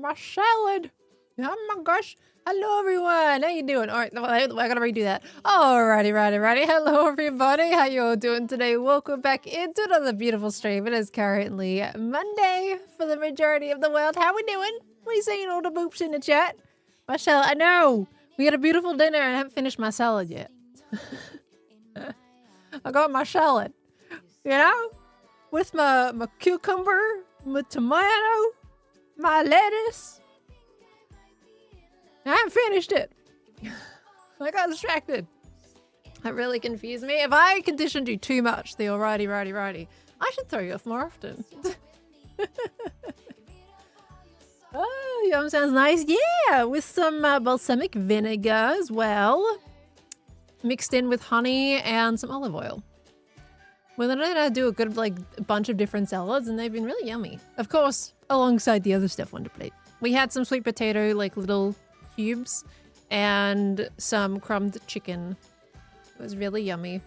my salad. Oh my gosh. Hello, everyone. How you doing? All right, I gotta redo that. Alrighty. Hello, everybody. How you all doing today? Welcome back into another beautiful stream. It is currently Monday for the majority of the world. How we doing? We seeing all the boops in the chat? My salad. I know. We had a beautiful dinner and I haven't finished my salad yet. I got my salad. You know? With my cucumber, my tomato, my lettuce. I haven't finished it. I got distracted. That really confused me. If I conditioned you too much, the alrighty, I should throw you off more often. Oh, yum sounds nice. Yeah, with some balsamic vinegar as well. Mixed in with honey and some olive oil. Well, then I do a good, bunch of different salads, and they've been really yummy. Of course, alongside the other stuff on the plate. We had some sweet potato, little cubes, and some crumbed chicken. It was really yummy.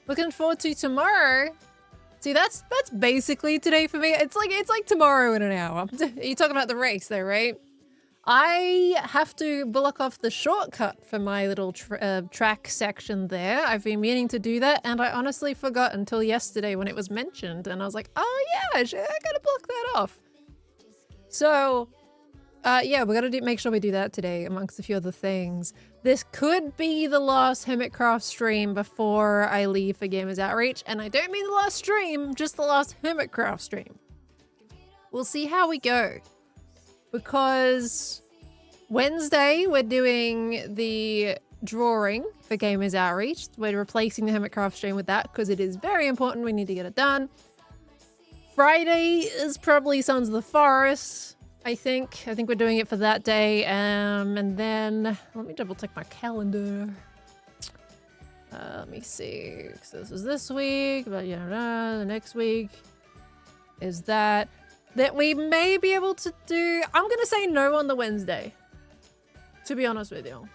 Looking forward to tomorrow. See, that's basically today for me. It's like tomorrow in an hour. You're talking about the race though, right? I have to block off the shortcut for my little track section there. I've been meaning to do that, and I honestly forgot until yesterday when it was mentioned, and I was like, oh yeah, I gotta block that off. So, yeah, we gotta make sure we do that today, amongst a few other things. This could be the last Hermitcraft stream before I leave for Gamers Outreach, and I don't mean the last stream, just the last Hermitcraft stream. We'll see how we go. Because Wednesday, we're doing the drawing for Gamers Outreach. We're replacing the Hermitcraft stream with that because it is very important. We need to get it done. Friday is probably Sons of the Forest, I think. I think we're doing it for that day. And then, let me double check my calendar. Let me see. So this is this week, but the next week is that we may be able to do. I'm gonna say no on the Wednesday, to be honest with you.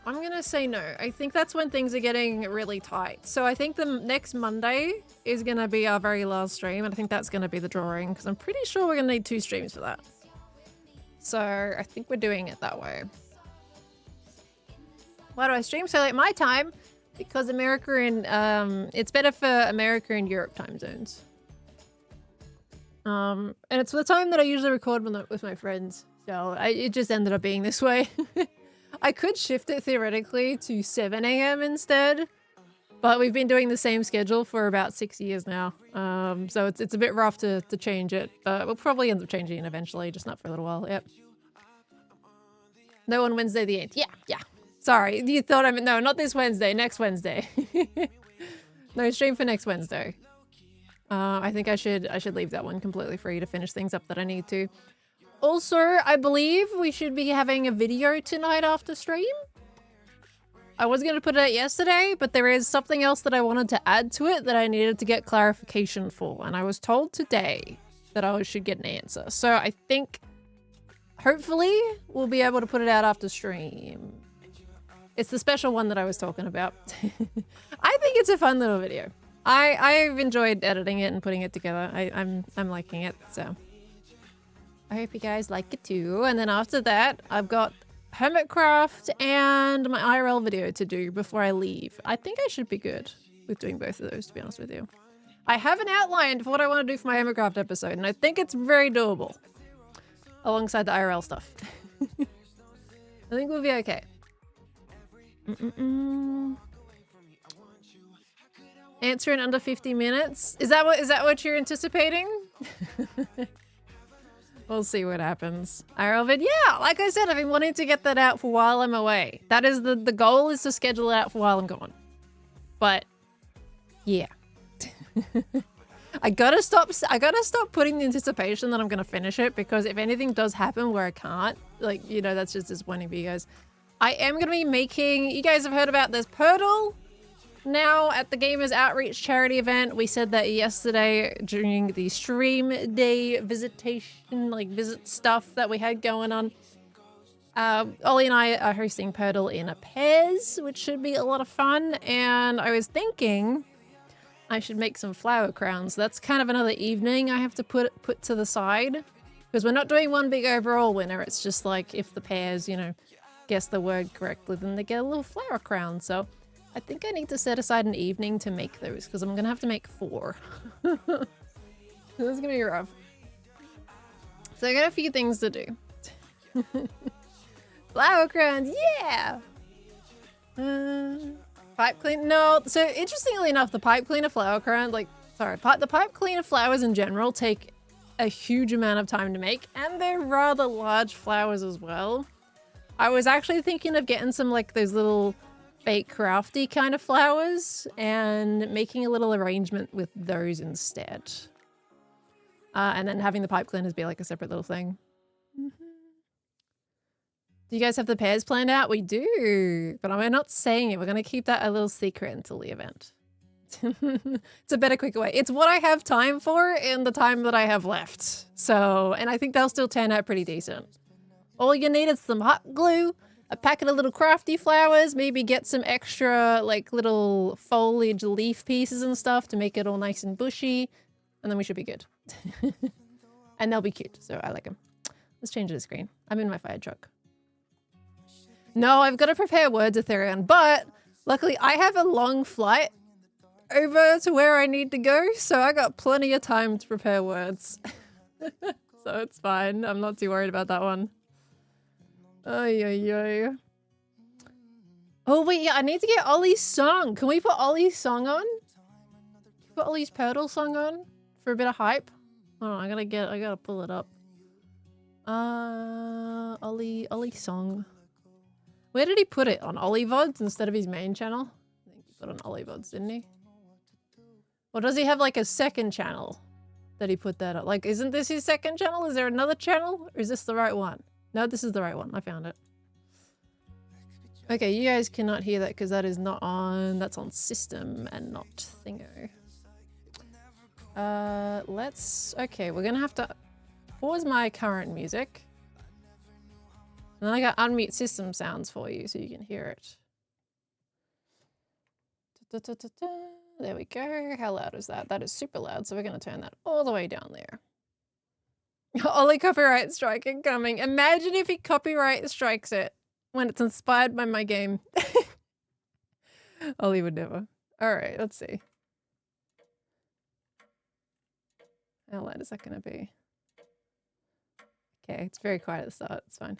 I'm gonna say no. I think that's when things are getting really tight. So I think the next Monday is gonna be our very last stream, and I think that's gonna be the drawing, because I'm pretty sure we're gonna need 2 streams for that. So I think we're doing it that way. Why do I stream so late my time? Because America and it's better for America and Europe time zones. And it's the time that I usually record with my friends, so it just ended up being this way. I could shift it theoretically to 7 AM instead, but we've been doing the same schedule for about 6 years now, so it's a bit rough to change it, but we'll probably end up changing it eventually, just not for a little while. Yep. No, on Wednesday the 8th. Yeah. Sorry, you thought no, not this Wednesday, next Wednesday. No stream for next Wednesday. I think I should leave that one completely free to finish things up that I need to. Also, I believe we should be having a video tonight after stream. I was going to put it out yesterday, but there is something else that I wanted to add to it that I needed to get clarification for, and I was told today that I should get an answer. So I think, hopefully, we'll be able to put it out after stream. It's the special one that I was talking about. I think it's a fun little video. I've enjoyed editing it and putting it together. I'm liking it, so I hope you guys like it too. And then after that, I've got Hermitcraft and my IRL video to do before I leave. I think I should be good with doing both of those, to be honest with you. I have an outline for what I want to do for my Hermitcraft episode, and I think it's very doable alongside the IRL stuff. I think we'll be okay. Answer in under 50 minutes. Is that what you're anticipating? We'll see what happens. IRL vid, yeah, like I said, I've been wanting to get that out for while I'm away. That is the goal, is to schedule it out for while I'm gone. But yeah. I gotta stop putting the anticipation that I'm gonna finish it, because if anything does happen where I can't, that's just disappointing for you guys. I am gonna be making, you guys have heard about this Purtle. Now, at the Gamers Outreach charity event, we said that yesterday during the stream day visitation, visit stuff that we had going on. Ollie and I are hosting Purtle in a pairs, which should be a lot of fun. And I was thinking I should make some flower crowns. That's kind of another evening I have to put to the side. Because we're not doing one big overall winner. It's just like if the pairs, you know, guess the word correctly, then they get a little flower crown. So I think I need to set aside an evening to make those because I'm going to have to make 4. This is going to be rough. So I got a few things to do. Flower crowns, yeah! Pipe clean, no. So interestingly enough, the pipe cleaner flower crown, like, sorry, the pipe cleaner flowers in general take a huge amount of time to make, and they're rather large flowers as well. I was actually thinking of getting some like those little fake crafty kind of flowers and making a little arrangement with those instead. And then having the pipe cleaners be like a separate little thing. Do you guys have the pairs planned out? We do, but we're not saying it. We're going to keep that a little secret until the event. It's a better, quicker way. It's what I have time for in the time that I have left. So, and I think they'll still turn out pretty decent. All you need is some hot glue, a packet of little crafty flowers, maybe get some extra like little foliage leaf pieces and stuff to make it all nice and bushy. And then we should be good. And they'll be cute, so I like them. Let's change the screen. I'm in my fire truck. No, I've got to prepare words, Ethereum, but luckily I have a long flight over to where I need to go, so I got plenty of time to prepare words. So it's fine. I'm not too worried about that one. Ay, ay, ay. Oh, wait, yeah, I need to get Ollie's song. Can we put Ollie's song on? Put Ollie's Purtle song on for a bit of hype? Oh, I gotta pull it up. Ollie song. Where did he put it? On Ollie VODs instead of his main channel? I think he put on Ollie VODs, didn't he? Or does he have like a second channel that he put that up? Like, isn't this his second channel? Is there another channel? Or is this the right one? No, this is the right one. I found it. Okay, you guys cannot hear that because that is not on... That's on system and not thingo. Okay, we're gonna have to pause my current music. And then I got unmute system sounds for you so you can hear it. There we go. How loud is that? That is super loud, so we're gonna turn that all the way down there. Ollie copyright strike incoming. Imagine if he copyright strikes it when it's inspired by my game. Ollie would never. Alright, let's see. How loud is that gonna be? Okay, it's very quiet at the start. It's fine.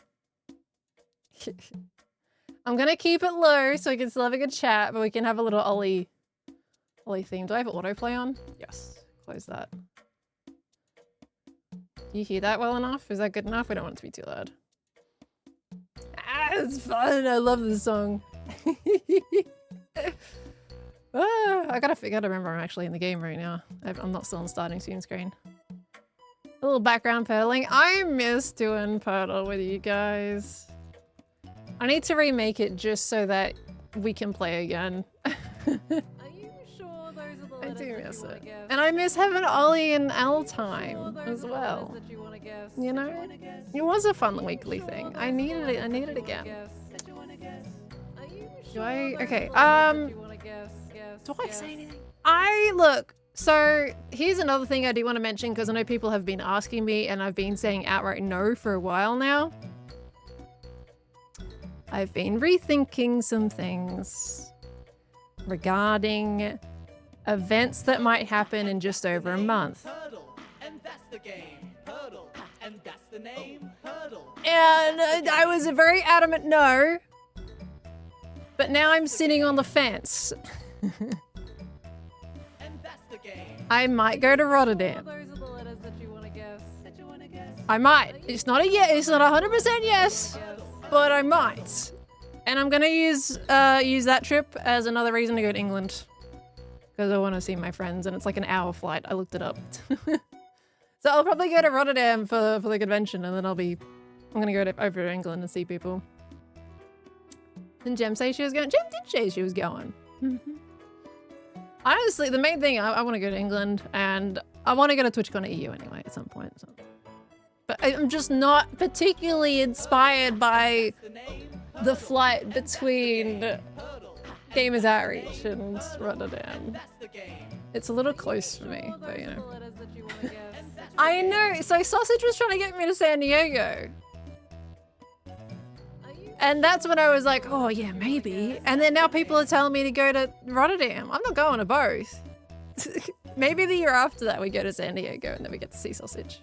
I'm gonna keep it low so we can still have a good chat, but we can have a little Ollie theme. Do I have autoplay on? Yes. Close that. Do you hear that well enough? Is that good enough? We don't want it to be too loud. Ah, it's fun. I love this song. I gotta remember I'm actually in the game right now. I'm not still on the starting scene screen. A little background purtling. I miss doing Purtle with you guys. I need to remake it just so that we can play again. Are you sure those are the letters I do miss it. And I miss having Ollie and L time as well. You know? It was a fun weekly thing. I needed it. I need it again. Do I? Okay. Do I say anything? Look. So here's another thing I do want to mention because I know people have been asking me and I've been saying outright no for a while now. I've been rethinking some things regarding events that might happen in just over a month. And that's the game. Hurdle. And that's the name. Hurdle. And I was a very adamant no. But now I'm sitting on the fence. I might go to Rotterdam. Those are the letters that you want to guess. I might. It's not a yes. It's not 100% yes, but I might. And I'm gonna use that trip as another reason to go to England because I want to see my friends, and it's like an hour flight. I looked it up. So I'll probably go to Rotterdam for the convention, and then I'm gonna go over to England and see people. Didn't Jem say she was going? Jem did say she was going. Honestly, the main thing, I want to go to England, and I want to go to TwitchCon EU anyway at some point. So. But I'm just not particularly inspired by the flight between Gamers Outreach and Rotterdam. It's a little close for me, but you know. I know. So Sausage was trying to get me to San Diego. And that's when I was like, oh yeah, maybe. And then now people are telling me to go to Rotterdam. I'm not going to both. Maybe the year after that we go to San Diego and then we get to see Sausage.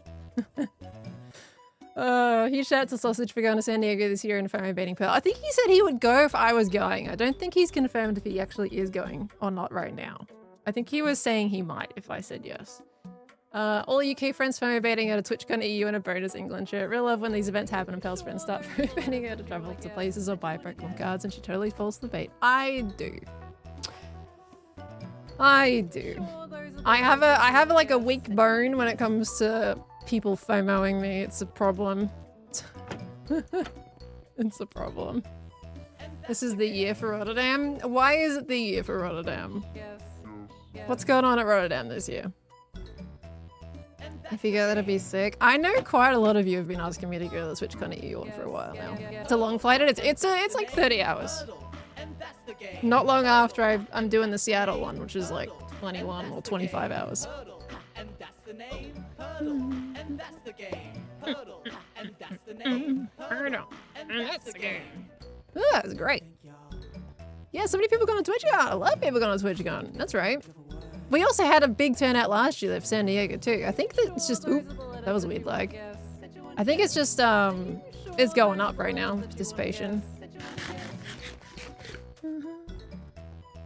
Huge shout out to Sausage for going to San Diego this year and FOMO baiting Pearl. I think he said he would go if I was going. I don't think he's confirmed if he actually is going or not right now. I think he was saying he might if I said yes. All UK friends FOMO baiting out of TwitchCon EU and a bonus England shirt. Real love when these events happen and Pearl's friends start FOMO baiting her to travel to places or buy Pokemon cards and she totally falls to the bait. I do. I do. I have like a weak bone when it comes to people FOMOing me. It's a problem. It's a problem. This is the year for Rotterdam. Why is it the year for Rotterdam? What's going on at Rotterdam this year? If you go, that'd be sick. I know quite a lot of you have been asking me to go to the TwitchCon EU one for a while now. It's a long flight. It's like 30 hours. Not long after I'm doing the Seattle one, which is like 21 or 25 hours. That's great. Yeah, so many people going to TwitchCon. A lot of people going to TwitchCon. That's right. We also had a big turnout last year for San Diego too. I think that it's just, oop, that was a weird lag. I think it's just, it's going up right now, participation.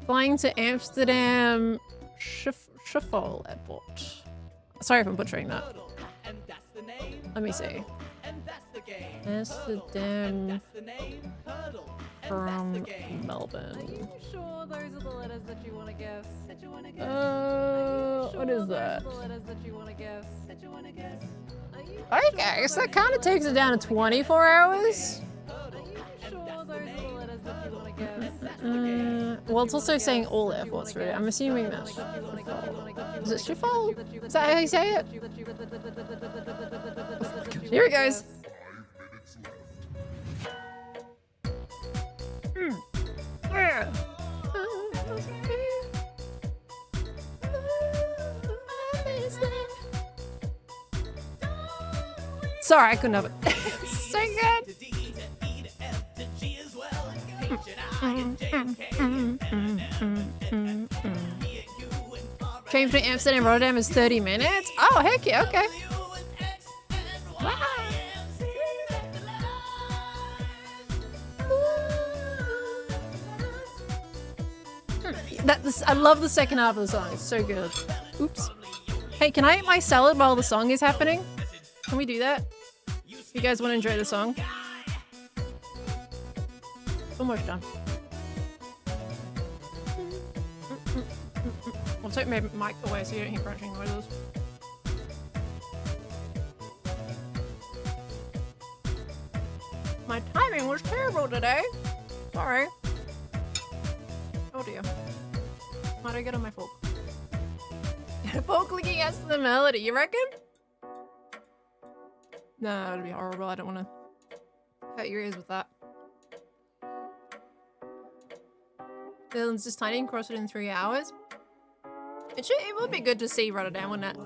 Flying to Amsterdam Schiphol Airport. Sorry if I'm butchering that. Let me see. Amsterdam from Melbourne. Are you sure those are the letters that you want to guess? What is that? The letters that you want to guess? Okay, so that kind of takes it down to 24 hours. Are you sure those are the letters that you want to guess? Well, it's also saying all airports, right? I'm assuming that's Is it Schiphol? Is that how you say it? Here it goes. Yeah. Sorry, I couldn't have it. It's so good. Train from Amsterdam, Rotterdam is 30 minutes. Oh, heck yeah, okay. Wow. I love the second half of the song. It's so good. Oops. Hey, can I eat my salad while the song is happening? Can we do that? You guys want to enjoy the song? Almost done. I'll take my mic away so you don't hear crunching noises. My timing was terrible today. Sorry. Oh dear. Why'd I get on my fork? Fork licking adds to the melody, you reckon? No, it'd be horrible. I don't want to hurt your ears with that. The island's just tiny and cross it in 3 hours. It would be good to see Rotterdam, wouldn't it?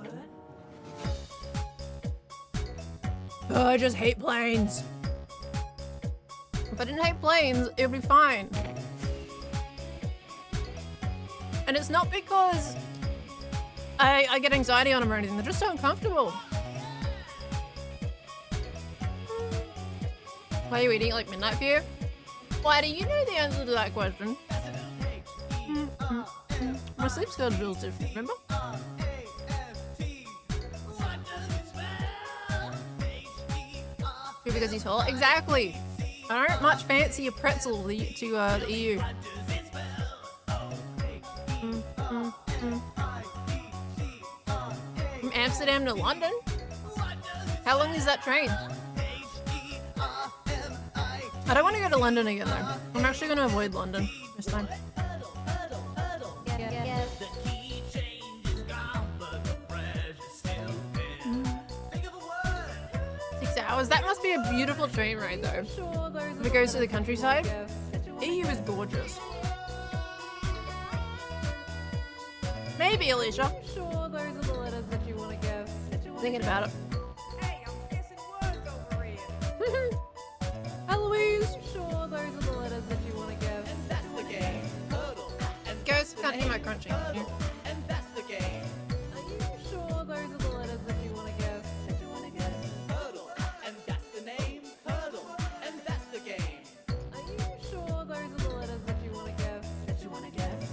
Oh, I just hate planes. If I didn't hate planes, it would be fine. And it's not because I get anxiety on them or anything. They're just so uncomfortable. Why are you eating like midnight view? Why do you know the answer to that question? My sleep schedule is different, remember? Because he's tall? Exactly! I don't much fancy a pretzel to the EU. From Amsterdam to London? How long is that train? I don't want to go to London again though. I'm actually going to avoid London this time. Hours. That must be a beautiful train ride though. If it goes to the countryside. EU is gorgeous. Maybe, Alicia. Sure, those are the letters that you want to guess. Thinking about it. Hey, I'm missing words over here. Eloise! Sure, those are the letters that you want to give. And that's the game. Hurdle. And Guys, can't hear my crunching. hurdle. And that's the game. Are you sure those are the letters that you want to give? That you wanna guess? Hurdle. And that's the name. Hurdle. And that's the game. Are you sure those are the letters that you want to give? That you wanna guess?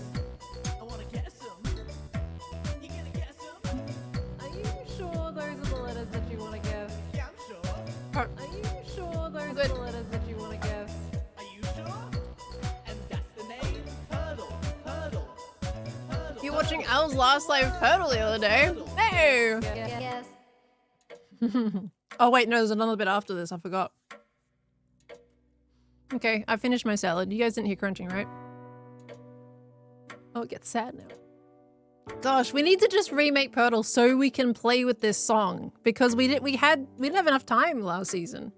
I wanna guess them. You gonna guess them? Are you sure those are the letters that you want to give? Yeah, I'm sure. Are you sure those are Good. the letters that you want to give? Are you sure? And that's the name. Hurdle. Hurdle. Hurdle. You watching Al's last live hurdle the other day? No! Yes. Oh wait, no, there's another bit after this, I forgot. Okay, I finished my salad. You guys didn't hear crunching, right? Oh, it gets sad now. Gosh, we need to just remake Purtle so we can play with this song. Because we didn't have enough time last season.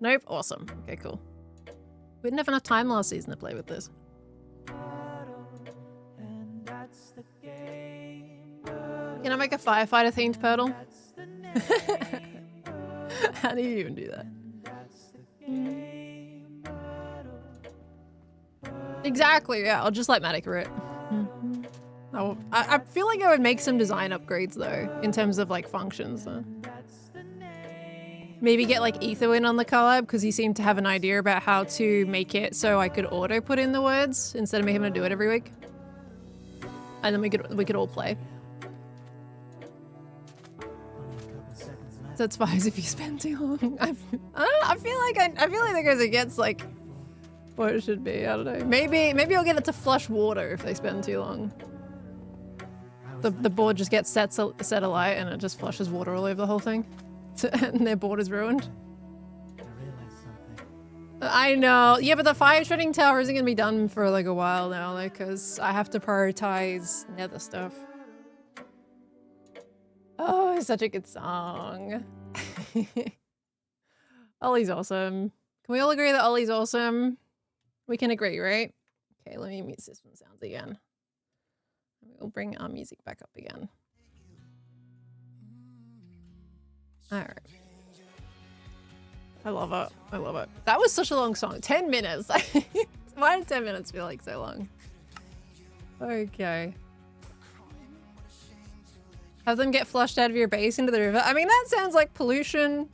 Nope, awesome. Okay, cool. We didn't have enough time last season to play with this. Can I make a firefighter themed Purtle? How do you even do that? Exactly, yeah, I'll just let Matic it. Oh, I feel like I would make some design upgrades though, in terms of like functions. Maybe get like Ether in on the collab because he seemed to have an idea about how to make it so I could auto put in the words instead of me having to do it every week. And then we could all play. That's fine if you spend too long. I feel like that goes against like what it should be. I don't know. Maybe I'll get it to flush water if they spend too long. The board just gets set alight and it just flushes water all over the whole thing, and their board is ruined. I know. Yeah, but the fire shredding tower isn't gonna be done for like a while now, like, because I have to prioritize Nether stuff. Oh, it's such a good song. Ollie's awesome. Can we all agree that Ollie's awesome? We can agree, right? Okay, let me mute system sounds again. We'll bring our music back up again. Alright. I love it. I love it. That was such a long song. 10 minutes. Why did 10 minutes feel like so long? Okay. Have them get flushed out of your base into the river. I mean, that sounds like pollution.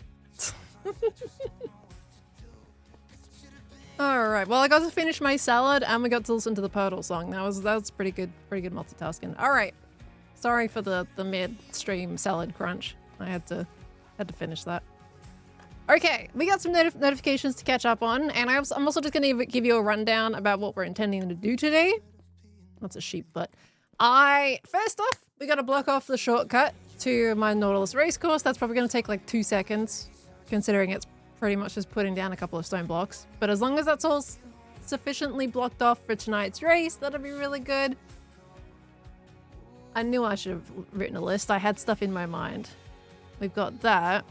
Alright, well I got to finish my salad and we got to listen to the Purtle song. That was pretty good multitasking. Alright. Sorry for the mid-stream salad crunch. I had to finish that. Okay, we got some notifications to catch up on, and I'm also just gonna give you a rundown about what we're intending to do today. That's a sheep, but first off, we gotta block off the shortcut to my Nautilus race course. That's probably gonna take like 2 seconds, considering it's pretty much just putting down a couple of stone blocks. But as long as that's all sufficiently blocked off for tonight's race, that'll be really good. I knew I should have written a list. I had stuff in my mind. We've got that.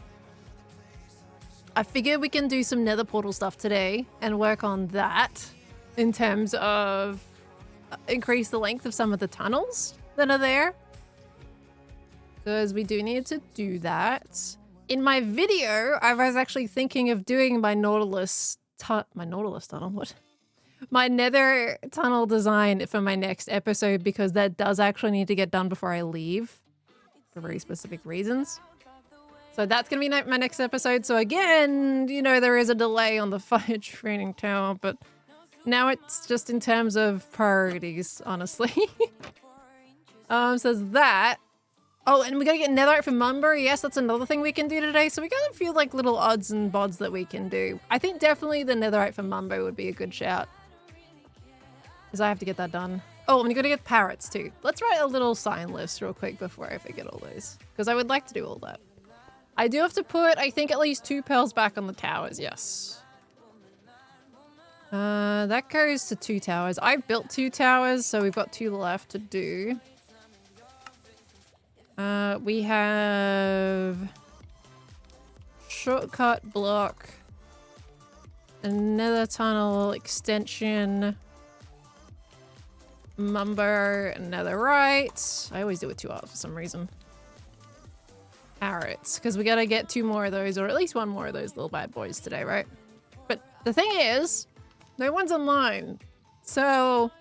I figured we can do some nether portal stuff today and work on that in terms of increase the length of some of the tunnels that are there. Because we do need to do that. In my video, I was actually thinking of doing my Nautilus tunnel, what? My Nether tunnel design for my next episode, because that does actually need to get done before I leave for very specific reasons. So that's going to be my next episode. So again, you know, there is a delay on the fire training tower, but now it's just in terms of priorities, honestly. Says that. Oh, and we gotta get netherite from Mumbo. Yes, that's another thing we can do today. So we got a few like little odds and bods that we can do. I think definitely the netherite from Mumbo would be a good shout, because I have to get that done. Oh, and we gotta get parrots too. Let's write a little sign list real quick before I forget all those, because I would like to do all that. I do have to put, I think, at least 2 pearls back on the towers, yes. That goes to 2 towers. I've built 2 towers, so we've got 2 left to do. We have shortcut block, another tunnel extension, Mumbo, another right. I always do it 2 hours for some reason. parrots, because we gotta get 2 more of those, or at least 1 more of those little bad boys today, right? But the thing is, no one's online. So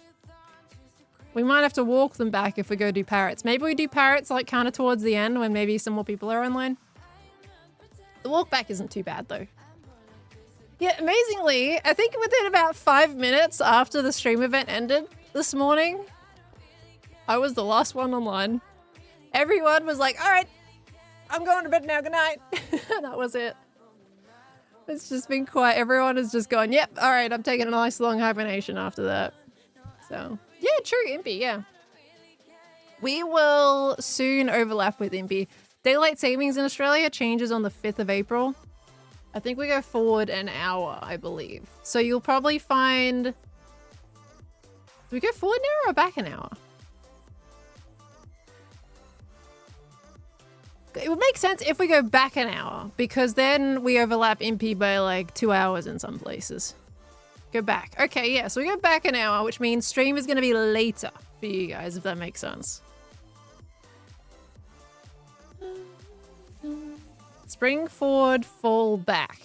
we might have to walk them back if we go do parrots. Maybe we do parrots like kind of towards the end when maybe some more people are online. The walk back isn't too bad though. Yeah, amazingly, I think within about 5 minutes after the stream event ended this morning, I was the last one online. Everyone was like, all right, I'm going to bed now, good night. That was it. It's just been quiet. Everyone has just gone, yep, all right, I'm taking a nice long hibernation after that. So, yeah, true, Impy, yeah. We will soon overlap with Impy. Daylight savings in Australia changes on the 5th of April. I think we go forward an hour, I believe. So you'll probably find... Do we go forward an hour or back an hour? It would make sense if we go back an hour, because then we overlap Impy by like 2 hours in some places. Go back. Okay, yeah, so we go back an hour, which means stream is going to be later for you guys, if that makes sense. Spring forward, fall back.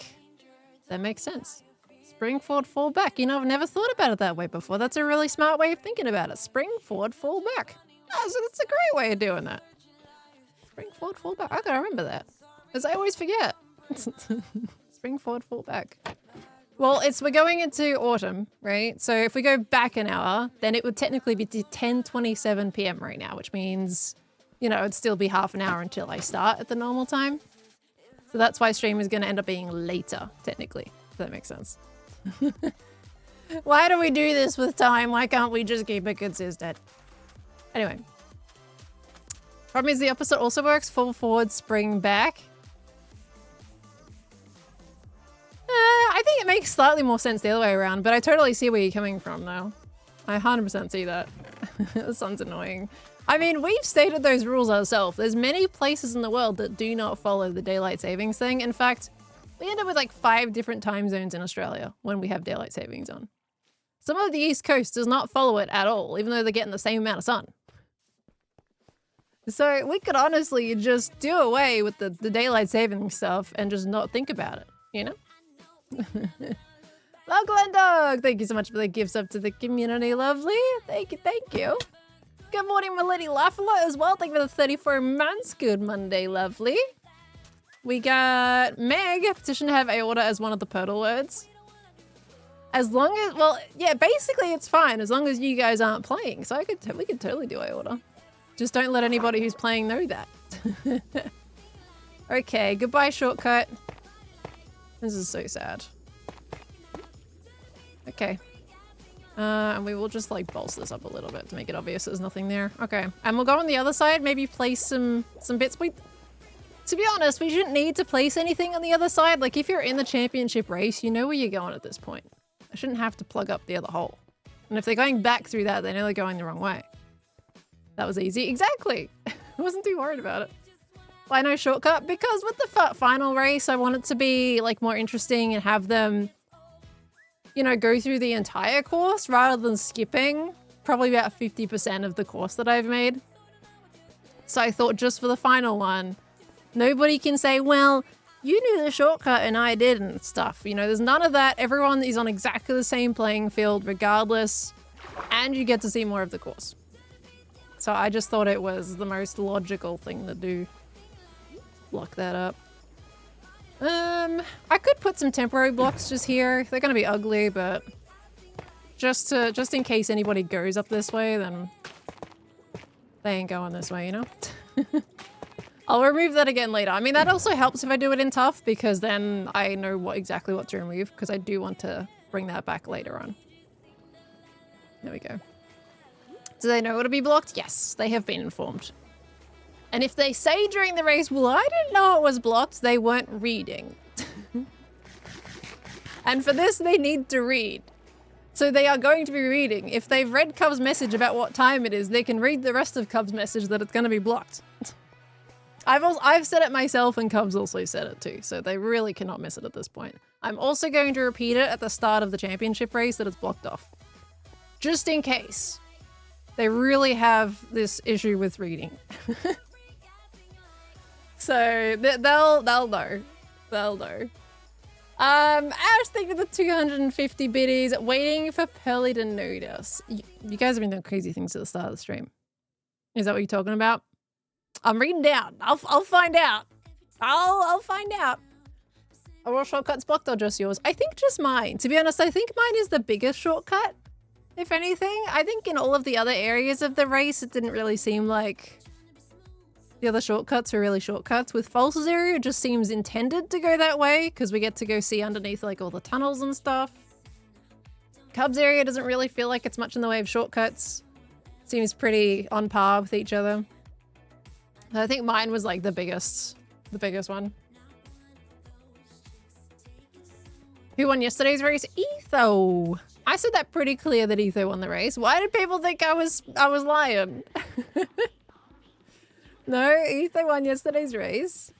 That makes sense. Spring forward, fall back. You know, I've never thought about it that way before. That's a really smart way of thinking about it. Spring forward, fall back. Oh, so that's a great way of doing that. Spring forward, fall back. I gotta remember that, because I always forget. Spring forward, fall back. Well, we're going into autumn, right? So if we go back an hour, then it would technically be 10:27 p.m. right now, which means, you know, it'd still be half an hour until I start at the normal time. So that's why stream is going to end up being later, technically. If that makes sense. Why do we do this with time? Why can't we just keep it consistent? Anyway. Problem is the opposite also works. Fall forward, spring back. I think it makes slightly more sense the other way around, but I totally see where you're coming from now. I 100% see that. That sounds annoying. I mean, we've stated those rules ourselves. There's many places in the world that do not follow the daylight savings thing. In fact, we end up with like 5 different time zones in Australia when we have daylight savings on. Some of the East Coast does not follow it at all, even though they're getting the same amount of sun. So we could honestly just do away with the daylight saving stuff and just not think about it, you know? Lachlan Dog, thank you so much for the gifts up to the community, lovely. Thank you, thank you. Good morning, my lady Laffala as well. Thank you for the 34 months. Good Monday, lovely. We got Meg, petition to have aorta as one of the Purtle words. As long as, well, yeah, basically it's fine as long as you guys aren't playing. So we could totally do aorta. Just don't let anybody who's playing know that. Okay, goodbye shortcut. This is so sad. Okay. And we will just like bolster this up a little bit to make it obvious there's nothing there. Okay, and we'll go on the other side, maybe place some bits. To be honest, we shouldn't need to place anything on the other side. Like if you're in the championship race, you know where you're going at this point. I shouldn't have to plug up the other hole. And if they're going back through that, they know they're going the wrong way. That was easy. Exactly. I wasn't too worried about it. Why no shortcut? Because with the final race, I want it to be like more interesting and have them, you know, go through the entire course rather than skipping probably about 50% of the course that I've made. So I thought just for the final one, nobody can say, well, you knew the shortcut and I didn't and stuff. You know, there's none of that. Everyone is on exactly the same playing field regardless, and you get to see more of the course. So I just thought it was the most logical thing to do. Block that up. I could put some temporary blocks just here. They're gonna be ugly, but just in case anybody goes up this way, then they ain't going this way, you know? I'll remove that again later. I mean, that also helps if I do it in tough, because then I know exactly what to remove, because I do want to bring that back later on. There we go. Do they know it'll be blocked? Yes, they have been informed. And if they say during the race, well, I didn't know it was blocked, they weren't reading. And for this, they need to read. So they are going to be reading. If they've read Cub's message about what time it is, they can read the rest of Cub's message that it's going to be blocked. I've said it myself and Cub's also said it too, so they really cannot miss it at this point. I'm also going to repeat it at the start of the championship race that it's blocked off. Just in case. They really have this issue with reading. So they'll know. They'll know. Ash, thank you for the 250 biddies. Waiting for Pearly to notice. You guys have been doing crazy things at the start of the stream. Is that what you're talking about? I'm reading down. I'll find out. I'll find out. Are all shortcuts blocked or just yours? I think just mine. To be honest, I think mine is the biggest shortcut. If anything, I think in all of the other areas of the race, it didn't really seem like the other shortcuts were really shortcuts. With False's area, it just seems intended to go that way because we get to go see underneath like all the tunnels and stuff. Cub's area doesn't really feel like it's much in the way of shortcuts. Seems pretty on par with each other. I think mine was like the biggest one. Who won yesterday's race? Etho. I said that pretty clear that Etho won the race. Why did people think I was lying? No, Etho won yesterday's race.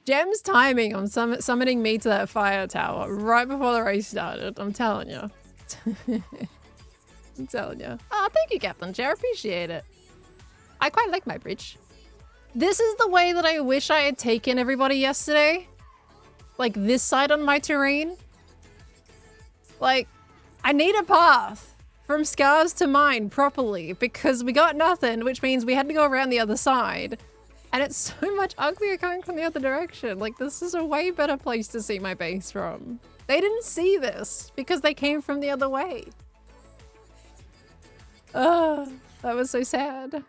Gem's timing on summoning me to that fire tower right before the race started. I'm telling you. I'm telling you. Oh, thank you, Captain Chair. Appreciate it. I quite like my bridge. This is the way that I wish I had taken everybody yesterday. Like this side on my terrain. Like, I need a path from Scars to mine properly because we got nothing, which means we had to go around the other side. And it's so much uglier coming from the other direction. Like, this is a way better place to see my base from. They didn't see this because they came from the other way. Oh, that was so sad.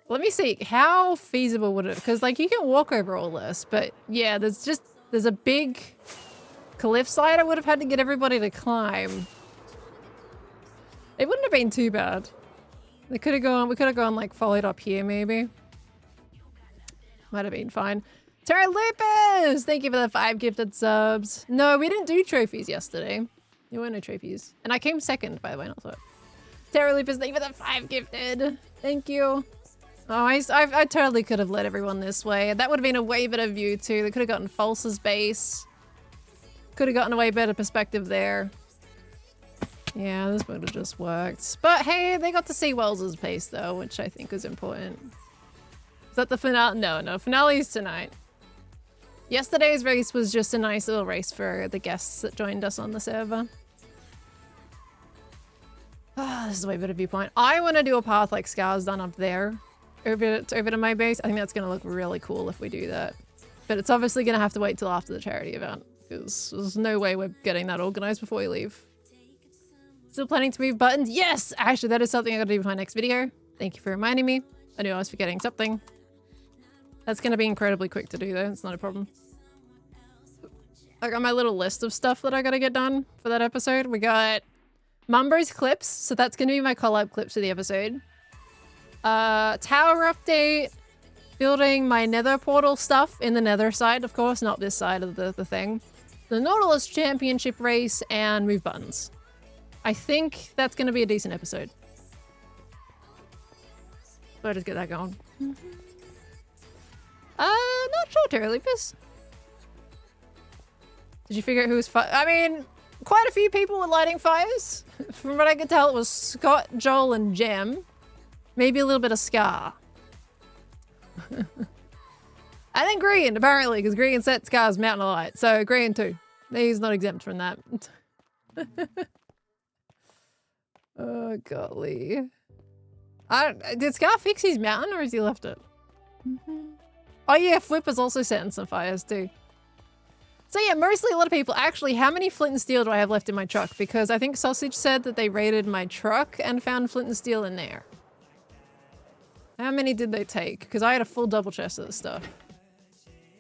Let me see. How feasible would it? Because, like, you can walk over all this, but yeah, there's a big cliffside I would have had to get everybody to climb. It wouldn't have been too bad. We could have gone like followed up here maybe. Might have been fine. Terra Lupus! Thank you for the 5 gifted subs. No, we didn't do trophies yesterday. There were no trophies. And I came second, by the way, not third. Terra Lupus, thank you for the 5 gifted. Thank you. Oh, I totally could have led everyone this way. That would have been a way better view too. They could have gotten False's base. Could have gotten a way better perspective there. Yeah, this would have just worked. But hey, they got to see Wells's base though, which I think is important. Is that the finale? No, finale's tonight. Yesterday's race was just a nice little race for the guests that joined us on the server. Ah, this is a way better viewpoint. I want to do a path like Scar's done up there. Over to my base. I think that's going to look really cool if we do that. But it's obviously going to have to wait till after the charity event. Because there's no way we're getting that organized before we leave. Still planning to move buttons? Yes! Actually, that is something I gotta do for my next video. Thank you for reminding me. I knew I was forgetting something. That's gonna be incredibly quick to do though. It's not a problem. I got my little list of stuff that I gotta get done for that episode. We got Mumbo's clips. So that's gonna be my collab clips for the episode. Tower update. Building my Nether portal stuff in the Nether side, of course, not this side of the thing. The Nautilus Championship race and move buttons. I think that's going to be a decent episode. So I just get that going. Not sure, Terry Lupus. Did you figure out who was I mean, quite a few people were lighting fires. From what I could tell, it was Scott, Joel, and Jem. Maybe a little bit of Scar. And then Green, apparently, because Green set Scar's mountain alight. So Green too. He's not exempt from that. Oh, golly. Did Scar fix his mountain or has he left it? Oh yeah, Flipper's also setting some fires too. So yeah, mostly a lot of people. Actually, how many flint and steel do I have left in my truck? Because I think Sausage said that they raided my truck and found flint and steel in there. How many did they take? Because I had a full double chest of this stuff.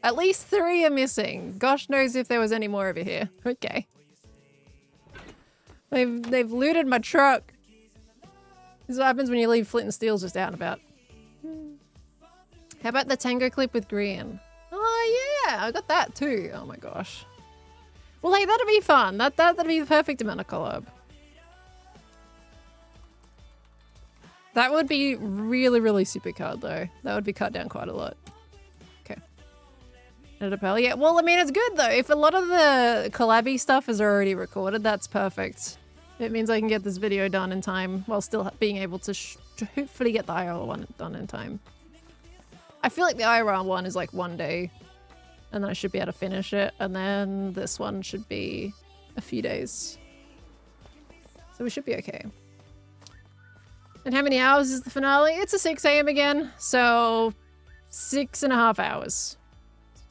At least 3 are missing. Gosh knows if there was any more over here. Okay. They've looted my truck. This is what happens when you leave flint and steel just out and about. How about the tango clip with Green? Oh yeah, I got that too. Oh my gosh. Well, hey, that'd be fun. That'd be the perfect amount of collab. That would be really, really super cut though. That would be cut down quite a lot. Okay. Yeah, well, I mean, it's good though. If a lot of the collabby stuff is already recorded, that's perfect. It means I can get this video done in time while still being able to hopefully get the IRL one done in time. I feel like the IRL one is like 1 day. And then I should be able to finish it. And then this one should be a few days. So we should be okay. And how many hours is the finale? It's a 6 a.m. again. So 6.5 hours.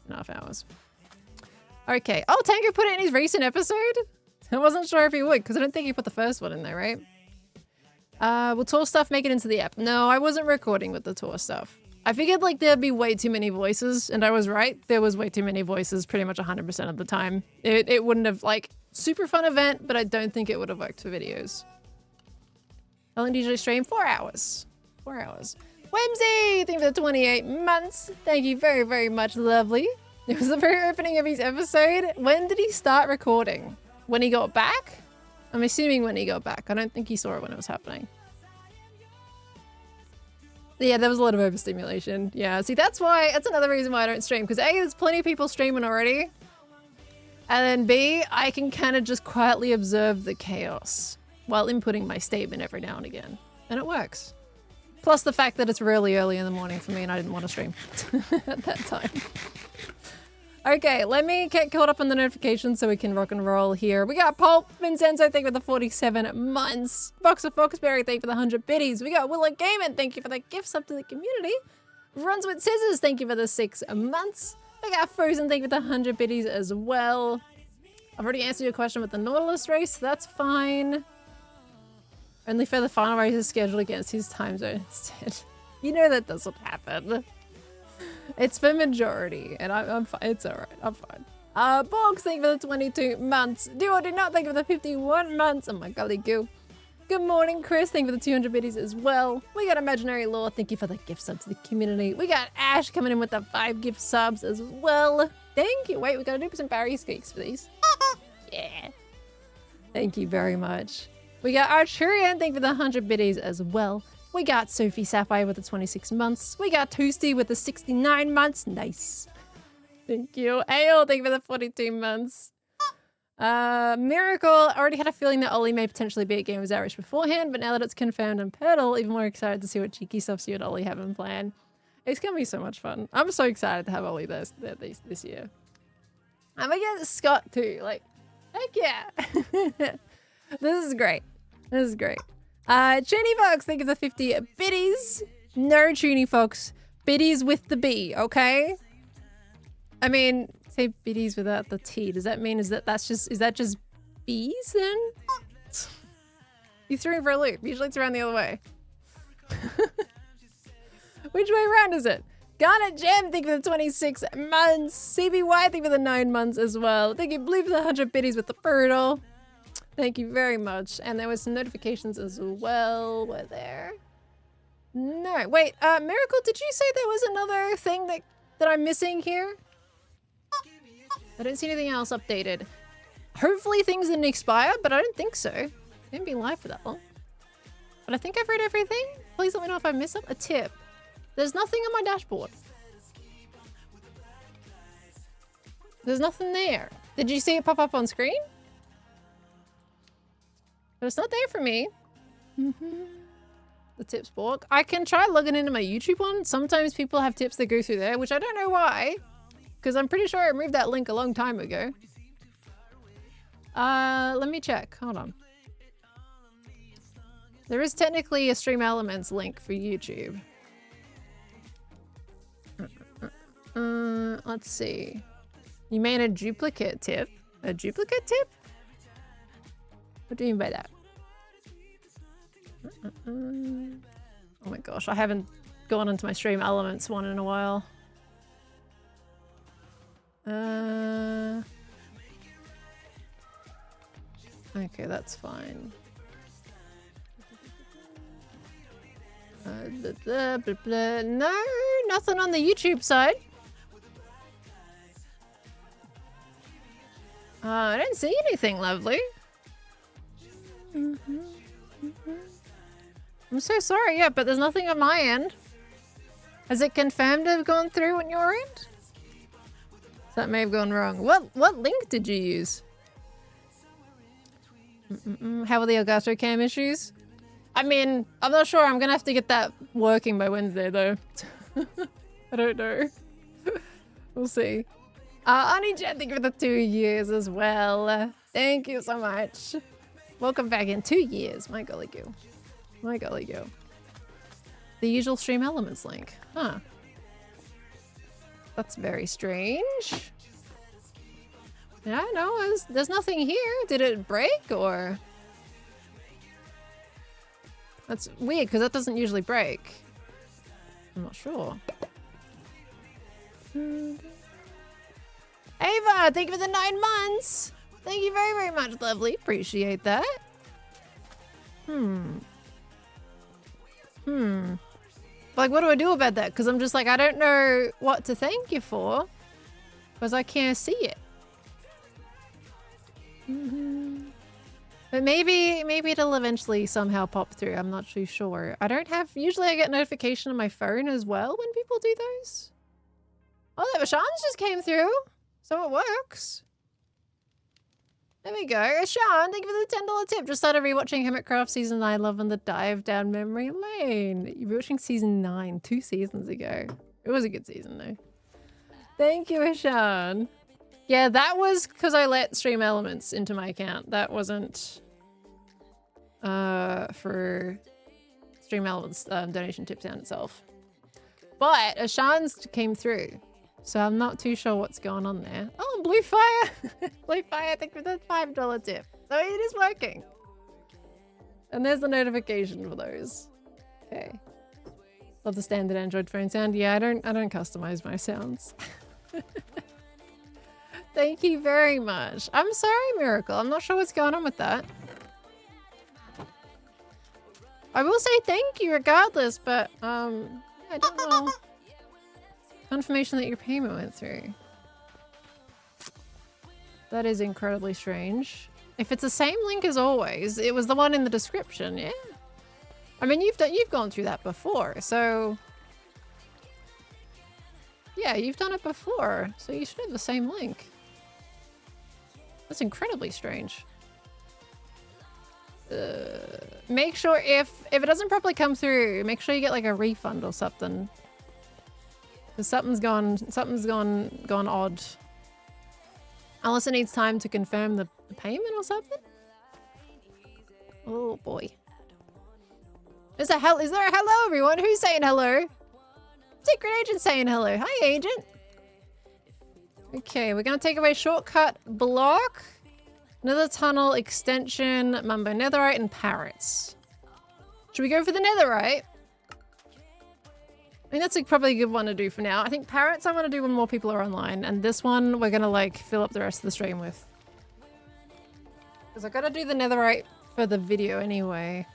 6.5 hours. Okay. Oh, Tango put it in his recent episode? I wasn't sure if he would, because I don't think he put the first one in there, right? Will tour stuff make it into the app? No, I wasn't recording with the tour stuff. I figured like there'd be way too many voices, and I was right. There was way too many voices pretty much 100% of the time. It wouldn't have, like, super fun event, but I don't think it would have worked for videos. How long did you stream? 4 hours. 4 hours. Whimsy! Thank you for the 28 months. Thank you very, very much, lovely. It was the very opening of his episode. When did he start recording? When he got back? I'm assuming when he got back. I don't think he saw it when it was happening. Yeah, there was a lot of overstimulation. Yeah, see, that's another reason why I don't stream. Because A, there's plenty of people streaming already. And then B, I can kind of just quietly observe the chaos while inputting my statement every now and again. And it works. Plus the fact that it's really early in the morning for me and I didn't want to stream at that time. Okay, let me get caught up on the notifications so we can rock and roll here. We got Pulp Vincenzo, thank you for the 47 months. Boxer Foxberry, thank you for the 100 biddies. We got Willow Gaiman, thank you for the gifts up to the community. Runs with Scissors, thank you for the 6 months. We got Frozen, thank you for the 100 biddies as well. I've already answered your question with the Nautilus race, so that's fine. Only for the final race is scheduled against his time zone instead. You know that doesn't happen. It's for majority, and I'm fine. It's alright. I'm fine. Boggs, thank you for the 22 months. Do or do not, thank you for the 51 months. Oh my golly goo. Good morning, Chris. Thank you for the 200 biddies as well. We got Imaginary Law. Thank you for the gift sub to the community. We got Ash coming in with the 5 gift subs as well. Thank you. Wait, we gotta do some Barry squeaks for these. Yeah. Thank you very much. We got Arturian. Thank you for the 100 biddies as well. We got Sophie Sapphire with the 26 months. We got Toasty with the 69 months. Nice. Thank you. Ayo, thank you for the 42 months. Miracle. I already had a feeling that Ollie may potentially be at Game of Irish beforehand, but now that it's confirmed on Purtle, even more excited to see what cheeky stuff you and Ollie have in plan. It's gonna be so much fun. I'm so excited to have Ollie this year. I'm gonna get Scott too. Like, heck yeah. This is great. This is great. Chuny Fox, thank you for the 50 biddies. No, Chuny Fox. Biddies with the B, okay? I mean, say biddies without the T. Does that mean is that just bees then? You threw me for a loop. Usually it's around the other way. Which way around is it? Garnet Gem, thank you for the 26 months. CBY, thank you for the 9 months as well. Thank you, Blue, for the 100 biddies with the Brutal. Thank you very much. And there was some notifications as well. Were there? No. Wait, Miracle, did you say there was another thing that I'm missing here? I don't see anything else updated. Hopefully things didn't expire, but I don't think so. I didn't be live for that long. But I think I've read everything. Please let me know if I miss a tip. There's nothing on my dashboard. There's nothing there. Did you see it pop up on screen? But it's not there for me. The tips book. I can try logging into my YouTube one. Sometimes people have tips that go through there, which I don't know why. Because I'm pretty sure I removed that link a long time ago. Let me check. Hold on. There is technically a Stream Elements link for YouTube. Let's see. You made a duplicate tip? A duplicate tip? What do you mean by that? Oh my gosh, I haven't gone into my Stream Elements one in a while. Okay, that's fine. Blah, blah, blah. No, nothing on the YouTube side. I don't see anything, lovely. I'm so sorry, yeah, but there's nothing on my end. Has it confirmed to have gone through on your end? That may have gone wrong. What link did you use? How are the Elgato cam issues? I mean, I'm not sure. I'm gonna have to get that working by Wednesday, though. I don't know. We'll see. Ani Jen, thank you for the 2 years as well. Thank you so much. Welcome back in 2 years. My golly goo. My golly goo. The usual stream elements link. Huh. That's very strange. Yeah, no, there's nothing here. Did it break or? That's weird because that doesn't usually break. I'm not sure. Ava, thank you for the 9 months. Thank you very, very much, lovely. Appreciate that. Like, what do I do about that? Because I'm just like, I don't know what to thank you for. Because I can't see it. But maybe it'll eventually somehow pop through. I'm not too sure. I don't have... Usually I get notification on my phone as well when people do those. Oh, that Ashan's just came through. So it works. There we go. Ashan, thank you for the $10 tip. Just started rewatching Hermitcraft Season 9, loving the dive down memory lane. You're watching Season 9 2 seasons ago. It was a good season though. Thank you, Ashan. Yeah, that was because I let Stream Elements into my account. That wasn't for Stream Elements donation tip down itself. But Ashan's came through. So I'm not too sure what's going on there. Oh, Blue Fire! Blue Fire, thank you for the $5 tip. So it is working. And there's the notification for those. Okay. Love the standard Android phone sound. Yeah, I don't customize my sounds. Thank you very much. I'm sorry, Miracle. I'm not sure what's going on with that. I will say thank you regardless, but I don't know. Confirmation that your payment went through. That is incredibly strange. If it's the same link as always, it was the one in the description, yeah? I mean, you've gone through that before, so... Yeah, you've done it before, so you should have the same link. That's incredibly strange. Make sure if it doesn't properly come through, make sure you get like a refund or something. Because something's gone odd. Unless it needs time to confirm the payment or something. Oh boy. Is there a hello, everyone? Who's saying hello? Secret Agent saying hello. Hi, Agent. Okay, we're gonna take away shortcut block, Nether tunnel extension, Mumbo netherite, and parrots. Should we go for the netherite? I think that's probably a good one to do for now. I think parrots I want to do when more people are online, and this one we're gonna like fill up the rest of the stream with. Because I've got to do the netherite for the video anyway.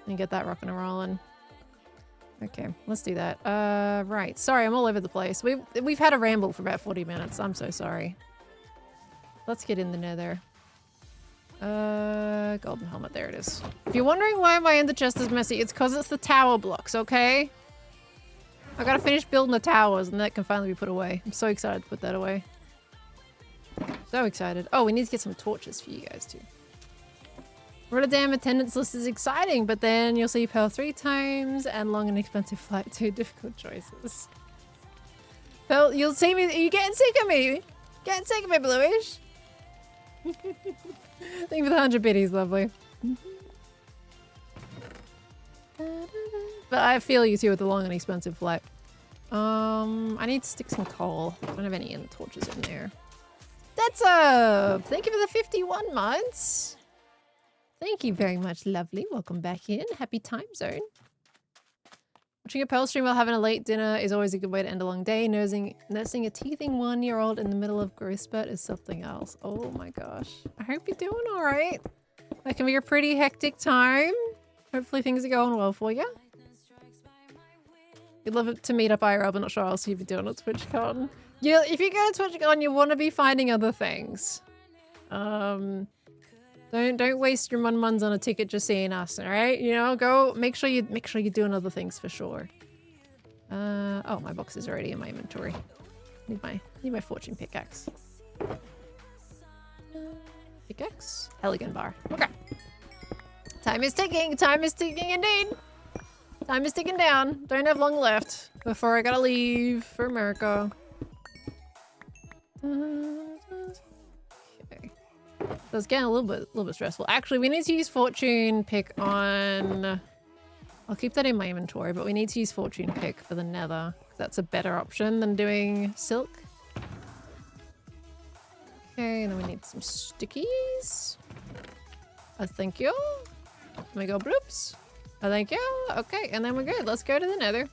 And get that rocking and rolling. Okay, let's do that. Right. Sorry, I'm all over the place. We've had a ramble for about 40 minutes. I'm so sorry. Let's get in the nether. Golden helmet. There it is. If you're wondering why my ender chest is messy, it's because it's the tower blocks, okay? I gotta finish building the towers and that can finally be put away. I'm so excited to put that away. So excited. Oh, we need to get some torches for you guys too. Rotterdam attendance list is exciting, but then you'll see Pearl 3 times and long and expensive flight 2 difficult choices. Pearl, you'll see me. Are you getting sick of me? Getting sick of me, Bluish? Thank you for the 100 biddies, lovely. But I feel you too with the long and expensive flight. I need to stick some coal. I don't have any end torches in there. That's up! Thank you for the 51 months. Thank you very much, lovely. Welcome back in. Happy time zone. Watching a Pearl stream while having a late dinner is always a good way to end a long day. Nursing a teething 1-year-old in the middle of growth spurt is something else. Oh my gosh. I hope you're doing all right. That can be a pretty hectic time. Hopefully things are going well for you. You'd love it to meet up IRL, but not sure I'll see if you're doing at TwitchCon. Yeah, if you go to TwitchCon, you want to be finding other things. Don't waste your muns on a ticket just seeing us, all right? You know, go make sure you're doing other things for sure. Oh, my box is already in my inventory. Need my fortune pickaxe. Pickaxe? Elegant bar. Okay. Time is ticking. Time is ticking indeed. Time is ticking down. Don't have long left. before I gotta leave for America. Okay. So it's getting a little bit stressful. Actually, we need to use fortune pick on... I'll keep that in my inventory, but we need to use fortune pick for the nether. That's a better option than doing silk. Okay, and then we need some stickies. Thank you. Let me go bloops. Thank you. Okay, and then we're good. Let's go to the nether.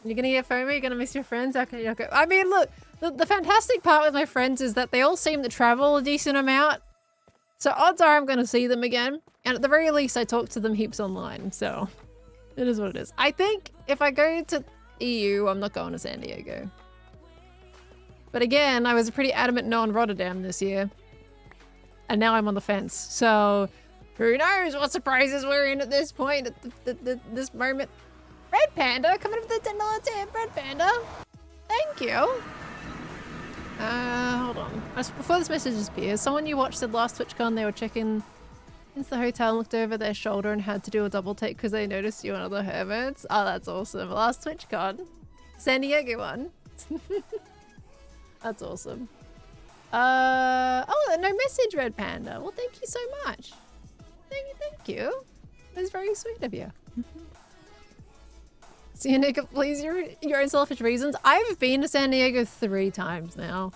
You're gonna get FOMO? You're gonna miss your friends? Okay, okay. I mean, look, the fantastic part with my friends is that they all seem to travel a decent amount. So odds are I'm gonna see them again. And at the very least, I talk to them heaps online. So it is what it is. I think if I go to EU, I'm not going to San Diego. But again, I was a pretty adamant no on Rotterdam this year. And now I'm on the fence. So who knows what surprises we're in at this point, at this moment. Red Panda, coming up with the $10 tip. Red Panda. Thank you. Hold on. Before this message disappears, someone you watched said last TwitchCon they were checking into the hotel and looked over their shoulder and had to do a double take because they noticed you and other hermits. Oh, that's awesome. Last TwitchCon. San Diego one. That's awesome. Oh, no message, Red Panda. Well, thank you so much. Thank you. That's very sweet of you. San Diego, please, your own selfish reasons. I've been to San Diego 3 times now.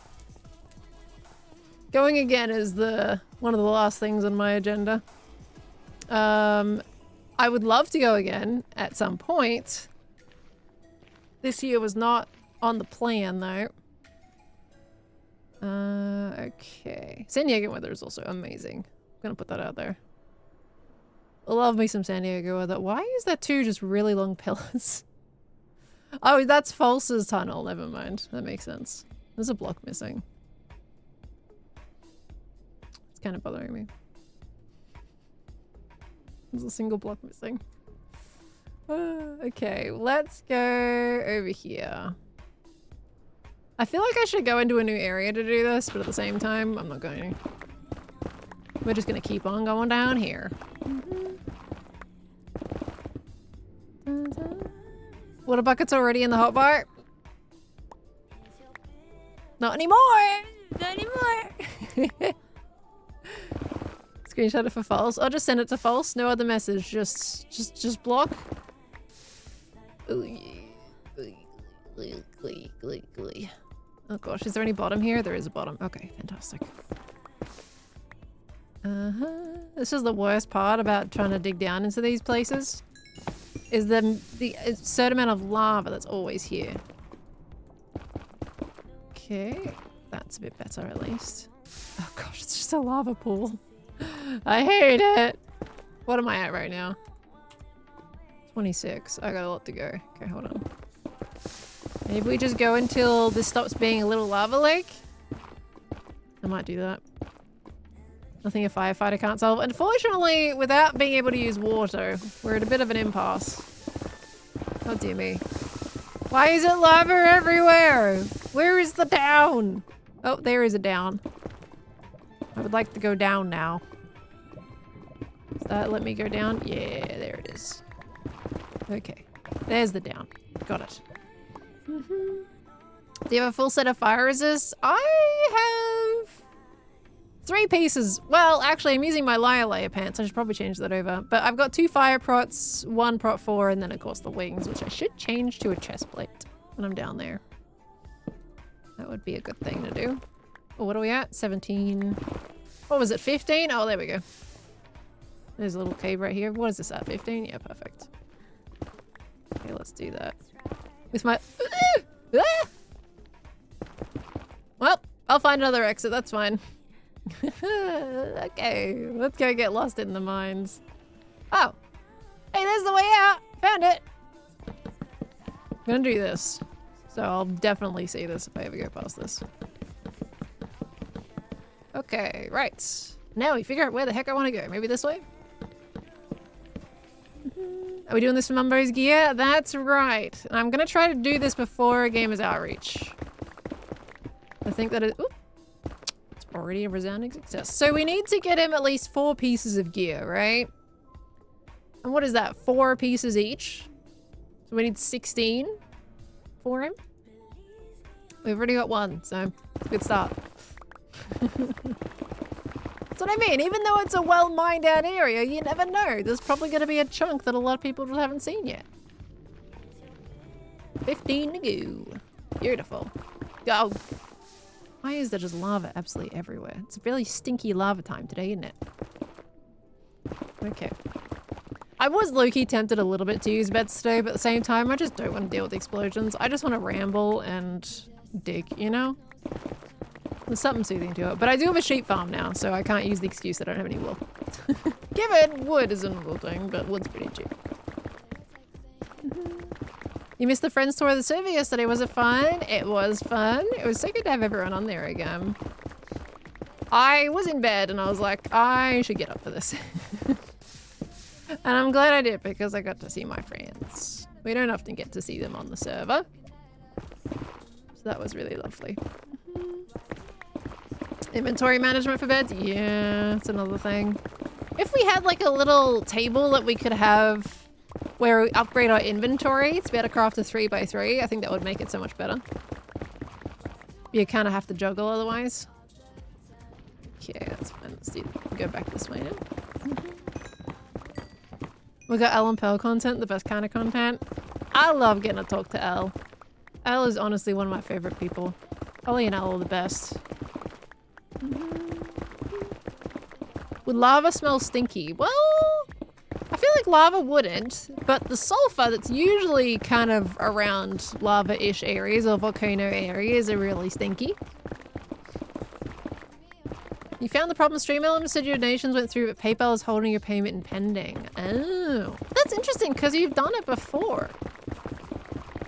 Going again is one of the last things on my agenda. I would love to go again at some point. This year was not on the plan though. Okay. San Diego weather is also amazing. I'm gonna put that out there. I love me some San Diego weather. Why is that 2 just really long pillars? Oh, that's False's tunnel. Never mind. That makes sense. There's a block missing. It's kind of bothering me. There's a single block missing. Okay, let's go over here. I feel like I should go into a new area to do this, but at the same time, I'm not going to. We're just going to keep on going down here. Water bucket's already in the hotbar? Not anymore! Not anymore! Screenshot it for false. I'll just send it to false. No other message. Just block. Oh gosh, is there any bottom here? There is a bottom. Okay, fantastic. This is the worst part about trying to dig down into these places. Is the certain amount of lava that's always here. Okay, that's a bit better at least. Oh gosh, it's just a lava pool. I hate it. What am I at right now? 26. I got a lot to go. Okay, hold on. Maybe we just go until this stops being a little lava lake? I might do that. Nothing a firefighter can't solve. Unfortunately, without being able to use water, we're at a bit of an impasse. Oh dear me. Why is it lava everywhere? Where is the down? Oh, there is a down. I would like to go down now. Does that let me go down? Yeah, there it is. Okay. There's the down. Got it. Do you have a full set of fire resist? I have 3 pieces. Well, actually, I'm using my layer pants. I should probably change that over. But I've got 2 fire prots, 1 prot 4, and then of course the wings, which I should change to a chest plate when I'm down there. That would be a good thing to do. Oh, what are we at? 17. What was it? 15? Oh, there we go. There's a little cave right here. What is this at? 15? Yeah, perfect. Okay, let's do that. With my... Well, I'll find another exit. That's fine. Okay, let's go get lost in the mines. Oh. Hey, there's the way out. Found it. I'm gonna do this. So I'll definitely see this if I ever go past this. Okay, right. Now we figure out where the heck I want to go. Maybe this way? Are we doing this for Mumbo's gear? That's right. And I'm going to try to do this before Gamers Outreach. I think that it's already a resounding success. So we need to get him at least 4 pieces of gear, right? And what is that? 4 pieces each? So we need 16 for him. We've already got 1, so it's a good start. That's what I mean. Even though it's a well-mined out area, you never know. There's probably going to be a chunk that a lot of people just haven't seen yet. 15 to go. Beautiful. Go. Why is there just lava absolutely everywhere? It's a really stinky lava time today, isn't it? Okay. I was low-key tempted a little bit to use beds today, but at the same time, I just don't want to deal with explosions. I just want to ramble and dig, you know? There's something soothing to it. But I do have a sheep farm now, so I can't use the excuse that I don't have any wool. Given wood is another thing, but wood's pretty cheap. You missed the friends tour of the server yesterday. Was it fun? It was fun. It was so good to have everyone on there again. I was in bed and I was like, I should get up for this. And I'm glad I did because I got to see my friends. We don't often get to see them on the server. So that was really lovely. Inventory management for beds? Yeah, it's another thing. If we had like a little table that we could have where we upgrade our inventory to be able to craft a 3x3, I think that would make it so much better. You kind of have to juggle otherwise. Okay, that's fine. Let's go back this way now. We got Elle and Pearl content, the best kind of content. I love getting to talk to Elle. Elle is honestly one of my favorite people. Ollie and Elle are the best. Would lava smell stinky? Well, I feel like lava wouldn't, but the sulfur that's usually kind of around lava-ish areas or volcano areas are really stinky. You found the problem Stream Elements said your donations went through, but PayPal is holding your payment in pending. Oh, that's interesting because you've done it before.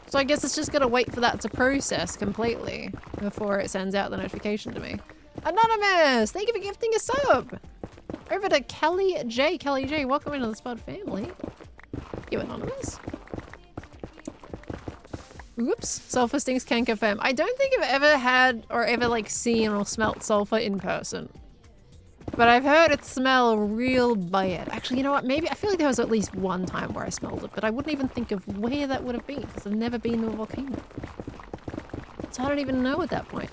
So I guess it's just gonna wait for that to process completely before it sends out the notification to me. Anonymous, thank you for gifting a sub. Over to Kelly J. Kelly J, welcome into the Spud family. You Anonymous. Oops, sulfur stinks can confirm. I don't think I've ever had or ever like seen or smelt sulfur in person. But I've heard it smell real bad. Actually, you know what? Maybe I feel like there was at least one time where I smelled it, but I wouldn't even think of where that would have been because I've never been to a volcano. So I don't even know at that point.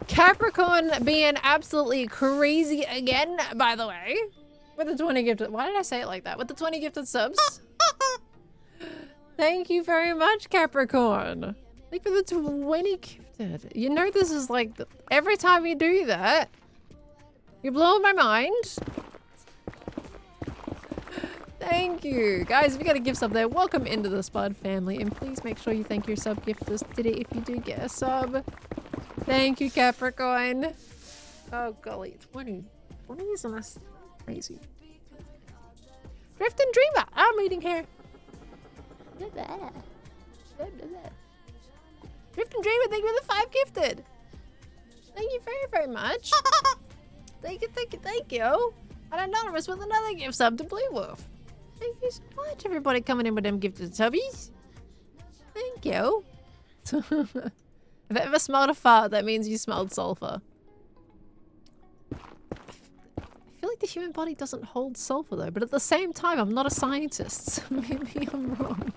Capricorn being absolutely crazy again, by the way. With the 20 gifted... Why did I say it like that? With the 20 gifted subs? Thank you very much, Capricorn. Thank you for the 20 gifted. You know this is like... Every time you do that, you're blowing my mind. Thank you. Guys, if you got a gift sub there, welcome into the Spud family. And please make sure you thank your sub gifters today if you do get a sub. Thank you, Capricorn. Oh, golly. 20. 20 is almost crazy. Drift and Dreamer. I'm eating here. Drift and Dreamer, thank you for the 5 gifted. Thank you very, very much. Thank you, thank you, thank you. And Anonymous with another gift sub to Blue Wolf. Thank you so much, everybody coming in with them gifted subbies. Thank you. If I ever smelled a fart, that means you smelled sulfur. I feel like the human body doesn't hold sulfur though, but at the same time, I'm not a scientist, so maybe I'm wrong.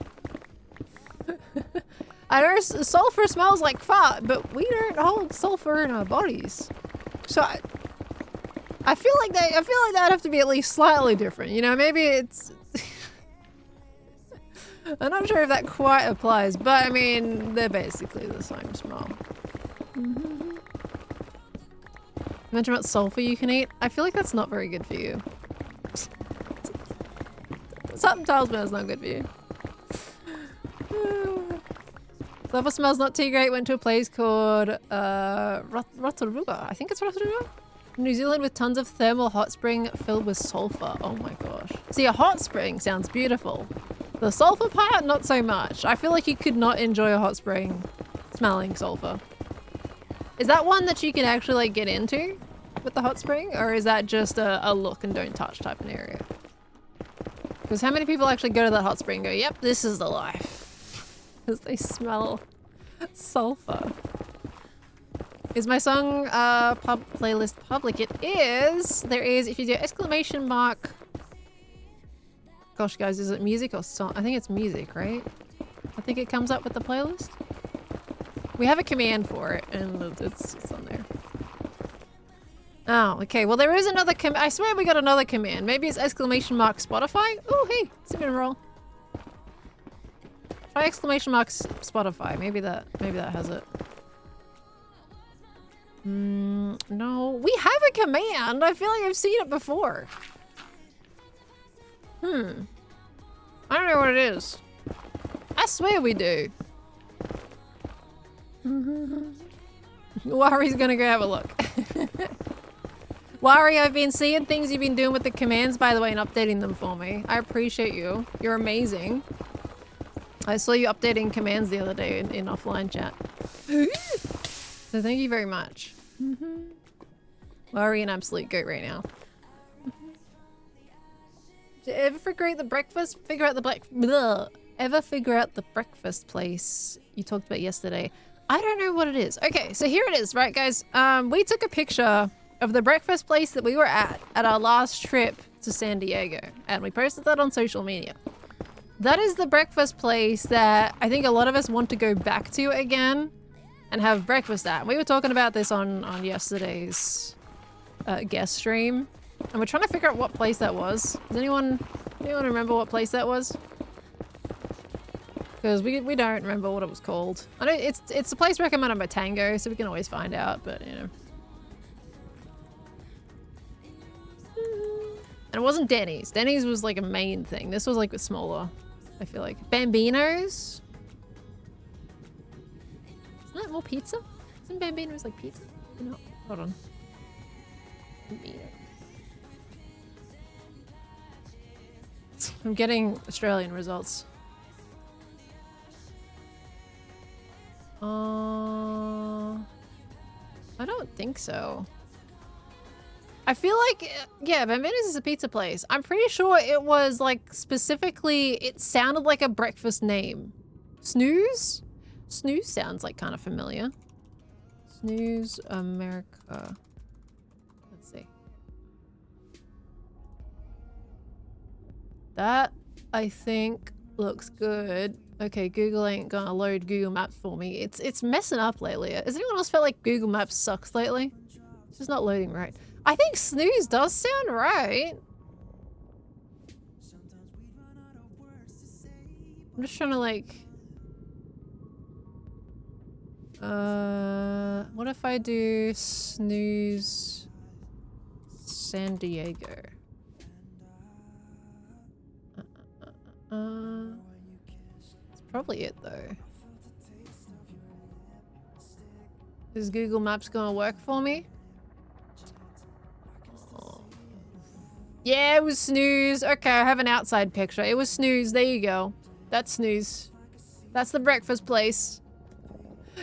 I know sulfur smells like fart, but we don't hold sulfur in our bodies. So I feel like that'd have to be at least slightly different. You know, maybe it's... I'm not sure if that quite applies, but I mean, they're basically the same smell. Imagine what sulfur you can eat. I feel like that's not very good for you. Something tells me it's not good for you. Sulfur smells not too great. Went to a place called Rotorua. I think it's Rotorua. New Zealand with tons of thermal hot spring filled with sulfur. Oh my gosh. See, a hot spring sounds beautiful. The sulfur part, not so much. I feel like you could not enjoy a hot spring smelling sulfur. Is that one that you can actually like get into with the hot spring? Or is that just a look and don't touch type of area? Because how many people actually go to that hot spring and go, yep, this is the life. Because they smell sulfur. Is my song playlist public? It is. There is, if you do exclamation mark... Gosh, guys, is it music or song? I think it's music, right? I think it comes up with the playlist. We have a command for it, and it's on there. Oh, okay. Well, there is another command. I swear we got another command. Maybe it's exclamation mark Spotify? Oh, hey, cinnamon roll. Try exclamation mark Spotify. Maybe that has it. No. We have a command. I feel like I've seen it before. I don't know what it is. I swear we do. Wari's gonna go have a look. Wari, I've been seeing things you've been doing with the commands, by the way, and updating them for me. I appreciate you. You're amazing. I saw you updating commands the other day in offline chat. So thank you very much. Wari, an absolute goat right now. Did you ever figure out the breakfast? Ever figure out the breakfast place you talked about yesterday? I don't know what it is. Okay, so here it is, right, guys? We took a picture of the breakfast place that we were at our last trip to San Diego, and we posted that on social media. That is the breakfast place that I think a lot of us want to go back to again and have breakfast at. And we were talking about this on yesterday's guest stream, and we're trying to figure out what place that was. Does anyone remember what place that was? Because we don't remember what it was called. I know it's a place recommended by Tango, so we can always find out, but you know. And it wasn't Denny's. Denny's was like a main thing. This was like a smaller, I feel like. Bambino's? Isn't that more pizza? Isn't Bambino's like pizza? No, hold on. Bambino. I'm getting Australian results. I don't think so. I feel like, yeah, Bambino's is a pizza place. I'm pretty sure it was like specifically, it sounded like a breakfast name. Snooze? Snooze sounds like kind of familiar. Snooze America. Let's see. That, I think, looks good. Okay, Google ain't gonna load Google Maps for me. It's messing up lately. Has anyone else felt like Google Maps sucks lately? It's just not loading right. I think snooze does sound right. I'm just trying to like... what if I do snooze San Diego? It's probably it though. Is Google Maps gonna work for me? Yeah, it was snooze. Okay, I have an outside picture. It was snooze. There you go. That's snooze. That's the breakfast place.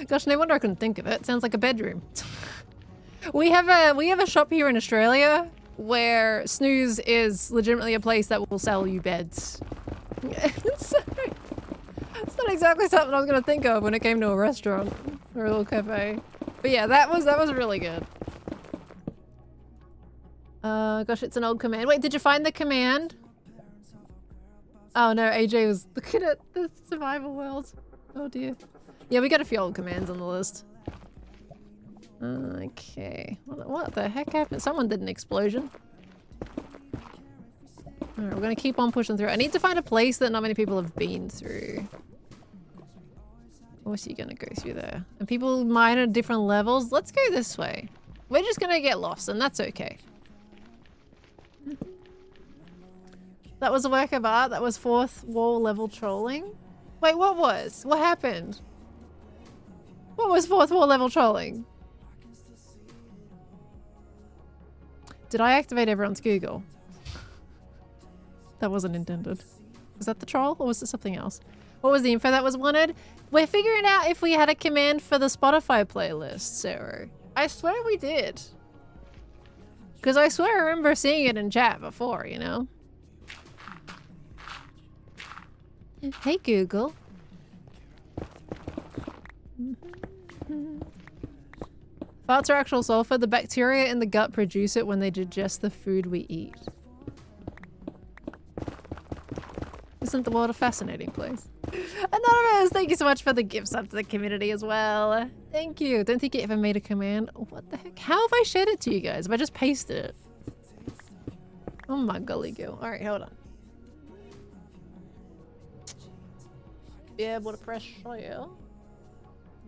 Gosh, no wonder I couldn't think of it. Sounds like a bedroom. We have a shop here in Australia where snooze is legitimately a place that will sell you beds. So, it's not exactly something I was gonna think of when it came to a restaurant or a little cafe. But yeah, that was really good. Gosh, it's an old command. Wait, did you find the command? Oh no, AJ was looking at the survival world. Oh dear. Yeah, we got a few old commands on the list. Okay. What the heck happened? Someone did an explosion. Alright, we're gonna keep on pushing through. I need to find a place that not many people have been through. Of course you're gonna go through there. And people mine at different levels. Let's go this way. We're just gonna get lost, and that's okay. That was a work of art. That was fourth wall level trolling. Wait, what was? What happened? What was fourth wall level trolling? Did I activate everyone's Google? That wasn't intended. Was that the troll or was it something else? What was the info that was wanted? We're figuring out if we had a command for the Spotify playlist, Sarah. I swear we did. Because I swear I remember seeing it in chat before, you know? Hey, Google. Farts are actual sulfur. The bacteria in the gut produce it when they digest the food we eat. Isn't the world a fascinating place? Anonymous, thank you so much for the gifts up to the community as well. Thank you. Don't think you ever made a command. What the heck? How have I shared it to you guys? Have I just pasted it? Oh my golly go. Alright, hold on. Be able to press share.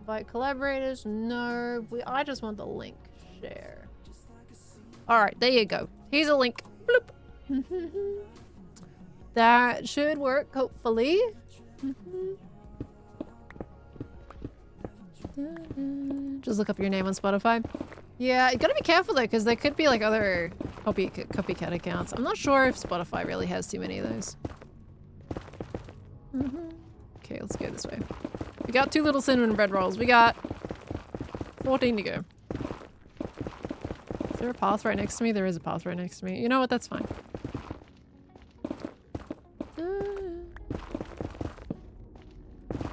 Invite collaborators? No. I just want the link. Share. Alright, there you go. Here's a link. Bloop. That should work, hopefully. Just look up your name on Spotify. Yeah, you gotta be careful though, because there could be like other copycat accounts. I'm not sure if Spotify really has too many of those. Okay, let's go this way. We got 2 little cinnamon bread rolls. We got 14 to go. Is there a path right next to me? There is a path right next to me. You know what? That's fine.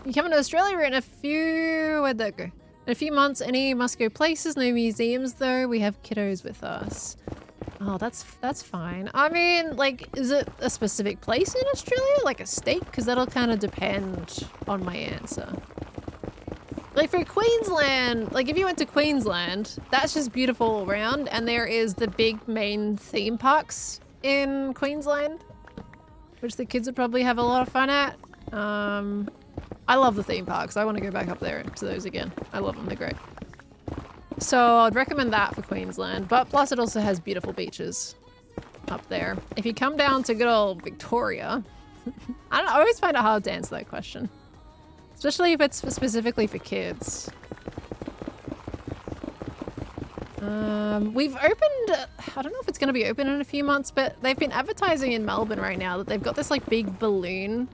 You coming to Australia? We're in a few... Where'd that go? In a few months. Any must-go places? No museums, though. We have kiddos with us. Oh, that's fine. I mean, like, is it a specific place in Australia? Like a state? Because that'll kind of depend on my answer. Like for Queensland, like if you went to Queensland, that's just beautiful all around. And there is the big main theme parks in Queensland, which the kids would probably have a lot of fun at. I love the theme parks. I want to go back up there to those again. I love them. They're great. So I'd recommend that for Queensland. But plus it also has beautiful beaches up there. If you come down to good old Victoria, I always find it hard to answer that question. Especially if it's specifically for kids. We've opened... I don't know if it's going to be open in a few months, but they've been advertising in Melbourne right now that they've got this like big balloon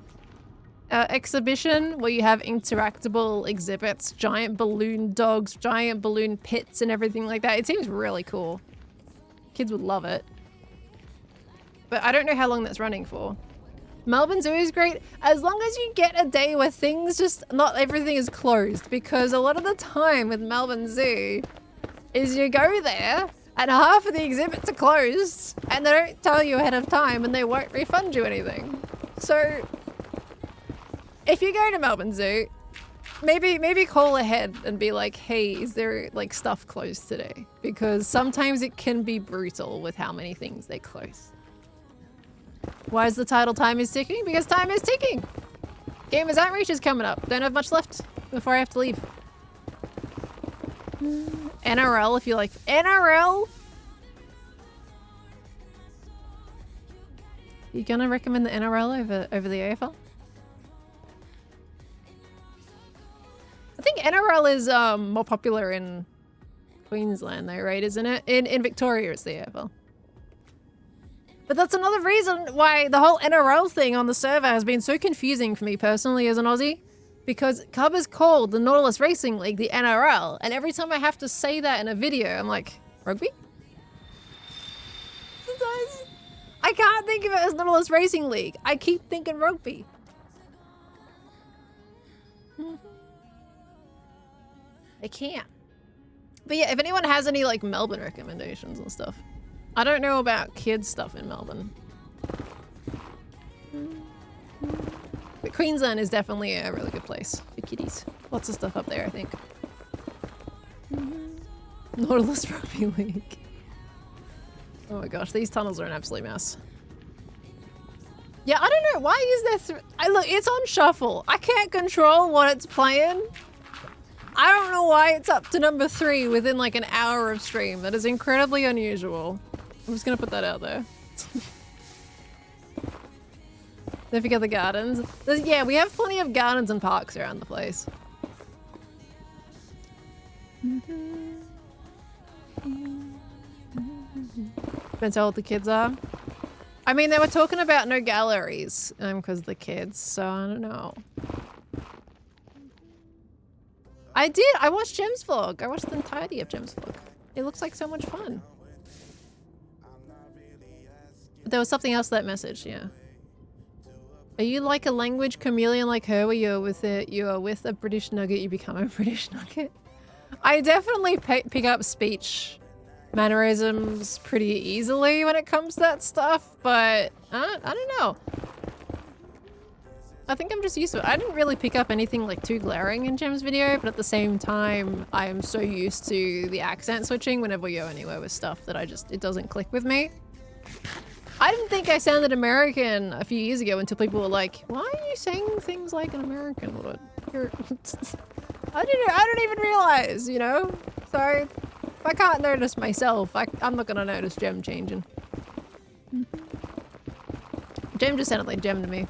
exhibition where you have interactable exhibits, giant balloon dogs, giant balloon pits and everything like that. It seems really cool. Kids would love it. But I don't know how long that's running for. Melbourne Zoo is great as long as you get a day where things just, not everything is closed, because a lot of the time with Melbourne Zoo is you go there and half of the exhibits are closed and they don't tell you ahead of time and they won't refund you anything. So if you go to Melbourne Zoo, maybe call ahead and be like, hey, is there like stuff closed today? Because sometimes it can be brutal with how many things they close. Why is the title Time is Ticking? Because time is ticking! Gamers Outreach is coming up. Don't have much left before I have to leave. NRL if you like. NRL? You gonna recommend the NRL over the AFL? I think NRL is more popular in Queensland though, right? Isn't it? In Victoria it's the AFL. But that's another reason why the whole NRL thing on the server has been so confusing for me personally as an Aussie. Because Cub is called the Nautilus Racing League, the NRL. And every time I have to say that in a video, I'm like, rugby? I can't think of it as Nautilus Racing League. I keep thinking rugby. I can't. But yeah, if anyone has any like Melbourne recommendations and stuff. I don't know about kids stuff in Melbourne. But Queensland is definitely a really good place for kiddies. Lots of stuff up there, I think. Nautilus Rugby League. Oh my gosh, these tunnels are an absolute mess. Yeah, I don't know. Why is there look, it's on shuffle. I can't control what it's playing. I don't know why it's up to number 3 within like an hour of stream. That is incredibly unusual. I'm just gonna put that out there. Don't forget the gardens. Yeah, we have plenty of gardens and parks around the place. Depends how old the kids are. I mean, they were talking about no galleries because of the kids, so I don't know. I watched Jem's vlog. I watched the entirety of Jem's vlog. It looks like so much fun. There was something else to that message, yeah. Are you like a language chameleon like her where you are with a British nugget, you become a British nugget? I definitely pick up speech mannerisms pretty easily when it comes to that stuff, but I don't know. I think I'm just used to it. I didn't really pick up anything like too glaring in Jem's video, but at the same time, I am so used to the accent switching whenever we go anywhere with stuff that it doesn't click with me. I didn't think I sounded American a few years ago until people were like, why are you saying things like an American would? I didn't even realize, you know? So if I can't notice myself, I'm not gonna notice Jem changing. Jem just sounded like Jem to me.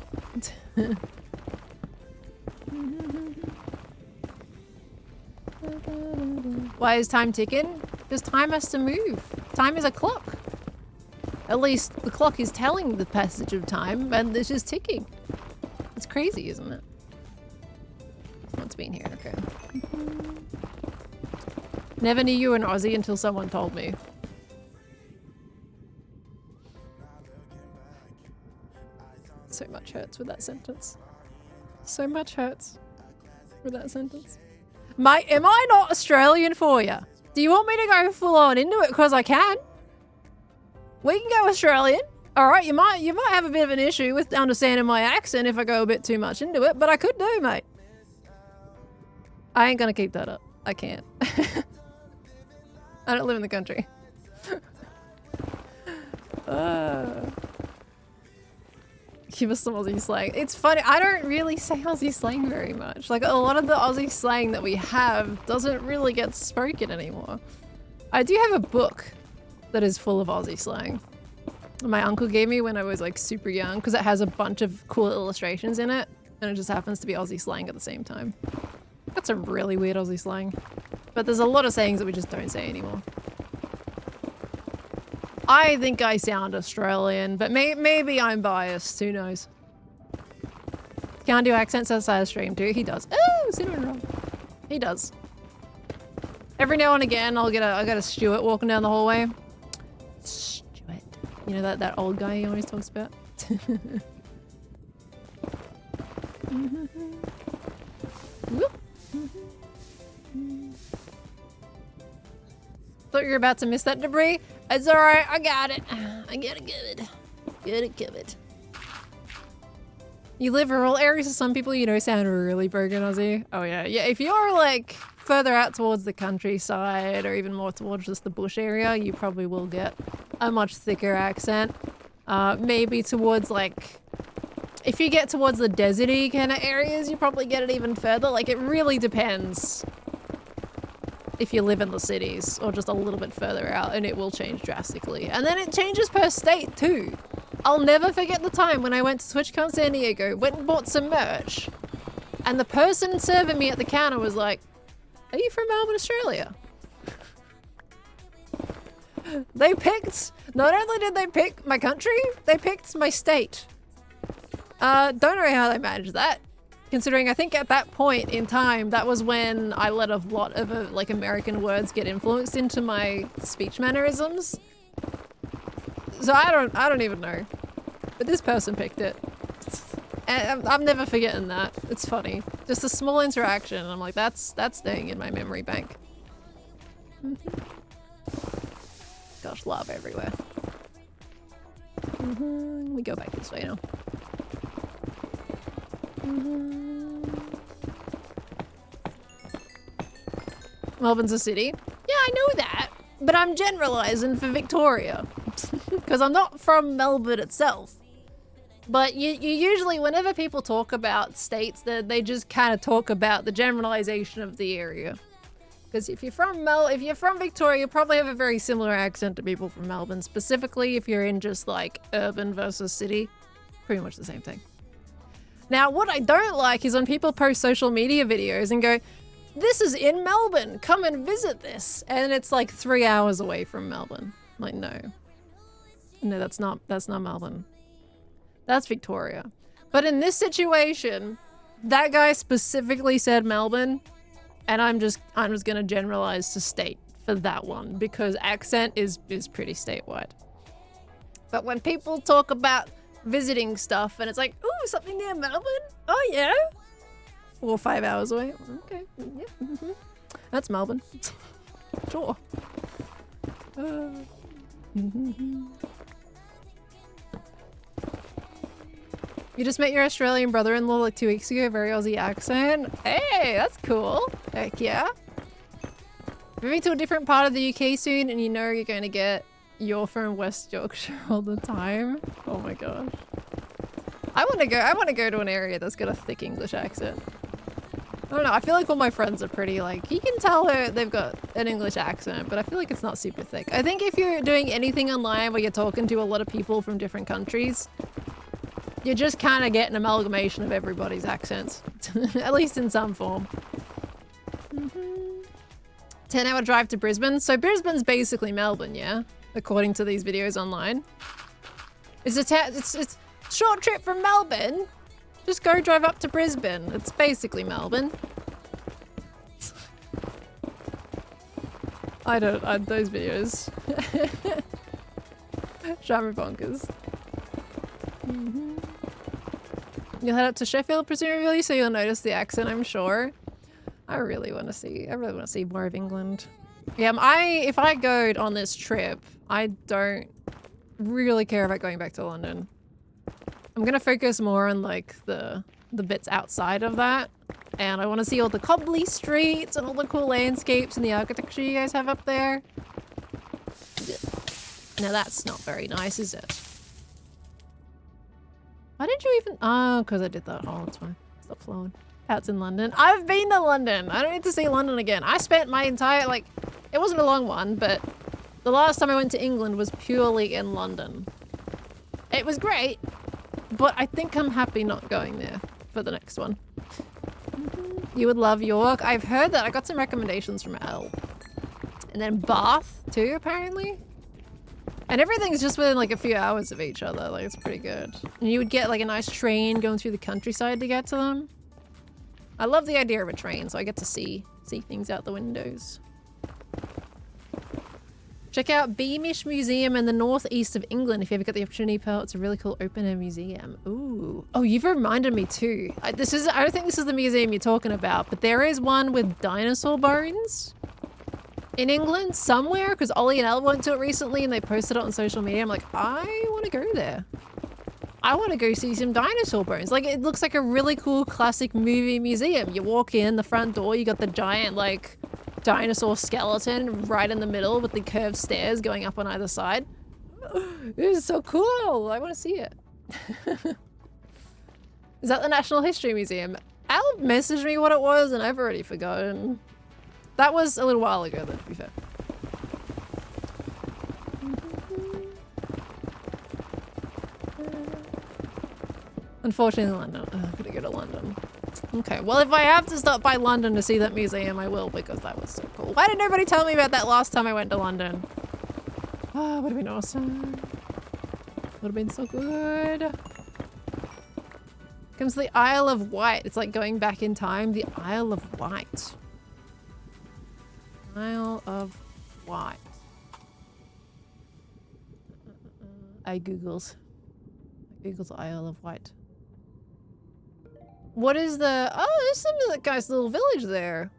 Why is time ticking? Because time has to move. Time is a clock. At least the clock is telling the passage of time, and it's just ticking. It's crazy, isn't it? What's been here? Okay. Never knew you were an Aussie until someone told me. So much hurts with that sentence. So much hurts with that sentence. Am I not Australian for you? Do you want me to go full on into it? Because I can. We can go Australian. All right, you might have a bit of an issue with understanding my accent if I go a bit too much into it, but I could do, mate. I ain't gonna keep that up. I can't. I don't live in the country. Give us some Aussie slang. It's funny, I don't really say Aussie slang very much. Like, a lot of the Aussie slang that we have doesn't really get spoken anymore. I do have a book that is full of Aussie slang. My uncle gave me when I was like super young because it has a bunch of cool illustrations in it and it just happens to be Aussie slang at the same time. That's some really weird Aussie slang. But there's a lot of sayings that we just don't say anymore. I think I sound Australian, but maybe I'm biased. Who knows? Can't do accents outside of stream too. He does. Oh, cinnamon roll. He does. Every now and again, I'll get a Stuart walking down the hallway. Stuart, you know that old guy he always talks about. Thought you were about to miss that debris. It's all right. I got it. I got it good. Get it covered. You live rural areas, so some people, you know, sound really broken Aussie. Oh yeah, yeah. If you're like further out towards the countryside or even more towards just the bush area, you probably will get a much thicker accent. Maybe towards like, if you get towards the deserty kind of areas, you probably get it even further. Like it really depends if you live in the cities or just a little bit further out, and it will change drastically. And then it changes per state too. I'll never forget the time when I went to TwitchCon San Diego, went and bought some merch, and the person serving me at the counter was like, "Are you from Melbourne, Australia?" They picked, not only did they pick my country, they picked my state. Don't know how they managed that, considering I think at that point in time, that was when I let a lot of like American words get influenced into my speech mannerisms. So I don't even know, but this person picked it. And I'm never forgetting that. It's funny. Just a small interaction, and I'm like, that's staying in my memory bank. Gosh, love everywhere. We go back this way now. Melbourne's a city. Yeah, I know that, but I'm generalizing for Victoria because I'm not from Melbourne itself. But you usually, whenever people talk about states, they just kind of talk about the generalization of the area. Because if you're from Victoria, you probably have a very similar accent to people from Melbourne. Specifically, if you're in just like urban versus city, pretty much the same thing. Now, what I don't like is when people post social media videos and go, "This is in Melbourne, come and visit this," and it's like 3 hours away from Melbourne. I'm like, no, that's not Melbourne. That's Victoria. But in this situation, that guy specifically said Melbourne, and I'm just gonna generalize to state for that one because accent is pretty statewide. But when people talk about visiting stuff and it's like, ooh, something near Melbourne? Oh yeah? 4 or 5 hours away. Okay, yeah, that's Melbourne. Sure. You just met your Australian brother-in-law like 2 weeks ago, very Aussie accent. Hey, that's cool. Heck yeah. Moving to a different part of the UK soon and you know you're going to get you're from West Yorkshire all the time. Oh my gosh. I want to go to an area that's got a thick English accent. I don't know, I feel like all my friends are pretty like, you can tell they've got an English accent, but I feel like it's not super thick. I think if you're doing anything online where you're talking to a lot of people from different countries, you just kind of get an amalgamation of everybody's accents, at least in some form. 10-hour drive to Brisbane. So Brisbane's basically Melbourne, yeah? According to these videos online. It's a short trip from Melbourne. Just go drive up to Brisbane. It's basically Melbourne. Those videos. Drive me bonkers. You'll head up to Sheffield presumably, so you'll notice the accent, I'm sure. I really want to see more of England. Yeah, if I go on this trip, I don't really care about going back to London. I'm gonna focus more on like the bits outside of that, and I want to see all the cobbly streets and all the cool landscapes and the architecture you guys have up there. Now that's not very nice, is it? Why did you even? Oh, because I did that. Oh, that's fine. Stop flowing. That's in London. I've been to London. I don't need to see London again. I spent my entire it wasn't a long one, but the last time I went to England was purely in London. It was great. But I think I'm happy not going there for the next one. You would love York. I've heard that. I got some recommendations from Elle. And then Bath too, apparently. And everything's just within like a few hours of each other. Like, it's pretty good. And you would get like a nice train going through the countryside to get to them. I love the idea of a train, so I get to see things out the windows. Check out Beamish Museum in the northeast of England if you ever get the opportunity, Pearl. It's a really cool open-air museum. Ooh. Oh, you've reminded me too. I don't think this is the museum you're talking about, but there is one with dinosaur bones in England somewhere, because Ollie and Elle went to it recently and they posted it on social media. I'm like, I want to go there. I want to go see some dinosaur bones. Like, it looks like a really cool classic movie museum. You walk in the front door, you got the giant, like, dinosaur skeleton right in the middle with the curved stairs going up on either side. This is so cool. I want to see it. Is that the Natural History Museum? Al messaged me what it was and I've already forgotten. That was a little while ago though, to be fair. Unfortunately, London. I'm gonna go to London. Okay, well, if I have to stop by London to see that museum, I will, because that was so cool. Why did nobody tell me about that last time I went to London? Oh, would have been awesome. Would have been so good. Comes the Isle of Wight. It's like going back in time. The Isle of Wight. Isle of Wight. I Googles Isle of Wight. What is the... Oh, there's some of that guy's little village there.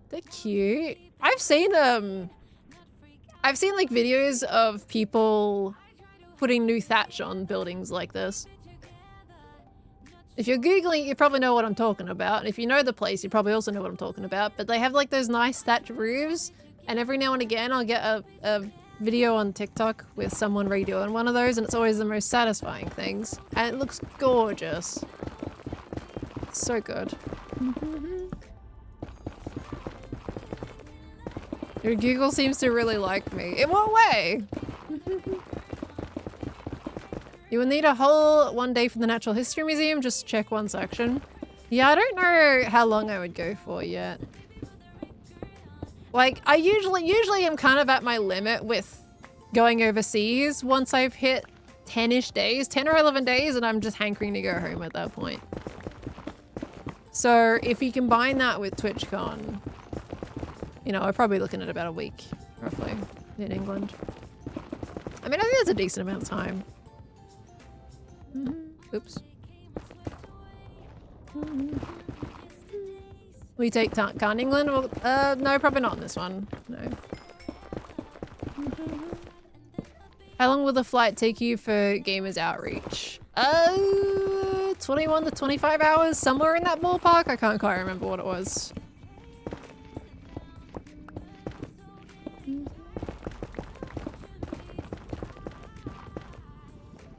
They're cute. I've seen like videos of people putting new thatch on buildings like this. If you're Googling, you probably know what I'm talking about. And if you know the place, you probably also know what I'm talking about. But they have like those nice thatch roofs. And every now and again, I'll get a video on TikTok with someone redoing one of those. And it's always the most satisfying things. And it looks gorgeous. So good. Your Google seems to really like me. In what way? You will need a whole one day for the Natural History Museum. Just check one section. Yeah, I don't know how long I would go for yet. Like, I usually am kind of at my limit with going overseas once I've hit 10-ish days, 10 or 11 days, and I'm just hankering to go home at that point. So if you combine that with TwitchCon, you know, I'm probably looking at about a week, roughly, in England. I mean, I think that's a decent amount of time. Oops. We take Can't England? Well, no, probably not in this one. No. How long will the flight take you for Gamers Outreach? 21 to 25 hours, somewhere in that ballpark. I can't quite remember what it was.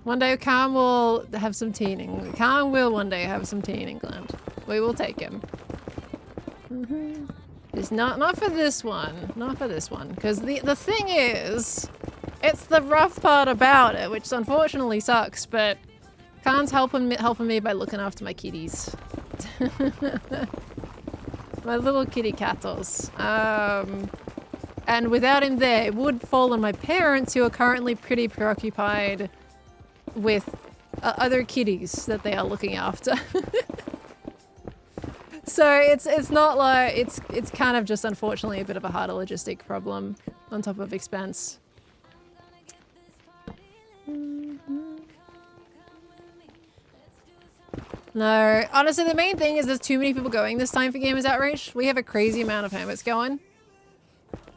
One day Khan will have some tea in England. Khan will one day have some tea in England. We will take him. It's not for this one. Not for this one. Because the thing is, it's the rough part about it, which unfortunately sucks, but Khan's helping me by looking after my kitties. My little kitty cattles. And without him there, it would fall on my parents, who are currently pretty preoccupied with other kitties that they are looking after. So it's not like it's kind of just unfortunately a bit of a harder logistic problem on top of expense. No, honestly, the main thing is there's too many people going this time for Gamers Outreach. We have a crazy amount of hermits going.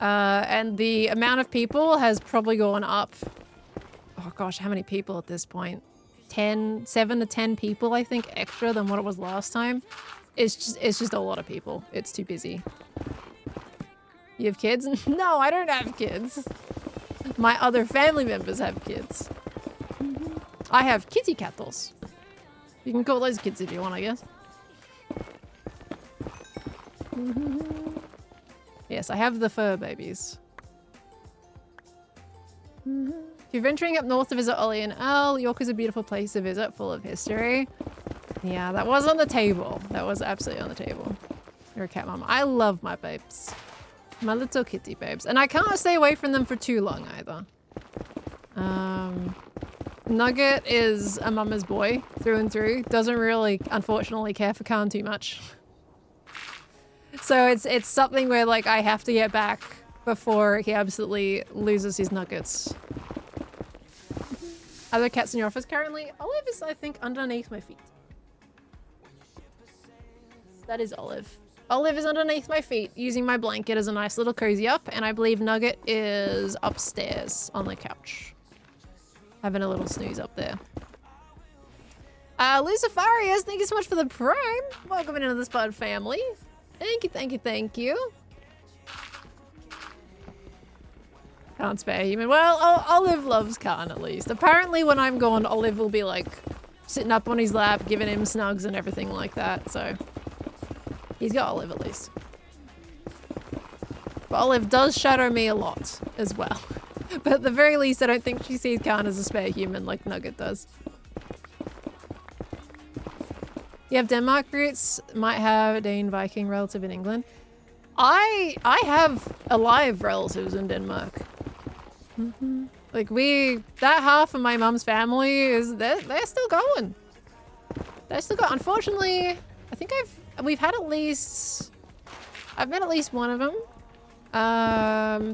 And the amount of people has probably gone up. Oh gosh, how many people at this point? 7 to 10 people, I think, extra than what it was last time. It's just a lot of people. It's too busy. You have kids? No, I don't have kids. My other family members have kids. I have kitty cattles. You can call those kids if you want, I guess. Yes, I have the fur babies. If you're venturing up north to visit Ollie and Elle, York is a beautiful place to visit, full of history. Yeah, that was on the table. That was absolutely on the table. You're a cat mom. I love my babes. My little kitty babes. And I can't stay away from them for too long either. Nugget is a mama's boy through and through. Doesn't really, unfortunately, care for Khan too much. So it's something where, like, I have to get back before he absolutely loses his nuggets. Are there cats in your office currently? Olive is, I think, underneath my feet. That is Olive. Olive is underneath my feet, using my blanket as a nice little cozy up, and I believe Nugget is upstairs on the couch. Having a little snooze up there. Lucifarius, thank you so much for the prime. Welcome into the Spud family. Thank you, thank you, thank you. Can't spare human. Well, Olive loves Khan at least. Apparently when I'm gone, Olive will be like sitting up on his lap, giving him snugs and everything like that, so he's got Olive at least. But Olive does shadow me a lot as well. But at the very least, I don't think she sees Khan as a spare human like Nugget does. You have Denmark roots, might have a Dane Viking relative in England. I have alive relatives in Denmark. Like that half of my mum's family is, they're still going. They're still going. Unfortunately, I think I've met at least one of them.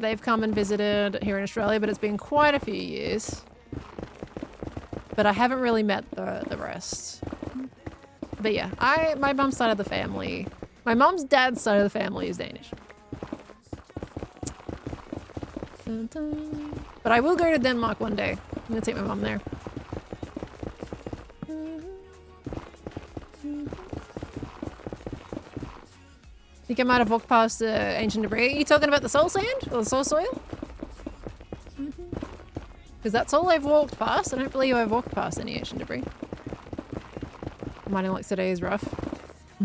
They've come and visited here in Australia, but it's been quite a few years. But I haven't really met the rest. But yeah, my mum's side of the family, my mum's dad's side of the family is Danish. Dun, dun. But I will go to Denmark one day. I'm gonna take my mum there. I think I might have walked past ancient debris. Are you talking about the soul sand or the soul soil? Because that's all I've walked past. I don't believe I've walked past any ancient debris. Mining like today is rough.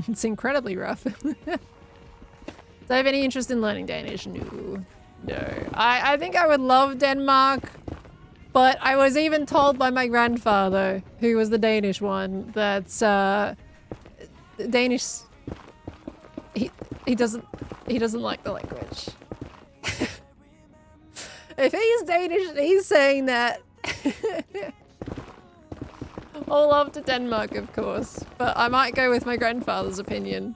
It's incredibly rough. Do I have any interest in learning Danish? No. No. I think I would love Denmark, but I was even told by my grandfather, who was the Danish one, that Danish, he doesn't like the language. If he's Danish, he's saying that. All love to Denmark, of course, but I might go with my grandfather's opinion.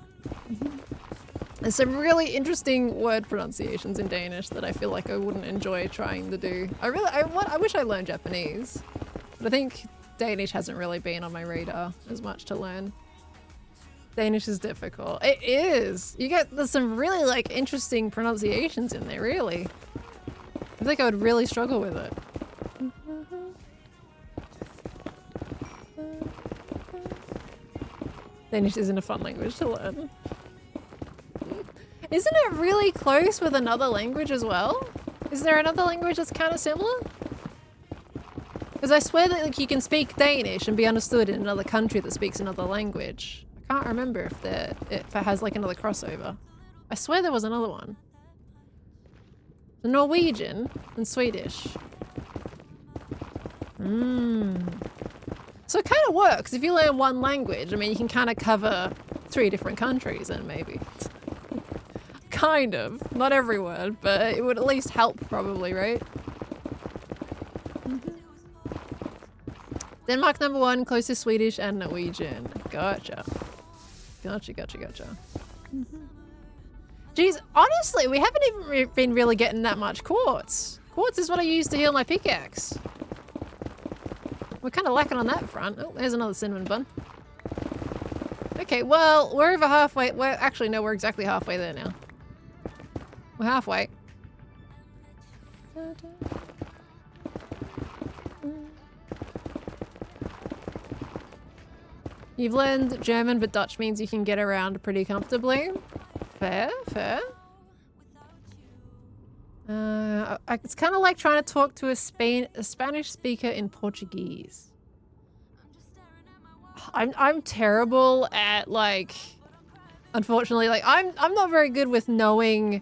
There's some really interesting word pronunciations in Danish that I feel like I wouldn't enjoy trying to do. I wish I learned Japanese, but I think Danish hasn't really been on my radar as much to learn. Danish is difficult. It is. There's some really like interesting pronunciations in there, really. I think I would really struggle with it. Danish isn't a fun language to learn. Isn't it really close with another language as well? Is there another language that's kind of similar? Because I swear that like you can speak Danish and be understood in another country that speaks another language. I can't remember if it has like another crossover. I swear there was another one. The Norwegian and Swedish. So it kind of works. If you learn one language, I mean, you can kind of cover 3 different countries then maybe. Kind of. Not every word, but it would at least help probably, right? Denmark number 1, closest Swedish and Norwegian. Gotcha. Gotcha. Geez, honestly, we haven't even been really getting that much quartz. Quartz is what I use to heal my pickaxe. We're kind of lacking on that front. Oh, there's another cinnamon bun. Okay, well, we're over halfway. We're actually, no, we're exactly halfway there now. We're halfway. You've learned German, but Dutch means you can get around pretty comfortably. Fair. It's kind of like trying to talk to a Spanish speaker in Portuguese. I'm terrible at like, unfortunately, like I'm not very good with knowing.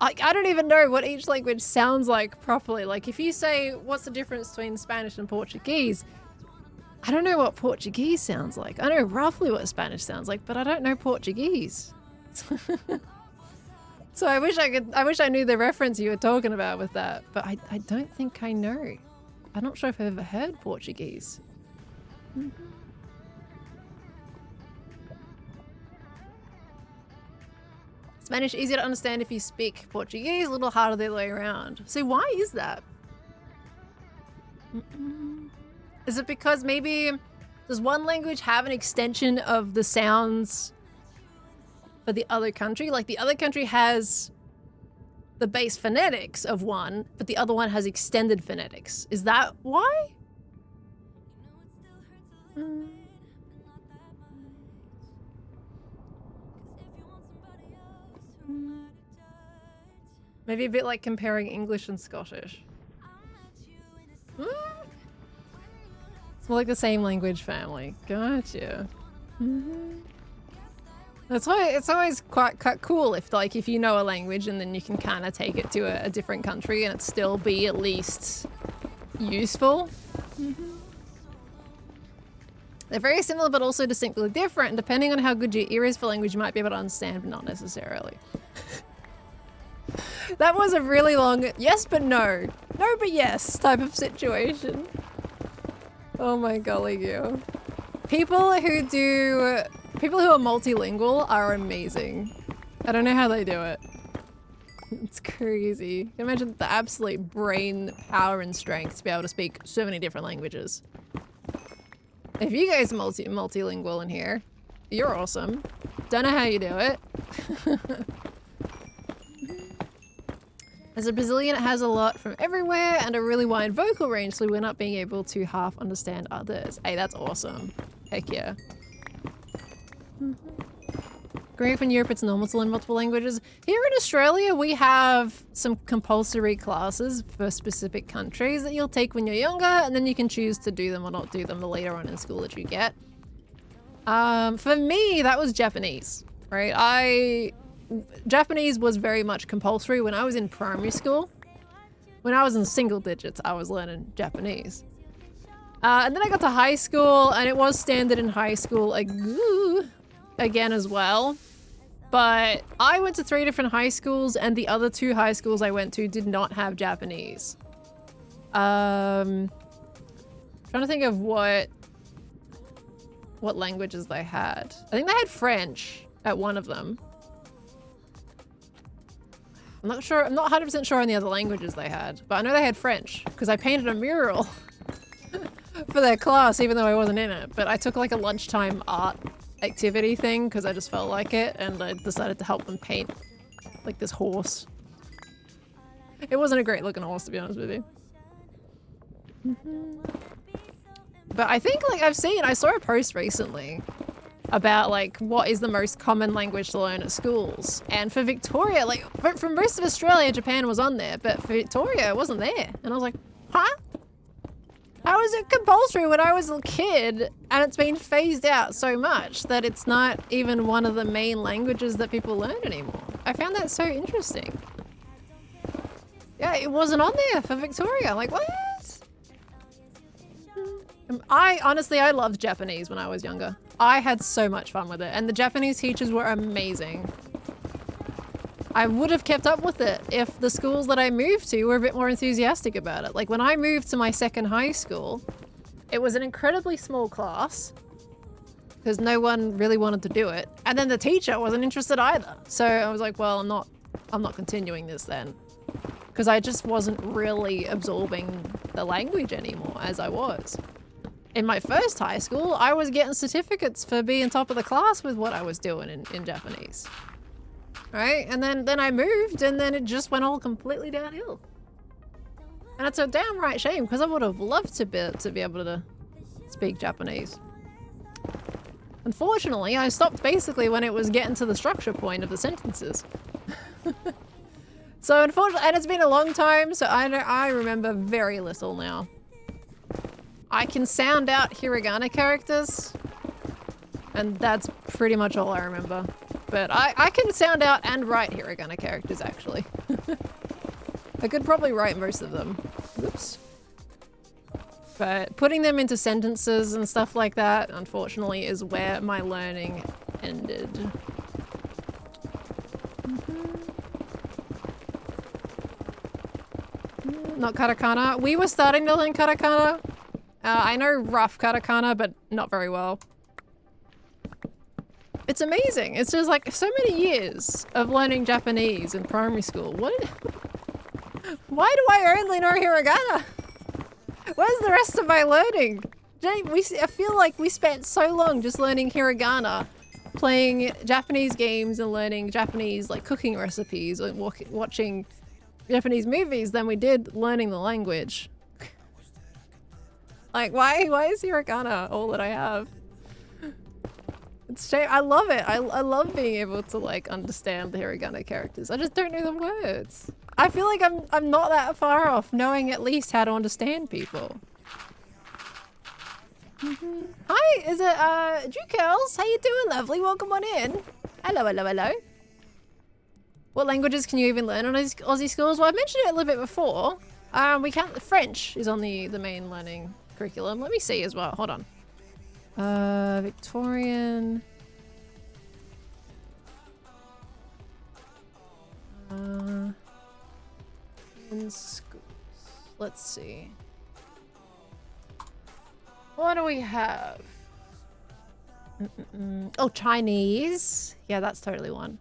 I don't even know what each language sounds like properly. Like if you say, what's the difference between Spanish and Portuguese? I don't know what Portuguese sounds like. I know roughly what Spanish sounds like, but I don't know Portuguese. So I wish I knew the reference you were talking about with that, but I don't think I know. I'm not sure if I've ever heard Portuguese. Spanish easier to understand if you speak Portuguese, a little harder the other way around. So why is that? Is it because maybe does one language have an extension of the sounds for the other country? Like the other country has the base phonetics of one, but the other one has extended phonetics. Is that why? Maybe a bit like comparing English and Scottish. It's more like the same language family. Gotcha. That's why it's always quite cool if you know a language and then you can kind of take it to a different country and it still be at least useful. They're very similar but also distinctly different, and depending on how good your ear is for language, you might be able to understand, but not necessarily. That was a really long yes but no. No but yes type of situation. Oh my golly you. People who are multilingual are amazing. I don't know how they do it. It's crazy. You can imagine the absolute brain power and strength to be able to speak so many different languages. If you guys are multilingual in here, you're awesome. Don't know how you do it. As a Brazilian, it has a lot from everywhere and a really wide vocal range, so we're not being able to half understand others. Hey, that's awesome. Heck yeah. Growing up in Europe, it's normal to learn multiple languages. Here in Australia, we have some compulsory classes for specific countries that you'll take when you're younger, and then you can choose to do them or not do them the later on in school that you get. For me, that was Japanese, right? Japanese was very much compulsory when I was in primary school. When I was in single digits, I was learning Japanese. And then I got to high school, and it was standard in high school again as well. But I went to 3 different high schools, and the other 2 high schools I went to did not have Japanese. Trying to think of what languages they had. I think they had French at one of them. I'm not sure, I'm not 100% sure on the other languages they had, but I know they had French because I painted a mural for their class even though I wasn't in it. But I took like a lunchtime art activity thing because I just felt like it, and I decided to help them paint like this horse. It wasn't a great looking horse, to be honest with you. But I think like I saw a post recently about like what is the most common language to learn at schools. And for Victoria, like for most of Australia, Japan was on there, but for Victoria, it wasn't there. And I was like, huh? How is it compulsory when I was a kid and it's been phased out so much that it's not even one of the main languages that people learn anymore? I found that so interesting. Yeah, it wasn't on there for Victoria. Like, what? I loved Japanese when I was younger. I had so much fun with it, and the Japanese teachers were amazing. I would have kept up with it if the schools that I moved to were a bit more enthusiastic about it. Like when I moved to my second high school, it was an incredibly small class because no one really wanted to do it. And then the teacher wasn't interested either. So I was like, well, I'm not continuing this then. Because I just wasn't really absorbing the language anymore as I was. In my first high school, I was getting certificates for being top of the class with what I was doing in Japanese. Right? And then I moved and then it just went all completely downhill. And it's a damn right shame because I would have loved to be able to speak Japanese. Unfortunately, I stopped basically when it was getting to the structure point of the sentences. So unfortunately, and it's been a long time, so I remember very little now. I can sound out hiragana characters, and that's pretty much all I remember. But I can sound out and write hiragana characters, actually. I could probably write most of them. Oops. But putting them into sentences and stuff like that, unfortunately, is where my learning ended. Not katakana. We were starting to learn katakana. I know rough katakana, but not very well. It's amazing. It's just like so many years of learning Japanese in primary school. What? Why do I only know hiragana? Where's the rest of my learning? I feel like we spent so long just learning hiragana, playing Japanese games and learning Japanese like cooking recipes and watching Japanese movies than we did learning the language. Like, why is hiragana all that I have? It's shame. I love it. I love being able to like understand the hiragana characters. I just don't know the words. I feel like I'm not that far off knowing at least how to understand people. Hi, is it Jukels? How you doing, lovely? Welcome on in. Hello, hello, hello. What languages can you even learn on Aussie schools? Well, I mentioned it a little bit before. French is on the main learning curriculum. Let me see as well. Hold on. Victorian. In schools. Let's see. What do we have? Oh, Chinese. Yeah, that's totally one.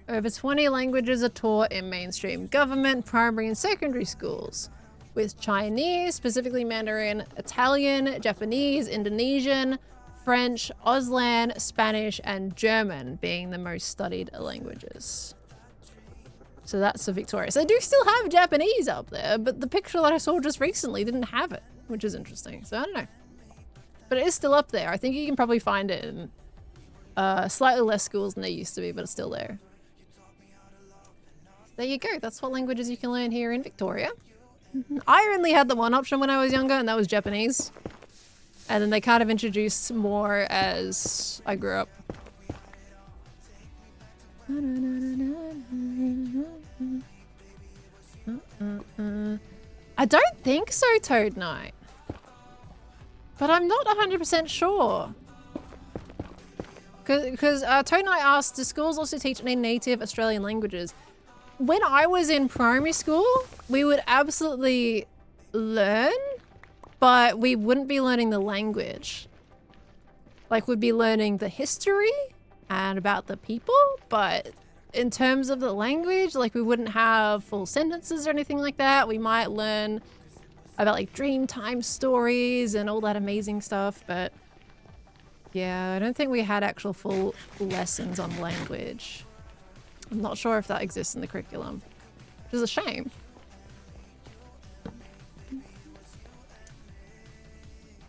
Over 20 languages are taught in mainstream government, primary and secondary schools, with Chinese, specifically Mandarin, Italian, Japanese, Indonesian, French, Auslan, Spanish, and German being the most studied languages. So that's the Victoria. So they do still have Japanese up there, but the picture that I saw just recently didn't have it, which is interesting. So I don't know. But it is still up there. I think you can probably find it in slightly less schools than they used to be, but it's still there. There you go. That's what languages you can learn here in Victoria. I only had the one option when I was younger, and that was Japanese. And then they kind of introduced more as I grew up. I don't think so, Toad Knight. But I'm not 100% sure. Because Toad Knight asked, do schools also teach any native Australian languages? When I was in primary school, we would absolutely learn, but we wouldn't be learning the language. Like, we'd be learning the history and about the people, but in terms of the language, like, we wouldn't have full sentences or anything like that. We might learn about, like, Dreamtime stories and all that amazing stuff, but yeah, I don't think we had actual full lessons on language. I'm not sure if that exists in the curriculum, which is a shame.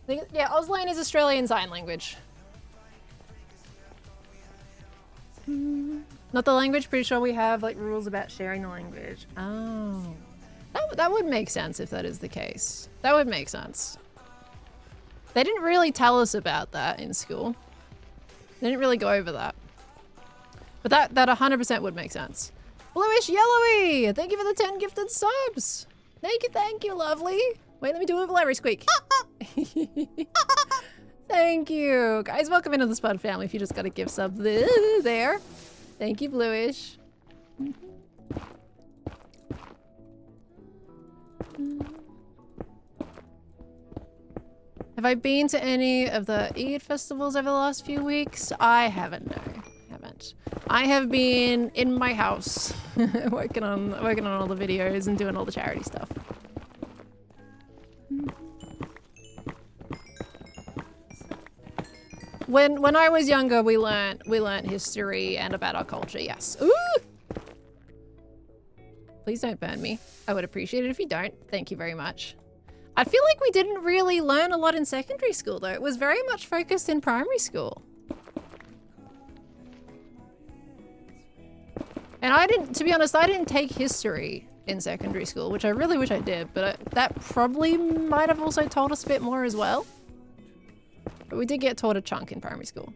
Yeah, Auslan is Australian Sign Language. Not the language, pretty sure we have like rules about sharing the language. Oh. That would make sense if that is the case. That would make sense. They didn't really tell us about that in school. They didn't really go over that. But that 100% would make sense. Bluish Yellowy! Thank you for the 10 gifted subs! Thank you, lovely! Wait, let me do a Larry squeak. Thank you! Guys, welcome into the Spud family if you just got a gift sub there. Thank you, Bluish. Have I been to any of the Eid festivals over the last few weeks? I haven't, no. Haven't. I have been in my house working on all the videos and doing all the charity stuff. When I was younger, we learnt history and about our culture, yes. Ooh! Please don't burn me. I would appreciate it if you don't. Thank you very much. I feel like we didn't really learn a lot in secondary school though. It was very much focused in primary school. And to be honest, I didn't take history in secondary school, which I really wish I did, but that probably might have also taught us a bit more as well. But we did get taught a chunk in primary school.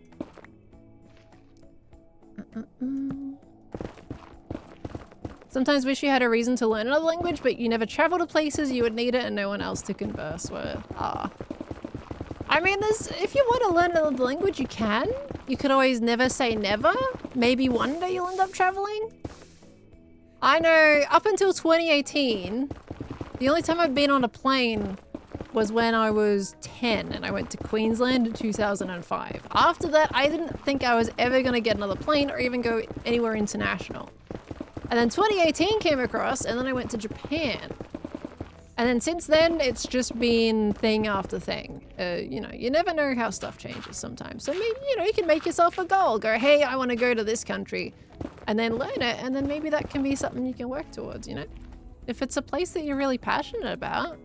Sometimes wish you had a reason to learn another language, but you never travel to places you would need it and no one else to converse with. Ah. I mean, if you want to learn another language, you can. You could always never say never. Maybe one day you'll end up traveling. I know, up until 2018, the only time I'd been on a plane was when I was 10 and I went to Queensland in 2005. After that, I didn't think I was ever going to get another plane or even go anywhere international. And then 2018 came across and then I went to Japan. And then since then, it's just been thing after thing. You know, you never know how stuff changes sometimes. So maybe, you know, you can make yourself a goal. Go, hey, I want to go to this country and then learn it. And then maybe that can be something you can work towards, you know? If it's a place that you're really passionate about,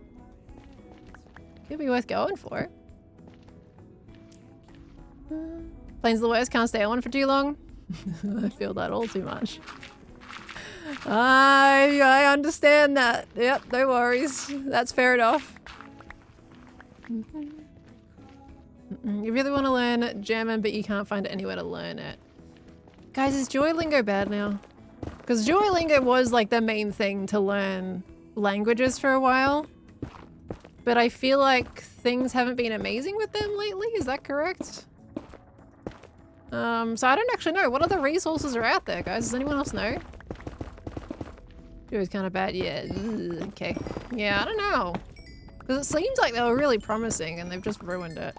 it'd be worth going for. Plane's the worst, can't stay on one for too long. I feel that all too much. I understand that. Yep, no worries. That's fair enough. You really want to learn German, but you can't find anywhere to learn it. Guys, is Duolingo bad now? Because Duolingo was like the main thing to learn languages for a while. But I feel like things haven't been amazing with them lately. Is that correct? So I don't actually know. What other resources are out there, guys? Does anyone else know? It was kind of bad. Yeah. Ugh, okay. Yeah, I don't know. Because it seems like they were really promising and they've just ruined it.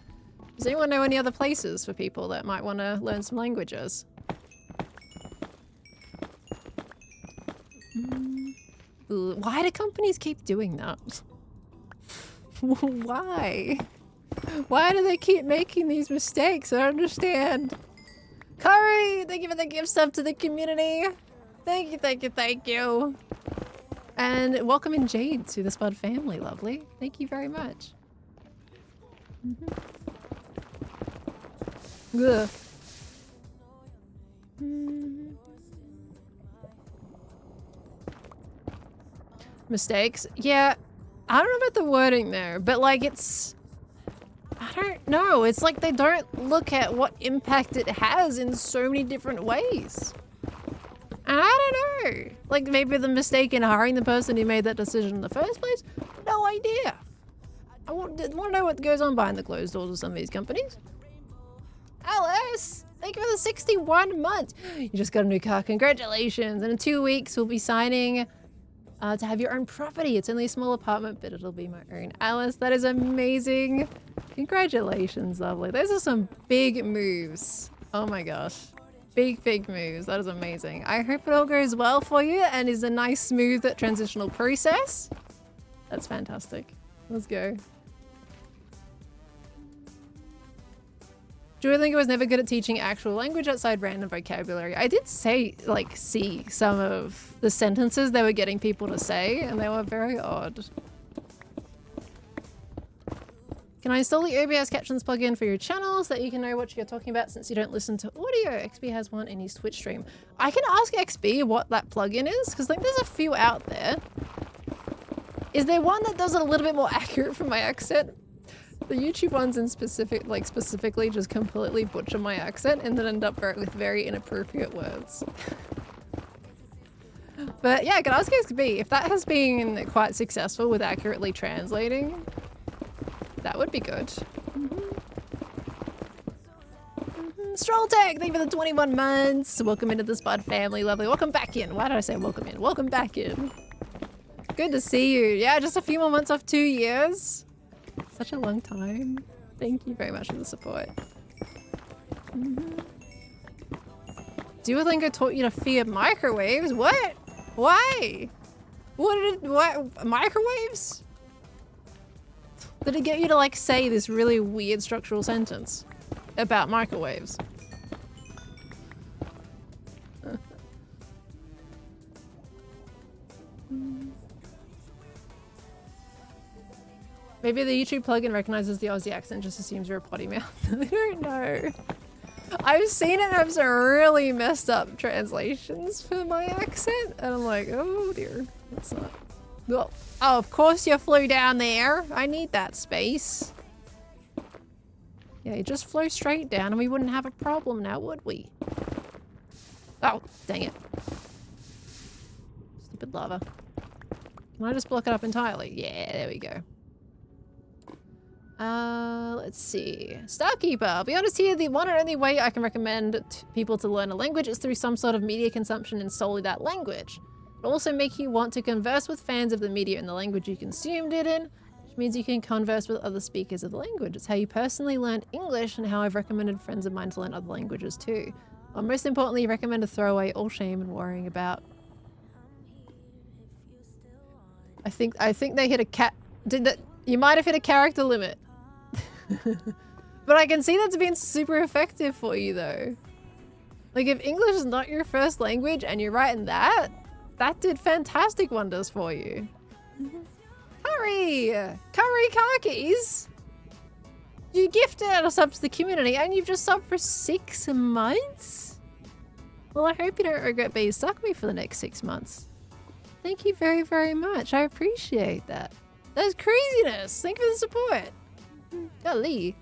Does anyone know any other places for people that might want to learn some languages? Why do companies keep doing that? Why? Why do they keep making these mistakes? I don't understand. Curry, thank you for the gift sub to the community. Thank you, thank you, thank you. And welcome in Jade to the Spud family, lovely. Thank you very much. Ugh. Mistakes? Yeah, I don't know about the wording there, but like I don't know. It's like they don't look at what impact it has in so many different ways. And I don't know. Like maybe the mistake in hiring the person who made that decision in the first place? No idea. I want to know what goes on behind the closed doors of some of these companies. Alice, thank you for the 61 months. You just got a new car. Congratulations. And in 2 weeks, we'll be signing to have your own property. It's only a small apartment, but it'll be my own. Alice, that is amazing. Congratulations, lovely. Those are some big moves. Oh my gosh. Big, big moves. That is amazing. I hope it all goes well for you and is a nice, smooth transitional process. That's fantastic. Let's go. Duolingo was never good at teaching actual language outside random vocabulary. I did see some of the sentences they were getting people to say, and they were very odd. Can I install the OBS captions plugin for your channel so that you can know what you're talking about since you don't listen to audio? XP has one in his Twitch stream. I can ask XP what that plugin is, because like there's a few out there. Is there one that does it a little bit more accurate for my accent? The YouTube ones in specific, like specifically just completely butcher my accent and then end up with very inappropriate words. But yeah, I can ask XP if that has been quite successful with accurately translating. That would be good. Stroll Tech, thank you for the 21 months. Welcome into the Spud family, lovely. Welcome back in. Why did I say welcome in? Welcome back in. Good to see you. Yeah, just a few more months off 2 years. Such a long time. Thank you very much for the support. Duolingo taught you to fear microwaves? What? Why? What? Microwaves? Did it get you to like say this really weird structural sentence about microwaves? Maybe the YouTube plugin recognizes the Aussie accent, just assumes you're a potty mouth. I don't know. I've seen it have some really messed up translations for my accent, and I'm like, oh dear, that's not. Well, oh, of course you flew down there. I need that space. Yeah, you just flew straight down and we wouldn't have a problem now, would we? Oh, dang it. Stupid lava. Can I just block it up entirely? Yeah, there we go. Let's see. Starkeeper, I'll be honest here, the one and only way I can recommend people to learn a language is through some sort of media consumption in solely that language. It'll also make you want to converse with fans of the media in the language you consumed it in, which means you can converse with other speakers of the language. It's how you personally learned English and how I've recommended friends of mine to learn other languages too. But most importantly, recommend to throw away all shame and worrying about. I think they hit a you might have hit a character limit. But I can see that's been super effective for you though. Like if English is not your first language and you're writing that did fantastic wonders for you. Curry car keys. You gifted a sub to the community and you've just subbed for 6 months? Well, I hope you don't regret being stuck with me for the next 6 months. Thank you very, very much. I appreciate that. That's craziness. Thank you for the support. Golly.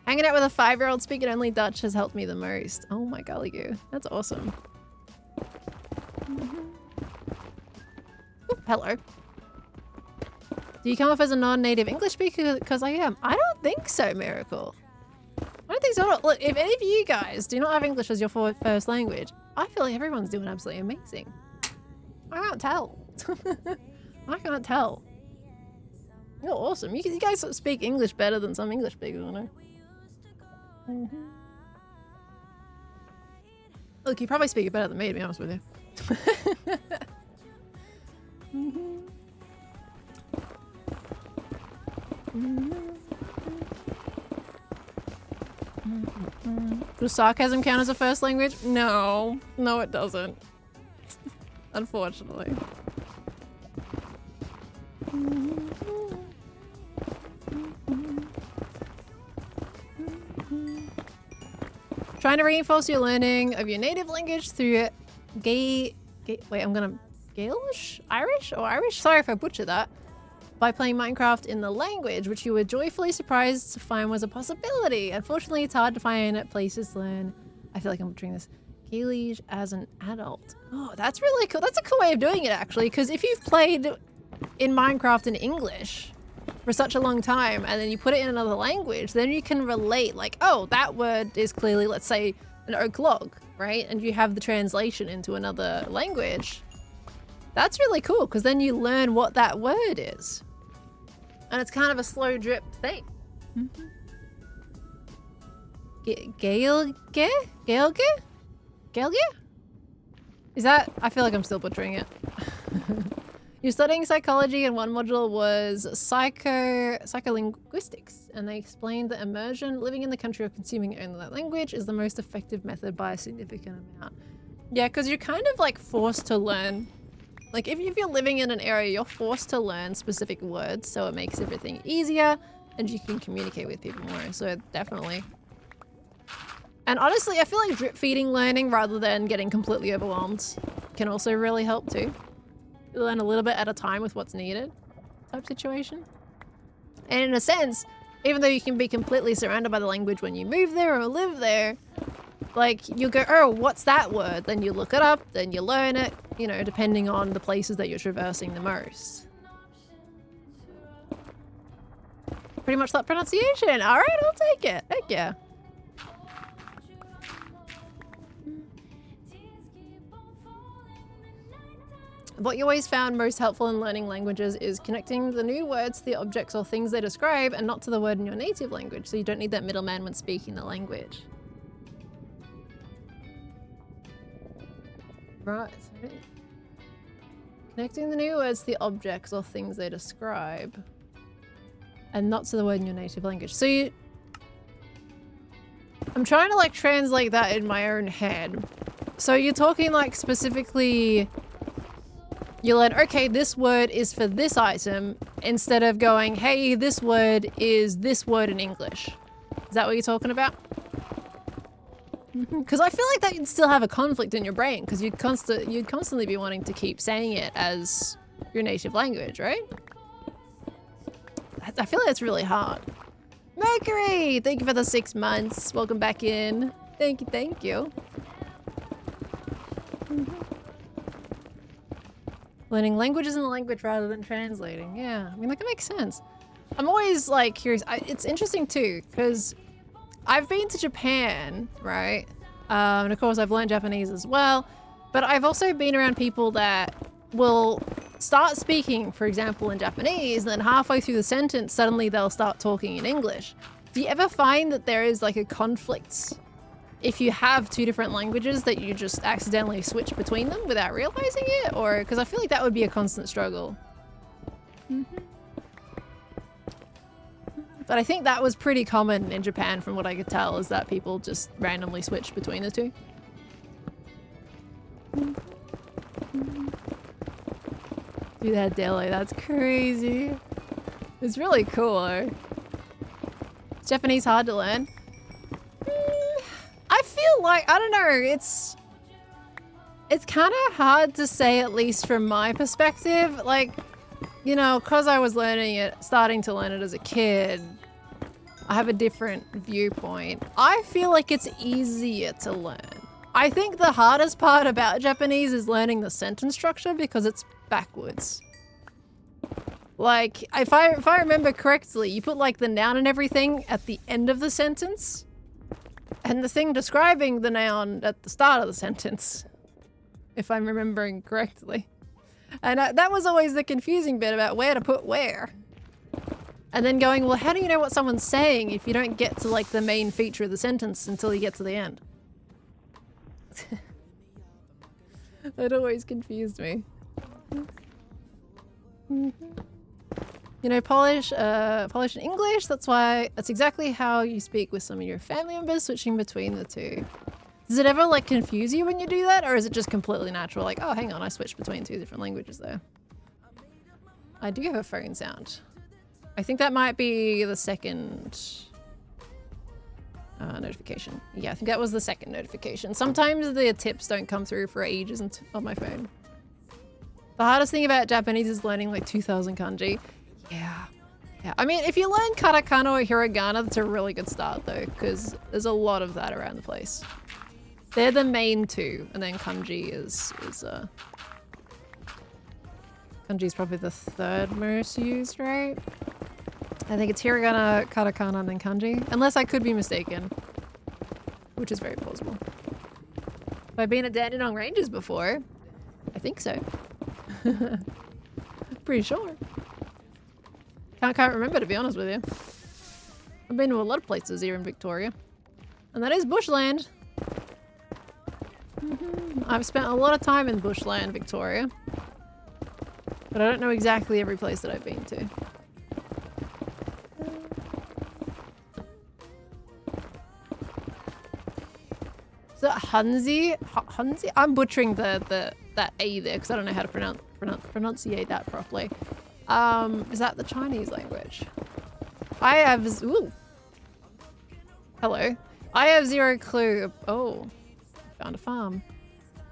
Hanging out with a 5-year-old speaking only Dutch has helped me the most. Oh my golly goo. That's awesome. Ooh, hello. Do you come off as a non-native English speaker? Because I am. I don't think so, Miracle. I don't think so. Look, if any of you guys do not have English as your first language, I feel like everyone's doing absolutely amazing. I can't tell. I can't tell. You're awesome. You guys speak English better than some English speakers, I know. Look, you probably speak it better than me, to be honest with you. Does sarcasm count as a first language? No. No, it doesn't. Unfortunately. Trying to reinforce your learning of your native language through Gaelish? Irish? Sorry if I butchered that. By playing Minecraft in the language, which you were joyfully surprised to find was a possibility. Unfortunately, it's hard to find places to learn. I feel like I'm butchering this. Gaelish as an adult. Oh, that's really cool. That's a cool way of doing it, actually, because if you've played in Minecraft in English for such a long time and then you put it in another language, then you can relate, like, oh, that word is clearly, let's say, an oak log, right? And you have the translation into another language. That's really cool, because then you learn what that word is. And it's kind of a slow drip thing. Gaelge? Is that? I feel like I'm still butchering it. You're studying psychology and one module was psycholinguistics, and they explained that immersion, living in the country or consuming only that language, is the most effective method by a significant amount. Yeah, because you're kind of like forced to learn Like if you're living in an area, you're forced to learn specific words, so it makes everything easier and you can communicate with people more. So definitely. And honestly, I feel like drip feeding learning rather than getting completely overwhelmed can also really help too. You learn a little bit at a time with what's needed type situation. And in a sense, even though you can be completely surrounded by the language when you move there or live there, like you go, oh, what's that word? Then you look it up, then you learn it, you know, depending on the places that you're traversing the most. Pretty much that pronunciation. All right, I'll take it. Heck yeah. What you always found most helpful in learning languages is connecting the new words to the objects or things they describe and not to the word in your native language, so you don't need that middleman when speaking the language. Right. Connecting the new words to the objects or things they describe and not to the word in your native language. So you... I'm trying to like translate that in my own head. So you're talking like specifically... You learn, okay, this word is for this item, instead of going, hey, this word is this word in English. Is that what you're talking about? Because I feel like that you'd still have a conflict in your brain, because you'd constantly be wanting to keep saying it as your native language, right? I feel like that's really hard. Mercury! Thank you for the 6 months. Welcome back in. Thank you, thank you. Learning languages in the language rather than translating. Yeah, I mean, like, it makes sense. I'm always, like, curious. It's interesting, too, because I've been to Japan, right? And, of course, I've learned Japanese as well. But I've also been around people that will start speaking, for example, in Japanese, and then halfway through the sentence, suddenly they'll start talking in English. Do you ever find that there is, like, a conflict if you have two different languages that you just accidentally switch between them without realizing it? Or, because I feel like that would be a constant struggle. But I think that was pretty common in Japan from what I could tell, is that people just randomly switch between the two. Do that daily, that's crazy. It's really cool though. Is Japanese hard to learn? I feel like, I don't know, it's kind of hard to say, at least from my perspective. Like, you know, because I was starting to learn it as a kid, I have a different viewpoint. I feel like it's easier to learn. I think the hardest part about Japanese is learning the sentence structure because it's backwards. Like, if I remember correctly, you put like the noun and everything at the end of the sentence, and the thing describing the noun at the start of the sentence, if I'm remembering correctly. And that was always the confusing bit about where to put where. And then going, well, how do you know what someone's saying if you don't get to like the main feature of the sentence until you get to the end? That always confused me. You know, Polish and English, that's exactly how you speak with some of your family members, switching between the two. Does it ever like confuse you when you do that, or is it just completely natural? Like, oh, hang on, I switched between two different languages there. I do have a phone sound. I think that might be the second notification. Yeah, I think that was the second notification. Sometimes the tips don't come through for ages on my phone. The hardest thing about Japanese is learning like 2000 kanji. Yeah. I mean, if you learn katakana or hiragana, that's a really good start though, because there's a lot of that around the place. They're the main two, and then kanji is kanji's probably the third most used, right? I think it's hiragana, katakana, and then kanji, unless I could be mistaken, which is very plausible. Have I been at Dandenong Ranges before? I think so. Pretty sure. Can't remember, to be honest with you. I've been to a lot of places here in Victoria. And that is bushland. I've spent a lot of time in bushland, Victoria. But I don't know exactly every place that I've been to. Is that Hanzi? Hanzi? I'm butchering that A there because I don't know how to pronounce pronunciate that properly. Is that the Chinese language? I have... Ooh. Hello. I have zero clue... Oh. Found a farm.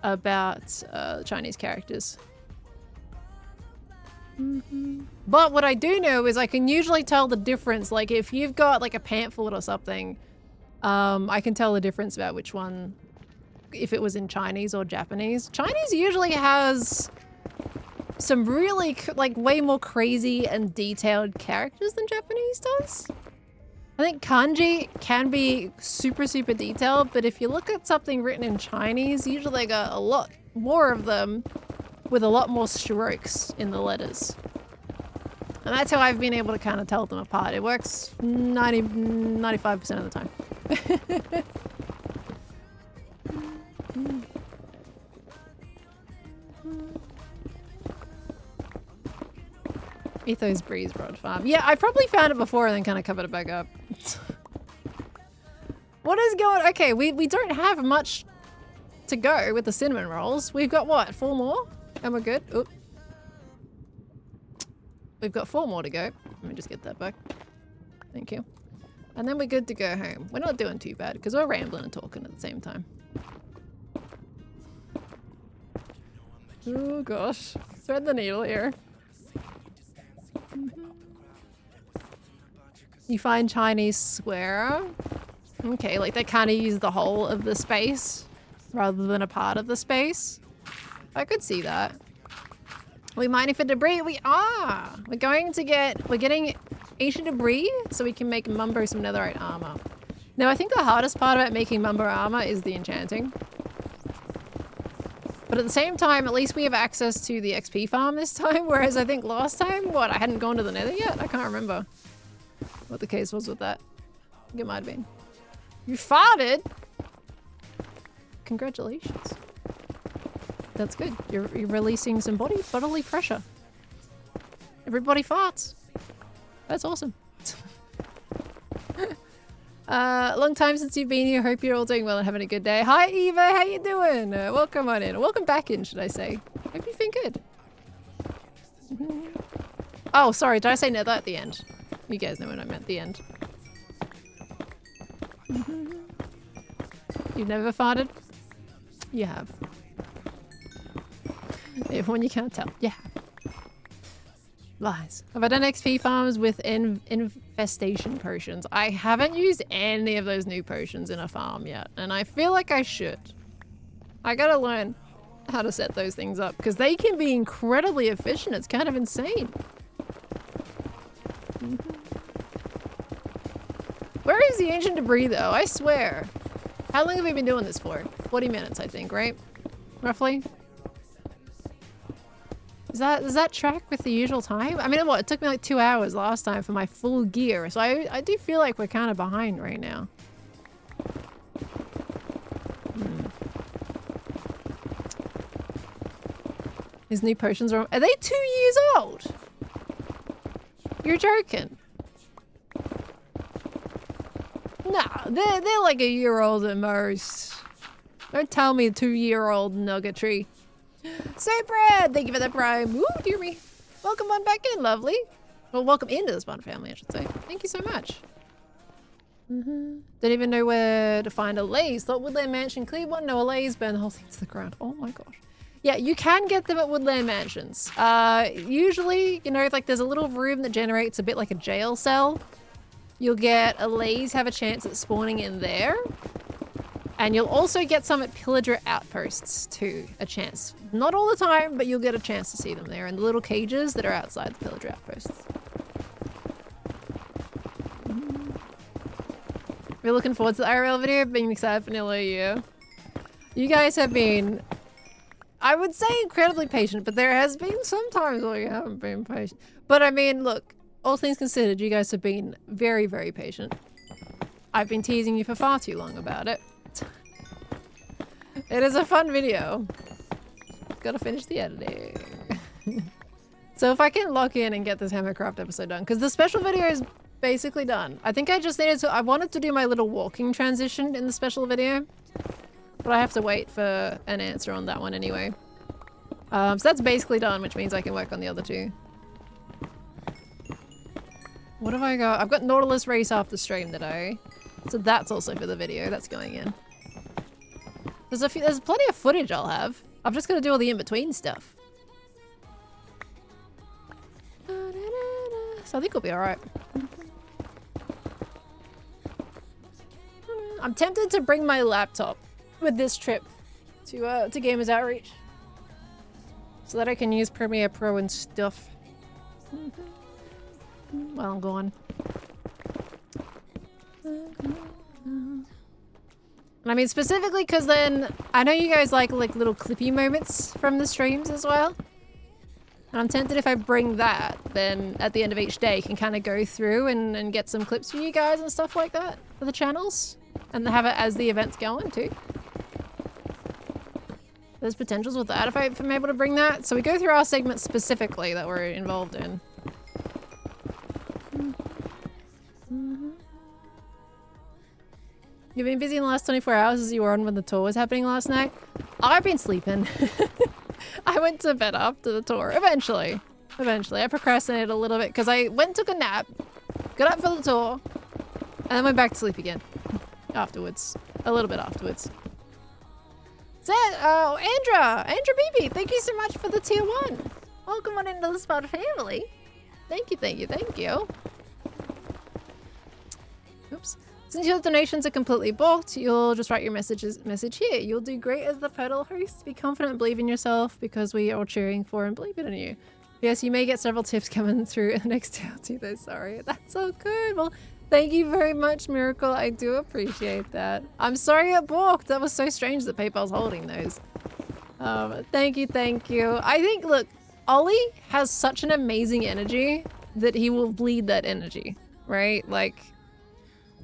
About Chinese characters. But what I do know is I can usually tell the difference. Like if you've got like a pamphlet or something, I can tell the difference about which one, if it was in Chinese or Japanese. Chinese usually has some really like way more crazy and detailed characters than Japanese does. I think kanji can be super detailed, but if you look at something written in Chinese, usually they got a lot more of them with a lot more strokes in the letters. And that's how I've been able to kind of tell them apart. It works 95% of the time. Ethos Breeze Rod Farm. Yeah, I probably found it before and then kind of covered it back up. What is going... Okay, we don't have much to go with the cinnamon rolls. We've got what? 4 more? And we're good? Oop. We've got 4 more to go. Let me just get that back. Thank you. And then we're good to go home. We're not doing too bad because we're rambling and talking at the same time. Oh gosh. Thread the needle here. You find Chinese square. Okay, like they kind of use the whole of the space rather than a part of the space. I could see that. We mining for debris? We are! We're getting ancient debris so we can make Mumbo some netherite armor. Now I think the hardest part about making Mumbo armor is the enchanting. But at the same time, at least we have access to the XP farm this time, whereas I think last time, what, I hadn't gone to the nether yet? I can't remember what the case was with that. I think it might have been. You farted? Congratulations. That's good. You're releasing some bodily pressure. Everybody farts. That's awesome. Long time since you've been here. Hope you're all doing well and having a good day. Hi Eva, how you doing? Welcome on in. Welcome back in, should I say. Hope you've been good. Oh, sorry, did I say nether at the end? You guys know what I meant at the end. You've never farted? You have. When you can't tell. Yeah. Lies. Have I done XP farms with infestation potions? I haven't used any of those new potions in a farm yet, and I feel like I should. I gotta learn how to set those things up, because they can be incredibly efficient. It's kind of insane. Where is the ancient debris, though? I swear. How long have we been doing this for? 40 minutes, I think, right? Roughly? Does that track with the usual time? I mean, what? It took me like 2 hours last time for my full gear, so I do feel like we're kind of behind right now. These new potions are they 2 years old? You're joking. Nah, they're like a year old at most. Don't tell me a 2-year-old nuggetry. Brad, thank you for that prime. Ooh, dear me. Welcome on back in, lovely. Well, welcome into the Spawn family, I should say. Thank you so much. Don't even know where to find a laze. Thought Woodland Mansion, clear one, no a laze, burn the whole thing to the ground. Oh my gosh. Yeah, you can get them at Woodland Mansions. Usually, you know, like there's a little room that generates a bit like a jail cell. You'll get a laze, have a chance at spawning in there. And you'll also get some at Pillager Outposts too, a chance. Not all the time, but you'll get a chance to see them there in the little cages that are outside the Pillager Outposts. We're looking forward to the IRL video, being excited for nearly a year. You guys have been, I would say, incredibly patient, but there has been some times where you haven't been patient. But I mean, look, all things considered, you guys have been very, very patient. I've been teasing you for far too long about it. It is a fun video. Gotta finish the editing. So if I can lock in and get this Hermitcraft episode done, because the special video is basically done. I think I just needed to, I wanted to do my little walking transition in the special video, but I have to wait for an answer on that one anyway. So that's basically done, which means I can work on the other two. What have I got? I've got Nautilus race after stream today. So that's also for the video. That's going in. There's plenty of footage I'll have. I've just got to do all the in-between stuff. So I think we'll be alright. I'm tempted to bring my laptop with this trip to Gamers Outreach. So that I can use Premiere Pro and stuff. While I'm gone. And I mean specifically because then I know you guys like little clippy moments from the streams as well. And I'm tempted if I bring that, then at the end of each day can kind of go through and get some clips for you guys and stuff like that for the channels. And have it as the event's going too. There's potentials with that if I'm able to bring that. So we go through our segments specifically that we're involved in. You've been busy in the last 24 hours as you were on when the tour was happening last night. I've been sleeping. I went to bed after the tour. Eventually. I procrastinated a little bit because I went and took a nap, got up for the tour, and then went back to sleep again. Afterwards. A little bit afterwards. Oh, Andra BB, thank you so much for the tier 1. Welcome on into the Spot family. Thank you. Oops. Since your donations are completely booked, you'll just write your message here. You'll do great as the pedal host. Be confident and believe in yourself because we are cheering for and believe in you. Yes, you may get several tips coming through the next TLT though, sorry. That's so good. Well, thank you very much, Miracle. I do appreciate that. I'm sorry it balked. That was so strange that PayPal's holding those. Thank you. I think, look, Ollie has such an amazing energy that he will bleed that energy, right? Like,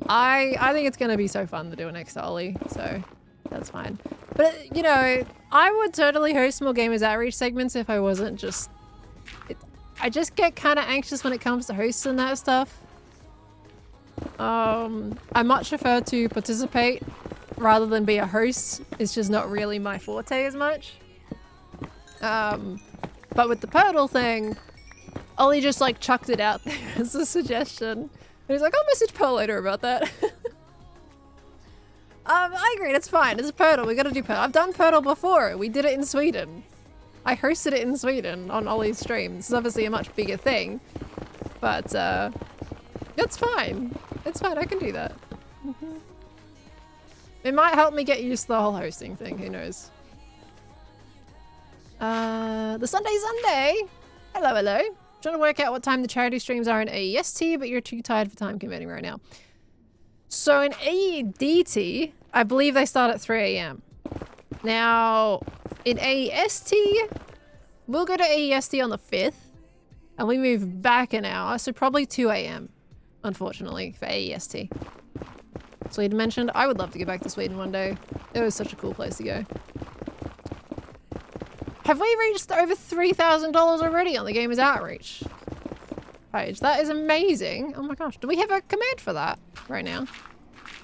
I think it's going to be so fun to do it next to Ollie, so that's fine. But, you know, I would totally host more Gamers Outreach segments if I wasn't just... I just get kind of anxious when it comes to hosts and that stuff. I much prefer to participate rather than be a host. It's just not really my forte as much. But with the Purtle thing, Ollie just like chucked it out there as a suggestion. And he's like, I'll message Pearl later about that. I agree, it's fine. It's a Purtle. We gotta do Purtle. I've done Purtle before. We did it in Sweden. I hosted it in Sweden on Ollie's stream. This is obviously a much bigger thing. But, it's fine. It's fine, I can do that. It might help me get used to the whole hosting thing, who knows. The Sunday! Hello. Trying to work out what time the charity streams are in AEST, but you're too tired for time converting right now. So in AEDT, I believe they start at 3 AM. Now, in AEST, we'll go to AEST on the 5th, and we move back an hour, so probably 2 AM, unfortunately, for AEST. Sweden mentioned, I would love to go back to Sweden one day. It was such a cool place to go. Have we reached over $3,000 already on the Gamers Outreach page? That is amazing. Oh my gosh. Do we have a command for that right now?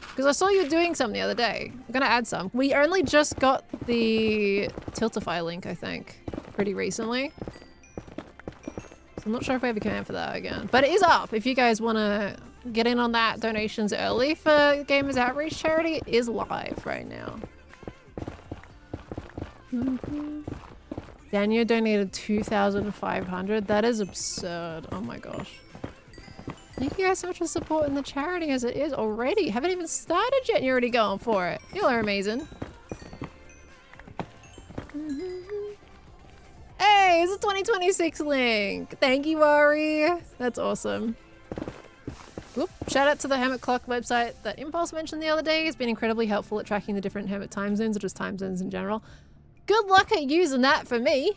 Because I saw you doing some the other day. I'm going to add some. We only just got the Tiltify link, I think, pretty recently. So I'm not sure if we have a command for that again. But it is up. If you guys want to get in on that donations early for Gamers Outreach charity, it is live right now. Daniel donated 2,500. That is absurd. Oh my gosh. Thank you guys so much for supporting the charity as it is already. Haven't even started yet and you're already going for it. You are amazing. Hey, it's a 2026 link. Thank you, Ari. That's awesome. Whoop. Shout out to the Hermit Clock website that Impulse mentioned the other day. It's been incredibly helpful at tracking the different Hermit time zones or just time zones in general. Good luck at using that for me.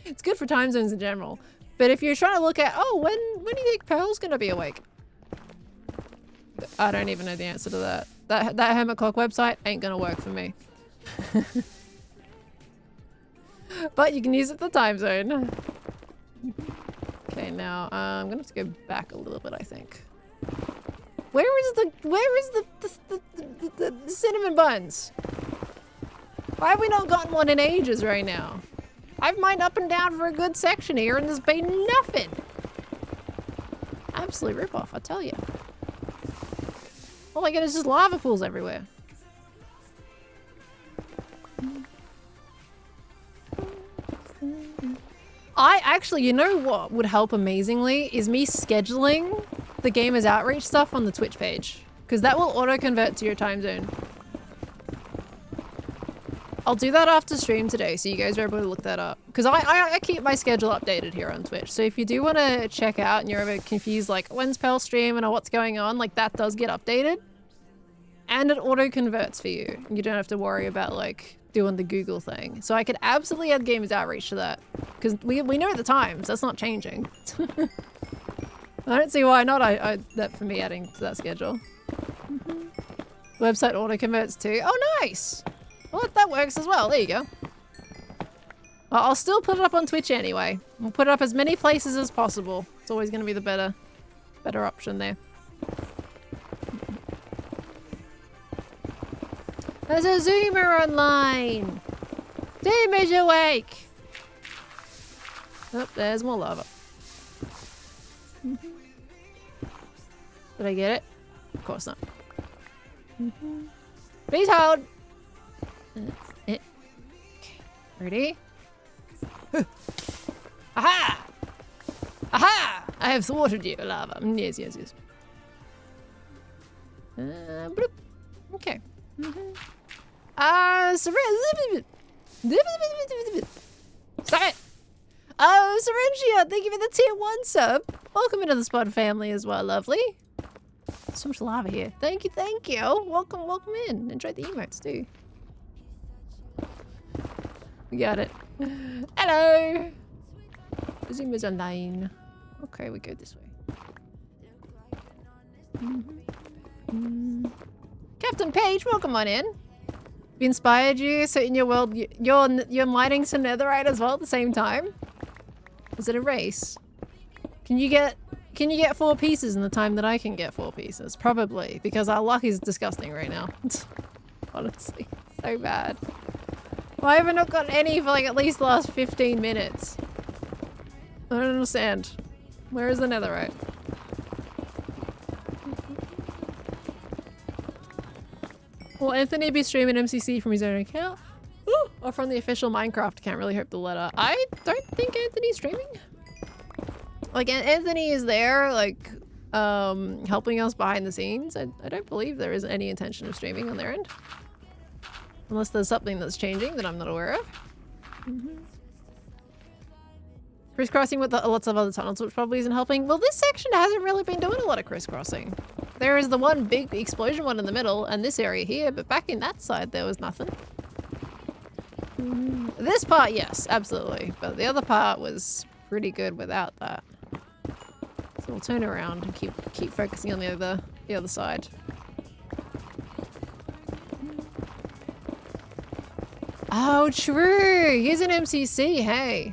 It's good for time zones in general. But if you're trying to look at, oh, when do you think Pearl's gonna be awake? I don't even know the answer to that. That Hermit Clock website ain't gonna work for me. But you can use it for time zone. Okay, now I'm gonna have to go back a little bit, I think. Where is the cinnamon buns? Why have we not gotten one in ages right now? I've mined up and down for a good section here and there's been nothing. Absolute rip-off, I tell you. All I get is just lava pools everywhere. I actually, you know what would help amazingly is me scheduling the Gamers Outreach stuff on the Twitch page. Because that will auto-convert to your time zone. I'll do that after stream today, so you guys are able to look that up. Because I keep my schedule updated here on Twitch. So if you do want to check out and you're ever confused, like, when's Pearl stream and what's going on, like, that does get updated. And it auto-converts for you. You don't have to worry about, like, doing the Google thing. So I could absolutely add Gamers Outreach to that. Because we know the times. That's not changing. I don't see why not. That for me adding to that schedule. Website auto-converts too. Oh, nice! Well, that works as well. There you go. I'll still put it up on Twitch anyway. We'll put it up as many places as possible. It's always going to be the better option there. There's a Zoomer online! Zoomer's awake! Oh, there's more lava. Did I get it? Of course not. Please hold! Okay, ready? Aha! Aha! I have thwarted you, lava. Yes, yes, yes. Bloop. Okay. Stop it! Oh, Syringia, thank you for the tier 1 sub. Welcome into the Spud family as well, lovely. So much lava here. Thank you, thank you. Welcome, welcome in. Enjoy the emotes too. We got it. Hello! Zoom is online. Okay, we go this way. Captain Page, welcome on in. We inspired you, so in your world, you're mining some netherite as well at the same time? Is it a race? Can you get 4 pieces in the time that I can get 4 pieces? Probably, because our luck is disgusting right now. Honestly, so bad. Why have I not got any for like at least the last 15 minutes? I don't understand. Where is the netherite? Will Anthony be streaming MCC from his own account? Ooh, or from the official Minecraft account? Really hope the latter. I don't think Anthony's streaming. Like, Anthony is there, like, helping us behind the scenes. I don't believe there is any intention of streaming on their end. Unless there's something that's changing that I'm not aware of. Crisscrossing with lots of other tunnels, which probably isn't helping. Well, this section hasn't really been doing a lot of crisscrossing. There is the one big explosion one in the middle and this area here, but back in that side there was nothing. This part, yes, absolutely. But the other part was pretty good without that. So we'll turn around and keep focusing on the other side. Oh, true! Here's an MCC, hey!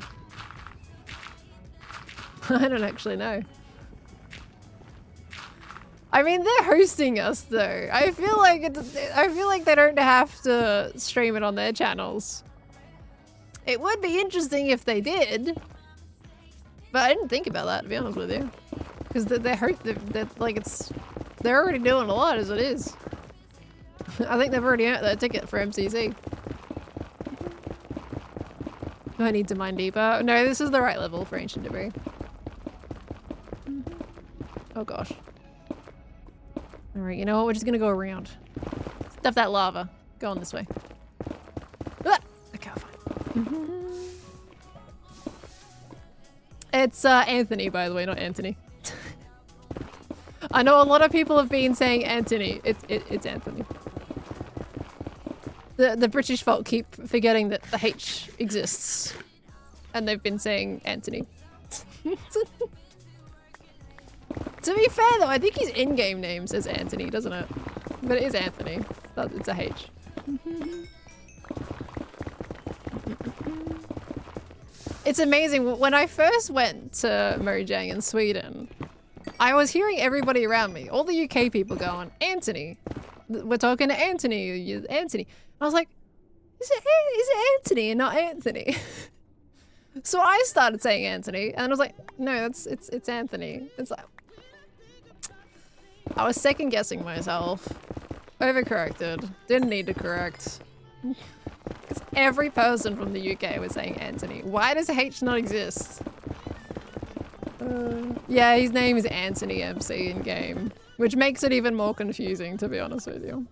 I don't actually know. I mean, they're hosting us though. I feel like they don't have to stream it on their channels. It would be interesting if they did, but I didn't think about that, to be honest with you, because they're already doing a lot as it is. I think they've already earned their ticket for MCC. Do I need to mine deeper? No, this is the right level for ancient debris. Oh gosh. Alright, you know what? We're just gonna go around. Stuff that lava. Go on this way. Ah! Okay, fine. It's Anthony, by the way, not Anthony. I know a lot of people have been saying Anthony. It's Anthony. The British folk keep forgetting that the H exists. And they've been saying Anthony. To be fair though, I think his in-game name says Anthony, doesn't it? But it is Anthony. It's a H. It's amazing. When I first went to Mojang in Sweden, I was hearing everybody around me, all the UK people going, Anthony. We're talking to Anthony. Anthony. I was like, Is it Anthony and not Anthony? So I started saying Anthony, and I was like, no, it's Anthony. It's like, I was second guessing myself. Overcorrected. Didn't need to correct. Because every person from the UK was saying Anthony. Why does H not exist? Yeah, his name is Anthony MC in game, which makes it even more confusing, to be honest with you.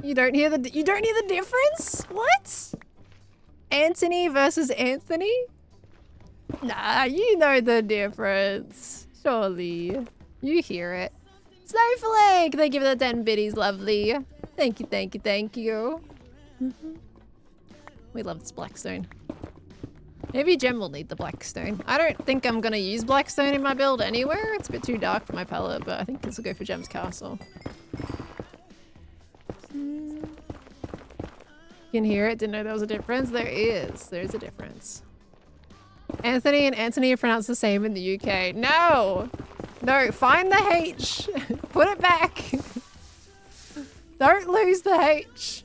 You don't hear the difference? What? Anthony versus Anthony? Nah, you know the difference. Surely. You hear it. Snowflake! Thank you for the 10 biddies, lovely. Thank you, thank you, thank you. We love this blackstone. Maybe Gem will need the blackstone. I don't think I'm gonna use blackstone in my build anywhere. It's a bit too dark for my palette, but I think this will go for Gem's castle. You can hear it. Didn't know there was a difference. There is. There's a difference. Anthony and Anthony are pronounced the same in the UK. No! No, find the H. Put it back. Don't lose the H.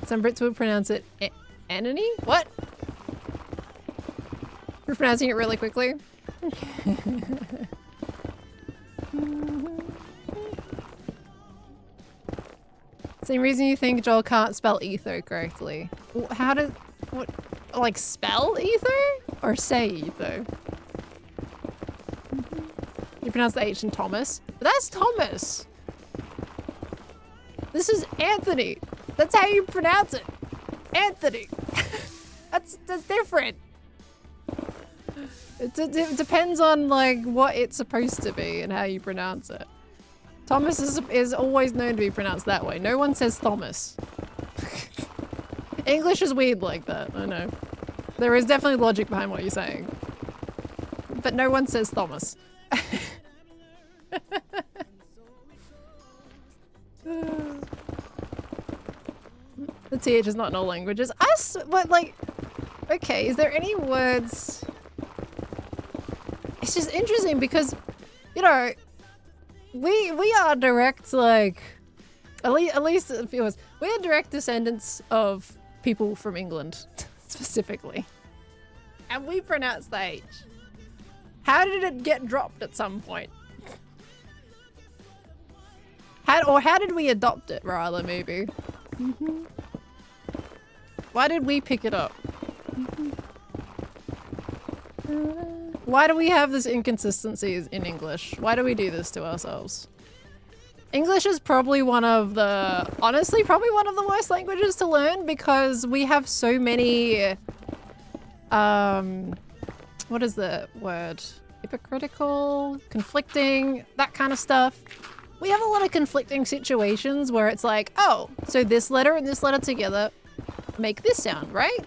Some Brits would pronounce it Anony? What? We're pronouncing it really quickly. Same reason you think Joel can't spell ether correctly. How does... what... like spell ether? Or say ether? You pronounce the H in Thomas. But that's Thomas! This is Anthony! That's how you pronounce it! Anthony! That's different! It depends on like what it's supposed to be and how you pronounce it. Thomas is always known to be pronounced that way. No one says Thomas. English is weird like that, I know. There is definitely logic behind what you're saying. But no one says Thomas. The TH is not in all languages. Us? But like, okay, is there any words? It's just interesting because, you know, we are direct, like, at least a few of us, we are direct descendants of people from England, specifically. And we pronounce the H. How did it get dropped at some point? How did we adopt it, rather, maybe? Why did we pick it up? Why do we have this inconsistencies in English? Why do we do this to ourselves? English is probably one of the, honestly, probably one of the worst languages to learn because we have so many, what is the word? Hypocritical, conflicting, that kind of stuff. We have a lot of conflicting situations where it's like, oh, so this letter and this letter together make this sound, right?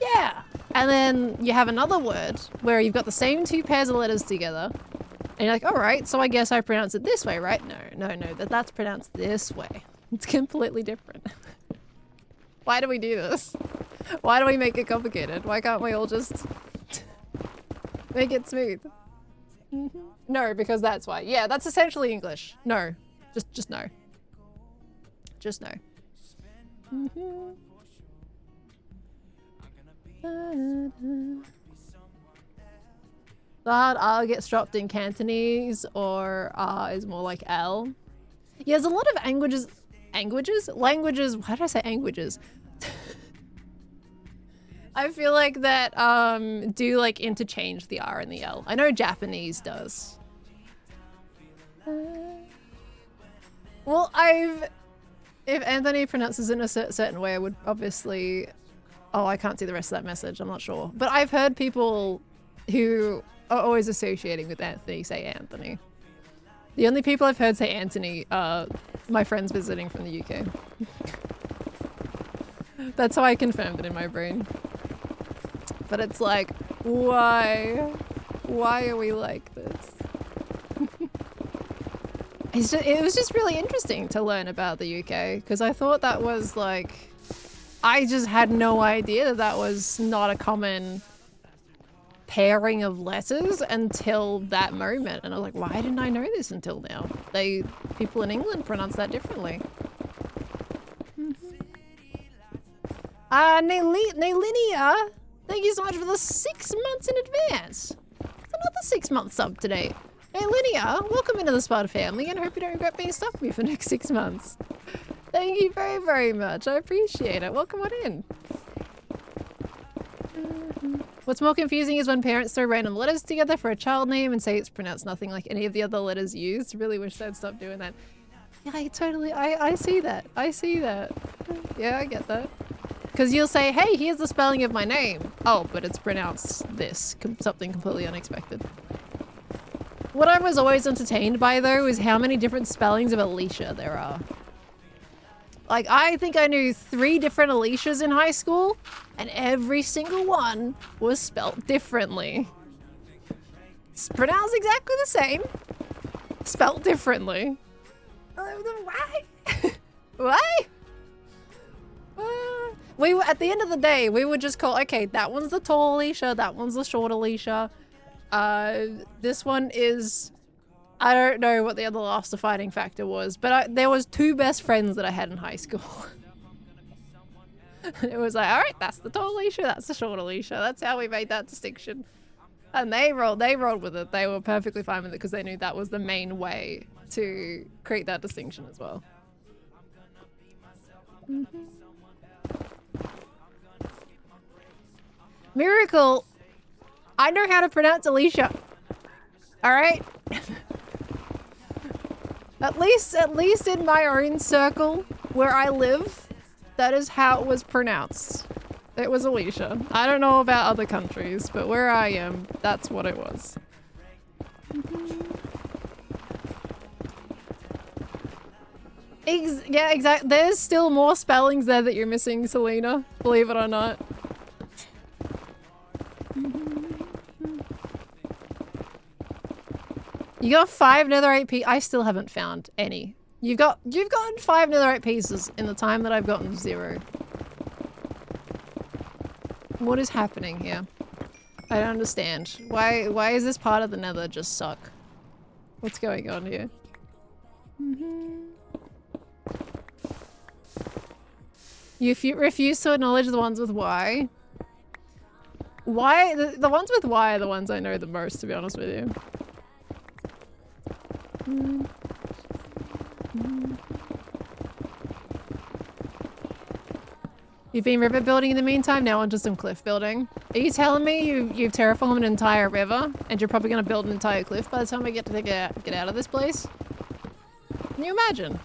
Yeah. And then you have another word where you've got the same two pairs of letters together. And you're like, all right, so I guess I pronounce it this way, right? No, that's pronounced this way. It's completely different. Why do we do this? Why do we make it complicated? Why can't we all just make it smooth? No, because that's why. Yeah, that's essentially English. No, just no. Just no. The hard R gets dropped in Cantonese, or R is more like L. Yeah, there's a lot of languages, why did I say languages? I feel like that do like interchange the R and the L. I know Japanese does. Well, if Anthony pronounces it in a certain way, I would obviously... Oh, I can't see the rest of that message. I'm not sure. But I've heard people who are always associating with Anthony say Anthony. The only people I've heard say Anthony are my friends visiting from the UK. That's how I confirmed it in my brain. But it's like, why? Why are we like this? It was just really interesting to learn about the UK because I thought that was like... I just had no idea that was not a common pairing of letters until that moment. And I was like, why didn't I know this until now? People in England pronounce that differently. Naylinia, thank you so much for the 6 months in advance. It's another 6 month sub today. Naylinia, welcome into the Sparta family and hope you don't regret being stuck with me for the next 6 months. Thank you very, very much. I appreciate it. Welcome on in. What's more confusing is when parents throw random letters together for a child name and say it's pronounced nothing like any of the other letters used. Really wish they'd stop doing that. Yeah, I see that. I see that. Yeah, I get that. Because you'll say, hey, here's the spelling of my name. Oh, but it's pronounced this. Something completely unexpected. What I was always entertained by, though, is how many different spellings of Alicia there are. Like, I think I knew 3 different Alicias in high school, and every single one was spelt differently. It's pronounced exactly the same, spelt differently. Why? Why? We were, at the end of the day, we would just call, okay, that one's the tall Alicia, that one's the short Alicia. This one is, I don't know what the other last defining factor was, but there was 2 best friends that I had in high school. It was like, all right, that's the tall Alicia, that's the short Alicia. That's how we made that distinction. And they rolled with it. They were perfectly fine with it because they knew that was the main way to create that distinction as well. Miracle, I know how to pronounce Alicia. All right. At least in my own circle where I live, that is how it was pronounced. It was Alicia. I don't know about other countries, but where I am, that's what it was. Yeah, exactly. There's still more spellings there that you're missing, Selena. Believe it or not. You got 5 netherite pieces. I still haven't found any. You've gotten 5 netherite pieces in the time that I've gotten 0. What is happening here? I don't understand. Why is this part of the nether just suck? What's going on here? You refuse to acknowledge the ones with Y. Why? The ones with Y are the ones I know the most, to be honest with you. You've been river building in the meantime, now onto some cliff building. Are you telling me you've terraformed an entire river and you're probably going to build an entire cliff by the time I get to get out of this place? Can you imagine?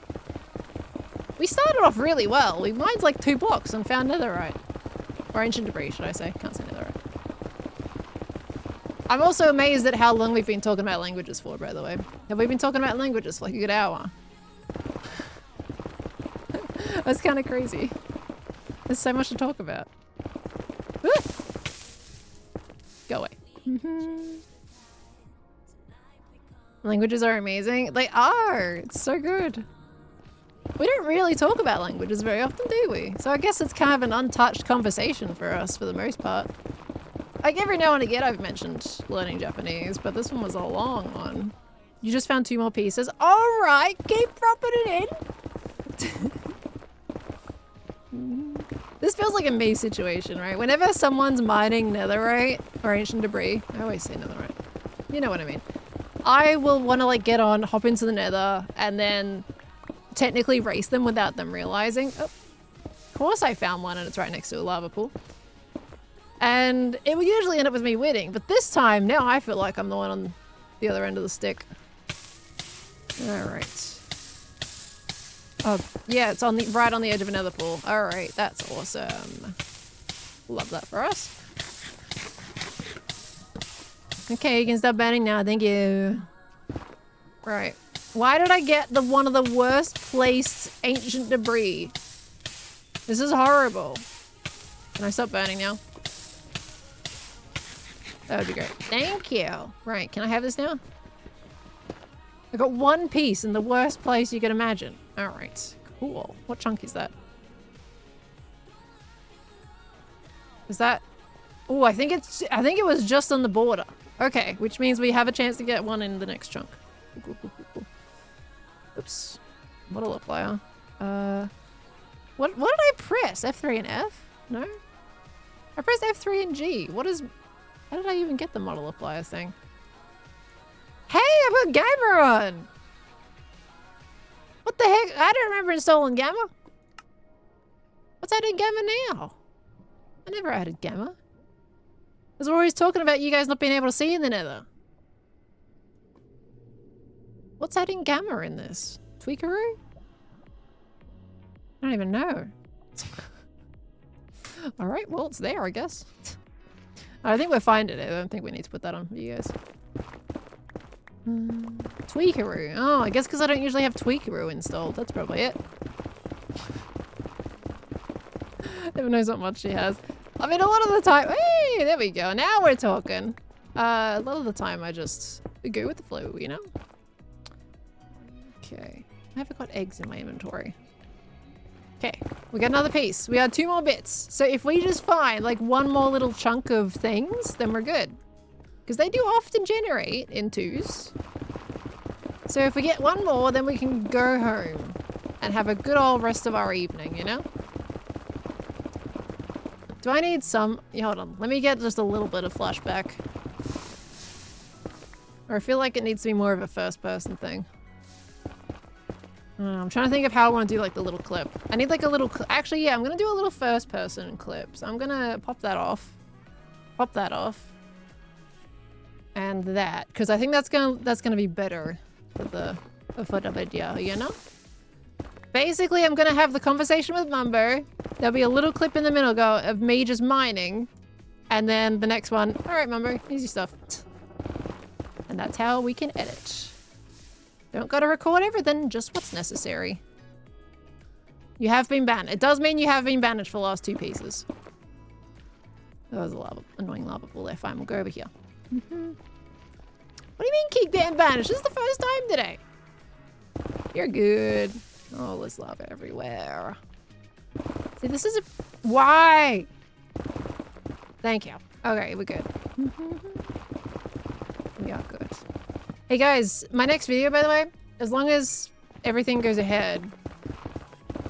We started off really well. We mined like 2 blocks and found netherite. Or ancient debris, should I say. Can't say netherite. I'm also amazed at how long we've been talking about languages for, by the way. Have we been talking about languages for like a good hour? That's kind of crazy. There's so much to talk about. Go away. Languages are amazing. They are. It's so good. We don't really talk about languages very often, do we? So I guess it's kind of an untouched conversation for us for the most part. Like every now and again I've mentioned learning Japanese, but this one was a long one. You just found 2 more pieces. All right, keep dropping it in. This feels like a me situation, right? Whenever someone's mining netherite or ancient debris, I always say netherite. You know what I mean. I will want to like get on, hop into the nether, and then technically race them without them realizing. Oh, of course I found one and it's right next to a lava pool. And it will usually end up with me winning, but this time, now I feel like I'm the one on the other end of the stick. Alright. Oh, yeah, it's on right on the edge of another pool. Alright, that's awesome. Love that for us. Okay, you can stop burning now, thank you. Right. Why did I get one of the worst placed ancient debris? This is horrible. Can I stop burning now? That would be great. Thank you. Right, can I have this now? I got 1 piece in the worst place you can imagine. All right, cool. What chunk is that? Is that Oh, I think it was just on the border. Okay, which means we have a chance to get one in the next chunk. Oops. Multiplier. What did I press? F3 and F? No? I pressed F3 and G. How did I even get the multiplier thing? Hey, I've got Gamma on! What the heck? I don't remember installing Gamma. What's adding Gamma now? I never added Gamma. Because we're always talking about you guys not being able to see in the Nether. What's adding Gamma in this? Tweakaroo? I don't even know. Alright, well, it's there, I guess. I think we're finding it. I don't think we need to put that on for you guys. Tweakaroo. Oh, I guess because I don't usually have Tweakaroo installed. That's probably it. Never knows what much she has. I mean, a lot of the time... Hey, there we go. Now we're talking. A lot of the time I just go with the flow, you know? Okay. I haven't got eggs in my inventory. Okay, we got another piece. We got 2 more bits. So if we just find like one more little chunk of things, then we're good. Because they do often generate in 2s. So if we get one more, then we can go home and have a good old rest of our evening, you know? Do I need some... Yeah, hold on. Let me get just a little bit of flashback. Or I feel like it needs to be more of a first-person thing. I'm trying to think of how I want to do like the little clip. I need like a little... Actually, yeah, I'm going to do a little first-person clip. So I'm going to pop that off. Pop that off. And that. Because I think that's gonna be better for the video, you know? Basically, I'm going to have the conversation with Mumbo. There'll be a little clip in the middle of me just mining. And then the next one, all right, Mumbo, easy stuff. And that's how we can edit. Don't gotta record everything, just what's necessary. You have been banned. It does mean you have been banished for the last 2 pieces. That was a annoying lava pool there. Fine, we'll go over here. What do you mean keep getting banished? This is the first time today. You're good. Oh, there's lava everywhere. See, this is a... Why? Thank you. Okay, we're good. We are good. Hey guys, my next video, by the way, as long as everything goes ahead,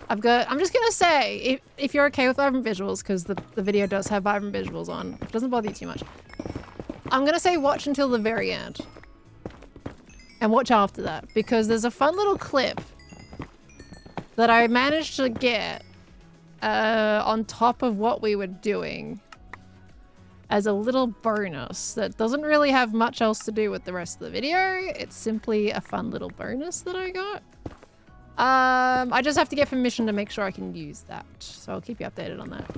I'm just gonna say, if you're okay with vibrant visuals, because the video does have vibrant visuals on, if it doesn't bother you too much, I'm gonna say watch until the very end. And watch after that, because there's a fun little clip that I managed to get on top of what we were doing as a little bonus that doesn't really have much else to do with the rest of the video. It's simply a fun little bonus that I got. I just have to get permission to make sure I can use that. So I'll keep you updated on that.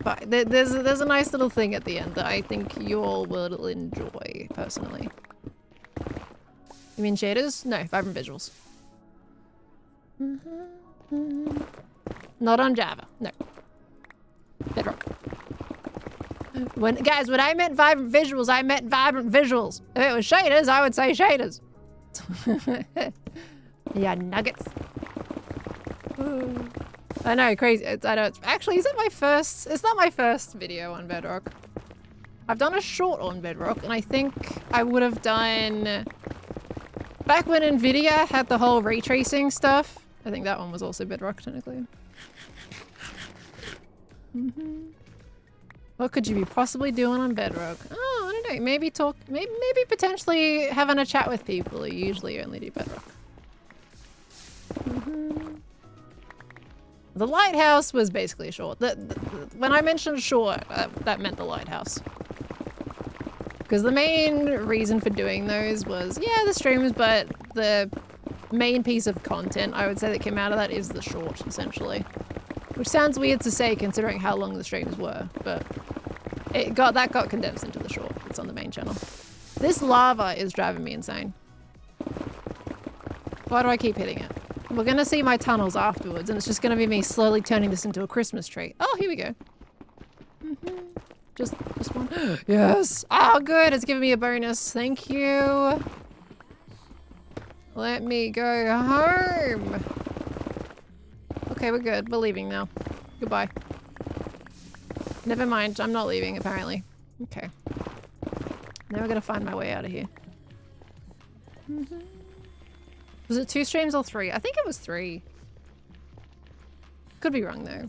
But there's a nice little thing at the end that I think you all will enjoy, personally. You mean shaders? No, vibrant visuals. Not on Java, no. Bedrock. When I meant vibrant visuals, I meant vibrant visuals. If it was shaders, I would say shaders. Yeah, nuggets. I know, crazy. I know. Actually, is it my first? It's not my first video on Bedrock. I've done a short on Bedrock, and I think I would have done back when Nvidia had the whole ray tracing stuff. I think that one was also Bedrock, technically. What could you be possibly doing on Bedrock? Oh, I don't know. Maybe potentially having a chat with people who usually only do Bedrock. The lighthouse was basically short. When I mentioned short, that meant the lighthouse. Because the main reason for doing those was, yeah, the streams, but the main piece of content I would say that came out of that is the short, essentially. Which sounds weird to say considering how long the streams were, but that got condensed into the short. It's on the main channel. This lava is driving me insane. Why do I keep hitting it? We're gonna see my tunnels afterwards, and it's just gonna be me slowly turning this into a Christmas tree. Oh, here we go. Just one. Yes! Oh, good! It's giving me a bonus. Thank you. Let me go home. Okay, we're good. We're leaving now. Goodbye. Never mind, I'm not leaving apparently. Okay. Now I gotta find my way out of here. Was it 2 streams or 3? I think it was 3. Could be wrong though.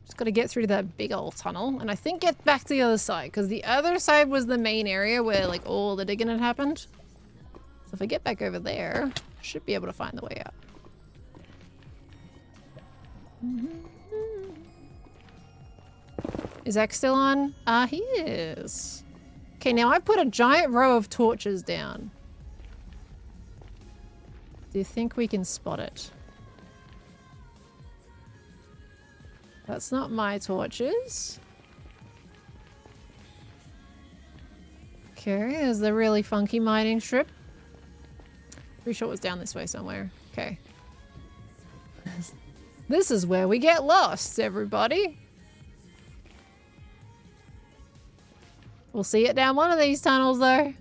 Just gotta get through that big old tunnel and I think get back to the other side because the other side was the main area where like all the digging had happened. So if I get back over there, I should be able to find the way out. Is X still on? He is. Okay, now I put a giant row of torches down. Do you think we can spot it? That's not my torches. Okay, there's the really funky mining strip. Pretty sure it was down this way somewhere. Okay. This is where we get lost, everybody. We'll see it down one of these tunnels, though.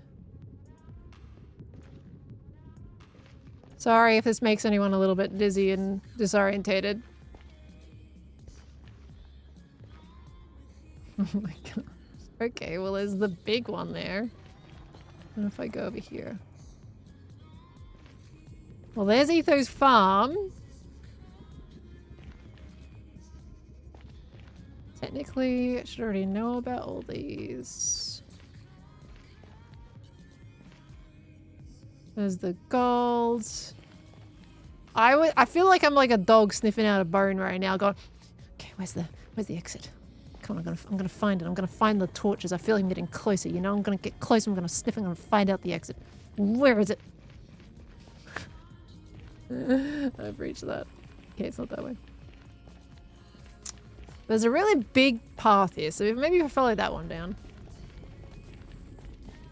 Sorry if this makes anyone a little bit dizzy and disorientated. Oh my god. Okay, well there's the big one there. And if I go over here. Well, there's Etho's farm. Technically, I should already know about all these. There's the gold. I feel like I'm like a dog sniffing out a bone right now going, okay, where's the exit? Come on, I'm gonna find it. I'm gonna find the torches. I feel like I'm getting closer, you know? I'm gonna get closer, I'm gonna sniff, I'm gonna find out the exit. Where is it? I've reached that. Okay, it's not that way. There's a really big path here, so maybe if I follow that one down.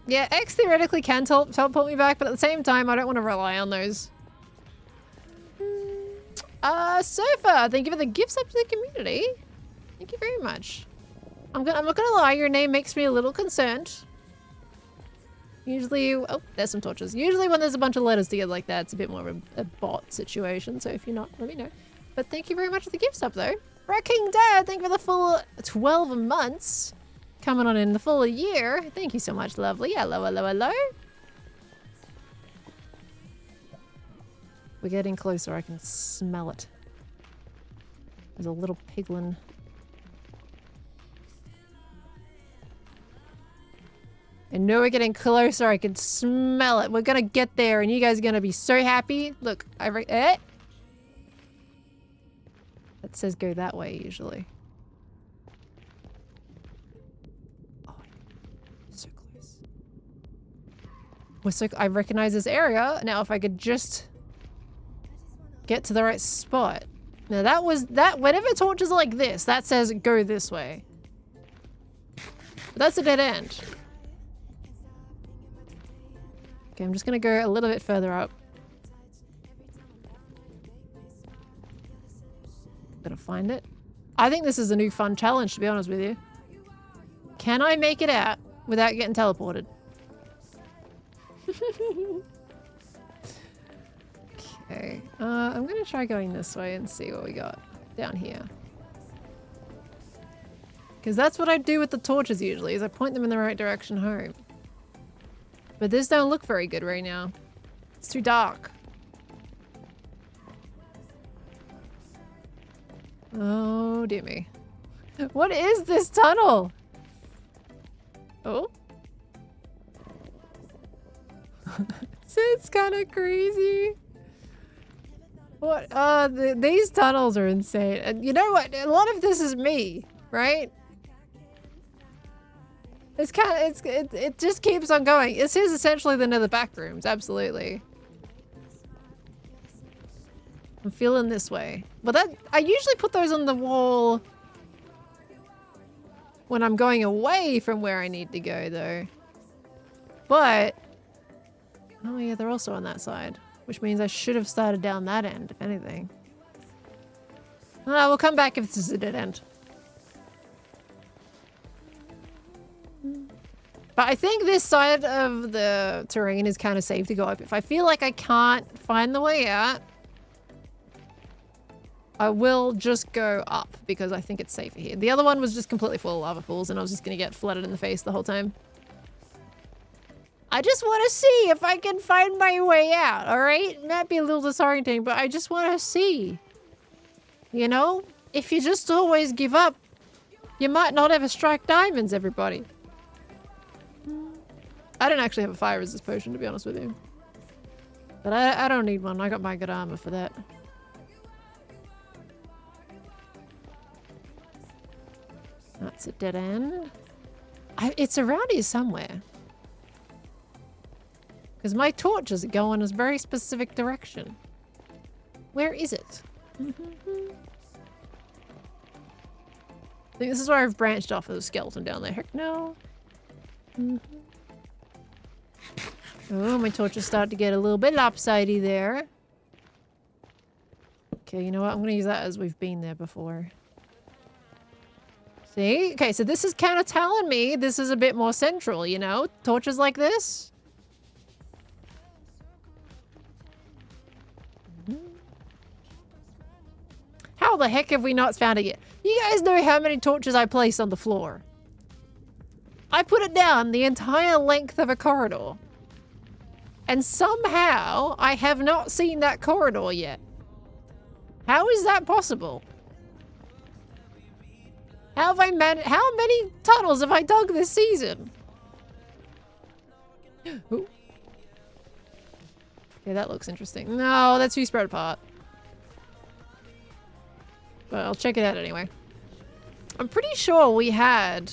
Yeah, X theoretically can teleport me back, but at the same time, I don't want to rely on those. Sofa, thank you for the gifts up to the community. Thank you very much. I'm not gonna lie, your name makes me a little concerned. Usually, oh, there's some torches. Usually when there's a bunch of letters together like that, it's a bit more of a bot situation, so if you're not, let me know. But thank you very much for the gifts up though. King Dad, thank you for the full 12 months. Coming on in the full year. Thank you so much, lovely. Hello, hello, hello. We're getting closer. I can smell it. There's a little piglin. I know we're getting closer. I can smell it. We're gonna get there and you guys are gonna be so happy. Look, it says go that way usually. Oh, so close. I recognize this area. Now if I could just get to the right spot. Now whenever torches are like this, that says go this way. But that's a dead end. Okay, I'm just gonna go a little bit further up. Gonna find it. I think this is a new fun challenge, to be honest with you. Can I make it out without getting teleported? Okay. I'm gonna try going this way and see what we got down here. Because that's what I do with the torches usually, is I point them in the right direction home. But this don't look very good right now. It's too dark. Oh, dear me. What is this tunnel? Oh? It's kind of crazy. What? These tunnels are insane. And you know what? A lot of this is me, right? It's kind of, it just keeps on going. This is essentially the Nether back rooms, absolutely. I'm feeling this way. But I usually put those on the wall when I'm going away from where I need to go, though. But, oh yeah, they're also on that side, which means I should have started down that end, if anything. We'll come back if this is a dead end. But I think this side of the terrain is kind of safe to go up. If I feel like I can't find the way out, I will just go up because I think it's safer here. The other one was just completely full of lava pools and I was just gonna get flooded in the face the whole time. I just want to see if I can find my way out, alright? It might be a little disorienting, but I just want to see. You know? If you just always give up, you might not ever strike diamonds, everybody. I don't actually have a fire resist potion, to be honest with you. But I don't need one. I got my good armor for that. That's a dead end. It's around here somewhere. Because my torches go in a very specific direction. Where is it? I think this is where I've branched off of the skeleton down there. Heck no. Oh, my torches start to get a little bit lopsidey there. Okay, you know what? I'm going to use that as we've been there before. See? Okay, so this is kind of telling me this is a bit more central, you know? Torches like this. How the heck have we not found it yet? You guys know how many torches I placed on the floor. I put it down the entire length of a corridor. And somehow I have not seen that corridor yet. How is that possible? How have I managed? How many tunnels have I dug this season? Ooh. Okay, that looks interesting. No, that's too spread apart. But I'll check it out anyway. I'm pretty sure we had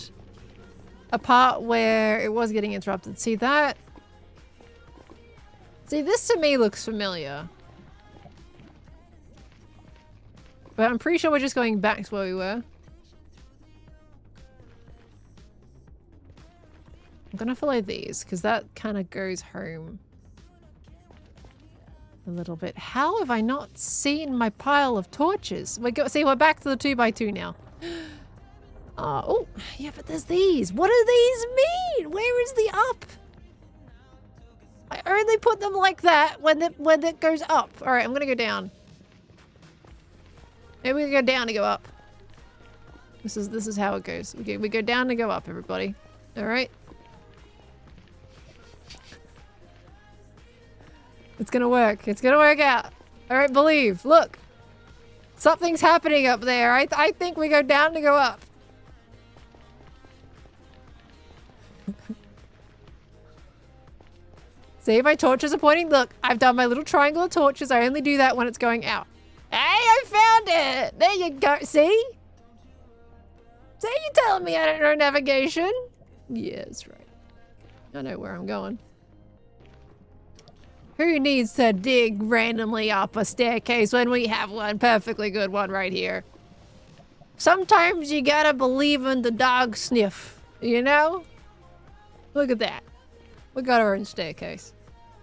a part where it was getting interrupted. See that? See, this to me looks familiar. But I'm pretty sure we're just going back to where we were. I'm gonna follow these, because that kind of goes home a little bit. How have I not seen my pile of torches? See, we're back to the 2x2 now. Oh, yeah, but there's these. What do these mean? Where is the up? I only put them like that when it goes up. All right, I'm gonna go down. Maybe we go down to go up. This is how it goes. We go down to go up, everybody. All right. It's gonna work. It's gonna work out. All right, believe. Look, something's happening up there. I think we go down to go up. See, my torches are pointing. Look, I've done my little triangle of torches. I only do that when it's going out. Hey, I found it. There you go. See? See, you telling me I don't know navigation? Yeah, that's right. I know where I'm going. Who needs to dig randomly up a staircase when we have one perfectly good one right here? Sometimes you gotta believe in the dog sniff, you know? Look at that. We got our own staircase.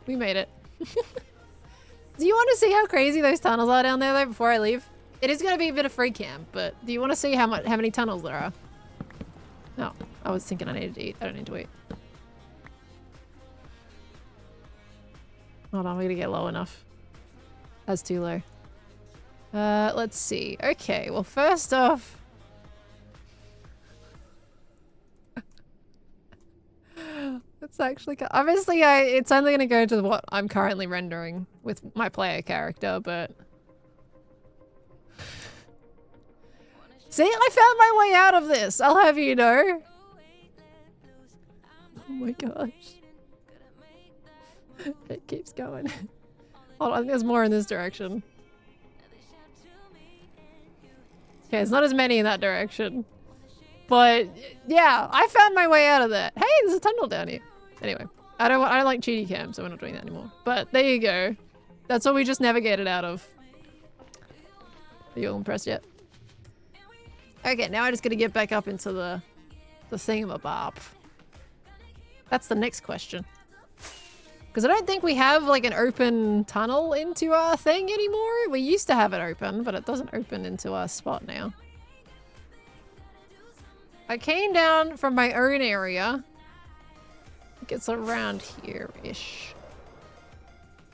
We made it. Do you want to see how crazy those tunnels are down there though before I leave? It is going to be a bit of free camp, but do you want to see how many tunnels there are? No, I was thinking I needed to eat. I don't need to eat. Hold on, we're gonna get low enough. That's too low. Let's see. Okay, well first off... It's actually... Obviously, it's only gonna go to what I'm currently rendering with my player character, but... See, I found my way out of this! I'll have you know! Oh my gosh. It keeps going. Hold on, there's more in this direction. Okay, it's not as many in that direction. But, yeah, I found my way out of that. Hey, there's a tunnel down here. Anyway, I don't like cheaty cam, so we're not doing that anymore. But there you go. That's what we just navigated out of. Are you all impressed yet? Okay, now I just gotta get back up into the thingamabob. That's the next question. Because I don't think we have like an open tunnel into our thing anymore. We used to have it open, but it doesn't open into our spot now. I came down from my own area. I think it's around here-ish.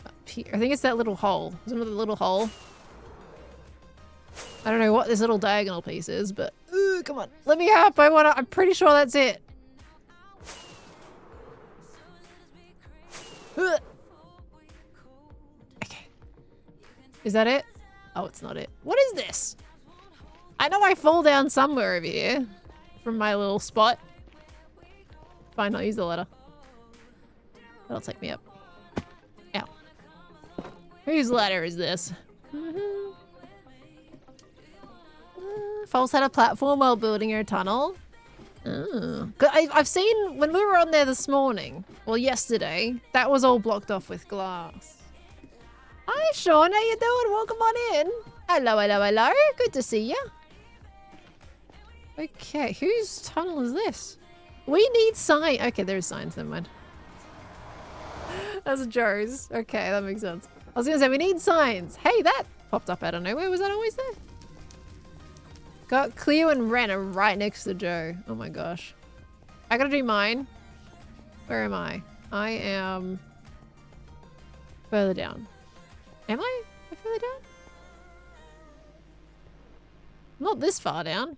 Up here. I think it's that little hole. Isn't it the little hole? I don't know what this little diagonal piece is, but come on, let me up. I'm pretty sure that's it. Okay. Is that it? Oh, it's not it. What is this? I know I fall down somewhere over here from my little spot. Fine, I'll use the ladder. That'll take me up. Ow. Whose ladder is this? False had a platform while building your tunnel. Oh. I've seen when we were on there this morning, well yesterday, that was all blocked off with glass. Hi Sean, how you doing? Welcome on in. Hello, hello, hello. Good to see you. Okay, whose tunnel is this? We need sign. Okay, there's signs, never mind. That's Joe's. Okay, that makes sense. I was gonna say we need signs. Hey, that popped up out of nowhere. Was that always there? Got Cleo and Ren are right next to Joe. Oh my gosh. I gotta do mine. Where am I? I am further down. Am I? Am I further down? Not this far down.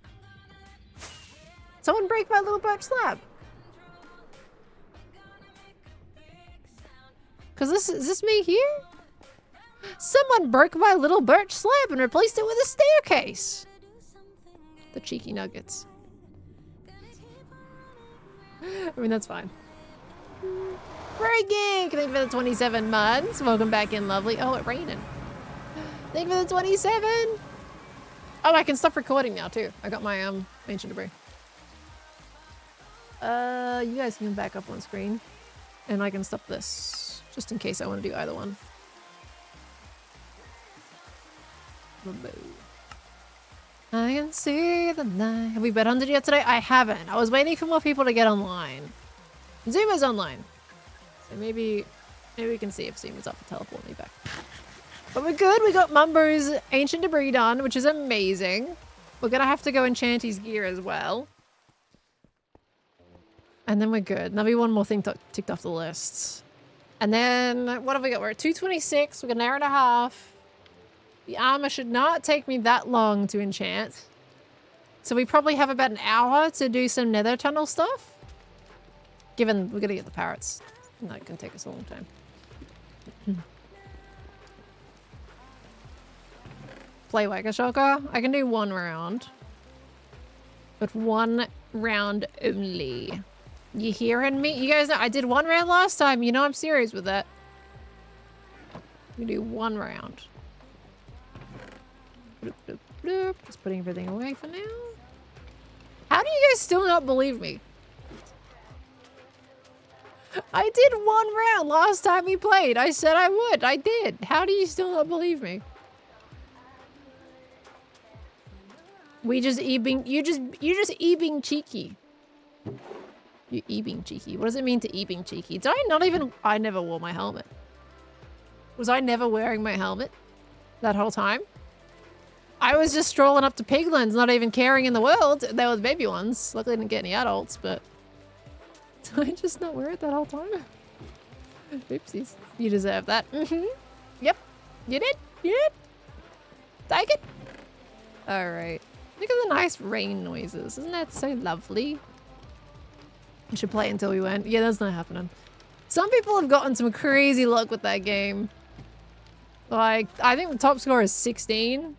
Someone break my little birch slab. Cause is this me here? Someone broke my little birch slab and replaced it with a staircase. The cheeky nuggets. I mean, that's fine. Breaking! Thank you for the 27 months. Welcome back in, lovely. Oh, it's raining. Thank you for the 27. Oh, I can stop recording now too. I got my ancient debris. You guys can back up on screen, and I can stop this just in case I want to do either one. Mumbo. I can see the night. Have we bet 100 yet today? I haven't. I was waiting for more people to get online. Zuma's online. So maybe we can see if Zuma's up to teleport me back. But we're good. We got Mumbo's ancient debris done, which is amazing. We're gonna have to go enchant his gear as well. And then we're good. There'll be one more thing ticked off the list. And then, what have we got? We're at 226. We've got an hour and a half. The armor should not take me that long to enchant. So we probably have about an hour to do some nether tunnel stuff. Given we're gonna get the parrots. And that can take us a long time. Play Wagga Shulker. I can do one round. But one round only. You hearing me? You guys know I did one round last time. You know I'm serious with that. We do one round. Bloop, bloop, bloop. Just putting everything away for now. How do you guys still not believe me? I did one round last time we played. I said I would. I did. How do you still not believe me? We just being you just being cheeky. You being cheeky. What does it mean to being cheeky? Did I not even I never wore my helmet. Was I never wearing my helmet that whole time? I was just strolling up to piglins, not even caring in the world. They were the baby ones. Luckily I didn't get any adults, but did I just not wear it that whole time? Oopsies. You deserve that. Mm-hmm. Yep. You did. You did. Take it. Alright. Look at the nice rain noises. Isn't that so lovely? We should play until we win. Yeah, that's not happening. Some people have gotten some crazy luck with that game. Like, I think the top score is 16.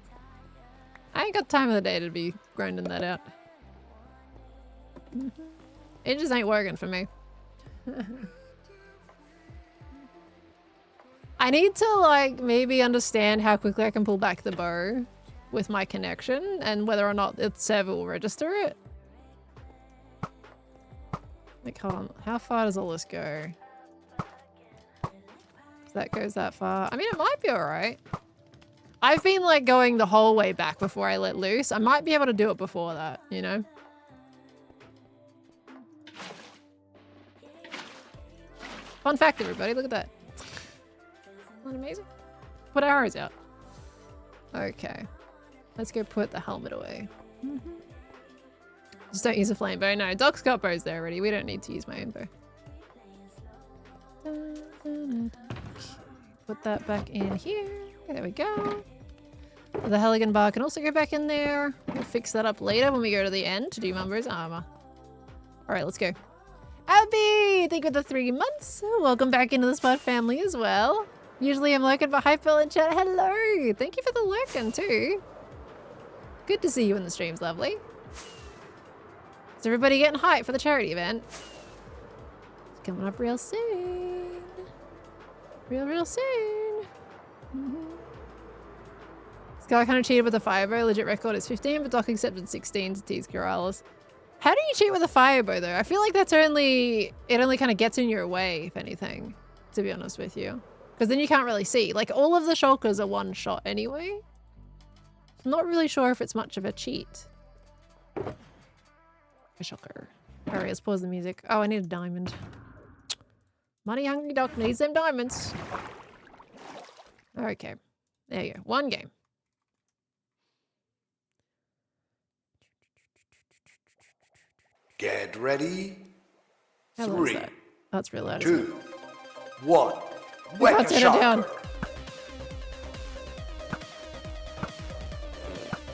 I ain't got time of the day to be grinding that out. It just ain't working for me. I need to, like, maybe understand how quickly I can pull back the bow with my connection and whether or not the server will register it. Like, hold on. How far does all this go? So that goes that far. I mean, it might be alright. I've been, like, going the whole way back before I let loose. I might be able to do it before that, you know? Fun fact, everybody. Look at that. Isn't that amazing? Put arrows out. Okay. Let's go put the helmet away. Just don't use a flame bow. No, Doc's got bows there already. We don't need to use my own bow. Put that back in here. Okay, there we go. The Halligan bar can also go back in there. We'll fix that up later when we go to the end to do Mumbo's armor. Alright, let's go. Abby! Thank you for the 3 months. Welcome back into the Spot family as well. Usually I'm lurking for Hypel in chat. Hello! Thank you for the lurking too. Good to see you in the streams, lovely. Is everybody getting hyped for the charity event? It's coming up real soon. Real soon. This guy kind of cheated with a firebow. Legit record is 15, but Doc accepted 16 to tease Corrales. How do you cheat with a firebow though? I feel like it only kind of gets in your way, if anything, to be honest with you. Because then you can't really see. Like, all of the shulkers are one shot anyway. I'm not really sure if it's much of a cheat. A shulker. Alright, let's pause the music. Oh, I need a diamond. Money hungry Doc needs them diamonds. Okay. There you go. One game. Get ready. How loud is 3, that? Oh, it's real loud. Isn't it? 2, 1. can't Whack a turn it down. shulker.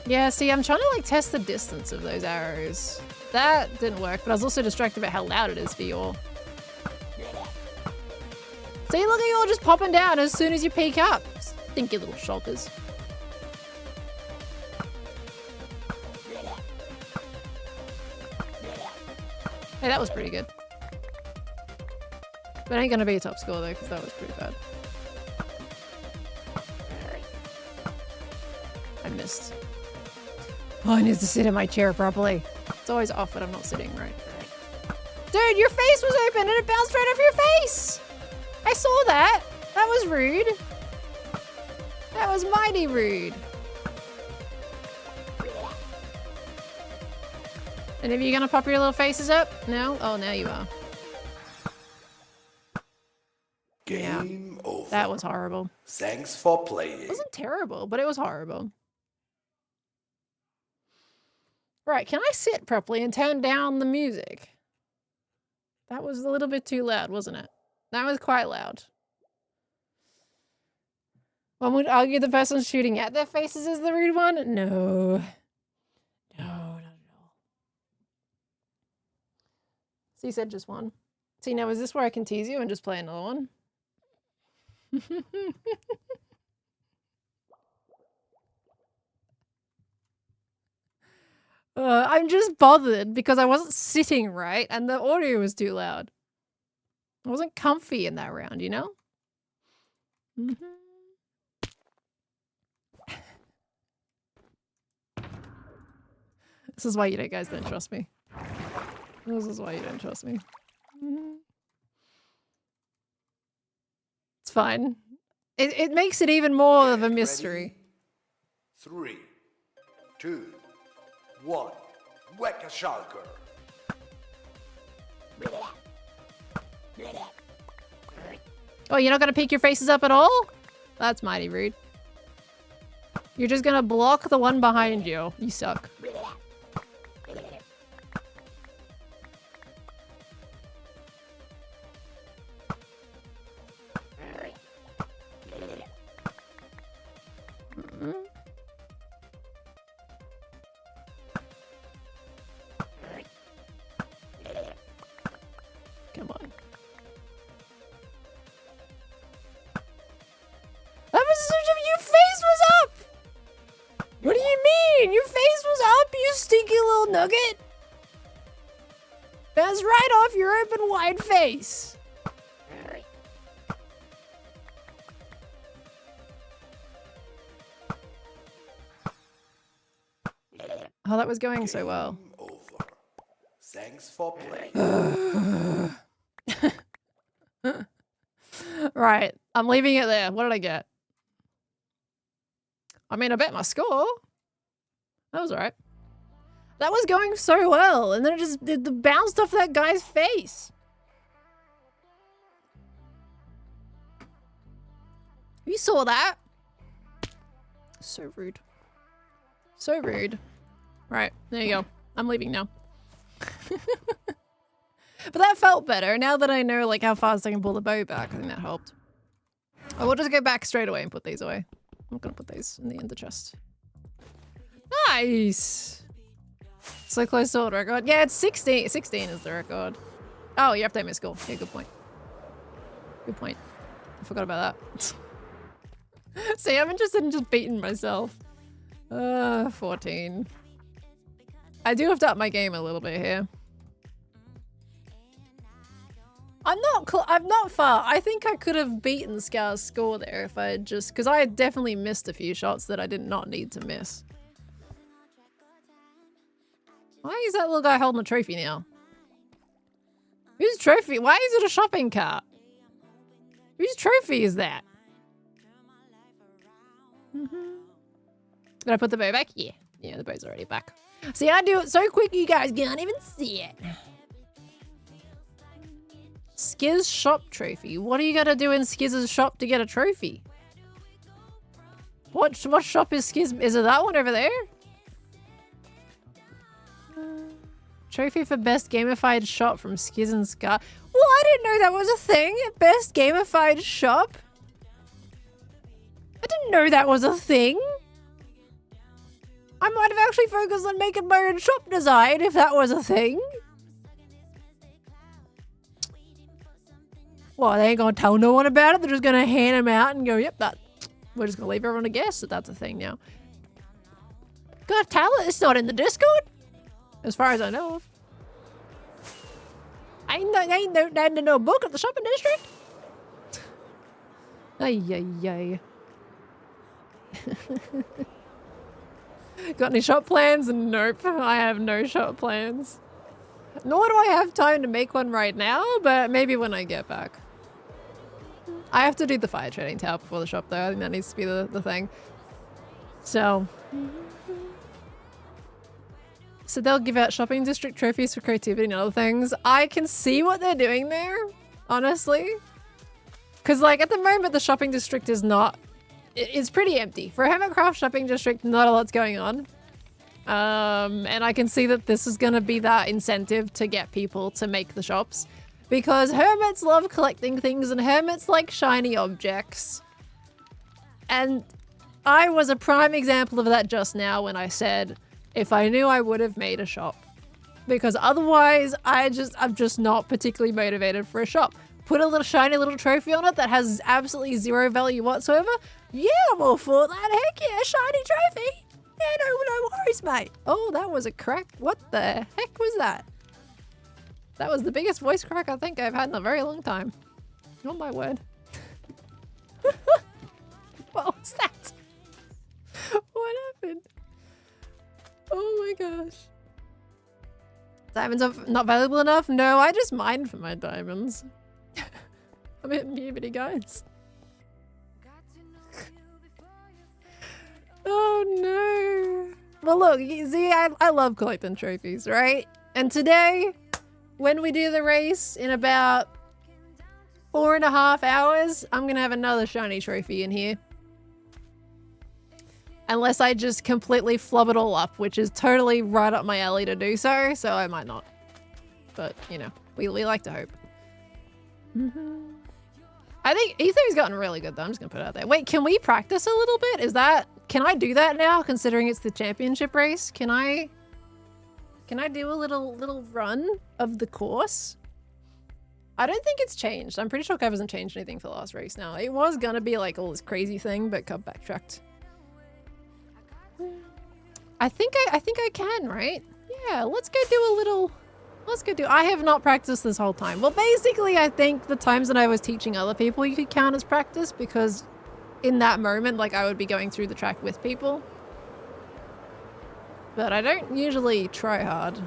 Yeah, see, I'm trying to like test the distance of those arrows. That didn't work, but I was also distracted by how loud it is for you all. See, look at you all just popping down as soon as you peek up. Stinky little shulkers. Hey, that was pretty good. But ain't gonna be a top score though, because that was pretty bad. I missed. Oh, I need to sit in my chair properly. It's always off when I'm not sitting right. Dude, your face was open and it bounced right off your face! I saw that! That was rude. That was mighty rude. And are you gonna pop your little faces up? No? Oh, now you are. Game over. That was horrible. Thanks for playing. It wasn't terrible, but it was horrible. Right, can I sit properly and turn down the music? That was a little bit too loud, wasn't it? That was quite loud. One would argue the person shooting at their faces is the rude one? No. No, not at all. So you said just one. See, now is this where I can tease you and just play another one? I'm just bothered because I wasn't sitting right and the audio was too loud. I wasn't comfy in that round, you know? This is why you guys don't trust me. This is why you don't trust me. It's fine. It makes it even more of a mystery. 3, 2, 1. Whack a shulker. Oh, you're not gonna peek your faces up at all? That's mighty rude. You're just gonna block the one behind you. You suck. Come on. That was your face was up! What do you mean? Your face was up, you stinky little nugget! That's right off your open wide face! Oh, that was going so well. Game over. Thanks for playing. Right, I'm leaving it there. What did I get? I mean, I bet my score. That was alright. That was going so well, and then it bounced off that guy's face. You saw that? So rude. So rude. Right, there you go. I'm leaving now. But that felt better. Now that I know like how fast I can pull the bow back, I think that helped. I will just go back straight away and put these away. I'm not gonna put these in the chest. Nice. So close to world record. Yeah, it's 16. 16 is the record. Oh, you have to hit my score. Yeah, good point. Good point. I forgot about that. See, I'm interested in just beating myself. 14. I do have to up my game a little bit here. I'm not far. I think I could have beaten Scar's score there if I had just... Because I had definitely missed a few shots that I did not need to miss. Why is that little guy holding a trophy now? Whose trophy? Why is it a shopping cart? Whose trophy is that? Did I put the bow back? Yeah. Yeah, the bow's already back. See, I do it so quick you guys can't even see it. Skiz shop trophy. What do you gotta do in Skiz's shop to get a trophy? What shop is Skiz? Is it that one over there? Trophy for best gamified shop from Skiz and Scar. Well, I didn't know that was a thing. Best gamified shop. I didn't know that was a thing. I might have actually focused on making my own shop design if that was a thing. Well, they ain't gonna tell no one about it. They're just gonna hand them out and go, yep, we're just gonna leave everyone to guess that that's a thing now. Gotta tell it, it's not in the Discord. As far as I know of. I ain't that in no book of the shopping district. Ay, ay, ay. Got any shop plans? Nope, I have no shop plans. Nor do I have time to make one right now, but maybe when I get back. I have to do the fire trading tower before the shop though. I think that needs to be the thing. So they'll give out shopping district trophies for creativity and other things. I can see what they're doing there, honestly. Because like at the moment the shopping district is not... It's pretty empty. For a Hermitcraft shopping district, not a lot's going on. And I can see that this is going to be that incentive to get people to make the shops. Because hermits love collecting things and hermits like shiny objects. And I was a prime example of that just now when I said, if I knew I would have made a shop. Because otherwise, I'm just not particularly motivated for a shop. Put a little shiny little trophy on it that has absolutely zero value whatsoever. Yeah, I'm all for that. Heck yeah, shiny trophy. Yeah, no worries, mate. Oh, that was a crack. What the heck was that? That was the biggest voice crack I think I've had in a very long time. Oh my word. What was that? What happened? Oh my gosh. Diamonds are not valuable enough? No, I just mine for my diamonds. I'm hitting puberty, guys. Oh no. Well look, you see, I love collecting trophies, right? And today, when we do the race in about 4.5 hours, I'm gonna have another shiny trophy in here. Unless I just completely flub it all up, which is totally right up my alley to do so I might not. But, you know, we like to hope. I think Etho's gotten really good though, I'm just gonna put it out there. Wait, can we practice a little bit? Can I do that now, considering it's the championship race? Can I do a little run of the course? I don't think it's changed. I'm pretty sure Kev hasn't changed anything for the last race now. It was gonna be like all this crazy thing, but Kev backtracked. I think I can, right? Yeah, let's go do I have not practiced this whole time. Well, basically, I think the times that I was teaching other people you could count as practice because in that moment, like I would be going through the track with people. But I don't usually try hard.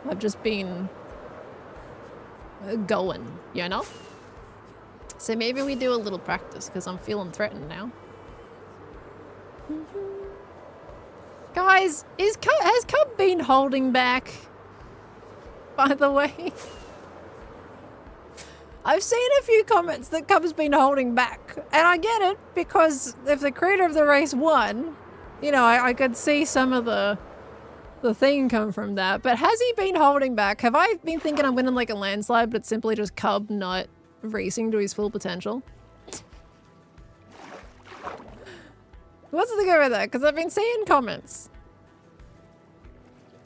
I've just been going, you know? So maybe we do a little practice because I'm feeling threatened now. Guys, has Cub been holding back? By the way. I've seen a few comments that Cub's been holding back. And I get it, because if the creator of the race won, you know, I could see some of the thing come from that. But has he been holding back? Have I been thinking I'm winning like a landslide, but it's simply just Cub not racing to his full potential? What's the go with that? Because I've been seeing comments.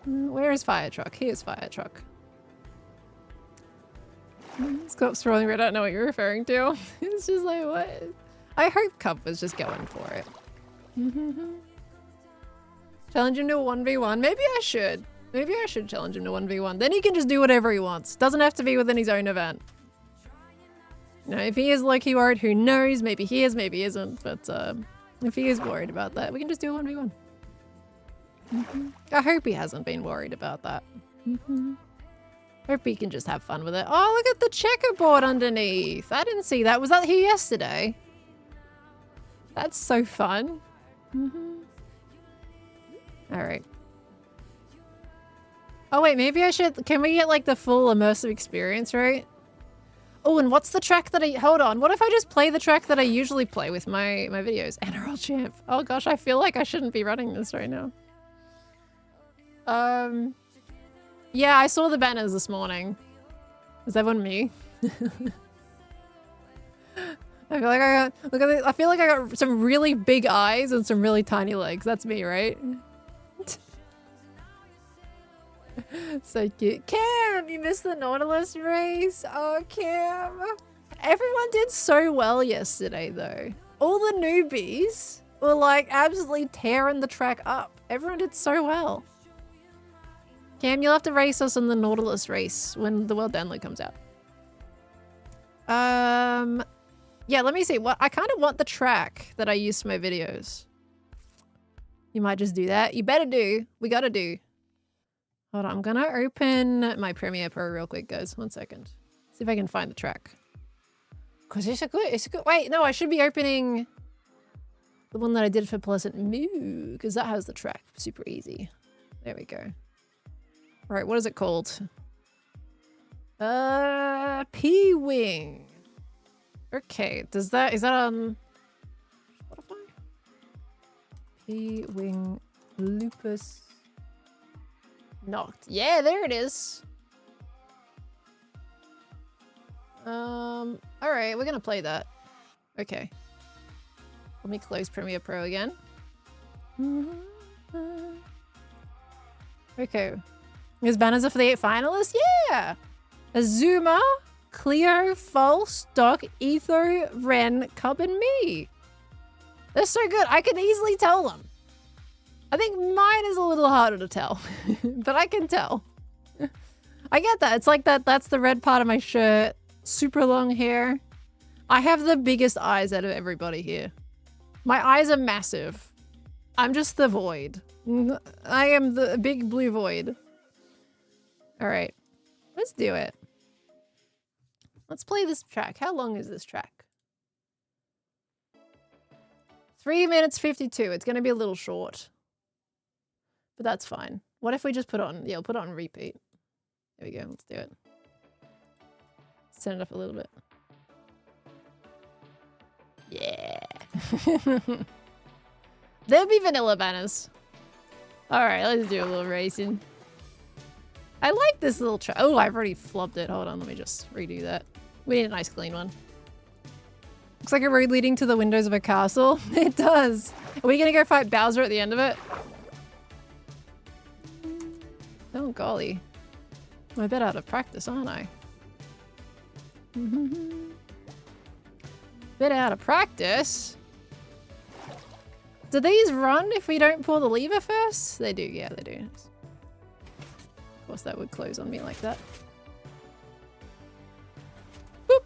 Where is fire truck? Here's fire truck. Stop scrolling, I don't know what you're referring to. It's just like, what? I hope Cup was just going for it. Challenge him to a 1v1. Maybe I should. Maybe I should challenge him to 1v1. Then he can just do whatever he wants. Doesn't have to be within his own event. You know, if he is low-key worried, who knows? Maybe he is, maybe he isn't. But if he is worried about that, we can just do a 1v1. I hope he hasn't been worried about that. Hope he can just have fun with it. Oh, look at the checkerboard underneath. I didn't see that. Was that here yesterday? That's so fun. All right. Oh, wait, maybe I should... Can we get, like, the full immersive experience, right? Oh, and what's the track that I... Hold on. What if I just play the track that I usually play with my videos? NRL champ. Oh, gosh, I feel like I shouldn't be running this right now. Yeah, I saw the banners this morning. Is that one me? I feel like I got... Look at it. I feel like I got some really big eyes and some really tiny legs. That's me, right? So cute. Cam, you missed the Nautilus race. Oh, Cam. Everyone did so well yesterday, though. All the newbies were like absolutely tearing the track up. Everyone did so well. Cam, you'll have to race us in the Nautilus race when the world download comes out. Yeah, let me see. What I kind of want the track that I use for my videos. You might just do that. You better do. We gotta do. Hold on, I'm gonna open my Premiere Pro real quick, guys. 1 second. See if I can find the track. Cause it's a good, wait, no, I should be opening the one that I did for Pleasant Moo, because that has the track. Super easy. There we go. All right, what is it called? P-Wing. Okay, is that on Spotify? P-Wing Lupus Knocked. Yeah, there it is. All right, we're gonna play that. Okay. Let me close Premiere Pro again. Okay. His banners are for the 8 finalists? Yeah! Azuma, Cleo, False, Doc, Etho, Ren, Cub, and me. They're so good. I can easily tell them. I think mine is a little harder to tell, but I can tell. I get that. It's like that. That's the red part of my shirt. Super long hair. I have the biggest eyes out of everybody here. My eyes are massive. I'm just the void. I am the big blue void. All right, let's do it. Let's play this track. How long is this track? 3 minutes 52. It's going to be a little short. But that's fine. What if we just put it on... Yeah, we'll put it on repeat. There we go. Let's do it. Turn it up a little bit. Yeah. There'll be vanilla banners. Alright, let's do a little racing. I like this little track. Oh, I've already flubbed it. Hold on, let me just redo that. We need a nice clean one. Looks like a road leading to the windows of a castle. It does. Are we gonna go fight Bowser at the end of it? Oh, golly. I'm a bit out of practice, aren't I? Bit out of practice? Do these run if we don't pull the lever first? They do, yeah, they do. Of course, that would close on me like that. Boop.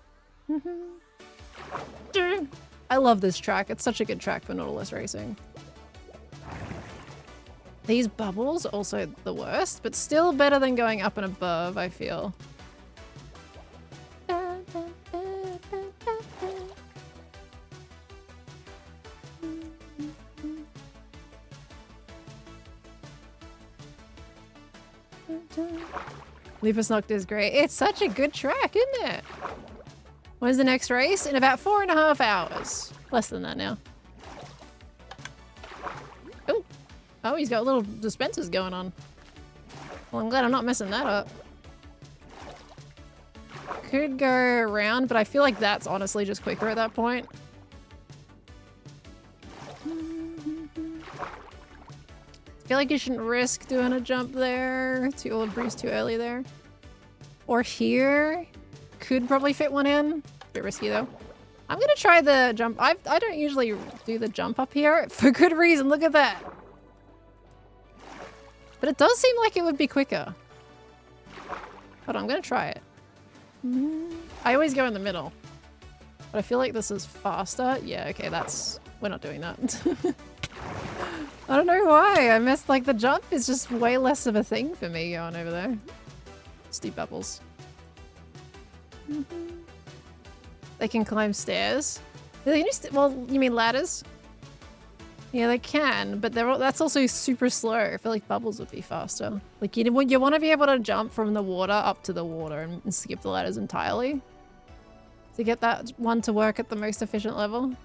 I love this track. It's such a good track for Nautilus racing. These bubbles, also the worst, but still better than going up and above, I feel. Lupus Knocked is great. It's such a good track, isn't it? When's the next race? In about 4.5 hours. Less than that now. Oh. Oh, he's got little dispensers going on. Well, I'm glad I'm not messing that up. Could go around, but I feel like that's honestly just quicker at that point. I feel like you shouldn't risk doing a jump there. Too breeze too early there. Or here. Could probably fit one in. Bit risky though. I'm gonna try the jump. I don't usually do the jump up here for good reason. Look at that. But it does seem like it would be quicker. Hold on, I'm gonna try it. I always go in the middle. But I feel like this is faster. Yeah, okay, that's... We're not doing that. I don't know why. I missed, like, the jump is just way less of a thing for me going over there. Steep bubbles. They can climb stairs. Well, you mean ladders? Yeah, they can, but that's also super slow. I feel like bubbles would be faster. Like, you want to be able to jump from the water up to the water and skip the ladders entirely to get that one to work at the most efficient level.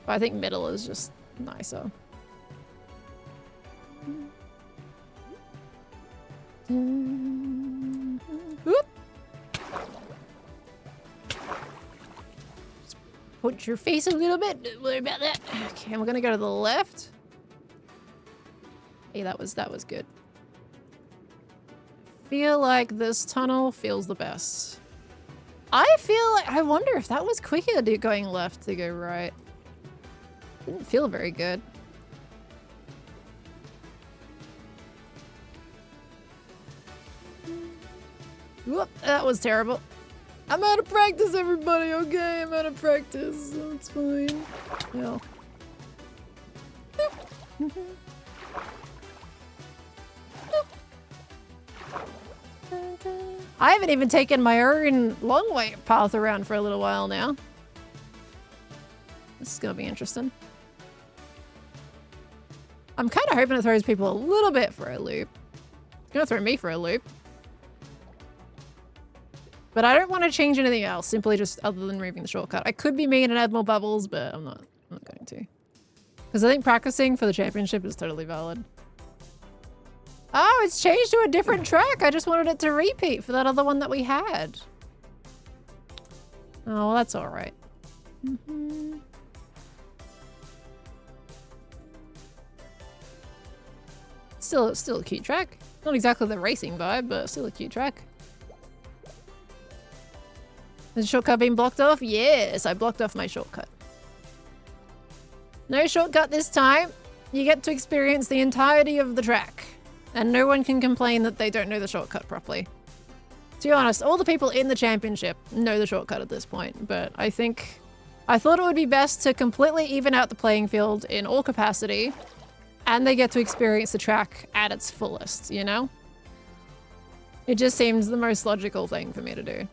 But I think middle is just nicer. Oop. Put your face a little bit. Don't worry about that. Okay, we're gonna go to the left. Hey, that was good. Feel like this tunnel feels the best. I wonder if that was quicker going left to go right. Didn't feel very good. Whoop, that was terrible. I'm out of practice, everybody, okay? I'm out of practice. That's fine. Well. I haven't even taken my own long way path around for a little while now. This is gonna be interesting. I'm kind of hoping it throws people a little bit for a loop. It's gonna throw me for a loop. But I don't want to change anything else, simply just other than removing the shortcut. I could be mean and add more bubbles, but I'm not going to. Because I think practicing for the championship is totally valid. Oh, it's changed to a different track. I just wanted it to repeat for that other one that we had. Oh, well, that's all right. Still a cute track. Not exactly the racing vibe, but still a cute track. Has the shortcut been blocked off? Yes, I blocked off my shortcut. No shortcut this time. You get to experience the entirety of the track. And no one can complain that they don't know the shortcut properly. To be honest, all the people in the championship know the shortcut at this point, but I thought it would be best to completely even out the playing field in all capacity, and they get to experience the track at its fullest, you know? It just seems the most logical thing for me to do.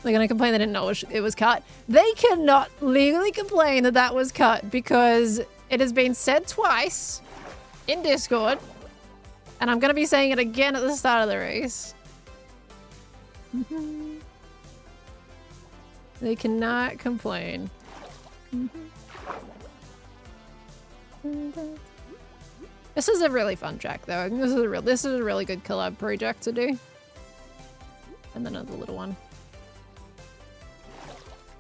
They're gonna complain they didn't know it was cut. They cannot legally complain that that was cut because it has been said twice in Discord, and I'm gonna be saying it again at the start of the race. They cannot complain. This is a really fun track though. This is a really good collab project to do. And then another little one.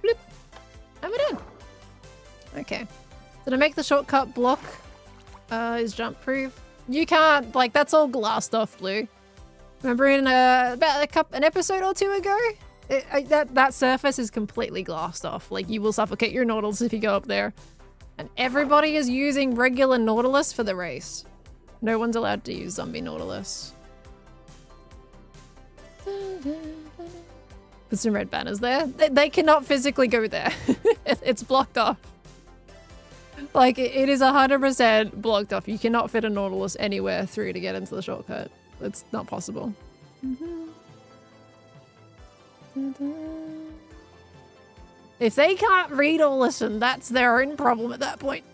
Bloop. And we're done. Okay. So to make the shortcut block is jump proof. You can't, like, that's all glassed off, Blue. Remember in about an episode or two ago? That surface is completely glassed off. Like, you will suffocate your Nautilus if you go up there. And everybody is using regular Nautilus for the race. No one's allowed to use zombie Nautilus. Put some red banners there. They cannot physically go there. It's blocked off. Like, it is 100% blocked off. You cannot fit a Nautilus anywhere through to get into the shortcut. It's not possible. If they can't read or listen, that's their own problem at that point.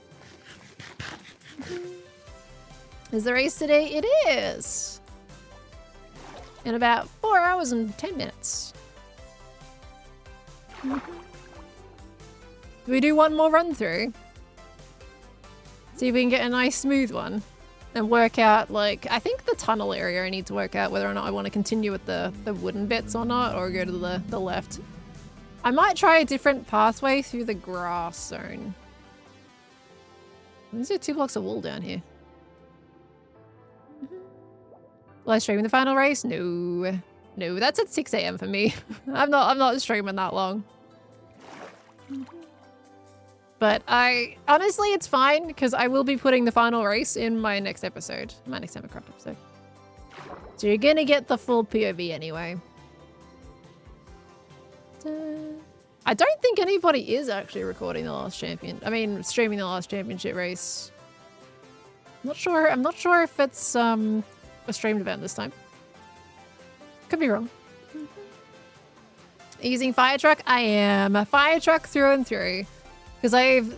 Is the race today? It is. In about 4 hours and 10 minutes. Do we do one more run through? See if we can get a nice smooth one. And work out, like, I think the tunnel area I need to work out whether or not I want to continue with the wooden bits or not, or go to the left. I might try a different pathway through the grass zone. These are 2 blocks of wool down here. Live streaming the final race? No. No, that's at 6 AM for me. I'm not streaming that long. But honestly, it's fine because I will be putting the final race in my next episode, my next Hermitcraft episode. So you're gonna get the full POV anyway. I don't think anybody is actually recording the last streaming the last championship race. I'm not sure if it's a streamed event this time. Could be wrong. Using fire truck? I am a fire truck through and through. Because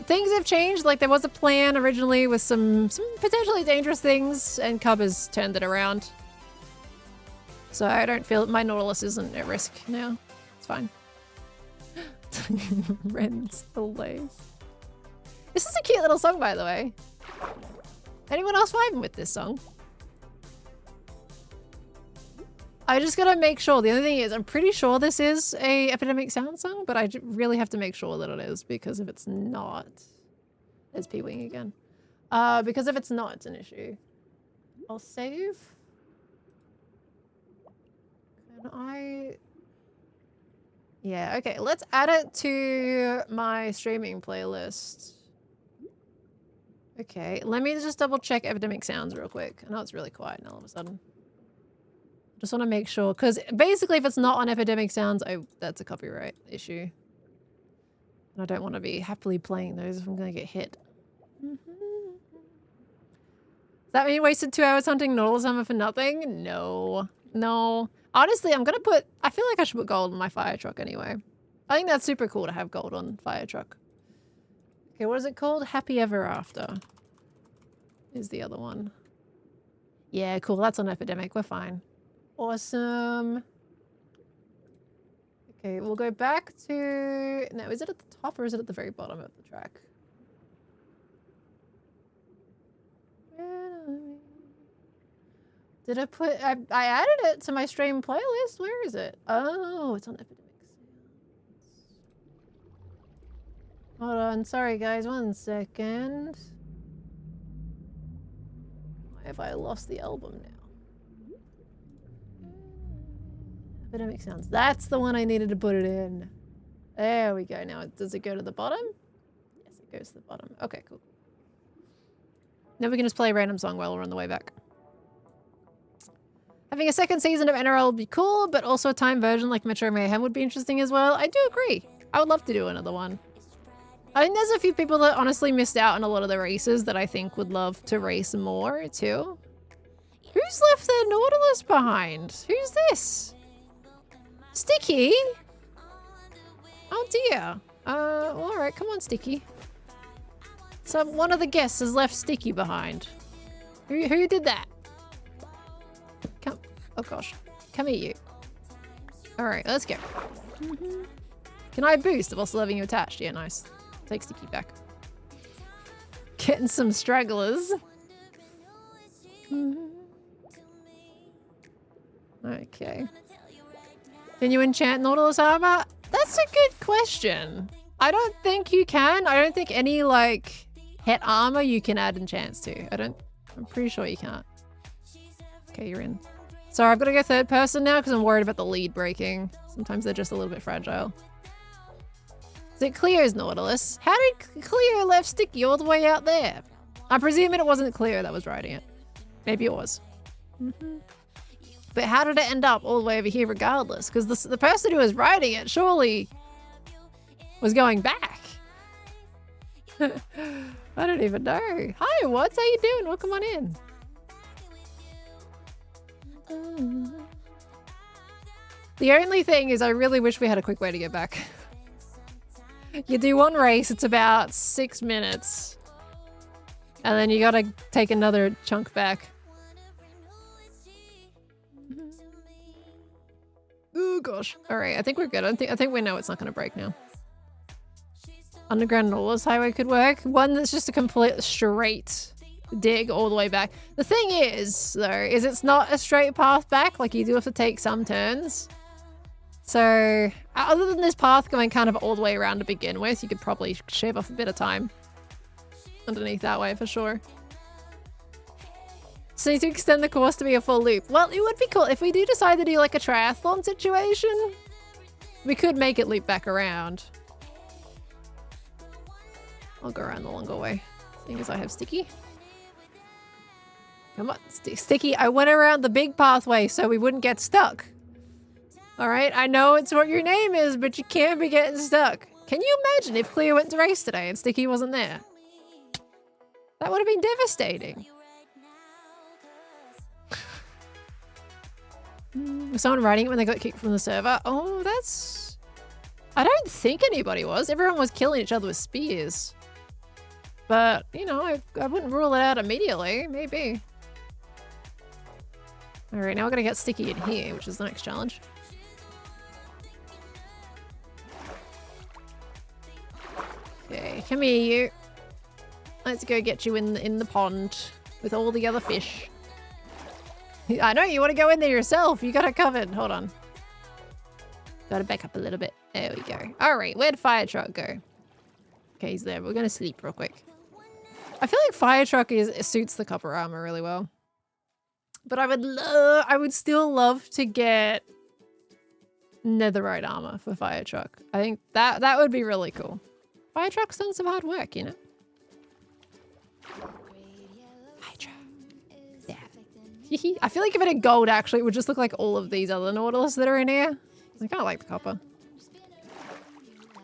things have changed. Like there was a plan originally with some potentially dangerous things, and Cub has turned it around. So I don't feel my Nautilus isn't at risk now. It's fine. Wren's delays. This is a cute little song, by the way. Anyone else vibing with this song? I just gotta make sure. The other thing is, I'm pretty sure this is a Epidemic Sound song, but I really have to make sure that it is, because if it's not, there's P-Wing again. Because if it's not, it's an issue. I'll save. Can I? Yeah, okay. Let's add it to my streaming playlist. Okay, let me just double check Epidemic Sounds real quick. I know it's really quiet now all of a sudden. Just want to make sure, because basically if it's not on Epidemic Sounds, that's a copyright issue. And I don't want to be happily playing those if I'm going to get hit. Does that mean you wasted 2 hours hunting Nautilus armor for nothing? No. No. Honestly, I feel like I should put gold on my fire truck anyway. I think that's super cool to have gold on fire truck. Okay, what is it called? Happy Ever After is the other one. Yeah, cool. That's on Epidemic. We're fine. Awesome. Okay, we'll go back to... No, is it at the top or is it at the very bottom of the track? Did I put... I added it to my stream playlist. Where is it? Oh, it's on Epidemic Sounds. Hold on. Sorry, guys. 1 second. Why have I lost the album now? Epidemic Sounds. That's the one I needed to put it in. There we go. Now, does it go to the bottom? Yes, it goes to the bottom. Okay, cool. Now we can just play a random song while we're on the way back. Having a second season of NRL would be cool, but also a time version like Metro Mayhem would be interesting as well. I do agree. I would love to do another one. I think there's a few people that honestly missed out on a lot of the races that I think would love to race more too. Who's left their Nautilus behind? Who's this? Sticky? Oh dear. Alright, come on, Sticky. So one of the guests has left Sticky behind. Who did that? Come. Oh gosh. Come here, you. Alright, let's go. Can I boost while still having you attached? Yeah, nice. Take Sticky back. Getting some stragglers. Okay. Can you enchant Nautilus armor? That's a good question. I don't think you can. I don't think any, like, het armor you can add enchants to. I'm pretty sure you can't. Okay, you're in. Sorry, I've got to go third person now because I'm worried about the lead breaking. Sometimes they're just a little bit fragile. Is it Cleo's Nautilus? How did Cleo left Sticky all the way out there? I'm presuming it wasn't Cleo that was riding it. Maybe it was. But how did it end up all the way over here regardless? Because the person who was riding it surely was going back. I don't even know. Hi, Watts. How you doing? Welcome on in. The only thing is I really wish we had a quick way to get back. You do one race, it's about 6 minutes. And then you gotta take another chunk back. Oh gosh. Alright, I think we're good. I think we know it's not gonna break now. Underground Nautilus Highway could work. One that's just a complete straight dig all the way back. The thing is, though, is it's not a straight path back. Like, you do have to take some turns. So, other than this path going kind of all the way around to begin with, you could probably shave off a bit of time. underneath that way for sure. So need to extend the course to be a full loop. Well, it would be cool if we do decide to do like a triathlon situation. We could make it loop back around. I'll go around the longer way, seeing as I have Sticky. Come on, Sticky. I went around the big pathway so we wouldn't get stuck. All right, I know it's what your name is, but you can't be getting stuck. Can you imagine if Cleo went to race today and Sticky wasn't there? That would have been devastating. Was someone writing it when they got kicked from the server? Oh, that's... I don't think anybody was. Everyone was killing each other with spears. But, you know, I wouldn't rule it out immediately. Maybe. Alright, now we're gonna get Sticky in here, which is the next challenge. Okay, come here, you. Let's go get you in the pond with all the other fish. I know, you want to go in there yourself. You got it covered. Hold on. Got to back up a little bit. There we go. Alright, where'd Fire Truck go? Okay, he's there. We're gonna sleep real quick. I feel like Fire Truck suits the copper armor really well. But I would still love to get netherite armor for Fire Truck. I think that would be really cool. Fire Truck's done some hard work, you know? Fire Truck. Yeah. I feel like if it had gold, actually, it would just look like all of these other Nautilus that are in here. I kind of like the copper.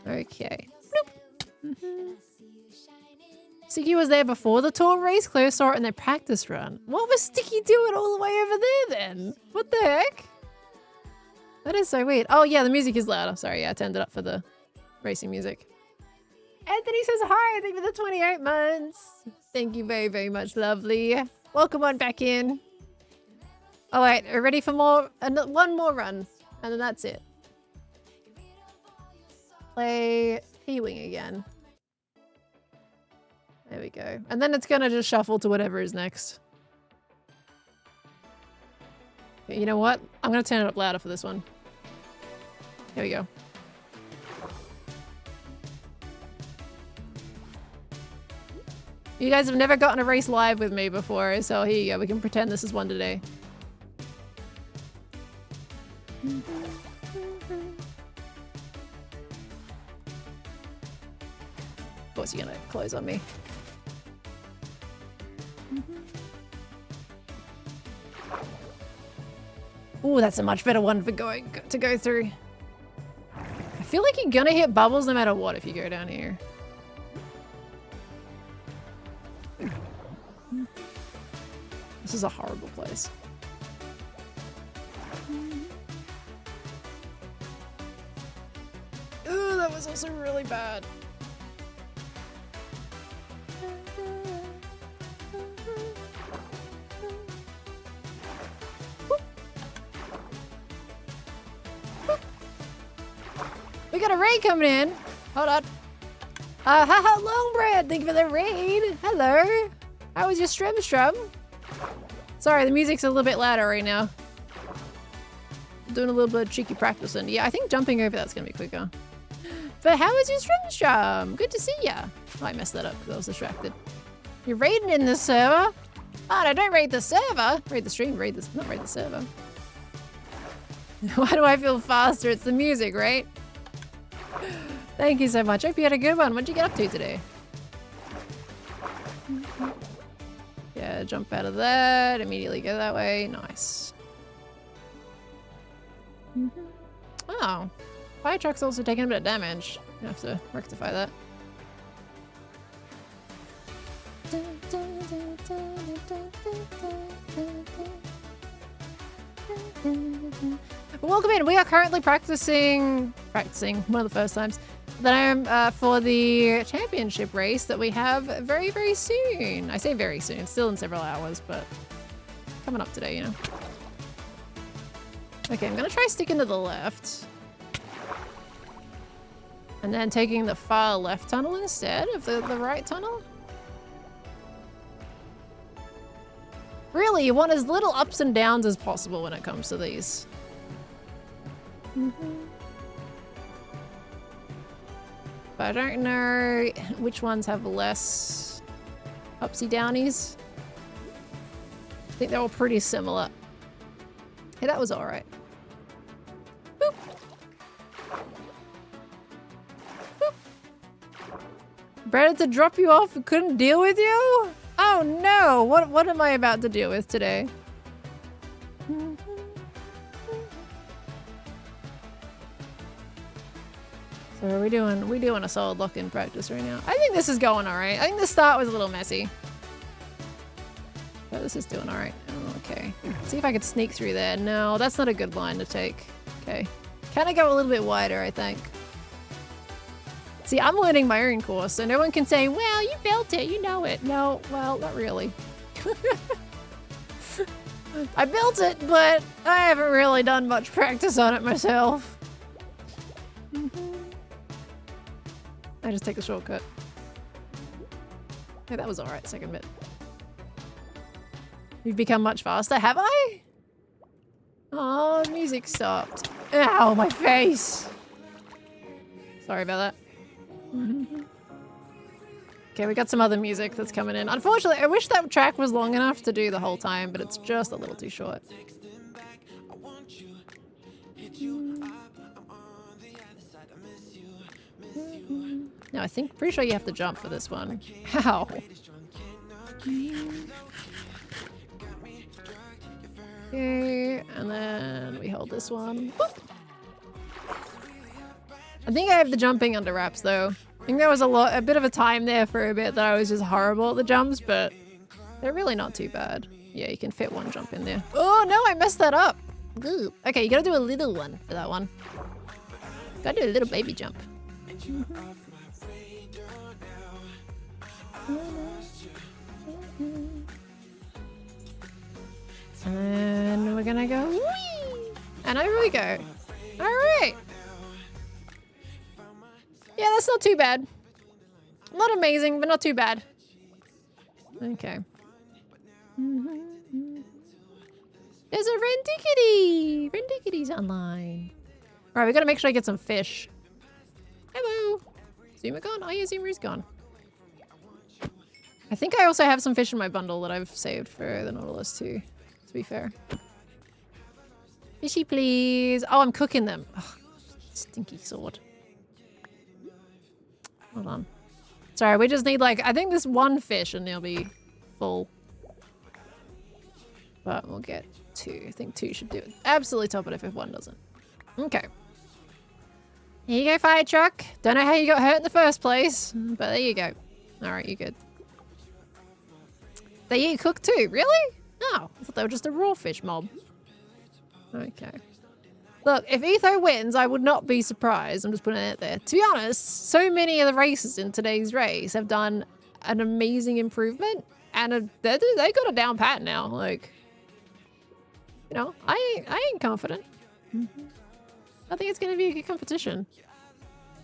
Okay. Sticky was there before the tour race. Claire saw it in their practice run. What was Sticky doing all the way over there then? What the heck? That is so weird. Oh yeah, the music is louder. Sorry, yeah, I turned it up for the racing music. Anthony says hi. Thank you for the 28 months. Thank you very, very much, lovely. Welcome on back in. Oh wait, are you ready for more? One more run, and then that's it. Play P-Wing again. There we go. And then it's gonna just shuffle to whatever is next. You know what? I'm gonna turn it up louder for this one. Here we go. You guys have never gotten a race live with me before, so here you go. We can pretend this is one today. Of course you're gonna close on me. Ooh, that's a much better one for to go through. I feel like you're gonna hit bubbles no matter what if you go down here. This is a horrible place. Ooh, that was also really bad. We got a raid coming in. Hold on. Haha, Longbread. Thank you for the raid. Hello. How was your strum? Sorry, the music's a little bit louder right now. Doing a little bit of cheeky practicing. Yeah, I think jumping over that's gonna be quicker. But how was your strum? Good to see ya. Oh, I messed that up because I was distracted. You're raiding in the server? Oh, no, don't raid the server. Raid the stream, not raid the server. Why do I feel faster? It's the music, right? Thank you so much. Hope you had a good one. What'd you get up to today? Yeah, jump out of that. Immediately go that way. Nice. Oh. Fire truck's also taking a bit of damage. You have to rectify that. Welcome in. We are currently practicing one of the first times that I'm for the championship race that we have very, very soon. I say very soon, still in several hours, but coming up today, you know. Okay, I'm gonna try sticking to the left. And then taking the far left tunnel instead of the right tunnel. Really, you want as little ups and downs as possible when it comes to these. But I don't know which ones have less Upsy downies. I think they're all pretty similar. Hey, that was alright. Boop. Boop. Brandon to drop you off and couldn't deal with you? Oh no! What am I about to deal with today? So are we doing a solid lock-in practice right now? I think this is going alright. I think the start was a little messy. But this is doing alright. Oh, okay. Let's see if I could sneak through there. No, that's not a good line to take. Okay. Can I go a little bit wider, I think? See, I'm learning my own course, so no one can say, well, you built it, you know it. No, well, not really. I built it, but I haven't really done much practice on it myself. I just take the shortcut. Hey, that was alright, second bit. You've become much faster, have I? Oh, music stopped. Ow, my face! Sorry about that. Okay, we got some other music that's coming in. Unfortunately, I wish that track was long enough to do the whole time, but it's just a little too short. No, I think, pretty sure you have to jump for this one. How? Okay, and then we hold this one. Boop. I think I have the jumping under wraps though. I think there was a bit of a time there for a bit that I was just horrible at the jumps, but they're really not too bad. Yeah, you can fit one jump in there. Oh no, I messed that up. Ooh. Okay, you gotta do a little one for that one. Gotta do a little baby jump. And then we're gonna go whee! And over we go. Alright. Yeah, that's not too bad. Not amazing, but not too bad. Okay. There's a Rendickety! Rendickety's online. Alright, we gotta make sure I get some fish. Hello! Zuma gone? Oh yeah, Zuma's gone. I think I also have some fish in my bundle that I've saved for the Nautilus too, to be fair. Fishy please! Oh, I'm cooking them. Oh, stinky sword. Hold on. Sorry, we just need like, I think this one fish and they'll be full. But we'll get two. I think two should do it. Absolutely top it if one doesn't. Okay. Here you go, fire truck. Don't know how you got hurt in the first place, but there you go. Alright, you're good. They eat cooked too, really? No, I thought they were just a raw fish mob. Okay. Look, if Etho wins, I would not be surprised. I'm just putting it out there. To be honest, so many of the races in today's race have done an amazing improvement, and they got a down pat now. Like, you know, I ain't confident. I think it's going to be a good competition.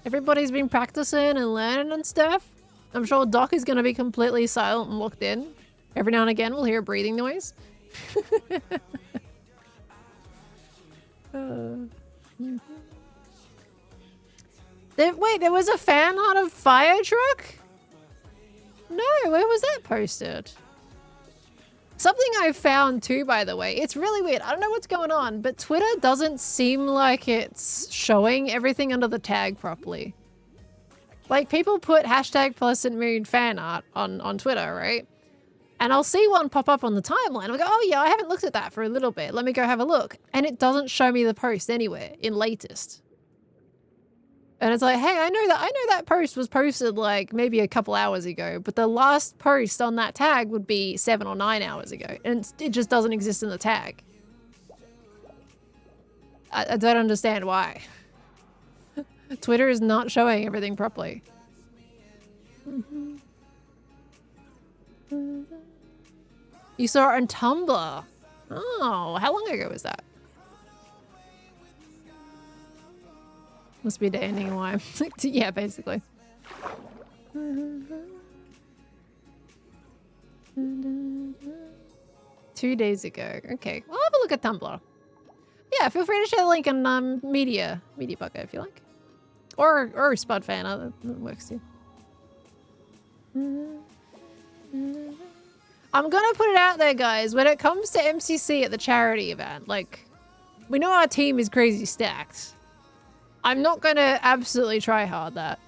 Everybody's been practicing and learning and stuff. I'm sure Doc is going to be completely silent and locked in. Every now and again, we'll hear a breathing noise. Wait, there was a fan art of fire truck? No, where was that posted? Something I found too, by the way. It's really weird. I don't know what's going on, but Twitter doesn't seem like it's showing everything under the tag properly. Like, people put hashtag Pleasant Mood fan art on Twitter, right? And I'll see one pop up on the timeline. I'll go, oh yeah, I haven't looked at that for a little bit. Let me go have a look. And it doesn't show me the post anywhere in latest. And it's like, hey, I know that post was posted like maybe a couple hours ago, but the last post on that tag would be 7 or 9 hours ago. And it just doesn't exist in the tag. I don't understand why. Twitter is not showing everything properly. You saw it on Tumblr. Oh, how long ago was that? Must be a day ending in Y. Yeah, basically. 2 days ago. Okay, I'll have a look at Tumblr. Yeah, feel free to share the link on Media Bucket if you like. Or Spud fan, that works too. I'm gonna put it out there, guys. When it comes to MCC at the charity event, like, we know our team is crazy stacked. I'm not gonna absolutely try hard that.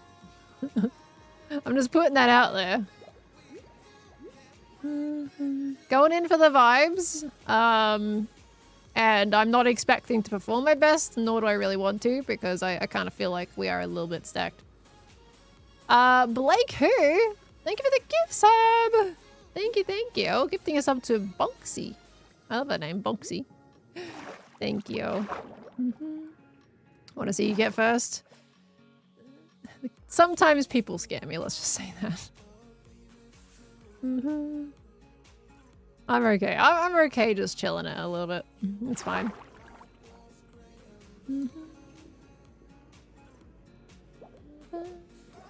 I'm just putting that out there. Going in for the vibes. And I'm not expecting to perform my best, nor do I really want to, because I kind of feel like we are a little bit stacked. Blake who? Thank you for the gift sub! Thank you. Gifting a sub to Bonksy. I love that name, Bonksy. Thank you. Want to see you get first? Sometimes people scare me, let's just say that. I'm okay. I'm okay just chilling it a little bit. It's fine.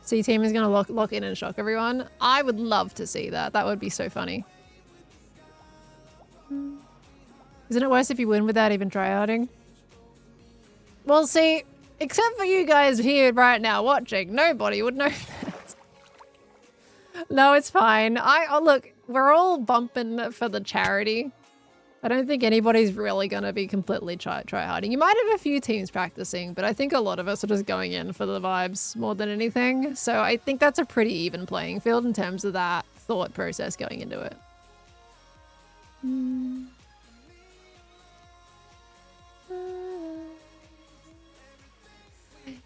C team is gonna lock in and shock everyone. I would love to see that. That would be so funny. Isn't it worse if you win without even tryharding? Well, see, except for you guys here right now watching, nobody would know that. No, it's fine. Look, we're all bumping for the charity. I don't think anybody's really gonna be completely tryharding. You might have a few teams practicing, but I think a lot of us are just going in for the vibes more than anything. So I think that's a pretty even playing field in terms of that thought process going into it.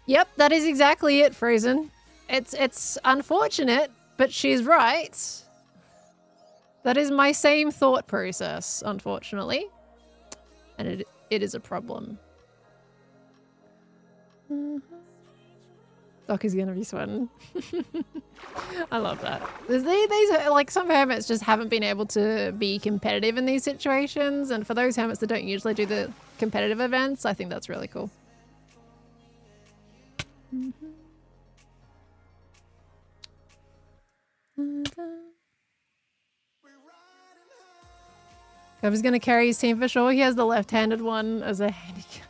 Yep, that is exactly it, Frozen. It's unfortunate, but she's right. That is my same thought process, unfortunately. And it is a problem. Doc is gonna be sweating. I love that. These like, some hermits just haven't been able to be competitive in these situations, and for those hermits that don't usually do the competitive events, I think that's really cool. Trevor's gonna carry his team for sure. He has the left-handed one as a handicap.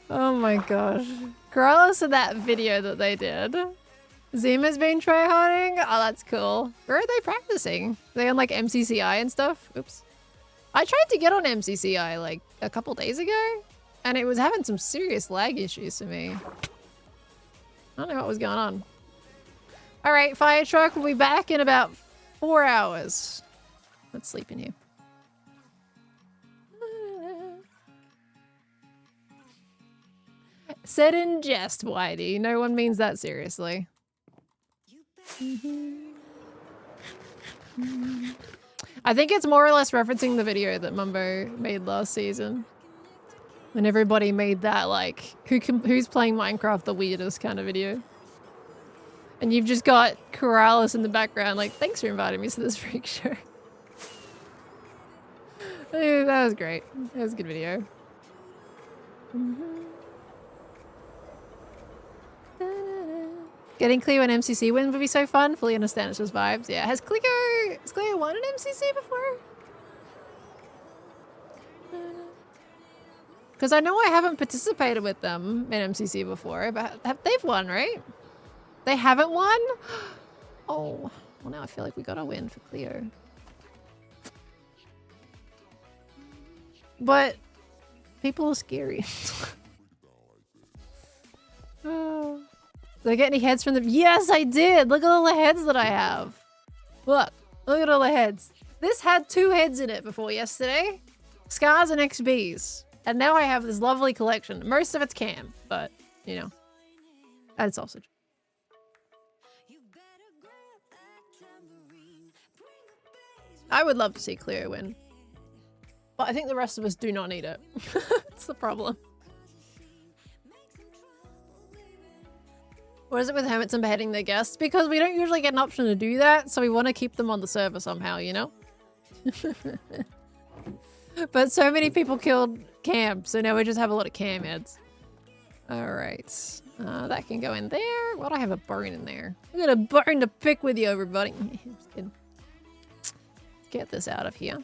Oh my gosh. Regardless of that video that they did, Zima's been tryharding. Oh, that's cool. Where are they practicing? Are they on like MCCI and stuff? Oops. I tried to get on MCCI like a couple days ago, and it was having some serious lag issues for me. I don't know what was going on. All right, fire truck will be back in about 4 hours. Let's sleep in here. Said in jest, Whitey. No one means that seriously. I think it's more or less referencing the video that Mumbo made last season. When everybody made that, like, who's playing Minecraft the weirdest kind of video. And you've just got Corrales in the background, like, thanks for inviting me to this freak show. That was great. That was a good video. Getting Cleo and MCC win would be so fun. Fully understand it's just vibes. Yeah, has Cleo won an MCC before? Because I know I haven't participated with them in MCC before, but they've won, right? They haven't won? Oh, well now I feel like we gotta win for Cleo. But people are scary. Oh. Did I get any heads from them? Yes, I did. Look at all the heads that I have. Look at all the heads. This had 2 heads in it before yesterday. Scars and XBs. And now I have this lovely collection. Most of it's cam, but, you know, add sausage. I would love to see Cleo win. But I think the rest of us do not need it. That's the problem. What is it with hermits and beheading their guests? Because we don't usually get an option to do that, so we want to keep them on the server somehow, you know? But so many people killed Cam, so now we just have a lot of Cam heads. Alright. That can go in there. Why do I have a bone in there? I got a bone to pick with you, everybody. Just kidding. Let's get this out of here.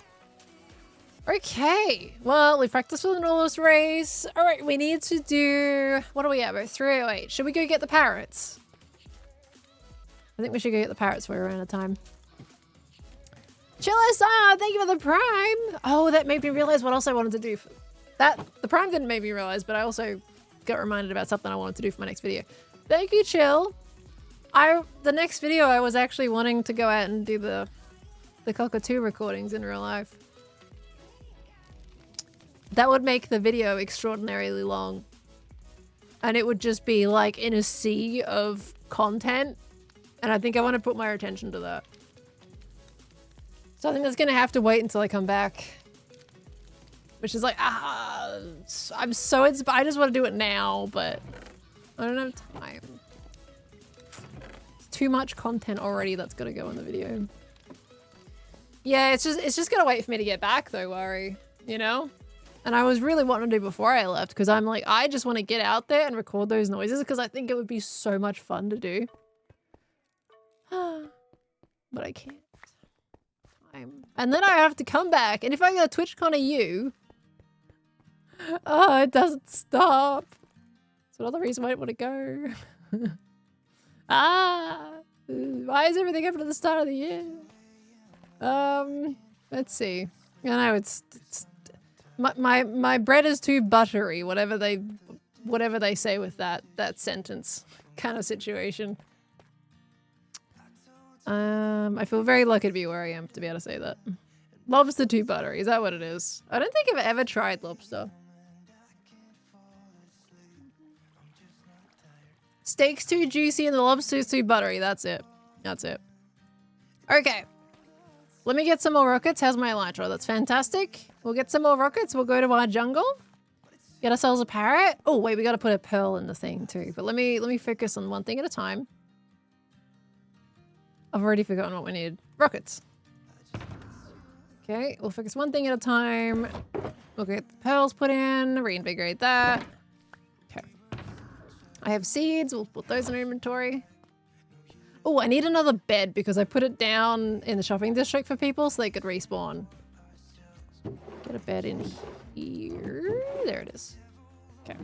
Okay, well, we practiced for the Northwest race. All right, we need to do, what are we at, about 308. Should we go get the parrots? I think we should go get the parrots while we're out of time. Chilla-san, thank you for the prime. Oh, that made me realize what else I wanted to do. The prime didn't make me realize, but I also got reminded about something I wanted to do for my next video. Thank you, Chill. The next video I was actually wanting to go out and do the cockatoo recordings in real life. That would make the video extraordinarily long. And it would just be like in a sea of content. And I think I want to put my attention to that. So I think that's going to have to wait until I come back. Which is like, I'm so inspired. I just want to do it now, but I don't have time. It's too much content already that's going to go in the video. Yeah, it's just going to wait for me to get back though, Worry. You know? And I was really wanting to do before I left because I'm like, I just want to get out there and record those noises because I think it would be so much fun to do. But I can't. And then I have to come back, and if I go to TwitchCon of you, oh, it doesn't stop. It's another reason why I don't want to go. Why is everything happening at the start of the year? Let's see. I know it's my bread is too buttery. Whatever they say with that sentence kind of situation. I feel very lucky to be where I am to be able to say that. Lobster too buttery, is that what it is? I don't think I've ever tried lobster. Steak's too juicy and the lobster's too buttery, that's it. That's it. Okay. Let me get some more rockets. How's my elytra? That's fantastic. We'll get some more rockets. We'll go to our jungle. Get ourselves a parrot. Oh, wait, we gotta put a pearl in the thing too. But let me focus on one thing at a time. I've already forgotten what we need. Rockets. Okay, we'll focus one thing at a time. We'll get the pearls put in, reinvigorate that. Okay. I have seeds, we'll put those in our inventory. Oh, I need another bed because I put it down in the shopping district for people so they could respawn. Get a bed in here. There it is. Okay.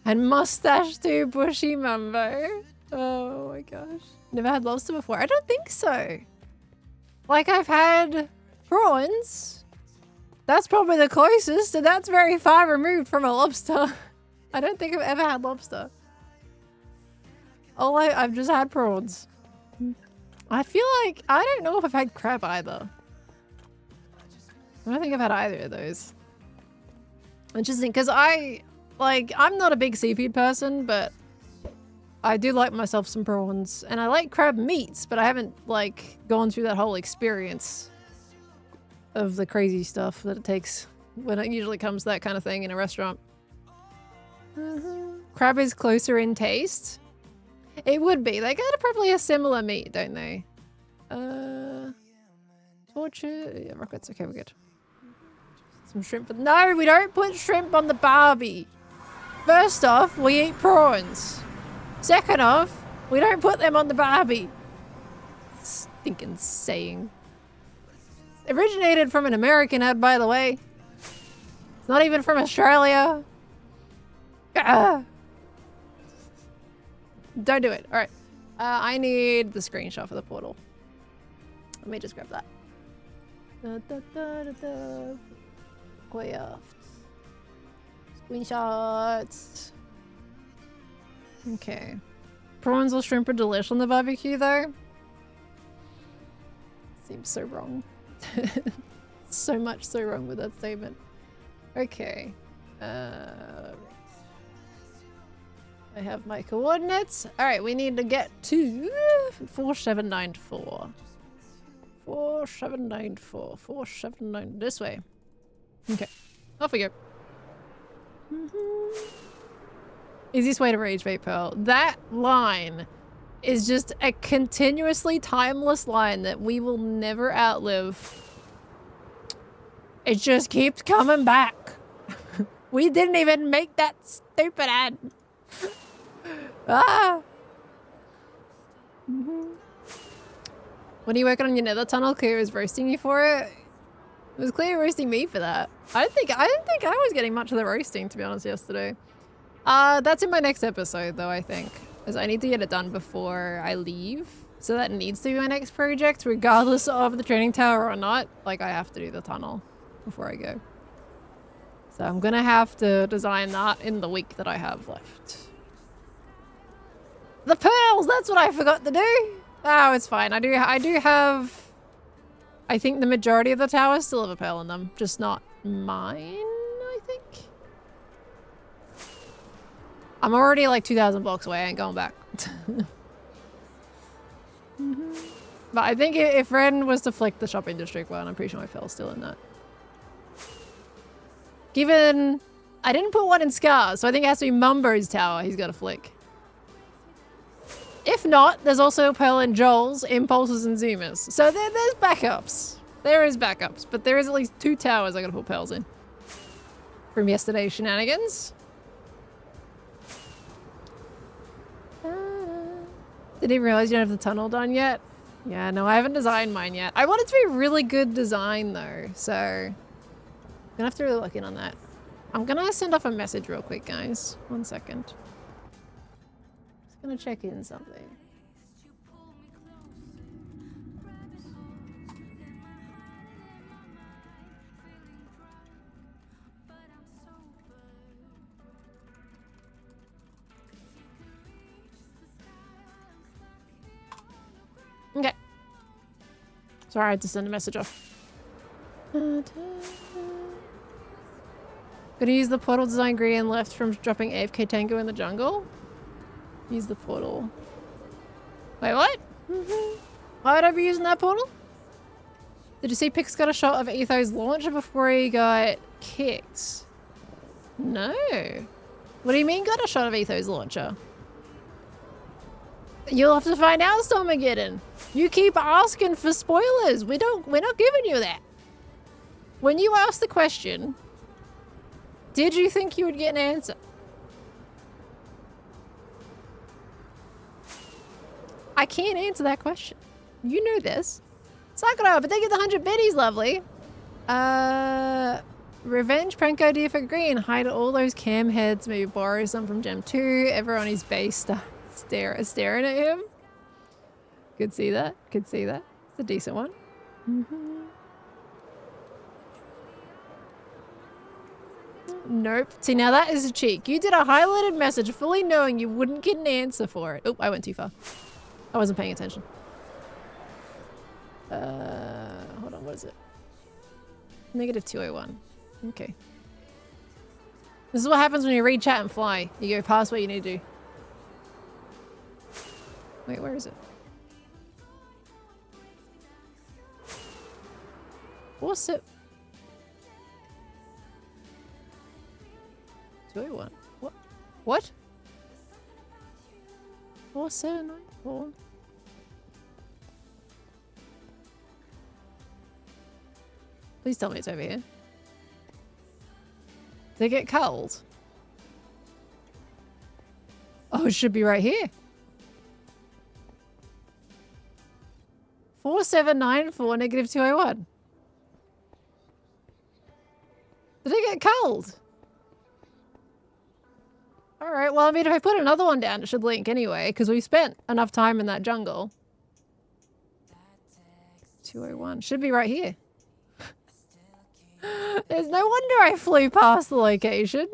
And mustache too, bushy Mumbo. Oh my gosh. Never had lobster before. I don't think so. Like I've had prawns. That's probably the closest, and that's very far removed from a lobster. I don't think I've ever had lobster. I've just had prawns. I feel like, I don't know if I've had crab either. I don't think I've had either of those. Interesting, because I'm not a big seafood person, but I do like myself some prawns, and I like crab meats, but I haven't like gone through that whole experience of the crazy stuff that it takes when it usually comes to that kind of thing in a restaurant. Crab is closer in taste. It would be. They got probably a similar meat, don't they? Torture. Yeah, rockets. Okay, we're good. Some shrimp. No, we don't put shrimp on the barbie. First off, we eat prawns. Second off, we don't put them on the barbie. Stinking saying. Originated from an American ad, by the way. It's not even from Australia. Ah. Don't do it. All right. I need the screenshot for the portal. Let me just grab that. Screenshots. Okay. Prawns or shrimp are delish on the barbecue, though. Seems so wrong. So much so wrong with that statement. Okay. I have my coordinates. Alright, we need to get to 4794. 4794. 479. This way. Okay. Off we go. Easiest way to rage bait pearl. That line is just a continuously timeless line that we will never outlive. It just keeps coming back. We didn't even make that stupid ad. Ah. When are you working on your nether tunnel? Clear is roasting you for it. It was Clear roasting me for that. I didn't think I was getting much of the roasting, to be honest, yesterday. That's in my next episode, though, I think. Because I need to get it done before I leave. So that needs to be my next project, regardless of the training tower or not. Like, I have to do the tunnel before I go. So I'm gonna have to design that in the week that I have left. The pearls! That's what I forgot to do! Oh, it's fine. I do have... I think the majority of the towers still have a pearl in them. Just not mine, I think. I'm already like 2,000 blocks away. I ain't going back. But I think if Ren was to flick the shopping district one, I'm pretty sure my pearl's still in that. Given... I didn't put one in Scar, so I think it has to be Mumbo's tower he's got to flick. If not, there's also a pearl in Joel's, Impulses, and Zoomers. So there's backups. There is backups, but there is at least 2 towers I gotta put pearls in. From yesterday's shenanigans. Didn't even realize you don't have the tunnel done yet. Yeah, no, I haven't designed mine yet. I want it to be a really good design though, so... I'm gonna have to really look in on that. I'm gonna send off a message real quick, guys. 1 second. Just gonna check in something. Okay. Sorry, I had to send a message off. Gonna use the portal design green left from dropping AFK Tango in the jungle. Use the portal. Wait, what? Why would I be using that portal? Did you see Pix got a shot of Etho's launcher before he got kicked? No. What do you mean got a shot of Etho's launcher? You'll have to find out, Stormageddon. You keep asking for spoilers. We're not giving you that. When you asked the question, did you think you would get an answer? I can't answer that question. You know this. Sakura, but they get the 100 biddies, lovely. Revenge prank idea for green. Hide all those cam heads. Maybe borrow some from Gem 2. Everyone on his base staring at him. Could see that. Could see that. It's a decent one. Nope. See, now that is a cheek. You did a highlighted message fully knowing you wouldn't get an answer for it. Oh, I went too far. I wasn't paying attention. Hold on, what is it? -201. Okay. This is what happens when you read chat and fly. You go past what you need to do. Wait, where is it? What's it? 201. What? What? 4794. Please tell me it's over here. They get cold. Oh, it should be right here. 4794 -201. Did it get cold? Alright, well, I mean, if I put another one down, it should link anyway, because we spent enough time in that jungle. 201. Should be right here. There's no wonder I flew past the location.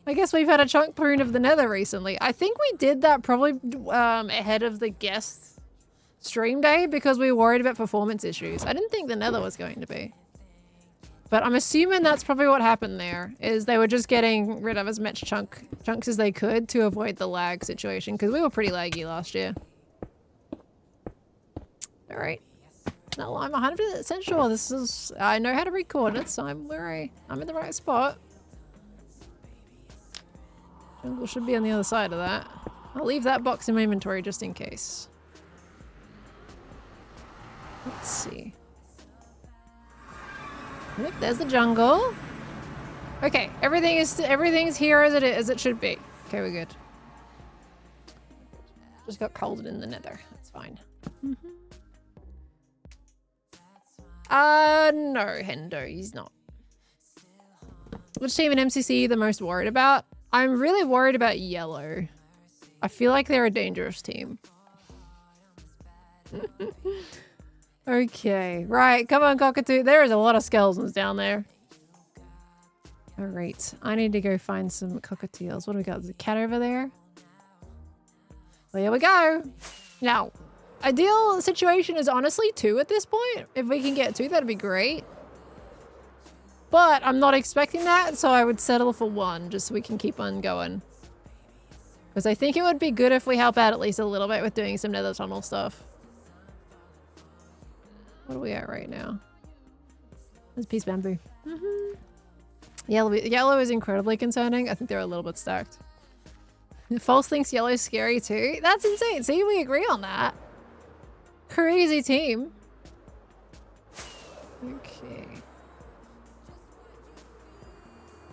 I guess we've had a chunk prune of the Nether recently. I think we did that probably ahead of the guest stream day because we were worried about performance issues. I didn't think the Nether was going to be. But I'm assuming that's probably what happened there, is they were just getting rid of as much chunks as they could to avoid the lag situation, because we were pretty laggy last year. Alright. No, I'm 100% sure this is... I know how to record it, so I'm in the right spot. Jungle should be on the other side of that. I'll leave that box in my inventory just in case. Let's see. Yep, there's the jungle. Okay, everything's here as it should be. Okay, we're good. Just got colded in the Nether. That's fine. No, Hendo, he's not. Which team in MCC are you the most worried about? I'm really worried about yellow. I feel like they're a dangerous team. Okay, right. Come on, cockatoo. There is a lot of skeletons down there. All right. I need to go find some cockatiels. What do we got? There's a cat over there. Well, here we go. Now, ideal situation is honestly 2 at this point. If we can get 2, that'd be great. But I'm not expecting that, so I would settle for 1 just so we can keep on going. Because I think it would be good if we help out at least a little bit with doing some nether tunnel stuff. What are we at right now? There's piece bamboo. Yellow is incredibly concerning. I think they're a little bit stacked. False thinks yellow's scary too. That's insane. See, we agree on that. Crazy team. Okay.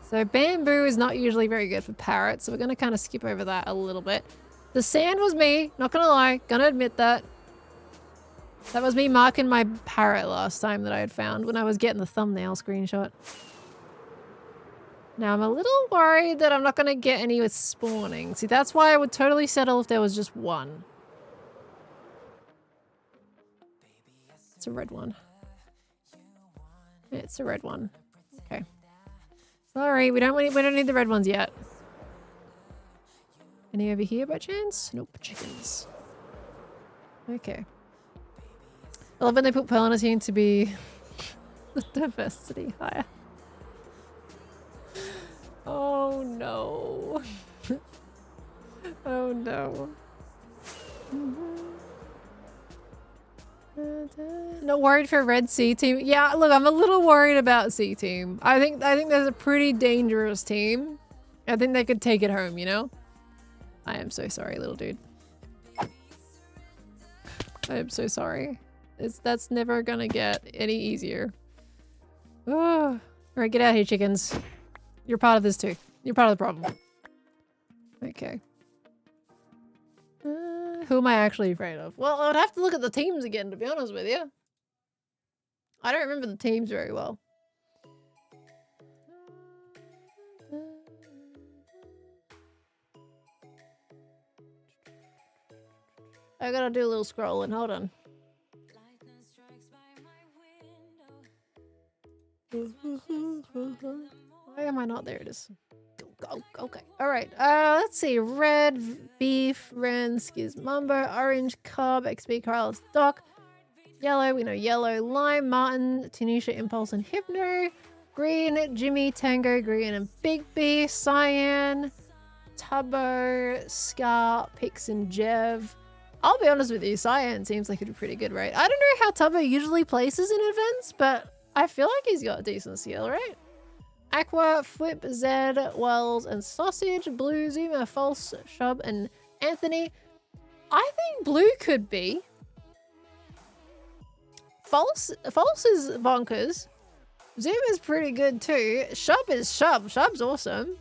So bamboo is not usually very good for parrots, so we're going to kind of skip over that a little bit. The sand was me, not going to lie. Gonna admit that. That was me marking my parrot last time that I had found when I was getting the thumbnail screenshot. Now I'm a little worried that I'm not going to get any with spawning. See, that's why I would totally settle if there was just 1. It's a red one. It's a red one. Okay. Sorry, we don't need the red ones yet. Any over here by chance? Nope, chickens. Okay. I love when they put pearl on a team to be the diversity higher. Oh no. Oh no. Not worried for red C team. Yeah, look, I'm a little worried about C team. I think there's a pretty dangerous team. I think they could take it home, you know? I am so sorry, little dude. I am so sorry. That's never gonna get any easier. Oh. Alright, get out of here, chickens. You're part of this too. You're part of the problem. Okay. Who am I actually afraid of? Well, I would have to look at the teams again, to be honest with you. I don't remember the teams very well. I gotta do a little scrolling. Hold on. Why am I not there? It is. Okay. All right. Let's see. Red, beef, Ren, Skiz, Mumbo, orange, Cobb, XB, Carlos, Doc. Yellow, we know yellow. Lime, Martin, Tanisha, Impulse, and Hypno. Green, Jimmy, Tango, Green, and Big B. Cyan, Tubbo, Scar, Pix, and Jev. I'll be honest with you, Cyan seems like it'd be pretty good, right? I don't know how Tubbo usually places in events, but I feel like he's got a decent skill, right? Aqua, Flip, Zed, Wells, and Sausage, Blue, Zuma, False, Shub, and Anthony. I think Blue could be. False is bonkers. Zuma's pretty good too. Shub is Shub. Shub's awesome.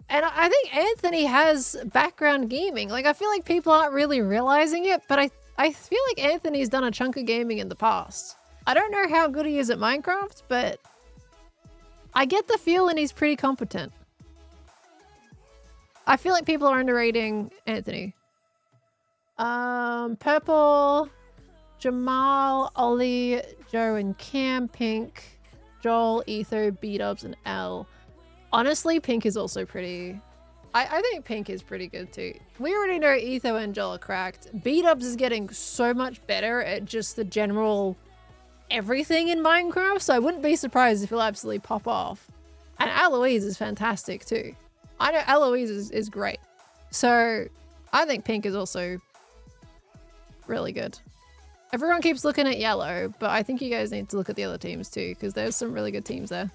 And I think Anthony has background gaming. Like, I feel like people aren't really realizing it, but I feel like Anthony's done a chunk of gaming in the past. I don't know how good he is at Minecraft, but I get the feeling he's pretty competent. I feel like people are underrating Anthony. Purple, Jamal, Ollie, Joe, and Cam, Pink, Joel, Etho, B-Dubs, and L. Honestly, Pink is also pretty... I think Pink is pretty good too. We already know Etho and Joel are cracked. B-Dubs is getting so much better at just the general everything in Minecraft, so I wouldn't be surprised if he'll absolutely pop off. And Eloise is fantastic too. I know Eloise is great. So I think Pink is also really good. Everyone keeps looking at yellow, but I think you guys need to look at the other teams too, because there's some really good teams there.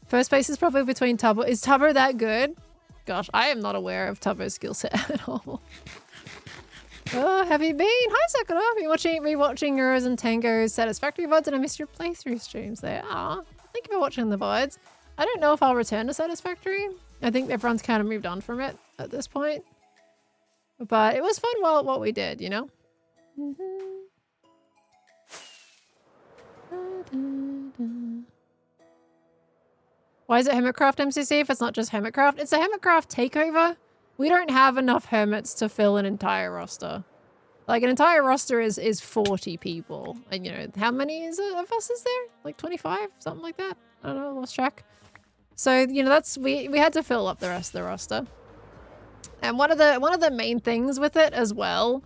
First place is probably between Tubbo. Is Tubbo that good? Gosh, I am not aware of Tubbo's skill set at all. Oh, have you been? Hi, Sakura. Been rewatching yours and Tango's Satisfactory VODs, and I missed your playthrough streams there. Aw, thank you for watching the VODs. I don't know if I'll return to Satisfactory. I think everyone's kind of moved on from it at this point. But it was fun while what we did, you know? Why is it Hermitcraft MCC if it's not just Hermitcraft? It's a Hermitcraft takeover. we don't have enough hermits to fill an entire roster. Like, an entire roster is 40 people. And, you know, how many of us is there? Like 25? Something like that? I don't know, lost track. So, you know, that's... We had to fill up the rest of the roster. And one of the main things with it as well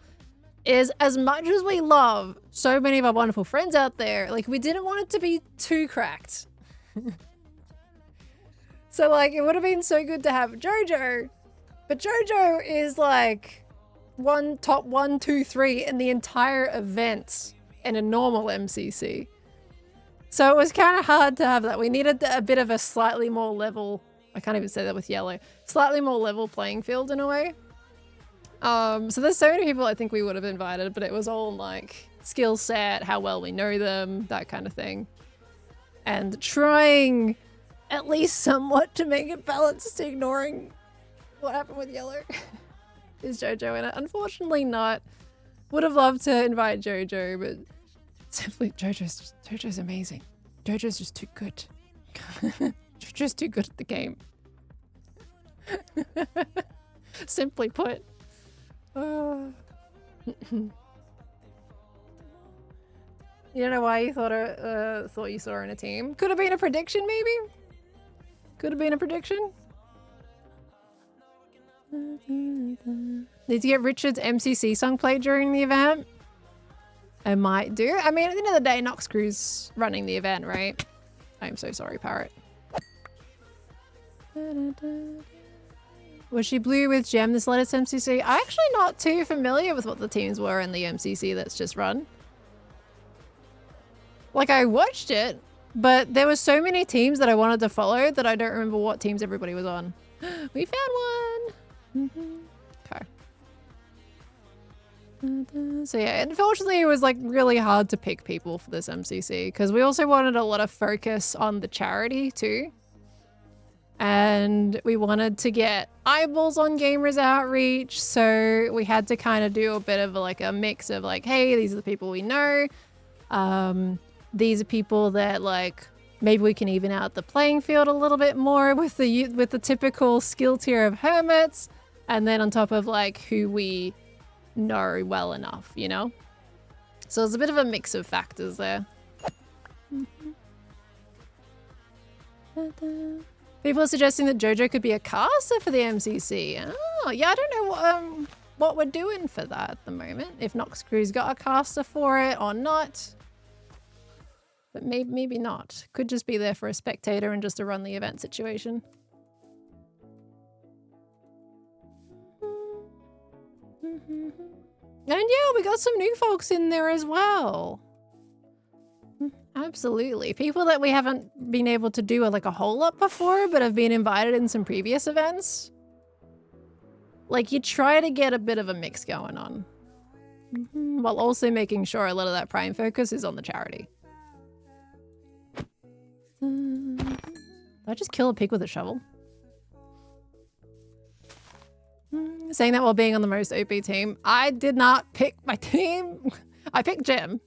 is, as much as we love so many of our wonderful friends out there, like, we didn't want it to be too cracked. So, like, it would have been so good to have Jojo, but Jojo is, like, top 1, 2, 3 in the entire event in a normal MCC. So it was kind of hard to have that. We needed a bit of a slightly more level, I can't even say that with yellow, slightly more level playing field in a way. So there's so many people I think we would have invited, but it was all like skill set, how well we know them, that kind of thing. And trying at least somewhat to make it balanced, ignoring what happened with yellow. Is Jojo in it? Unfortunately not. Would have loved to invite Jojo, but simply Jojo's amazing. Jojo's just too good. Jojo's too good at the game. Simply put. You don't know why you thought you saw her in a team? Could have been a prediction, maybe? Could have been a prediction? Did you get Richard's MCC song played during the event? I might do. I mean, at the end of the day, Nox Crew's running the event, right? I'm so sorry, Parrot. Was she blue with Gem this latest MCC? I'm actually not too familiar with what the teams were in the MCC that's just run. Like, I watched it, but there were so many teams that I wanted to follow that I don't remember what teams everybody was on. We found one! Okay. So yeah, unfortunately it was like really hard to pick people for this MCC because we also wanted a lot of focus on the charity too. And we wanted to get eyeballs on Gamers Outreach, so we had to kind of do a bit of like a mix of like, hey, these are the people we know. These are people that like maybe we can even out the playing field a little bit more with the typical skill tier of hermits, and then on top of like who we know well enough, you know? So there's a bit of a mix of factors there. People are suggesting that Jojo could be a caster for the MCC. Oh, yeah, I don't know what we're doing for that at the moment. If Nox Crew's got a caster for it or not. But maybe not. Could just be there for a spectator and just to run the event situation. And yeah, we got some new folks in there as well. Absolutely. People that we haven't been able to do like a whole lot before, but have been invited in some previous events. Like, you try to get a bit of a mix going on. While also making sure a lot of that prime focus is on the charity. Did I just kill a pig with a shovel? Saying that while being on the most OP team. I did not pick my team. I picked Jim.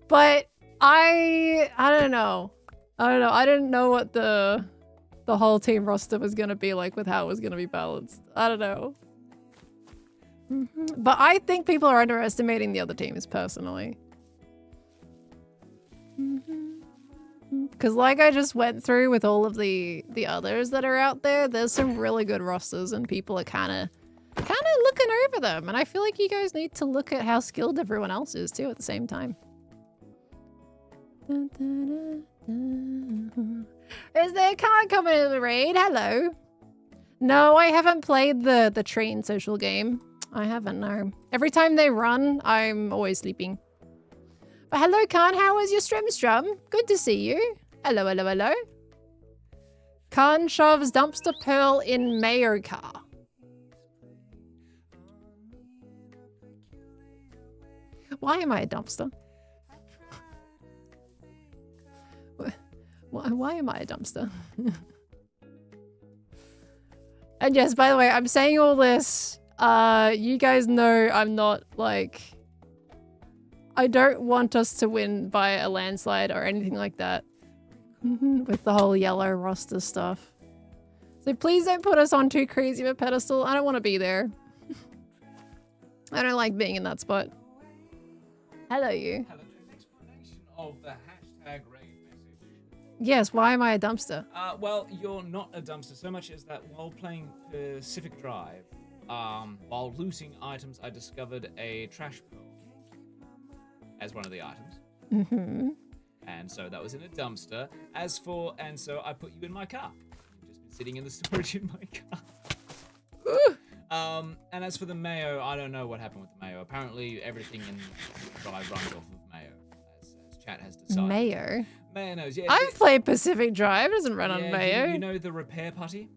But I don't know. I didn't know what the whole team roster was going to be like with how it was going to be balanced. I don't know. But I think people are underestimating the other teams personally. Because like I just went through with all of the others that are out there, there's some really good rosters and people are kind of looking over them. And I feel like you guys need to look at how skilled everyone else is too at the same time. Is there a card coming into the raid? Hello. No, I haven't played the train social game. I haven't, no. Every time they run, I'm always sleeping. But hello, Khan. How is your strum? Good to see you. Hello, hello, hello. Khan shoves dumpster pearl in mayo car. Why am I a dumpster? Why am I a dumpster? And yes, by the way, I'm saying all this. You guys know I'm not like... I don't want us to win by a landslide or anything like that. With the whole yellow roster stuff. So please don't put us on too crazy of a pedestal. I don't want to be there. I don't like being in that spot. Hello, you. Hello, explanation of the hashtag raid message. Yes, why am I a dumpster? Well, you're not a dumpster so much as that while playing Pacific Drive, while looting items, I discovered a trash pearl as one of the items. Mm-hmm. And so that was in a dumpster. And so I put you in my car. You've just been sitting in the storage in my car. And as for the mayo, I don't know what happened with the mayo. Apparently everything in Drive runs off of mayo, as chat has decided. Mayo? Mayonnaise, yeah. I've played Pacific Drive. It doesn't run on mayo. You know the repair putty?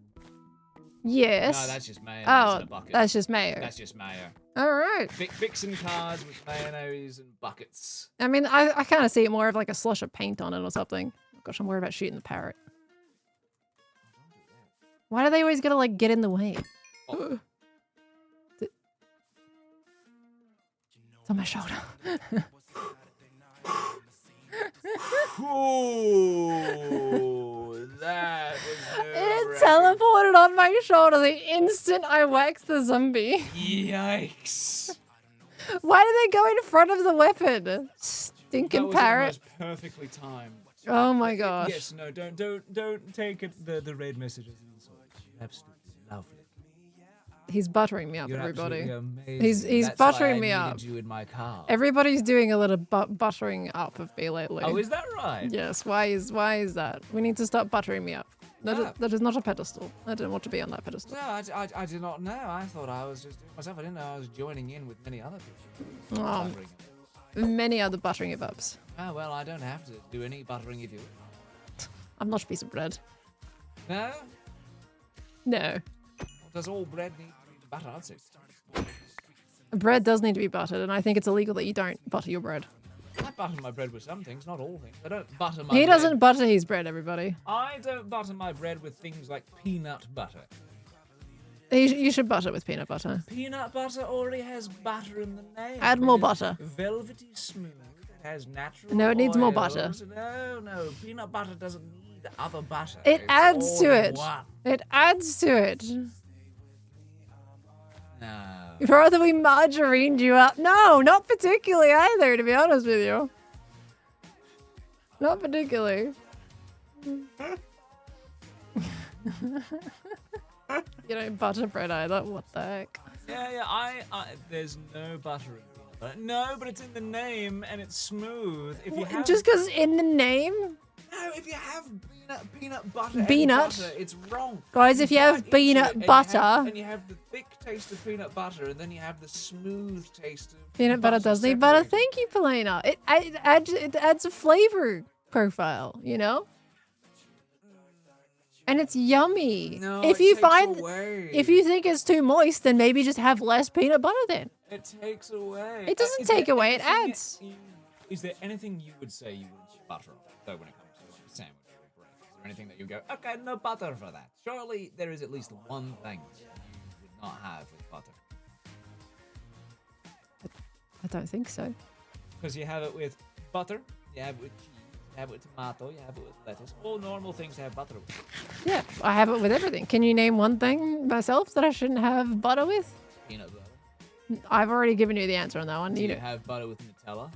Yes. No, that's just mayonnaise in Oh, a bucket. that's just mayo. That's just mayo. All right. Fixing cars with mayonnaise and buckets. I mean, I kind of see it more of like a slush of paint on it or something. Oh, gosh, I'm worried about shooting the parrot. Why do they always gotta like get in the way? Oh. It's on my shoulder. Ooh, that was It teleported on my shoulder the instant I waxed the zombie. Yikes. Why did they go in front of the weapon? That Stinking was parrot. almost perfectly timed. Oh my gosh. Yes, no, don't take it the red messages and insult. You're absolutely lovely. He's buttering me up, You're everybody. absolutely amazing. He's That's why buttering I me needed up. you in my car. Everybody's doing a little buttering up of me lately. Oh, is that right? Yes, why is that? We need to stop buttering me up. Ah. That is not a pedestal. I don't want to be on that pedestal. No, I did not know. I thought I was just doing myself. I didn't know I was joining in with many other people. Oh, Buttering. many other buttering of ups. Ah, well, I don't have to do any buttering if you. I'm not a piece of bread. No? No. Does all bread need to be buttered? Bread does need to be buttered, and I think it's illegal that you don't butter your bread. I butter my bread with some things, not all things. I don't butter my He bread. doesn't butter his bread, everybody. I don't butter my bread with things like peanut butter. You should butter it with peanut butter. Peanut butter already has butter in the name. Add more It is butter. Velvety smooth. It has natural No, it needs more butter. oils. No. Peanut butter doesn't need other butter. It It's adds all to in it. one. It adds to it. No. Rather we margarined you up. No, not particularly either, to be honest with you. Not particularly. You don't butter bread either. What the heck? Yeah, I there's no butter in peanut butter. No, but it's in the name and it's smooth. If you have Just because in the name? no, if you have peanut butter, and Peanut? butter, it's wrong. Guys, if you have bite into peanut it and butter- and you have the thick taste of peanut butter, and then you have the smooth taste of Peanut butter does need butter. separated. Thank you, Polina. It adds a flavor profile, you know? And it's yummy. No, if it you takes find away. if you think it's too moist, then maybe just have less peanut butter then. It takes away. It doesn't Is there take away, it anything adds. Is there anything you would say you would butter on? So when it comes to like a sandwich or a bread, is there anything that you go, okay, no butter for that? Surely there is at least one thing you would not have with butter. I don't think so. Because you have it with butter, you have it with cheese, you have it with tomato, you have it with lettuce. All normal things have butter with. Yeah, I have it with everything. Can you name one thing myself that I shouldn't have butter with? Peanut butter. I've already given you the answer on that one. Do You you know. have butter with Nutella?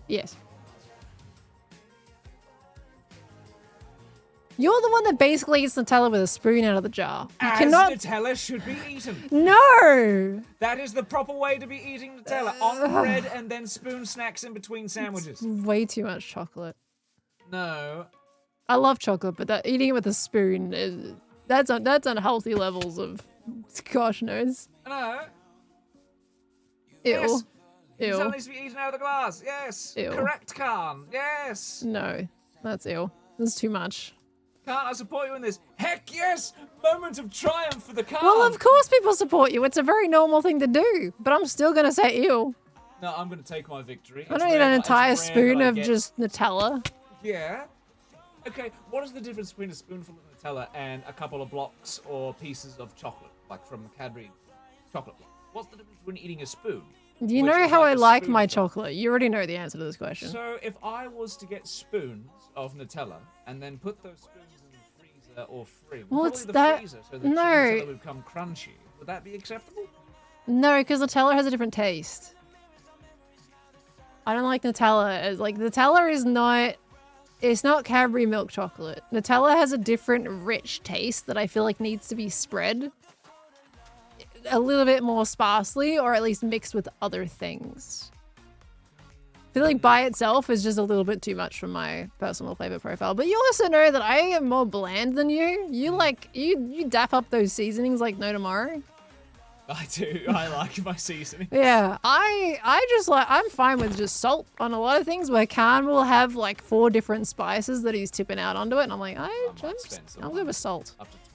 Yes. You're the one that basically eats Nutella with a spoon out of the jar. You As cannot. Nutella should be eaten. No! That is the proper way to be eating Nutella. On bread and then spoon snacks in between sandwiches. Way too much chocolate. No. I love chocolate, but that eating it with a spoon is that's unhealthy levels of gosh knows. No. Ew. Yes. Ew. Nutella needs to be eaten out of the glass. Yes. Ew. Correct, Khan. Yes. No. That's ew. That's too much. Khan, I support you in this. Heck yes! Moment of triumph for the Khan. Well, of course people support you. It's a very normal thing to do. But I'm still gonna say ew. No, I'm going to take my victory. I don't need an entire spoon of just Nutella. Yeah. Okay, what is the difference between a spoonful of Nutella and a couple of blocks or pieces of chocolate, like from the Cadbury chocolate block? What's the difference between eating a spoon? You which know is how I a like my spoonful? chocolate. You already know the answer to this question. So if I was to get spoons of Nutella and then put those spoons in the freezer or free? Well, Probably it's the that- freezer, so the no. Nutella would become crunchy. Would that be acceptable? No, because Nutella has a different taste. I don't like Nutella. Like, Nutella is not... It's not Cadbury milk chocolate. Nutella has a different rich taste that I feel like needs to be spread a little bit more sparsely, or at least mixed with other things. I feel like by itself is just a little bit too much from my personal flavor profile. But you also know that I am more bland than you. You like, you dap up those seasonings like no tomorrow. I do. I like my seasoning. Yeah, I just like, I'm fine with just salt on a lot of things, where Khan will have like 4 different spices that he's tipping out onto it, and I'm like, I'm good with salt. Up to 20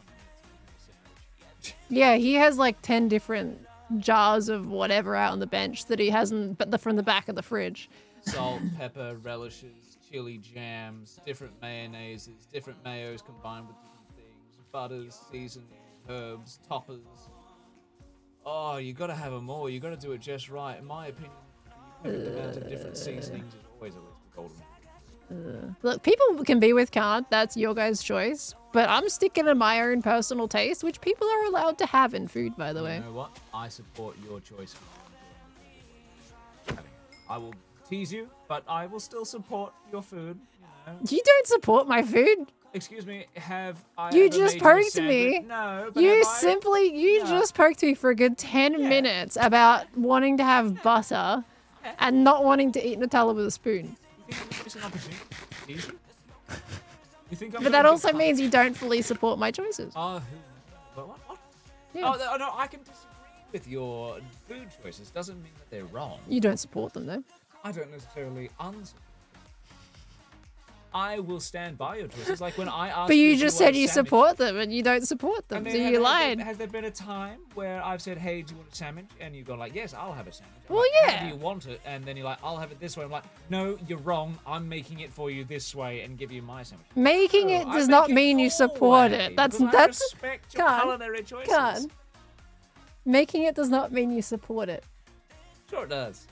minutes. Yeah, he has like 10 different jars of whatever out on the bench that he hasn't, but from the back of the fridge. Salt, pepper, relishes, chili jams, different mayonnaises, different mayos combined with different things, butters, seasonings, herbs, toppers. Oh, you gotta have them all. You gotta do it just right. In my opinion, the amount of different seasonings is always the golden. Look, people can be with Khan, that's your guys' choice, but I'm sticking to my own personal taste, which people are allowed to have in food, by the way. You know what? I support your choice. I will tease you, but I will still support your food. You know. You don't support my food. Excuse me, have I You ever just made poked a me. sandwich? No, but You have I? simply, you No. just poked me for a good 10 minutes about wanting to have butter and not wanting to eat Nutella with a spoon. You think it's an opportunity to tease you? You think I'm But that going to also means you don't fully support my choices. Oh, what? Yeah. Oh, no, I can disagree with your food choices. Doesn't mean that they're wrong. You don't support them, though. I don't necessarily unsupported. I will stand by your choices. Like when I asked But you if just want said a you sandwich- support them and you don't support I them, mean, so you lied. Has there been a time where I've said, "Hey, do you want a sandwich?" And you've gone like, "Yes, I'll have a sandwich." I'm Well, like, yeah. How do you want it? And then you're like, "I'll have it this way." I'm like, "No, you're wrong. I'm making it for you this way and give you my sandwich." Making No, it I does make not it mean you your support way it. That's because I respect your Khan, culinary choices. Khan. Making it does not mean you support it. Sure it does.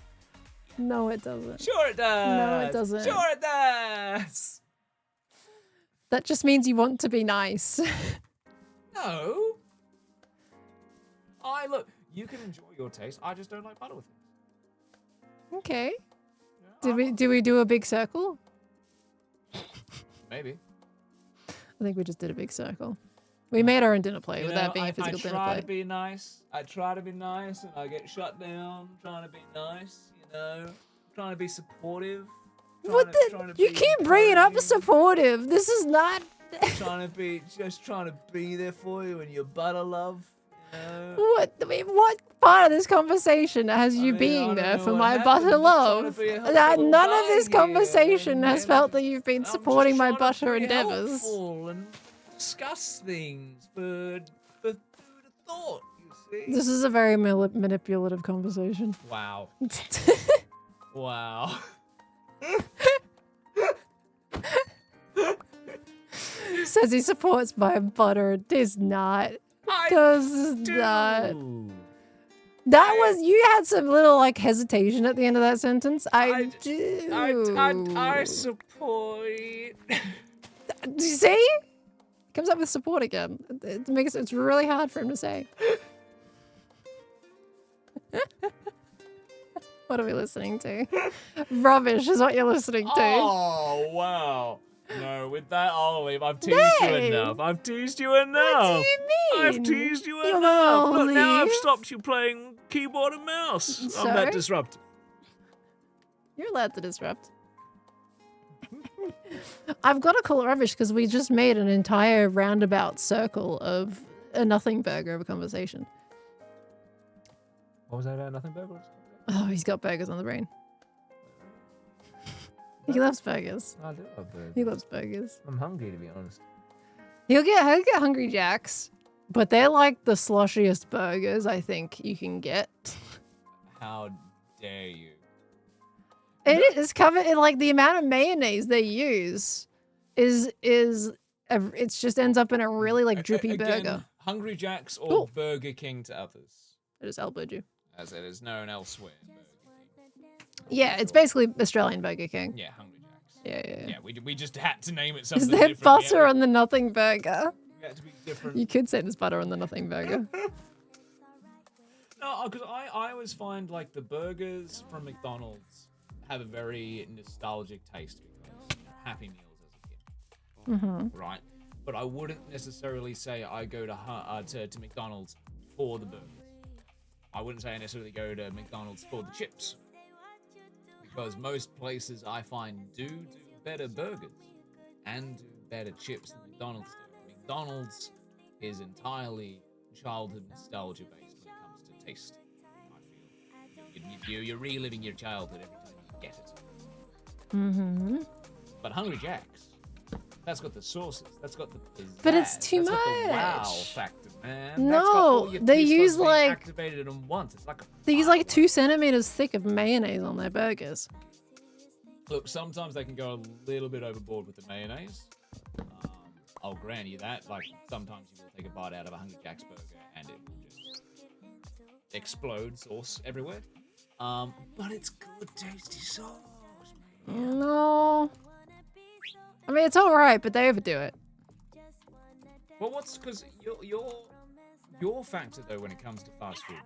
No, it doesn't. Sure it does. No, it doesn't. Sure it does. That just means you want to be nice. No. Look. You can enjoy your taste. I just don't like butter with things. Okay. Yeah, Did we do a big circle? Maybe. I think we just did a big circle. We made our own dinner plate You without know, being a physical I dinner try plate. to be nice. I try to be nice, and I get shut down trying to be nice. You know, trying to be supportive. What trying the? to You be keep bringing up encouraging, supportive. This is not. trying to be there for you and your butter love. You know? What? I mean, what part of this conversation has you mean, I being don't there know for what my happened. butter I'm just trying love? to be a helpful None of guy this here, conversation has and felt that you've been I'm just supporting my trying to butter be endeavors. helpful and discuss things for food of thought. You see? This is a very manipulative conversation. Wow. Wow. Says he supports my butter. Does not. Does not. That was, you had some little like hesitation at the end of that sentence. I do. I support. See? Comes up with support again. It's really hard for him to say. What are we listening to? Rubbish is what you're listening to. Oh wow. No, with that I'll leave. I've teased you Dave! enough. I've teased you enough. What do you mean? I've teased you You're enough. gonna Look, now I've leave? stopped you playing keyboard and mouse. I'm Sorry? that disruptive. You're allowed to disrupt. I've got to call it rubbish because we just made an entire roundabout circle of a nothing burger of a conversation. What was that about? Nothing burgers? Oh, he's got burgers on the brain. He loves burgers. I do love burgers. He loves burgers. I'm hungry, to be honest. He'll get Hungry Jacks, but they're like the sloshiest burgers I think you can get. How dare you? It is covered in like the amount of mayonnaise they use it just ends up in a really like drippy Again, burger. Hungry Jack's or Ooh. Burger King to others, I just elbowed you. as it is known elsewhere. Burger King. Yeah, it's basically Australian Burger King. Yeah, Hungry Jack's. Yeah. we just had to name it Is something there different. butter on the nothing burger? We had to be different. You could say there's butter on the nothing burger. No, because I always find like the burgers from McDonald's have a very nostalgic taste because Happy Meals as a kid, right? But I wouldn't necessarily say I go to McDonald's for the burgers. I wouldn't say I necessarily go to McDonald's for the chips, because most places I find do better burgers and do better chips than McDonald's do. McDonald's is entirely childhood nostalgia based when it comes to taste. I feel you're reliving your childhood every time you get it. But Hungry Jack's, that's got the sauces. That's got the pizzazz. But it's too that's got the wow much. factor, man. No, That's got all your they taste use, buds being like- activated at once. It's like They use like 2 centimeters thick of mayonnaise on their burgers. Look, sometimes they can go a little bit overboard with the mayonnaise. I'll grant you that. Like, sometimes you will take a bite out of a Hungry Jack's burger and it will just explode sauce everywhere. But it's good, tasty sauce, man. No. I mean, it's alright, but they overdo it. Well, what's because your factor though when it comes to fast food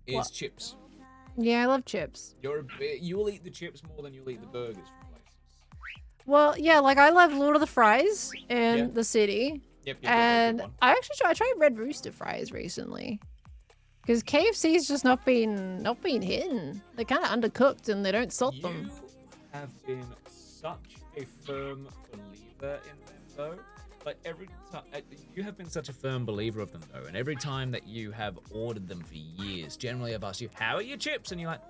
is What? chips. Yeah, I love chips. You'll eat the chips more than you'll eat the burgers from places. Well, yeah, like I love Lord of the Fries in the city. Yep. And good one. I tried Red Rooster fries recently. Because KFC's just not been hitting. They're kind of undercooked and they don't salt them. You have been such a firm believer in them, though. Like every time, you have been such a firm believer of them, though. And every time that you have ordered them for years, generally I've asked you, "How are your chips?" And you're like,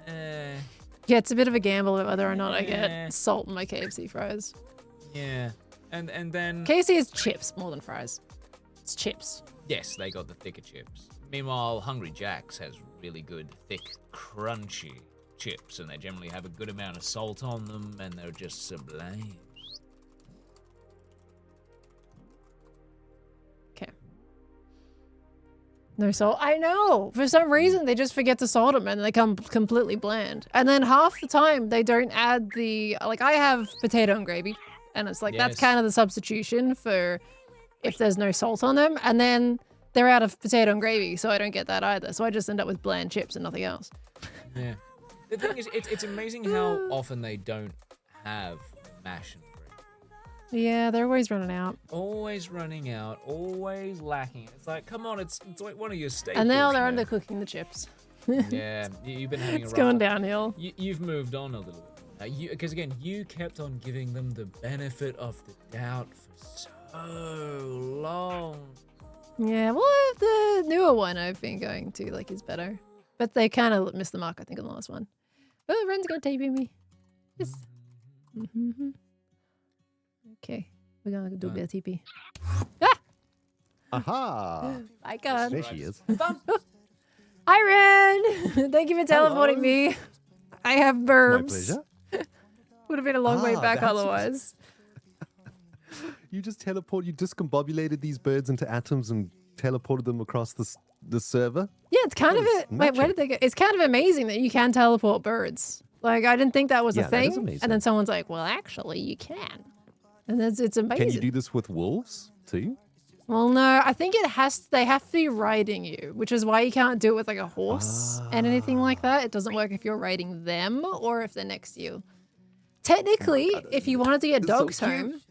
Yeah, it's a bit of a gamble whether or not I Yeah. get salt in my KFC fries. yeah. And then KFC is chips more than fries. It's chips. yes, they got the thicker chips. Meanwhile, Hungry Jack's has really good, thick, crunchy chips, and they generally have a good amount of salt on them, and they're just sublime. Okay. No salt. I know. For some reason, they just forget to salt them and they come completely bland. And then half the time, they don't add the... Like, I have potato and gravy. And it's like, that's Yes. kind of the substitution for if there's no salt on them. And then they're out of potato and gravy, so I don't get that either. So I just end up with bland chips and nothing else. Yeah. The thing is, it's amazing how often they don't have mash and gravy. Yeah, they're always running out. Always running out, always lacking. It's like, come on, it's like one of your staples. And now they're man. undercooking the chips. Yeah, you've been having It's a going rough. downhill. You've moved on a little bit. Because again, you kept on giving them the benefit of the doubt for so long. Yeah, well, the newer one I've been going to, like, is better. But they kind of missed the mark, I think, on the last one. Oh, Ren's gonna TP me. Yes. Okay, we're gonna do a bit of TP. Ah! Aha! My God. There she is. Hi, Ren! Thank you for teleporting me. I have My burbs. pleasure. Would have been a long way Ah, back that's- otherwise. You just you discombobulated these birds into atoms and teleported them across the server. Yeah, it's kind That of is it. Wait, where did they go? It's kind of amazing that you can teleport birds. Like, I didn't think that was a Yeah, that is thing. amazing. And then someone's like, well, actually, you can. And it's amazing. Can you do this with wolves too? Well, no, I think they have to be riding you, which is why you can't do it with like a horse and anything like that. It doesn't work if you're riding them or if they're next to you. Technically, if you wanted to get It's so dogs cute. home,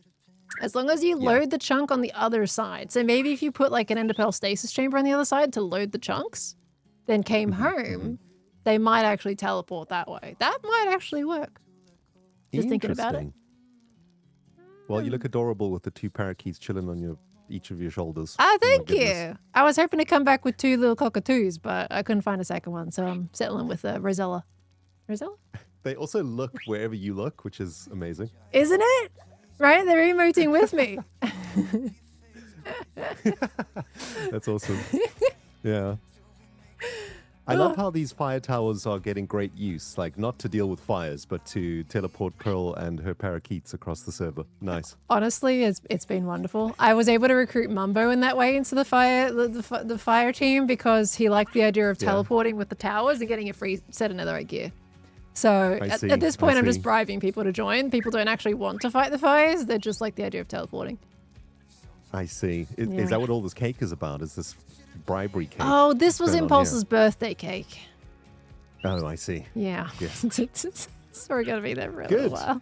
as long as you load the chunk on the other side. So maybe if you put like an enderpearl stasis chamber on the other side to load the chunks, then came home, they might actually teleport that way. That might actually work. Just thinking about it. Interesting. Well, you look adorable with the 2 parakeets chilling on each of your shoulders. Ah, Oh my thank goodness. you. I was hoping to come back with 2 little cockatoos, but I couldn't find a second one, so I'm settling with Rosella. Rosella? They also look wherever you look, which is amazing. Isn't it? Right? They're emoting with me. That's awesome. Yeah. I love how these fire towers are getting great use, like not to deal with fires, but to teleport Pearl and her parakeets across the server. Nice. Honestly, it's been wonderful. I was able to recruit Mumbo in that way into the fire team because he liked the idea of Yeah. teleporting with the towers and getting a free set of netherite gear. So I see, at this I point, I'm just see. bribing people to join. People don't actually want to fight the fires. They just like the idea of teleporting. I see. Is, Yeah. is that what all this cake is about? Is this bribery cake? Oh, this was going on Impulse's birthday cake. Oh, I see. Yeah. Yes. So we're going to be there for a Good. little while.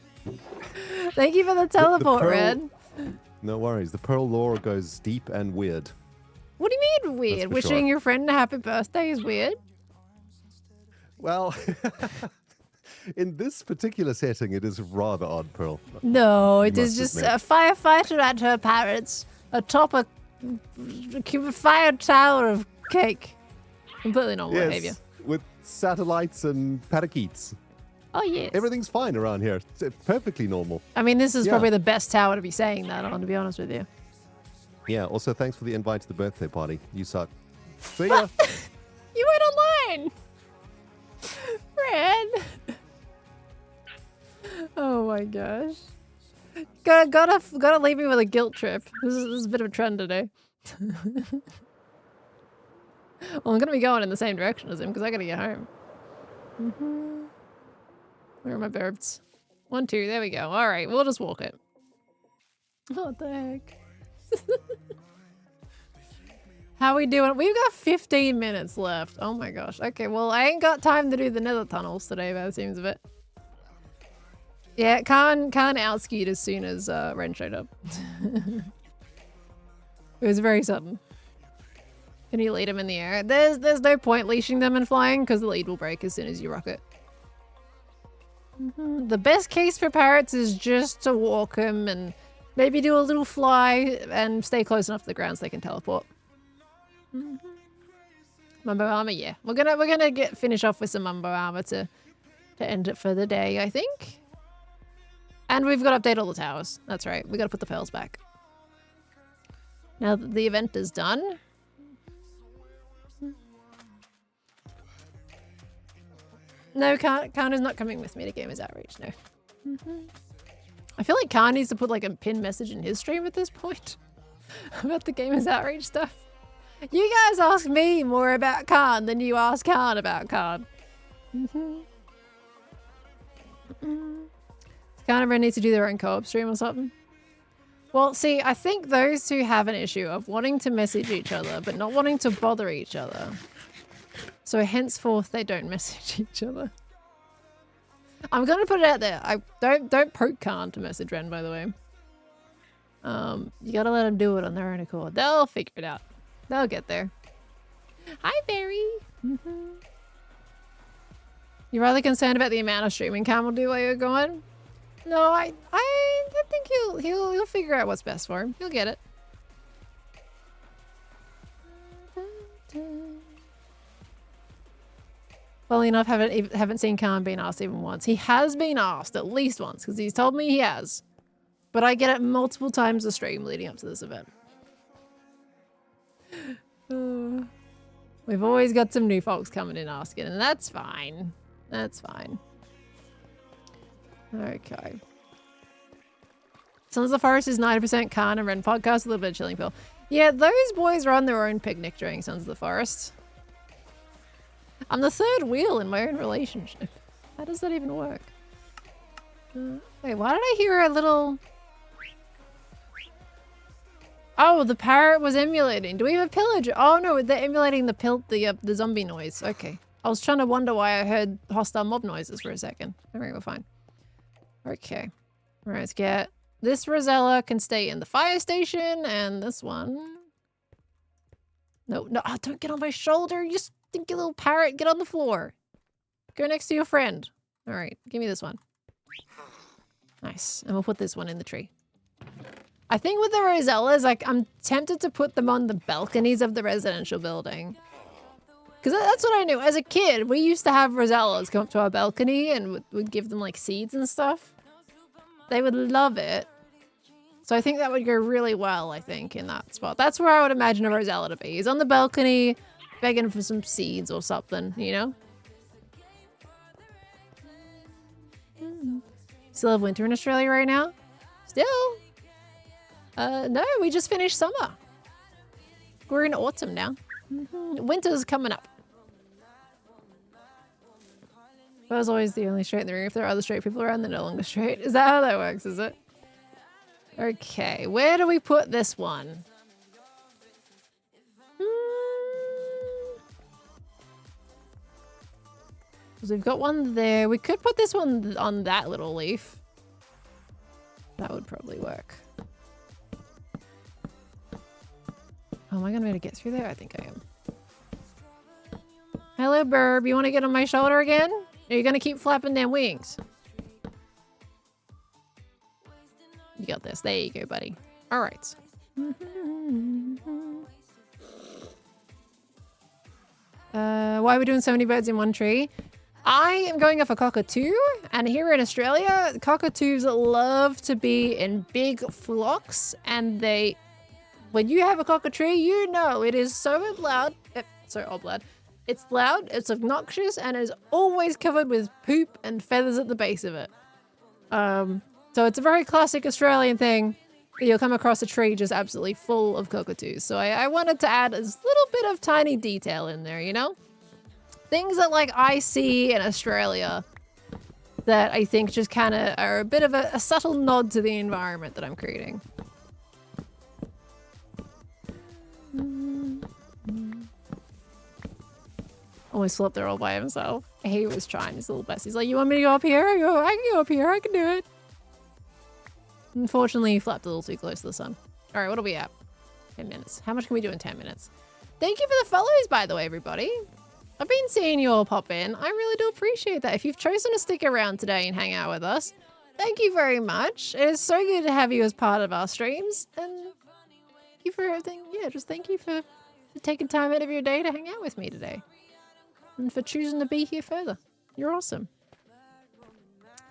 Thank you for the teleport, pearl- Red. No worries. The Pearl lore goes deep and weird. What do you mean weird? for Wishing sure. your friend a happy birthday is weird? Well, in this particular setting, it is rather odd, Pearl. No, it You is must just admit. a firefighter and her parrots atop a fire tower of cake. Completely normal behavior. with satellites and parakeets. Oh, yes. Everything's fine around here. It's perfectly normal. I mean, this is Yeah. probably the best tower to be saying that on, to be honest with you. Yeah, also thanks for the invite to the birthday party. You suck. See ya. You went online! Red! Oh my gosh. Gotta leave me with a guilt trip. This is a bit of a trend today. Well, I'm gonna be going in the same direction as him because I gotta get home. Where are my birds? 1, 2, there we go. Alright, we'll just walk it. What the heck? How we doing? We've got 15 minutes left. Oh my gosh. Okay, well, I ain't got time to do the nether tunnels today, by the seems of it. Yeah, Khan outskied as soon as Ren showed up. It was very sudden. Can you lead him in the air? There's no point leashing them and flying because the lead will break as soon as you rock it. The best case for parrots is just to walk them and maybe do a little fly and stay close enough to the ground so they can teleport. Mumbo armor, yeah. We're gonna finish off with some Mumbo armor to end it for the day, I think. And we've got to update all the towers. That's right. We got to put the pearls back. Now that the event is done. No, Khan is not coming with me to Gamers Outreach, no. I feel like Khan needs to put like a pinned message in his stream at this point about the Gamers Outreach stuff. You guys ask me more about Khan than you ask Khan about Khan. Khan and Ren need to do their own co-op stream or something. Well, see, I think those two have an issue of wanting to message each other, but not wanting to bother each other. So henceforth, they don't message each other. I'm gonna put it out there. I don't poke Khan to message Ren, by the way. You gotta let them do it on their own accord. They'll figure it out. They'll get there. Hi, Barry. You're rather concerned about the amount of streaming Khan will do while you're gone? No, I think he'll figure out what's best for him. He'll get it. Funnily enough, haven't seen Khan being asked even once. He has been asked at least once because he's told me he has. But I get it multiple times a stream leading up to this event. We've always got some new folks coming in asking, and that's fine. That's fine. Okay. Sons of the Forest is 90% Khan and Ren podcast, a little bit of Chilling Pill. Yeah, those boys are on their own picnic during Sons of the Forest. I'm the third wheel in my own relationship. How does that even work? Wait, why did I hear a little... Oh, the parrot was emulating. Do we have a pillager? Oh no, they're emulating the zombie noise. Okay. I was trying to wonder why I heard hostile mob noises for a second. Alright, we're fine. Okay. Alright, let's get... This Rosella can stay in the fire station, and this one... No, oh, don't get on my shoulder, you stinky little parrot. Get on the floor. Go next to your friend. Alright, give me this one. Nice. And we'll put this one in the tree. I think with the Rosellas, like, I'm tempted to put them on the balconies of the residential building. Because that's what I knew. As a kid, we used to have Rosellas come up to our balcony and would give them, like, seeds and stuff. They would love it. So I think that would go really well, I think, in that spot. That's where I would imagine a Rosella to be. He's on the balcony, begging for some seeds or something, you know? Still have winter in Australia right now? Still? No, we just finished summer. We're in autumn now. Winter's coming up. Bo's always the only straight in the room. If there are other straight people around, they're no longer straight. Is that how that works, is it? Okay, where do we put this one? Because we've got one there. We could put this one on that little leaf. That would probably work. Oh, am I going to be able to get through there? I think I am. Hello, Burb. You want to get on my shoulder again? Are you going to keep flapping them wings? You got this. There you go, buddy. All right. Why are we doing so many birds in one tree? I am going off a cockatoo, and here in Australia, cockatoos love to be in big flocks, and when you have a cockatoo, you know it is so loud. It's loud, it's obnoxious, and is always covered with poop and feathers at the base of it. So it's a very classic Australian thing. You'll come across a tree just absolutely full of cockatoos. So I wanted to add a little bit of tiny detail in there, you know? Things that like I see in Australia that I think just kind of are a bit of a subtle nod to the environment that I'm creating. Almost flipped there all by himself. He was trying his little best. He's like, you want me to go up here? I can go up here. I can do it. Unfortunately, he flapped a little too close to the sun. All right, what are we at? 10 minutes. How much can we do in 10 minutes? Thank you for the follows, by the way, everybody. I've been seeing you all pop in. I really do appreciate that. If you've chosen to stick around today and hang out with us, thank you very much. It is so good to have you as part of our streams. And thank you for everything. Yeah, just thank you for taking time out of your day to hang out with me today. And for choosing to be here further. You're awesome.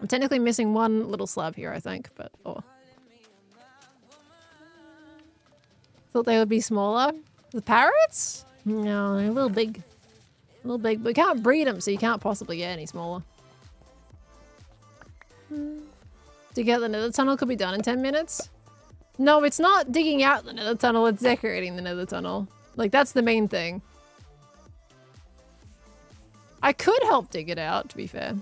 I'm technically missing one little slab here, I think, but oh. Thought they would be smaller. The parrots? No, they're a little big. A little big, but we can't breed them, so you can't possibly get any smaller. To get the nether tunnel could be done in 10 minutes? No, it's not digging out the nether tunnel, it's decorating the nether tunnel. Like, that's the main thing. I could help dig it out, to be fair.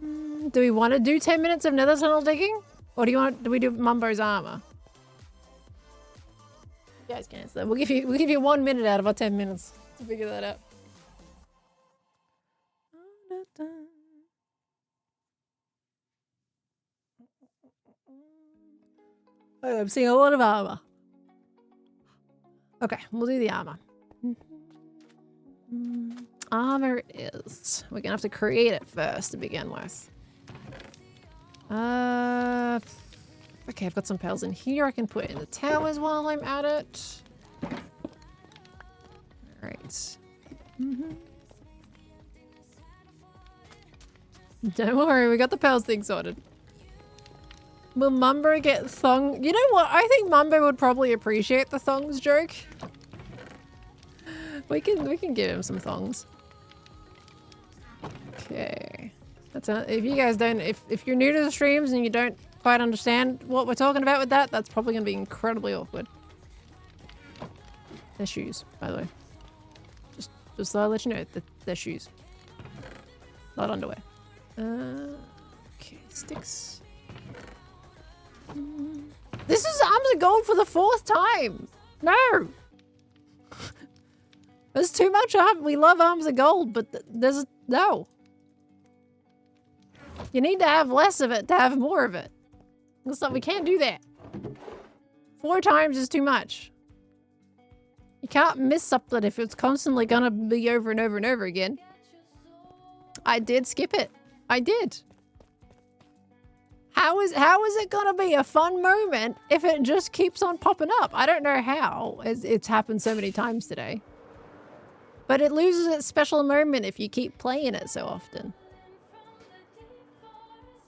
Do we want to do 10 minutes of nether tunnel digging? Or do we do Mumbo's armor? You guys can answer that. We'll give you 1 minute out of our 10 minutes to figure that out. Oh, I'm seeing a lot of armor. Okay, we'll do the armor. Armor it is. We're gonna have to create it first to begin with. Okay, I've got some pearls in here. I can put in the towers while I'm at it. Alright. Don't worry, we got the pearls thing sorted. Will Mumbo get thong? You know what? I think Mumbo would probably appreciate the thongs joke. We can give him some thongs. Okay. If you guys don't, if you're new to the streams and you don't quite understand what we're talking about with that, that's probably going to be incredibly awkward. They're shoes, by the way. Just so I'll let you know, they're shoes. Not underwear. Okay, sticks. This is arms of gold for the 4th time! No! There's too much arm. We love arms of gold, but there's no. You need to have less of it to have more of it. We can't do that. 4 times is too much. You can't miss something if it's constantly gonna be over and over and over again. I did skip it. I did. How is it gonna be a fun moment if it just keeps on popping up? I don't know how. It's happened so many times today. But it loses its special moment if you keep playing it so often.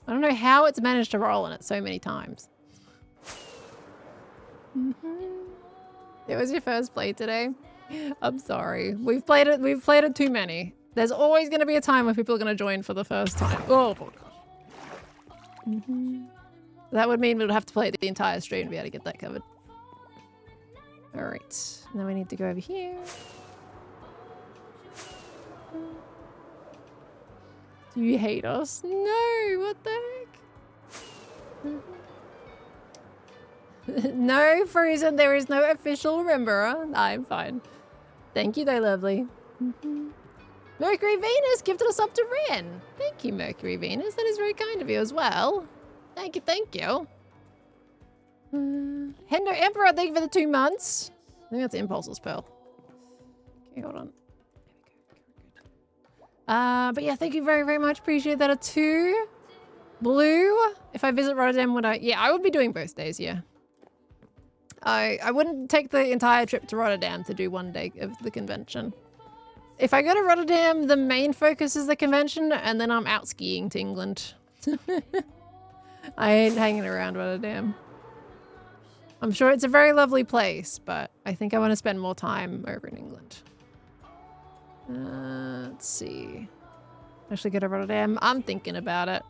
I don't know how it's managed to roll in it so many times. It was your first play today. I'm sorry. We've played it too many. There's always going to be a time when people are going to join for the first time. Oh my gosh. That would mean we'd have to play it the entire stream to be able to get that covered. All right. Now we need to go over here. Do you hate us? No, what the heck? No, Frozen, there is no official remember. I'm fine. Thank you, though, lovely. Mercury Venus gifted us up to Ren. Thank you, Mercury Venus. That is very kind of you as well. Thank you, thank you. Hendo Emperor, thank you for the 2 months. I think that's Impulse's Pearl. Okay, hold on. But yeah, thank you very, very much. Appreciate that. A 2. Blue. If I visit Rotterdam, would I? Yeah, I would be doing both days, yeah. I wouldn't take the entire trip to Rotterdam to do 1 day of the convention. If I go to Rotterdam, the main focus is the convention, and then I'm out skiing to England. I ain't hanging around Rotterdam. I'm sure it's a very lovely place, but I think I want to spend more time over in England. Let's see. Actually go to Rotterdam. I'm thinking about it.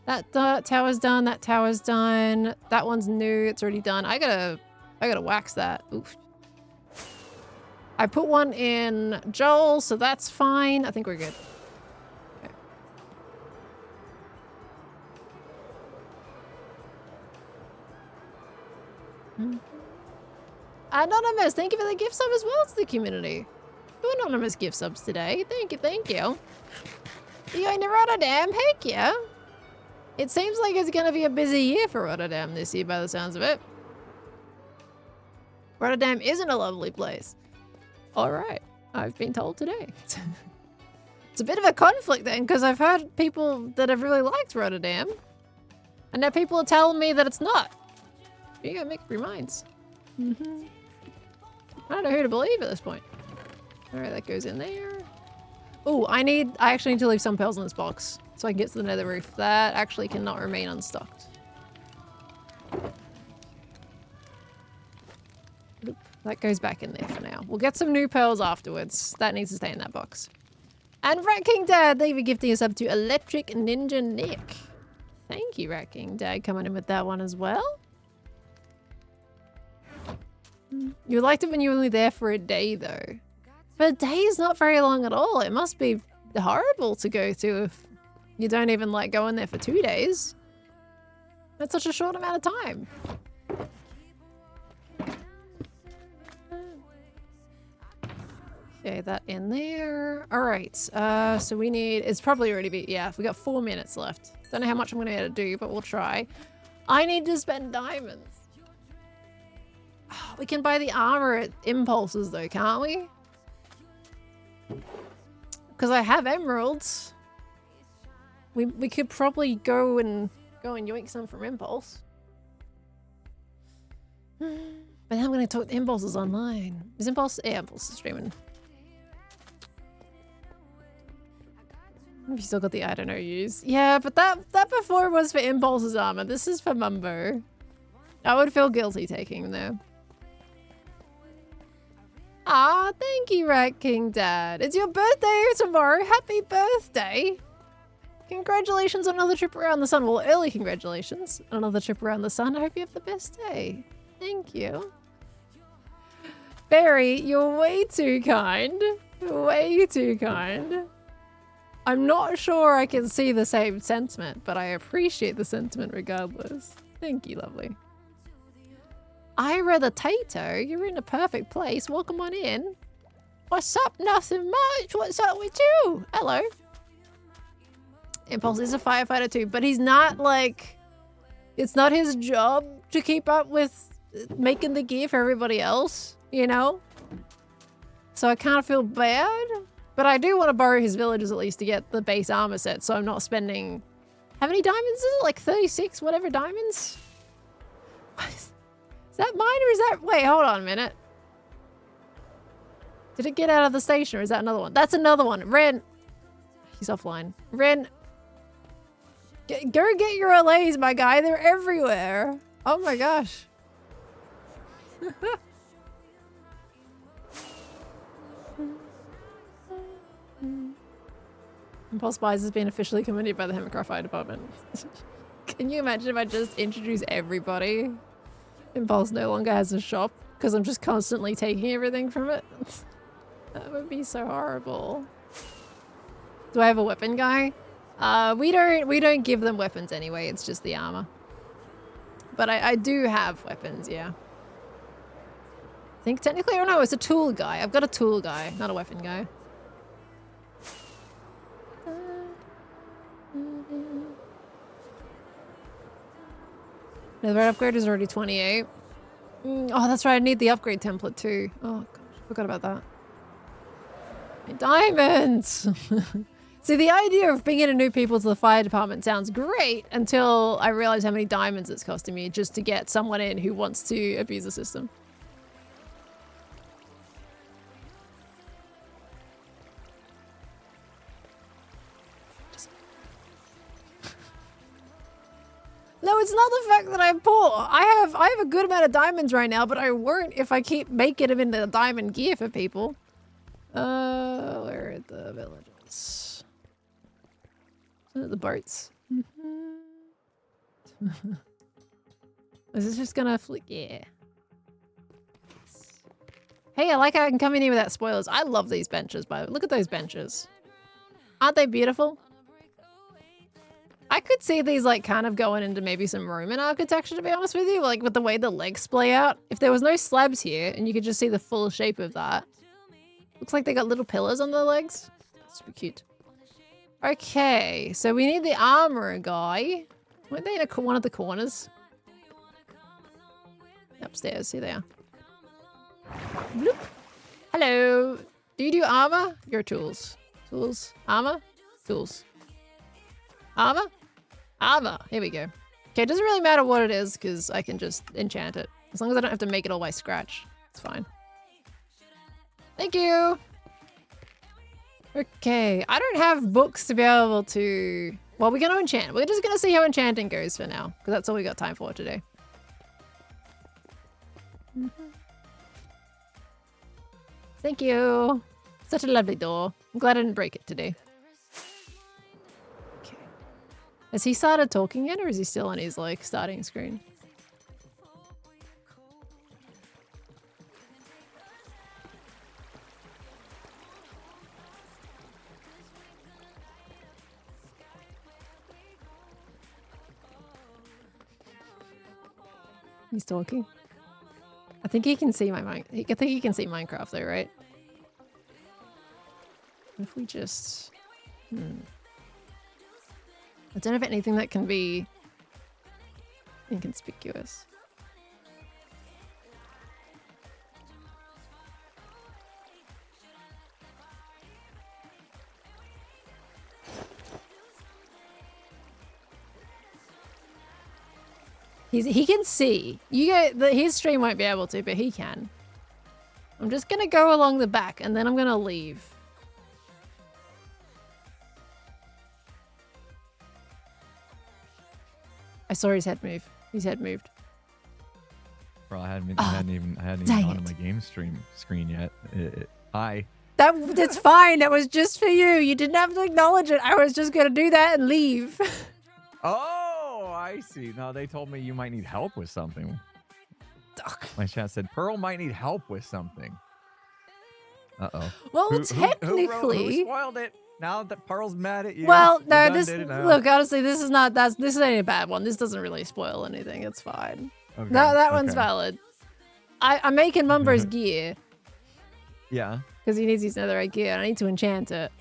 That tower's done. That tower's done. That one's new. It's already done. I gotta wax that. Oof. I put one in Joel, so that's fine. I think we're good. Okay. Anonymous, thank you for the gift sub as well to the community. 2 anonymous gift subs today. Thank you, thank you. You going to Rotterdam? Heck yeah. It seems like it's going to be a busy year for Rotterdam this year by the sounds of it. Rotterdam isn't a lovely place. All right, I've been told today. It's a bit of a conflict then, because I've heard people that have really liked Rotterdam. And now people are telling me that it's not. You gotta make up your minds. I don't know who to believe at this point. All right, that goes in there. Oh, I actually need to leave some pearls in this box so I can get to the nether roof. That actually cannot remain unstocked. Oop, that goes back in there for now. We'll get some new pearls afterwards. That needs to stay in that box. And Rat King Dad, thank you for gifting us up to Electric Ninja Nick. Thank you, Rat King Dad, coming in with that one as well. You liked it when you were only there for a day, though. But a day is not very long at all. It must be horrible to go to if you don't even like going there for 2 days. That's such a short amount of time. Okay, that in there. All right, so we need, it's probably already be, yeah, we got 4 minutes left. Don't know how much I'm gonna be able to do, but we'll try. I need to spend diamonds. Oh, we can buy the armor at Impulses though, can't we? Because I have emeralds. We could probably go and yoink some from Impulse. But then I'm gonna talk to Impulses online. Is Impulse? Yeah, Impulse is streaming. Have you still got the I don't know use? Yeah, but that before was for Impulse's armor. This is for Mumbo. I would feel guilty taking them there. Ah, thank you, Rat King Dad. It's your birthday tomorrow. Happy birthday. Congratulations on another trip around the sun. Well, early congratulations on another trip around the sun. I hope you have the best day. Thank you. Barry, you're way too kind. Way too kind. I'm not sure I can see the same sentiment, but I appreciate the sentiment regardless. Thank you, lovely. Ira the Tato, you're in a perfect place. Welcome on in. What's up? Nothing much. What's up with you? Hello. Impulse is a firefighter too, but he's not like... It's not his job to keep up with making the gear for everybody else, you know? So I kind of feel bad, but I do want to borrow his villagers at least to get the base armor set, so I'm not spending... How many diamonds is it? Like 36 whatever diamonds? Is that mine or is that... Wait, hold on a minute. Did it get out of the station or is that another one? That's another one. Ren. He's offline. Ren. Go get your allays, my guy. They're everywhere. Oh my gosh. Impulse Buys has been officially committed by the Hermitcraft Fire Department. Can you imagine if I just introduce everybody? Impulse no longer has a shop because I'm just constantly taking everything from it. That would be so horrible. Do I have a weapon guy? We don't give them weapons anyway. It's just the armor. But I do have weapons, yeah. I think technically, oh no, it's a tool guy. I've got a tool guy, not a weapon guy. No, the red upgrade is already 28. Oh, that's right. I need the upgrade template too. Oh gosh, forgot about that. My diamonds. See, the idea of bringing in new people to the fire department sounds great until I realize how many diamonds it's costing me just to get someone in who wants to abuse the system. No, it's not the fact that I'm poor. I have a good amount of diamonds right now, but I won't if I keep making them into diamond gear for people. Where are the villages? The boats. Is this just gonna flick? Yeah. Hey, I like how I can come in here without spoilers. I love these benches, by the way. Look at those benches. Aren't they beautiful? I could see these like kind of going into maybe some Roman architecture, to be honest with you, like with the way the legs splay out. If there was no slabs here and you could just see the full shape of that. Looks like they got little pillars on their legs. That's super cute. Okay, so we need the armor guy. Weren't they in one of the corners? Upstairs, here they are. Bloop. Hello. Do you do armor? Your tools. Tools. Armor? Tools. Armor? Armor. Here we go. Okay, it doesn't really matter what it is because I can just enchant it. As long as I don't have to make it all by scratch. It's fine. Thank you. Okay, I don't have books to be able to... Well, we're going to enchant. We're just going to see how enchanting goes for now because that's all we got time for today. Thank you. Such a lovely door. I'm glad I didn't break it today. Okay. Has he started talking yet, or is he still on his, like, starting screen? He's talking. I think he can see my mind. I think he can see Minecraft though, right? If we just... I don't have anything that can be inconspicuous. He can see. His stream won't be able to, but he can. I'm just gonna go along the back and then I'm gonna leave. I saw his head move. His head moved. Bro, I hadn't even gone on my game screen yet. Hi. That's fine. That was just for you. You didn't have to acknowledge it. I was just gonna do that and leave. Oh, I see. No, they told me you might need help with something. My chat said Pearl might need help with something. Uh-oh. Well, technically... Who spoiled it? Now that Pearl's mad at you. Well, no, look, honestly, this ain't a bad one. This doesn't really spoil anything. It's fine. Okay, That one's valid. I'm making Mumbo's gear. Yeah. Because he needs his netherite gear and I need to enchant it.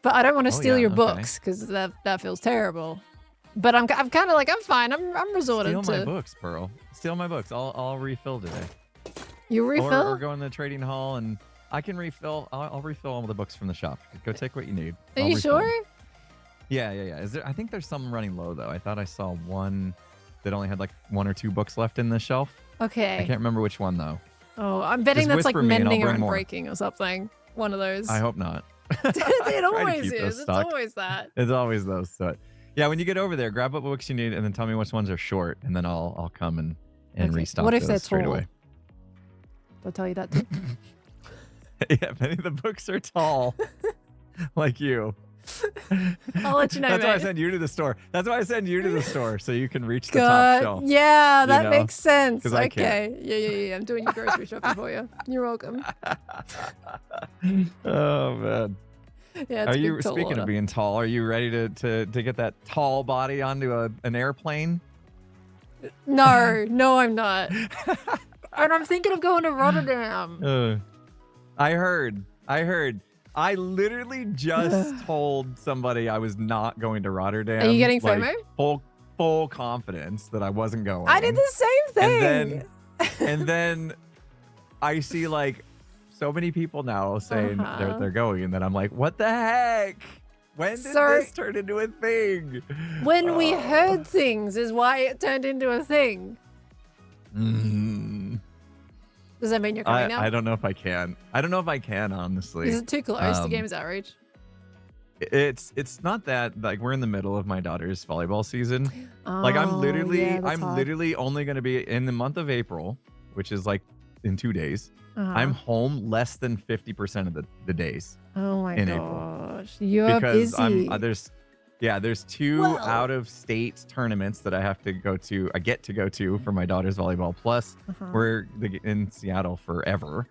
But I don't want to steal your books because that feels terrible. But I'm kind of like, I'm fine. I'm resorted to... Steal my books, Pearl. Steal my books. I'll refill today. You refill? Or go in the trading hall and I can refill. I'll refill all the books from the shop. Go take what you need. Are you sure? Yeah. Is there? I think there's some running low though. I thought I saw one that only had like 1 or 2 books left in the shelf. Okay. I can't remember which one though. Oh, I'm betting Just that's like whisper me and I'll mending or bring more. unbreaking or something. One of those. I hope not. It always keep those is. It's stocked. always that. It's always those. So, yeah, when you get over there, grab what books you need and then tell me which ones are short, and then I'll come and Okay. restock What if those they're straight tall? away. I'll tell you that too. Yeah, many of the books are tall, like you. I'll let you know. That's why I mate. send you to the store. That's why I send you to the store so you can reach the top God, shelf. yeah, that know, makes sense. 'cause I Okay, yeah. I'm doing your grocery shopping for you. You're welcome. Oh man. Yeah, it's Are a you big tall speaking order. of being tall? Are you ready to get that tall body onto an airplane? No, I'm not. And I'm thinking of going to Rotterdam. I heard. I literally just told somebody I was not going to Rotterdam. Are you getting like, FOMO? Full confidence that I wasn't going. I did the same thing. And then I see like so many people now saying they're going, and then I'm like, what the heck? When did this turn into a thing? When we heard things is why it turned into a thing. Does that mean you're coming now? I don't know if I can. I don't know if I can, honestly. Is it too close to Games Outreach? It's not that, like, we're in the middle of my daughter's volleyball season. Like, I'm literally only going to be in the month of April, which is like in 2 days. I'm home less than 50% of the days. Oh my in gosh. April. You're Because busy. there's two out of state tournaments that I have to go to. I get to go to for my daughter's volleyball. Plus, we're in Seattle forever.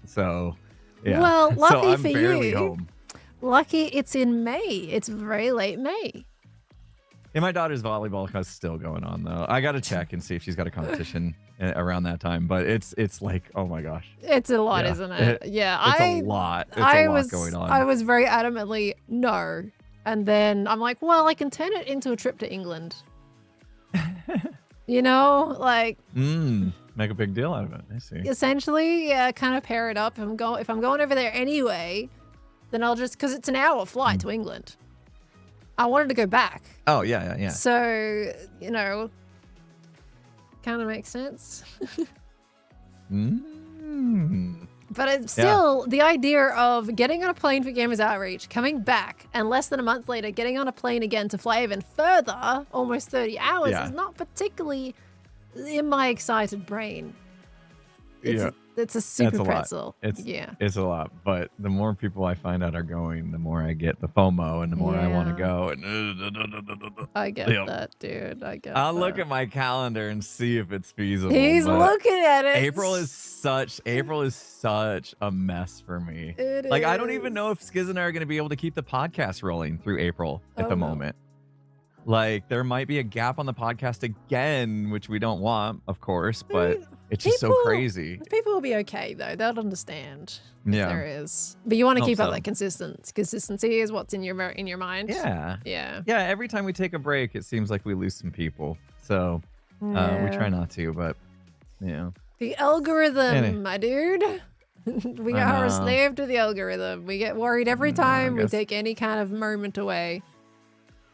So yeah. Well, lucky so I'm for barely you. home. Lucky it's in May. It's very late May. Yeah, my daughter's volleyball is still going on though. I gotta check and see if she's got a competition around that time. But it's like, oh my gosh, It's a lot, isn't it? Yeah, it's a lot. It's a lot going on. I was very adamantly no, and then I'm like, well, I can turn it into a trip to England. You know, like make a big deal out of it. I see. essentially, yeah, kind of pair it up. If I'm going over there anyway, then I'll just because it's an hour flight to England. I wanted to go back. Oh yeah. So, you know, kind of makes sense. But it's still the idea of getting on a plane for Gamers Outreach, coming back, and less than a month later getting on a plane again to fly even further, almost 30 hours, is not particularly in my excited brain. It's a super pretzel. It's a lot. But the more people I find out are going, the more I get the FOMO and the more I want to go. And I get that, dude. I get I'll that. look at my calendar and see if it's feasible. He's looking at it. April is such a mess for me. It like I don't is. even know if Skiz and I are going to be able to keep the podcast rolling through April at the moment. Like there might be a gap on the podcast again, which we don't want, of course, but it's just so crazy. People will be okay though. They'll understand. Yeah. There is. But you want to keep up so. that consistency is what's in your mind. Yeah. Yeah. Yeah, every time we take a break, it seems like we lose some people. So we try not to, but yeah. The algorithm, my dude. We are a slave to the algorithm. We get worried every time we take any kind of moment away.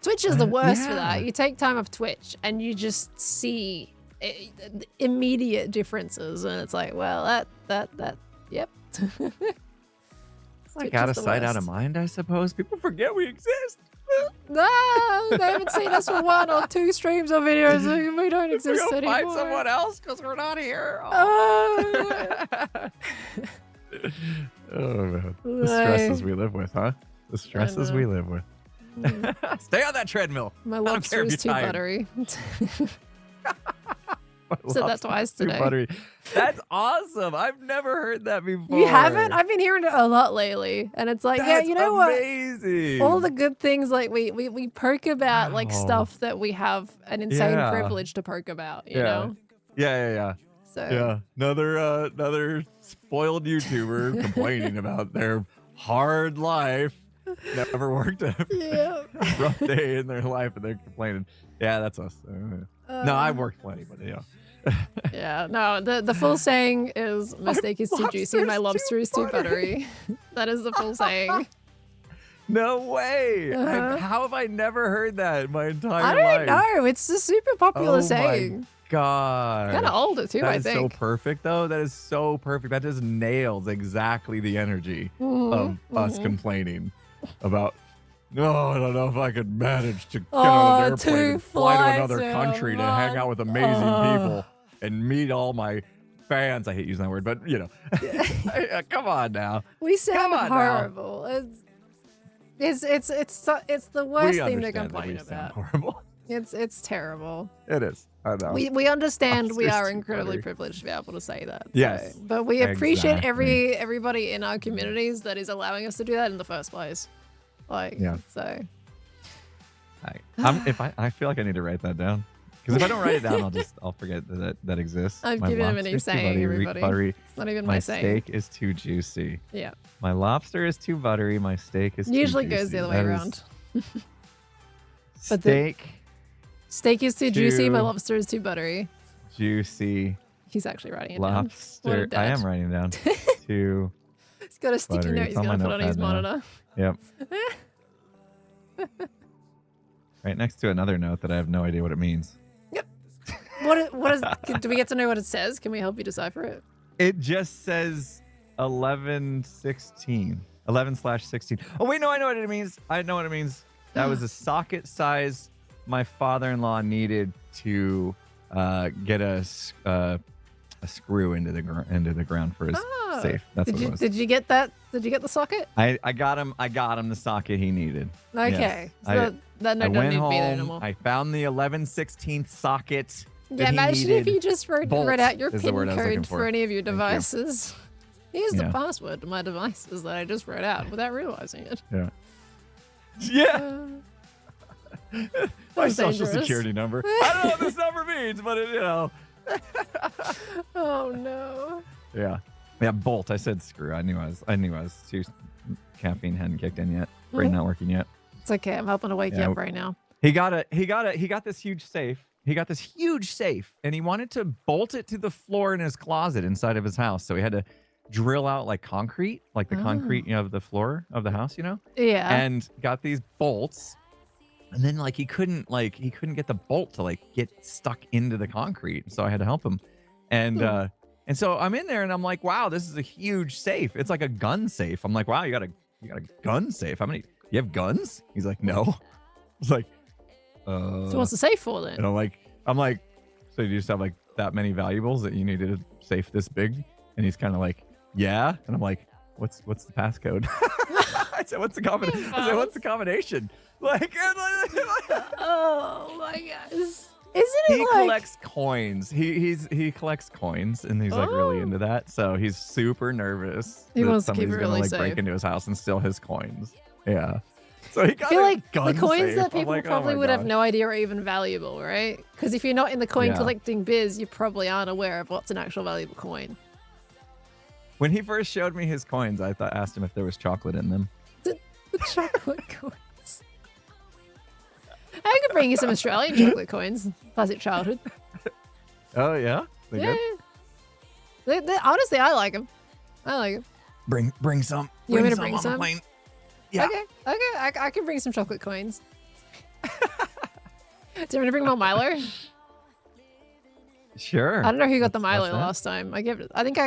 Twitch is the worst for that. You take time off Twitch and you just see immediate differences, and it's like, well, yep. It's like out of sight, out of mind, I suppose. People forget we exist. No, they haven't seen us for 1 or 2 streams or videos. We don't exist We'll anymore. find someone else because we're not here. Oh, Oh man, the stresses we live with, huh? The stresses we live with. Stay on that treadmill. my I don't care lobster if is you're too tired. buttery. Said that twice Too today. buttery. That's awesome. I've never heard that before. You haven't? I've been hearing it a lot lately, and it's like, That's you know amazing. what? All the good things, like we poke about, like stuff that we have an insane privilege to poke about. You know? Yeah. So Yeah. Another spoiled YouTuber complaining about their hard life. Never worked a rough day in their life, and they're complaining. Yeah, that's us. No, I've worked plenty, but yeah. Yeah, no, the full saying is my steak is too juicy, my lobster is too buttery. That is the full saying. No way. How have I never heard that in my entire I life? don't know. It's a super popular saying. My God. Kind of older too, That I is so think. perfect, though. That is so perfect. That just nails exactly the energy of us complaining about, no, I don't know if I could manage to get on an airplane and fly to another country to hang out with amazing people and meet all my fans. I hate using that word, but you know, come on now. We sound on now. horrible. It's the worst We thing to understand that complain we sound about. horrible. It's terrible. It is. I know. We understand we Lobsters are too incredibly buttery. privileged to be able to say that. so- Yes, but we appreciate exactly. everybody in our communities that is allowing us to do that in the first place. Like, Yeah. so. I feel like I need to write that down. Because if I don't write it down, I'll forget that exists. I've My given him a new lobster's too saying, buttery, everybody. It's not even my saying. steak is too juicy. Yeah. My lobster is too buttery. My steak is Usually too juicy. goes the other way That is around. But steak Steak is too juicy, my Too- lobster is too buttery. juicy He's actually writing it down. What a lobster. I dad. am writing down. Too. He's got a sticky buttery. note It's he's on going to my put on his notepad now. monitor. Yep. Right next to another note that I have no idea what it means. What is? Do we get to know what it says? Can we help you decipher it? It just says 11/16. 11/16. Oh wait, no, I know what it means. I know what it means. That was a socket size my father-in-law needed to get a screw into the ground for his safe. That's what it was. Did you get that? Did you get the socket? I got him the socket he needed. Okay. Yes. So that I note doesn't went need to be there home. anymore. I found the 11/16 socket. that Yeah, he imagine if needed. you just wrote Bolt out your is the PIN word I was looking code for for. any of your Thank you. devices. Here's the Yeah. password to my devices that I just wrote out without realizing it. Yeah. Yeah. My That's social dangerous. security number. I don't know what this number means, but it, Oh no. Yeah. Yeah, bolt. I said screw. I knew I was too caffeine hadn't kicked in yet. Brain not working yet. It's okay. I'm helping to wake you Yeah. up right now. He got this huge safe. He got this huge safe and he wanted to bolt it to the floor in his closet inside of his house. So he had to drill out like concrete, like the concrete, of the floor of the house, Yeah. and got these bolts. And then he couldn't get the bolt to get stuck into the concrete. So I had to help him. And so I'm in there and I'm like, wow, this is a huge safe. It's like a gun safe. I'm like, wow, you got a gun safe. How many? You have guns? He's like, no. I was like, So what's the safe for then? and I'm like, so you just have that many valuables that you needed a safe this big? And he's kind of like, yeah. And I'm like, what's the passcode? I said, what's the combination? I said, what's the combination? Oh my gosh. Isn't He it collects coins. He collects coins, and he's really into that. So he's super nervous. He that wants to keep somebody's it really gonna break safe. into his house and steal his coins. Yeah. So he got I feel a like gun the coins safe. that I'm people like, oh probably my would have gosh. no idea are even valuable, right? Because if you're not in the coin Yeah. collecting biz, you probably aren't aware of what's an actual valuable coin. When he first showed me his coins, I asked him if there was chocolate in them. The chocolate coins. I could bring you some Australian chocolate coins. Classic childhood. Oh yeah, they Yeah. good. Honestly, I like them. I like them. Bring some. You want me to some bring on the some? plane. Yeah. Okay. I can bring some chocolate coins. Do you want me to bring more Milo? Sure. I don't know who got the What's Milo that? last time. I think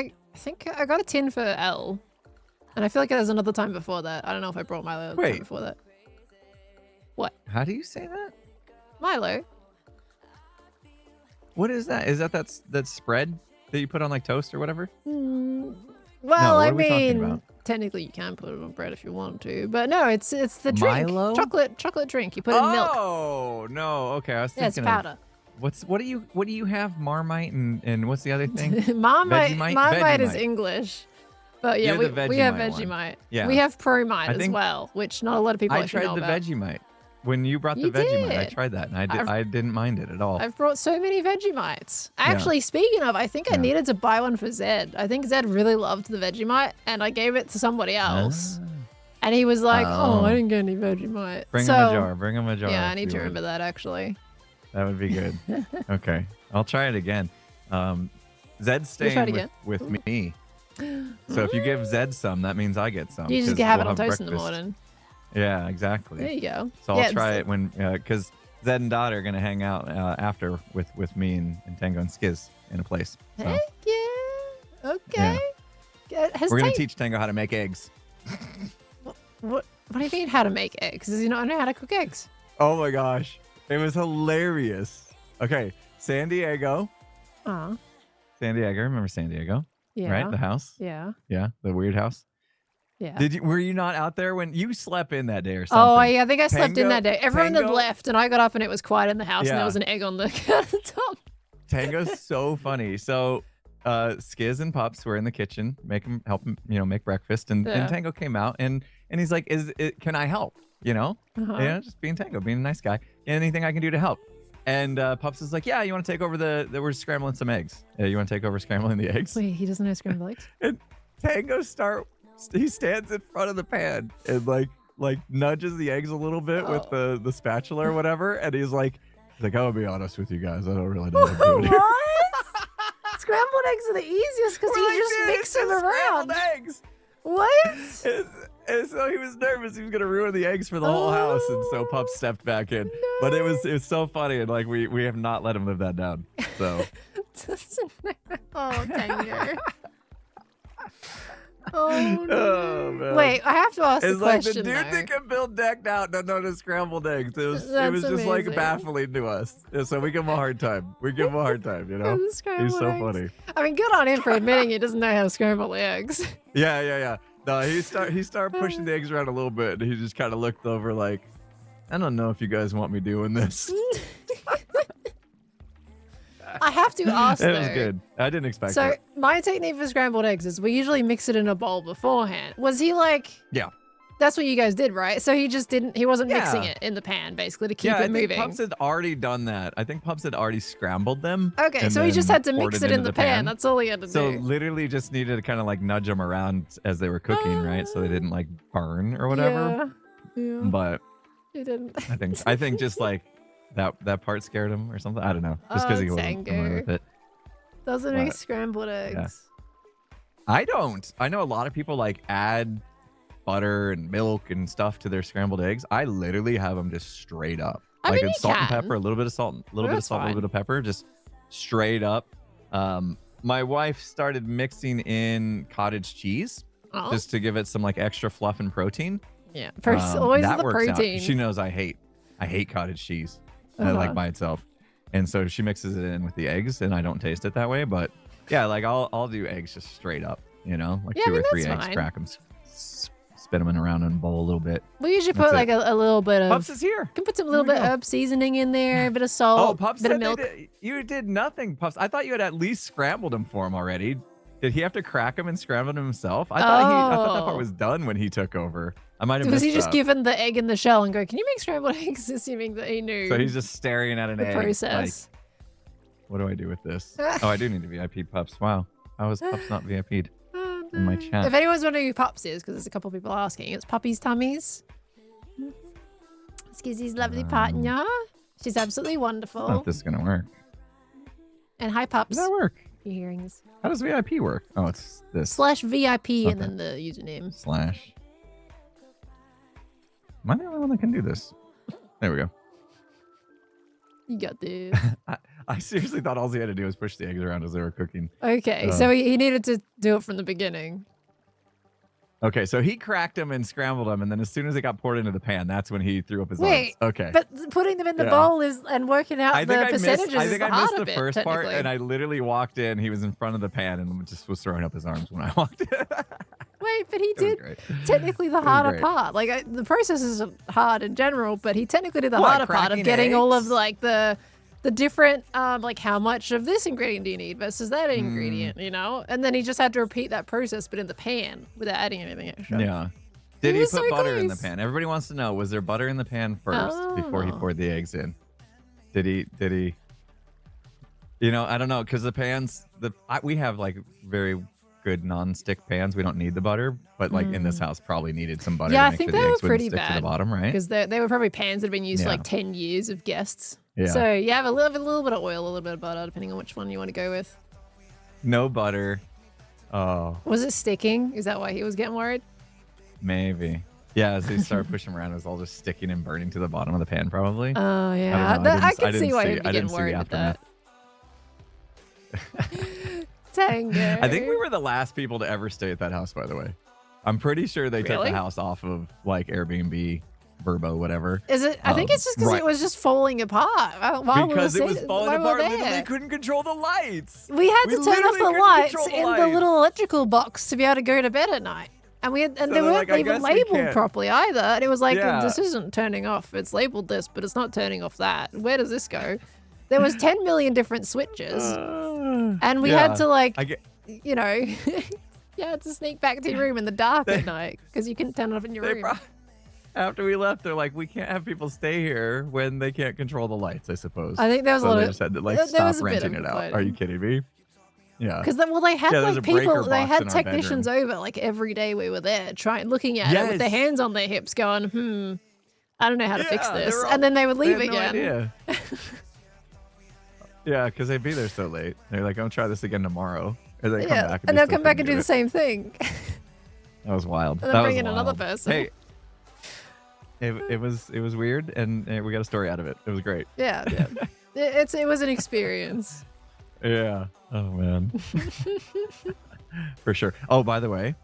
I got a tin for L, and I feel like there's another time before that. I don't know if I brought Milo the time Wait. before that. How do you say that? Milo. What is that? Is that spread that you put on toast or whatever? Well, what I are we talking mean, about? technically you can put it on bread if you want to, but no, it's the drink, Milo? chocolate drink. You put it in milk. Oh no. Okay, I was Yeah, it's thinking. powder. What do you have? Marmite and what's the other thing? Marmite Vegemite? is English. But yeah, You're the we have Vegemite one. Vegemite. Yeah. We have Promite I as think- well, which not a lot of people I actually tried know the about. Vegemite. When you brought the You Vegemite, I did. tried that, and I've- I didn't mind it at all. I've brought so many Vegemites. Yeah. Actually, speaking of, I think I Yeah. needed to buy one for Zed. I think Zed really loved the Vegemite, and I gave it to somebody else. And he was like, "Oh, I Oh. didn't get any Vegemite." Bring so, him a jar. Bring him a jar. Yeah, I if need you to would. remember that actually. That would be good. Okay, I'll try it again. Zed's You tried staying with me. So if you give Zed some, that means I get some. You just 'cause have we'll it on toast in the breakfast. morning. Yeah, exactly. There you go. So Yeah, I'll try it's- it when, because Zed and Dot are going to hang out after with me and Tango and Skiz in a place. So Heck yeah. Okay. Has we're going Tank- to teach Tango how to make eggs. What do you mean how to make eggs? Does he not know how to cook eggs? Oh my gosh. It was hilarious. Okay. San Diego. Oh, San Diego. Remember San Diego? yeah. Right? The house? Yeah. Yeah. The weird house. Yeah. Were you not out there when you slept in that day or something? Oh, yeah, I think I slept in Tango- that day. Everyone had Tango- left, and I got up, and it was quiet in the house, and Yeah. there was an egg on the countertop. Tango's so funny. So Skiz and Pups were in the kitchen, help him, make breakfast, and Yeah. Tango came out and he's like, can I help? Uh-huh. Just being Tango, being a nice guy. Anything I can do to help. And Pups is like, yeah, you want to take over we're scrambling some eggs. You want to take over scrambling the eggs? Wait, he doesn't know scrambled eggs? And Tango he stands in front of the pan and like nudges the eggs a little bit with the spatula or whatever. And he's like, I'm gonna be honest with you guys. I don't really know what I'm doing here. What? Scrambled eggs are the easiest because you just mix them around. Scrambled eggs. What? And so he was nervous he was gonna ruin the eggs for the whole house, and so Pups stepped back in. But it was so funny, and like we have not let him live that down. So Oh, Tango. Oh, no. Oh, man. Wait, I have to ask It's the like question, the dude though. that can build decked out don't know the scrambled eggs. It was That's just like amazing. baffling to us. Yeah, so we give him a hard time. The He's scrambled so eggs. funny. I mean, good on him for admitting he doesn't know how to scramble eggs. Yeah. No, he started pushing the eggs around a little bit, and he just kind of looked over like, I don't know if you guys want me doing this. I have to ask, It was though. good. I didn't expect So it. my technique for scrambled eggs is we usually mix it in a bowl beforehand. Was he like? Yeah. That's what you guys did, right? So he just didn't. He wasn't mixing Yeah. it in the pan, basically, to keep I it think moving. Pups had already done that. I think Pups had already scrambled them. Okay, and so he just then had to poured mix it in into the pan. That's all he had to So do. literally just needed to kind of like nudge them around as they were cooking, right? So they didn't like burn or whatever. Yeah. But He didn't. I think just like that part scared him or something. I don't know. Just because Oh, he wasn't familiar with it. Doesn't make What? scrambled eggs. I don't. I know a lot of people like add butter and milk and stuff to their scrambled eggs. I literally have them just straight up. I Like mean, it's you salt and can. pepper, a little bit of salt, a little bit of That's salt, a little fine. bit of pepper, just straight up. My wife started mixing in cottage cheese Oh, just to give it some like extra fluff and protein. yeah. Always that the works out. protein. She knows I hate cottage cheese Uh-huh. like by itself, and so she mixes it in with the eggs, and I don't taste it that way. But yeah, like I'll do eggs just straight up, like Yeah, I 2 or mean, 3 that's eggs, fine. crack them, spin them around in a bowl a little bit. We usually That's put like it. a little bit of. Pups is here. Can put some little Here we bit go. of seasoning in there, a bit of Oh, salt, Pups bit said of milk. you did nothing, Pups. I thought you had at least scrambled them for him already. Did he have to crack them and scramble them himself? I thought that part Oh. was done when he took over. I might have Was missed he just that. given the egg in the shell and go, "Can you make scrambled eggs?" Assuming that he knew. So he's just staring at an the egg. process. Like, what do I do with this? Oh, I do need to VIP Pups. Wow. How is Pups not VIP'd? Oh, in my no. chat. If anyone's wondering who Pups is, because there's a couple of people asking, it's Puppy's Tummies. Skizzy's lovely partner. She's absolutely I don't know wonderful. if this is going to work. And hi, Pups. Does that work? You're hearing this. How does VIP work? Oh, it's this /VIP and Okay. then the username. slash. Am I the only one that can do this? There we go. You got this. I seriously thought all he had to do was push the eggs around as they were cooking. Okay, Uh. so he needed to do it from the beginning. Okay, so he cracked them and scrambled them, and then as soon as it got poured into the pan, that's when he threw up his Wait, arms. Okay. But putting them in the Yeah. bowl is and working out I the think percentages I is think the I missed harder the bit, first part, technically. and I literally walked in. He was in front of the pan and just was throwing up his arms when I walked in. Wait, but he It was did great. technically the was harder great. part. Like the process is hard in general, but he technically did the What, harder part of cracking getting all of eggs? like the different like how much of this ingredient do you need versus that ingredient, you know? And then he just had to repeat that process but in the pan without adding anything extra. Yeah. Did he was put so butter in the close. pan? Everybody wants to know, was there butter in the pan first before he Oh. poured the eggs in? Did he? You know, I don't know, because the pans, we have like very good non-stick pans. We don't need the butter, but like in this house probably needed some butter Yeah, I to make think sure they the were eggs wouldn't pretty stick to the bad, bottom, right? Because they were probably pans that have been used for Yeah. like 10 years of guests. Yeah. So you have a little bit of oil, a little bit of butter, depending on which one you want to go with. No butter. Oh, Was it sticking? Is that why he was getting worried? maybe. Yeah, as they started pushing around, it was all just sticking and burning to the bottom of the pan, probably. Oh, yeah. I don't know. I can didn't see why see- he'd be I getting didn't see the worried with that. aftermath. Tango. I think we were the last people to ever stay at that house, by the way. I'm pretty sure they took Really? the house off of like Airbnb, Verbo, whatever. Is it? I think it's just because right. it was just falling apart. Because it was falling while we were apart. Literally there. couldn't control the lights. We had We to turn off literally the couldn't lights control the in the lights. little electrical box to be able to go to bed at night. And they they're weren't like, "I even guess we labeled can't." properly either. And it was like, Yeah. this isn't turning off. It's labeled this, but it's not turning off that. Where does this go? There was 10 million different switches. And we had to like, I get, you know, you had to sneak back to your room in the dark at night because you couldn't turn it off in your they room. pro- after we left, they're like, we can't have people stay here when they can't control the lights, I suppose. I think there was a so lot they of just had to like there stop was a bit renting of it out. Are complaining. you kidding me? Yeah. Because they had Yeah, there's like a breaker people, they box had in our technicians over like every day we were there, looking at it with their Yes. hands on their hips, going, I don't know how to fix Yeah, they this, were and then they would They leave had no again. idea. Yeah, because they'd be there so late. They're like, I'll try this again tomorrow. And they come Yeah, back and they they'll still come back couldn't and do get the it. same thing. That was wild. And then That bring was in another wild. person. Hey, it was weird, and we got a story out of it. It was great. Yeah, it was an experience. Yeah. Oh man. For sure. Oh, by the way,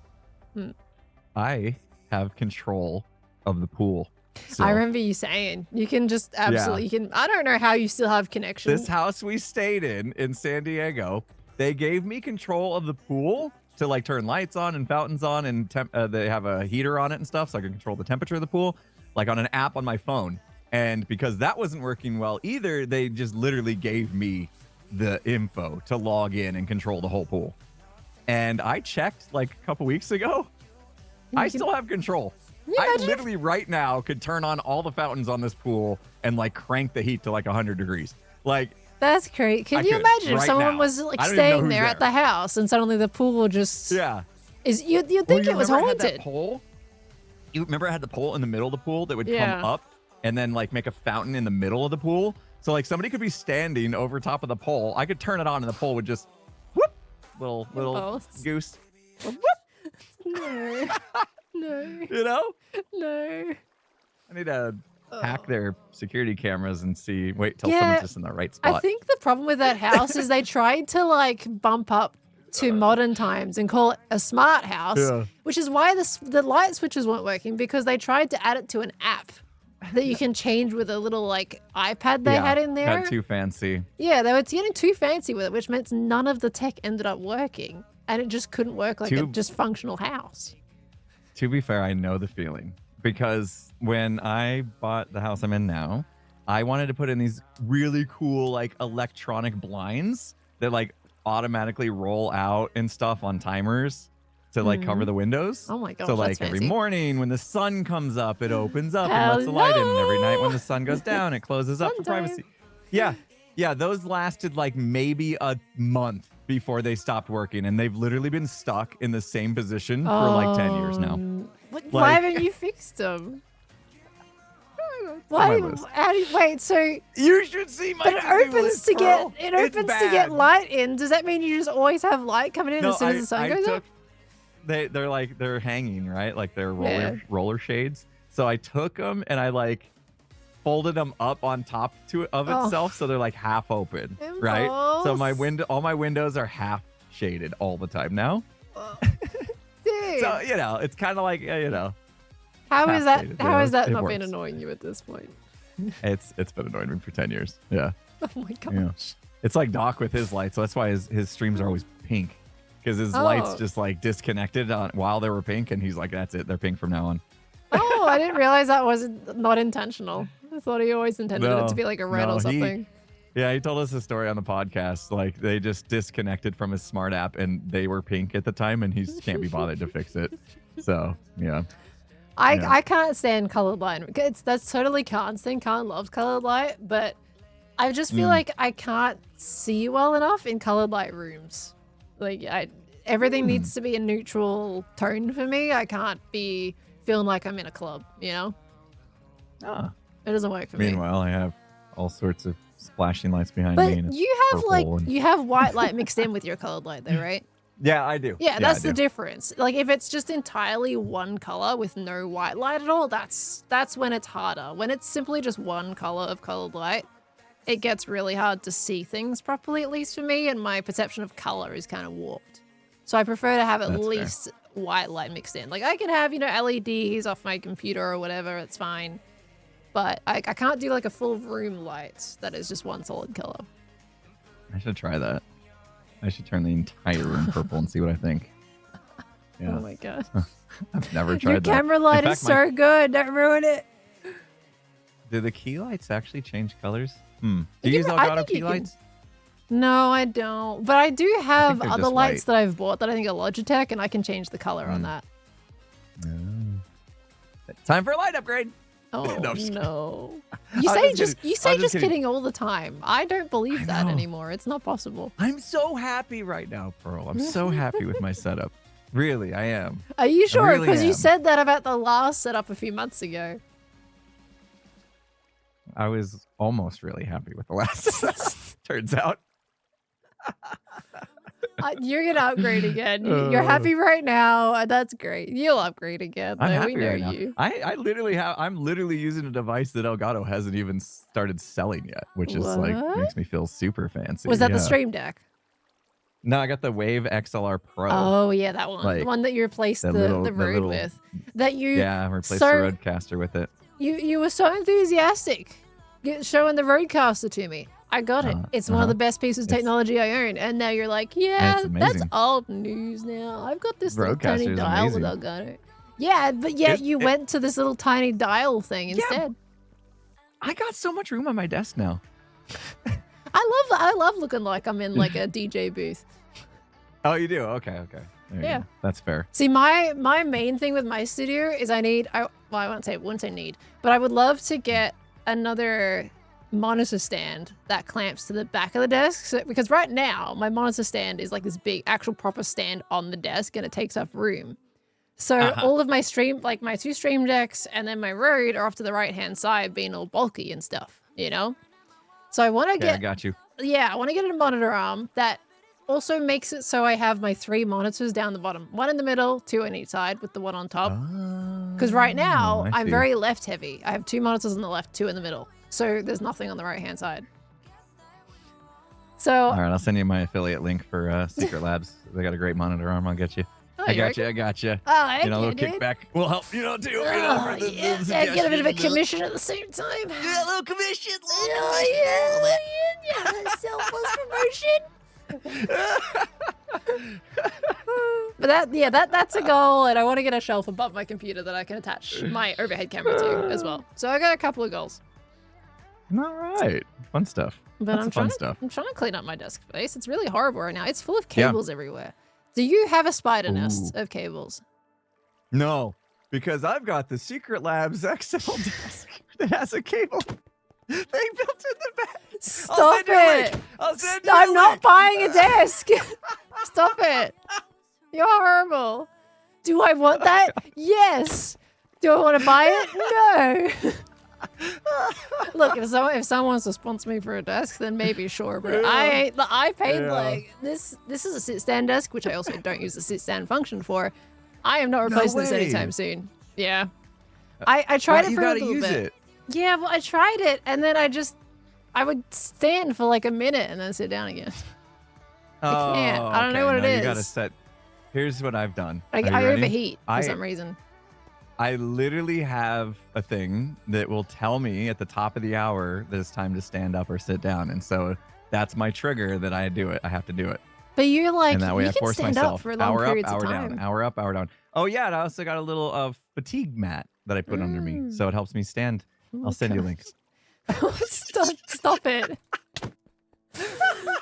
I have control of the pool. So I remember you saying you can just absolutely you can. I don't know how you still have connection. this house we stayed in San Diego, they gave me control of the pool to like turn lights on and fountains on, and they have a heater on it and stuff, so I can control the temperature of the pool, like on an app on my phone. And because that wasn't working well either, they just literally gave me the info to log in and control the whole pool. And I checked like a couple weeks ago. I still have control. I literally right now could turn on all the fountains on this pool and like crank the heat to like 100 degrees. Like, That's great. Can I you could, imagine if right someone now. was like I don't even know staying who's there at there. the house and suddenly the pool just yeah. is you'd think Well, it you was remember it had that haunted. pole? You remember I had the pole in the middle of the pool that would Yeah. come up and then like make a fountain in the middle of the pool? So like somebody could be standing over top of the pole. I could turn it on and the pole would just whoop, little Balls. goose. Whoop, No. No. you know? No. I need to hack their security cameras and wait till Yeah, someone's just in the right spot. I think the problem with that house is they tried to like bump up to modern times and call it a smart house, Yeah. which is why the light switches weren't working, because they tried to add it to an app that you can change with a little like iPad they had in there. Got too fancy. Yeah, they were getting too fancy with it, which meant none of the tech ended up working, and it just couldn't work like a just functional house. To be fair, I know the feeling, because when I bought the house I'm in now, I wanted to put in these really cool like electronic blinds that like automatically roll out and stuff on timers to like cover the windows. Oh my gosh, So like that's every fancy. morning when the sun comes up, it opens up and Hell lets the light in, and every night when no. the sun goes down, it closes up for Fun time. privacy. Yeah, those lasted like maybe a month before they stopped working, and they've literally been stuck in the same position for like 10 years now. Why Like- haven't you fixed them? on Why? my list. Wait, so You should see my but it to-do opens list, to get Pearl. it It's opens to get bad. light in. Does that mean you just always have light coming in No, as soon as the sun goes up? They're hanging, right? Like they're Yeah. roller shades. So I took them and I like folded them up on top of Oh. itself, so they're like half open, right? So all my windows are half shaded all the time now. Dude, So it's kind of like how is that? half-shaded, How has that it not been works. annoying you at this point? it's been annoying me for 10 years. Yeah. Oh my gosh. Yeah. It's like Doc with his lights, so that's why his streams are always pink, because his lights Oh. just like disconnected while they were pink, and he's like, "That's it, they're pink from now on." Oh, I didn't realize that was not intentional. I thought he always intended it No, to be like a red no, or something. Yeah, he told us a story on the podcast. Like they just disconnected from his smart app, and they were pink at the time, and he can't be bothered to fix it. So yeah, I can't stand colored light. That's totally can't stand. Can't love colored light, but I just feel like I can't see well enough in colored light rooms. Like everything needs to be a neutral tone for me. I can't be feeling like I'm in a club. It doesn't work for me. Meanwhile, I have all sorts of splashing lights behind But me. And it's you have purple and- you have white light mixed in with your colored light though, right? Yeah, I do. Yeah, that's I the do. difference. Like if it's just entirely one color with no white light at all, that's when it's harder. When it's simply just one color of colored light, it gets really hard to see things properly, at least for me, and my perception of color is kind of warped. So I prefer to have at That's fair. least white light mixed in. Like I can have, LEDs off my computer or whatever, it's fine. But I can't do like a full room light that is just one solid color. I should try that. I should turn the entire room purple and see what I think. Yeah. Oh my god. I've never Your tried that. camera light In is fact, my- so good. Don't ruin it. Do the key lights actually change colors? Do You you use can- I Elgato think you key can- lights? No, I don't. But I do have they're other just lights white. that I've bought that I think are Logitech, and I can change the color on that. Time for a light upgrade. Oh No, I'm just no! I'm You say just kidding. you say I'm just just kidding. kidding all the time. I don't believe I that know. anymore. It's not possible. I'm so happy right now, Pearl. I'm so happy with my setup. Really, I am. Are you sure? really Because you am. said that about the last setup a few months ago. I was almost really happy with the last setup, turns out. You're gonna upgrade again. You're happy right now. That's great. You'll upgrade again. I'm though. happy We know right now. you. I'm literally using a device that Elgato hasn't even started selling yet, which is like What? makes me feel super fancy. Was that the Yeah. Stream Deck? No, I got the Wave XLR Pro. Oh yeah, that one. The Like, one that you replaced the, that little- the that Rode little- with. That you Yeah, I replaced so- the Rodecaster with it. You were so enthusiastic showing the Rodecaster to me. I got it. It's one of the best pieces of technology I own. And now you're like, yeah, It's that's amazing. old news now. I've got this little tiny Rodecaster is dial with amazing. Elgato. Yeah, but yet you went to this little tiny dial thing instead. I got so much room on my desk now. I love looking like I'm in like a DJ booth. Oh, you do? Okay. There you Yeah. go. That's fair. See, my main thing with my studio is I wouldn't say need, but I would love to get another monitor stand that clamps to the back of the desk. So, because right now my monitor stand is like this big actual proper stand on the desk and it takes up room. So all of my my two stream decks and then my Rode are off to the right hand side being all bulky and stuff, you know? So I want to Yeah, I get got you. I want to get a monitor arm that also makes it so I have my 3 monitors down the bottom. One in the middle, 2 on each side with the one on top. Because right now, I I'm see. very left heavy. I have 2 monitors on the left, 2 in the middle. So there's nothing on the right hand side. So All right, I'll send you my affiliate link for Secret Labs. They got a great monitor arm. I'll get you. I got you. Oh, You know, a little okay, dude. kickback will help, too. Oh, yeah, get a bit of a commission at the same time. Yeah, a little commission. Oh, yeah. Selfless promotion. But that's a goal, and I want to get a shelf above my computer that I can attach my overhead camera to as well. So I got a couple of goals. All right. Fun stuff. But That's I'm fun trying stuff. I'm trying to clean up my desk space. It's really horrible right now. It's full of cables everywhere. Do you have a spider nest of cables? No, because I've got the Secret Labs XL desk that has a cable they built in the back. Stop send you a it! link. I'll send you I'm a not link. buying a desk. Stop it! You're horrible. Do I want that? Yes. Do I want to buy it? No. Look, if someone wants to sponsor me for a desk, then maybe sure. But I paid like this. This is a sit stand desk, which I also don't use the sit stand function for. I am not replacing this way. anytime soon. Yeah. I tried it you for a gotta little use bit. it. Yeah, well, I tried it, and then I would stand for like a minute and then sit down again. I can't. I don't know what it You is. gotta set. Here's what I've done. I Are you ready? overheat for I- some reason. I literally have a thing that will tell me at the top of the hour that it's time to stand up or sit down, and so that's my trigger that I do it. I have to do it, But you're like, and that way you I can force stand myself. up for long Hour up, periods hour of down. time. Hour up, hour down. Oh yeah, and I also got a little fatigue mat that I put under me, so it helps me stand. I'll send you links. Stop it.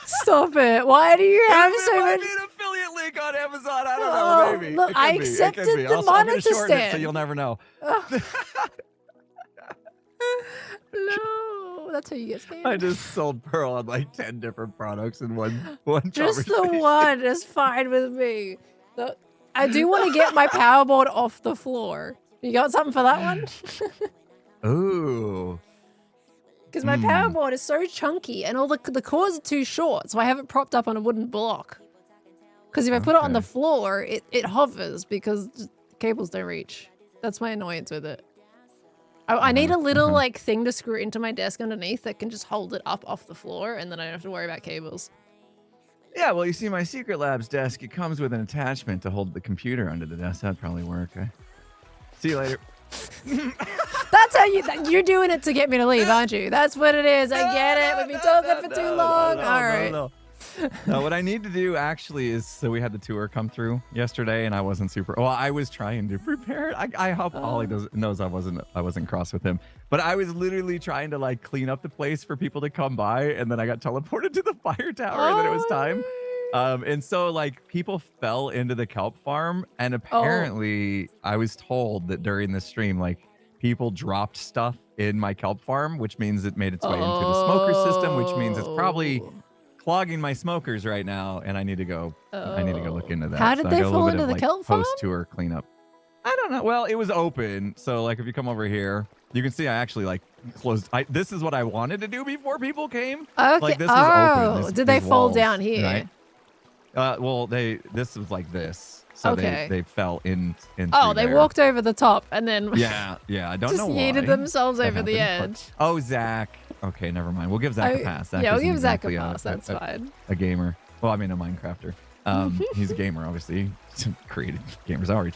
Stop it. Why do you have so might much? be an affiliate link on Amazon. I don't Oh, know. Maybe. look, It could I be. It could accepted be. the I'm gonna monitor shorten it so stand. you'll never know. No, that's how you get scammed. I just sold Pearl on like 10 different products in one Just the conversation. one is fine with me. I do want to get my powerboard off the floor. You got something for that one? Ooh. Because my powerboard is so chunky and all the cords are too short, so I have it propped up on a wooden block. Because if I put it on the Okay. floor, it hovers because the cables don't reach. That's my annoyance with it. I need a little like thing to screw into my desk underneath that can just hold it up off the floor, and then I don't have to worry about cables. Yeah, well, you see, my Secret Labs desk, it comes with an attachment to hold the computer under the desk. That'd probably work. See you later. That's how you're doing it to get me to leave, aren't you? That's what it is. I get it. We've been talking for too long. All right. No, what I need to do actually is, so we had the tour come through yesterday, and I wasn't super. Well, I was trying to prepare it. I hope Ollie knows I wasn't cross with him, but I was literally trying to like clean up the place for people to come by, and then I got teleported to the fire tower, and then it was time. And so like people fell into the kelp farm, and apparently I was told that during the stream, like people dropped stuff in my kelp farm, which means it made its way into the smoker system, which means it's probably clogging my smokers right now, and I need to go. I need to go look into that. How did they fall into the kelp farm? Post-tour cleanup. I don't know. Well, it was open, so like if you come over here, you can see I actually like closed. This is what I wanted to do before people came. Okay. Like this was open. Did they fall walls, down here? Right? Well, this was like this, so they fell in. Oh, they there. walked over the top and then Yeah. I don't just know why. yeeted themselves that over the happened, edge. but- Oh, Zach. Okay, never mind. We'll give Zach a pass. Zach Yeah, we'll isn't give Zach a exactly pass. That's fine. A gamer. Well, I mean a Minecrafter. He's a gamer, obviously. Created gamers our age.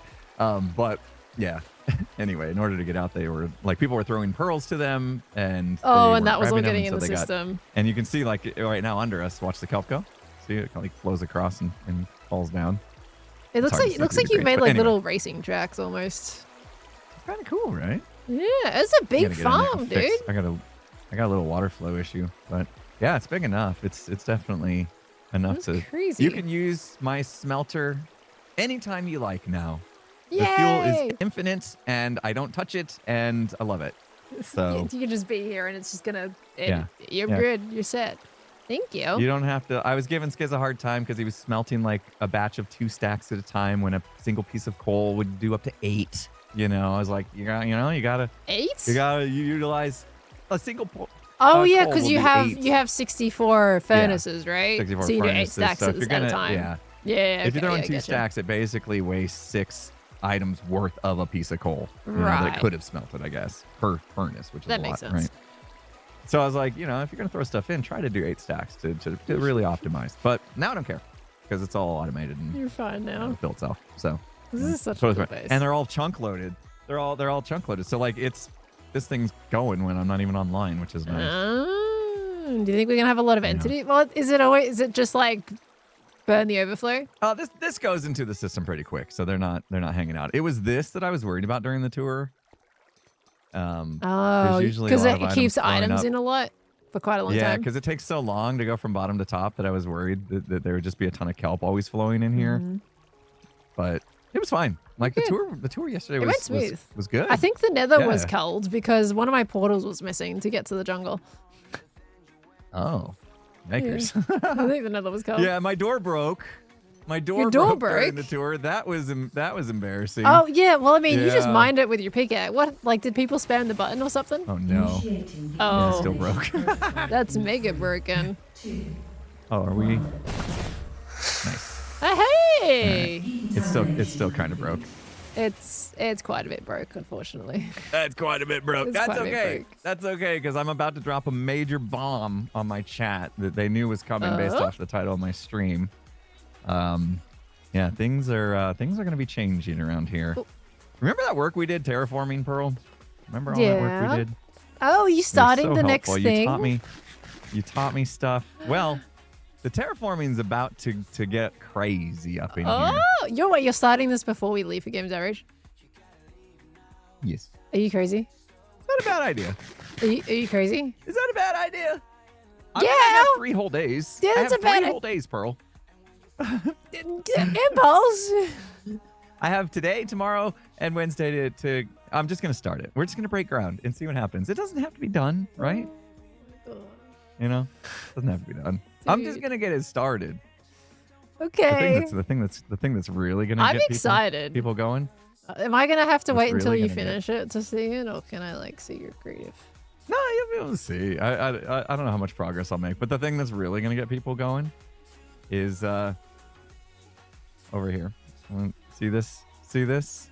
But yeah. Anyway, in order to get out, they were like people were throwing pearls to them, and and that was all grabbing getting in them, the so they system. and you can see like right now under us. Watch the kelp go. See it like flows across and falls down. It looks hard to like see through the you've grass, made but like anyway. little racing tracks almost. It's kind of cool, right? Yeah, it's a I big gotta get in there farm, and dude. fix- I got a little water flow issue, but yeah, it's big enough. It's definitely enough That's to. crazy. You can use my smelter anytime you like now. Yay! The fuel is infinite, and I don't touch it, and I love it. So you can just be here, and it's just gonna. Yeah. You're Yeah. good. You're set. Thank you. you don't have to. I was giving Skiz a hard time because he was smelting like a batch of 2 stacks at a time when a single piece of coal would do up to 8. You know, I was like, you gotta 8? utilize a single. Oh yeah, coal because will you do have 8. you have 64 furnaces, right? 64 so you do 8 furnaces, stacks so at if you're a gonna- time. yeah. Yeah. If you're throwing okay, 2 gotcha. stacks, it basically weighs 6 items worth of a piece of coal. You know, Right. that could have smelted, I guess, per furnace, which is That a makes lot, sense. right? So I was like, if you're gonna throw stuff in, try to do 8 stacks to really optimize. But now I don't care because it's all automated and You're fine now. built itself. So This is such a totally cool fine. base. And they're all chunk loaded. They're all chunk loaded. So like this thing's going when I'm not even online, which is nice. Do you think we're gonna have a lot of entity? Well, is it just like burn the overflow? This goes into the system pretty quick, so they're not hanging out. It was this that I was worried about during the tour. Oh, usually a because lot it of keeps items flowing items up. in a lot for quite a long Yeah, time. because it takes so long to go from bottom to top that I was worried that there would just be a ton of kelp always flowing in here. Mm-hmm. But it was fine. Like the tour yesterday It was went smooth. was good. I think the Nether was Yeah. culled because one of my portals was missing to get to the jungle. Oh, makers. I think the Nether was culled. Yeah, my door broke. My door, door broke during broke? the tour. That was embarrassing. Oh yeah, well I mean you just Yeah. mined it with your pickaxe. What like did people spam the button or something? Oh no. Yeah, Oh, it still broke. that's mega broken. Oh, are we? Nice. Hey, It's still kind of broke. it's quite a bit broke, unfortunately. That's quite a bit broke. It's That's quite a bit okay. broke. That's okay because I'm about to drop a major bomb on my chat that they knew was coming based off the title of my stream. Yeah, things are going to be changing around here. Oh. Remember that work we did terraforming, Pearl? Remember all that work Yeah. we did? Oh, you It was starting so the next helpful. thing? You taught me stuff. Well, the terraforming's about to get crazy up in here. Oh, you're starting this before we leave for Games Average? Yes. Are you crazy? Is that a bad idea? Are you crazy? Is that a bad idea? I Yeah. have 3 whole days. Yeah, I that's have a bad 3 i- whole days, Pearl. Impulse. I have today, tomorrow, and Wednesday to I'm just going to start it. We're just going to break ground and see what happens. It doesn't have to be done, right? You know? It doesn't have to be done. I'm just Dude. going to get it started. Okay. The thing that's really going to I'm get excited. people going. Am I gonna have to It's wait until really you gonna finish it to see it, or can I like see your creative? No, you'll be able to see. I don't know how much progress I'll make, but the thing that's really going to get people going is over here. See this? See this?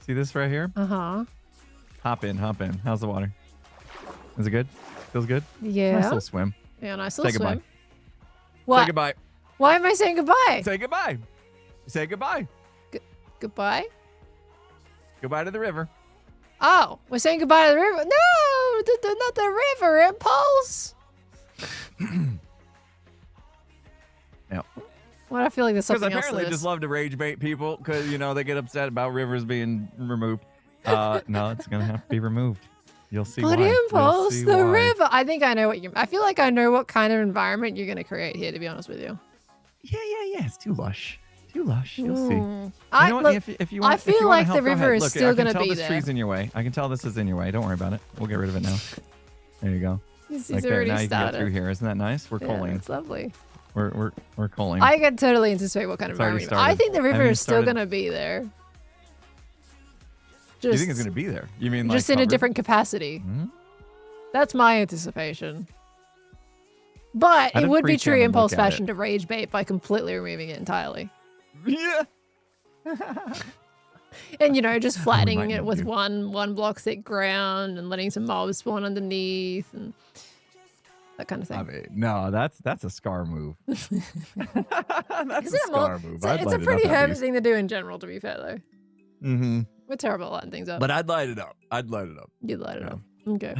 See this right here? Uh-huh. Hop in. How's the water? Is it good? Feels good? Yeah. Nice little swim. Yeah, nice little Say goodbye. swim. What? Say goodbye. Why am I saying goodbye? Say goodbye. Say goodbye. Goodbye? Goodbye to the river. Oh, we're saying goodbye to the river. No, not the river, Impulse. Why do I feel like there's Because something else to apparently this? just love to rage bait people because, they get upset about rivers being removed. No, it's going to have to be removed. You'll see But why. You'll impulse, see the why. river. I think I know what you. I feel like I know what kind of environment you're gonna create here. To be honest with you. Yeah. It's too lush. You'll see. You I know what? look, if you want, I if you feel wanna like help, the go ahead. river is Look, still I can gonna tell be this there. tree's in your way. I can tell this is in your way. Don't worry about it. We'll get rid of it now. There you go. This Like is there. already Now you can get through started. here. Isn't that nice? We're Yeah, coaling. it's lovely. We're coaling. I can totally anticipate what kind of It's already environment. I think the started. river I mean, is still started- gonna be there. you Just, think it's gonna be there? You mean like just in a covered? different capacity. Hmm? That's my anticipation. But I'd it would be appreciate true to impulse look at it. fashion to rage bait by completely removing it entirely. Yeah. And just flattening might it need with to. one block thick ground and letting some mobs spawn underneath and that kind of thing. I mean, no, that's a scar move. That's Isn't a it more- scar move. It's I'd a light it pretty up at heavy least. thing to do in general, to be fair, though. Mm-hmm. We're terrible at lighting things up. But I'd light it up. You'd light it yeah. up. Okay.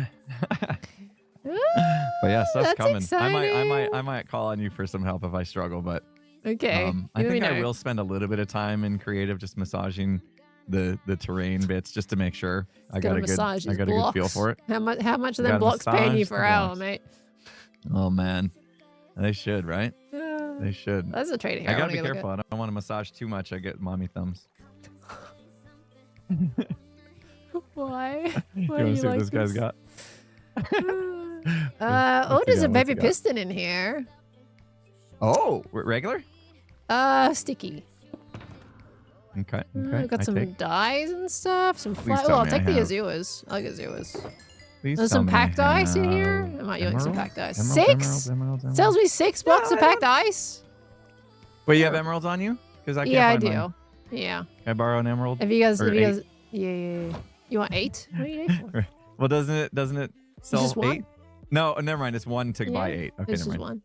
But yeah, stuff's That's coming. exciting. I might call on you for some help if I struggle, but Okay. I Let me think I know. will spend a little bit of time in creative just massaging the terrain bits just to make sure I got Gotta a good massage these good feel blocks. for it. How much of them Gotta blocks paying you massage per the hour, blocks. mate? Oh man, they should, right? They should. That's a trait here. I I gotta wanna be go look careful. I don't want to massage too much. I get mommy thumbs. at. Why? You Why want do to see what like this guy's got? Oh, What's he there's a got? What's baby he got? piston in here. Oh, regular? Sticky. Okay. We've got I some take. dyes and stuff. Some Please flat. tell I'll me I take the have. azuras. I like azuras. Please There's tell some me packed I ice in here. have I might use some emeralds? packed ice. Emeralds, 6? emeralds. Tells me 6 blocks of Yeah, I packed ice. Wait, you have emeralds on you? Because I can't Yeah, I find do. mine. Yeah. Can I borrow an emerald? If you guys, Or yeah. You want 8? What do you need for? Well, doesn't it sell just one? 8? No, never mind. It's 1 to buy Yeah, 8. Okay, It's never just mind. one.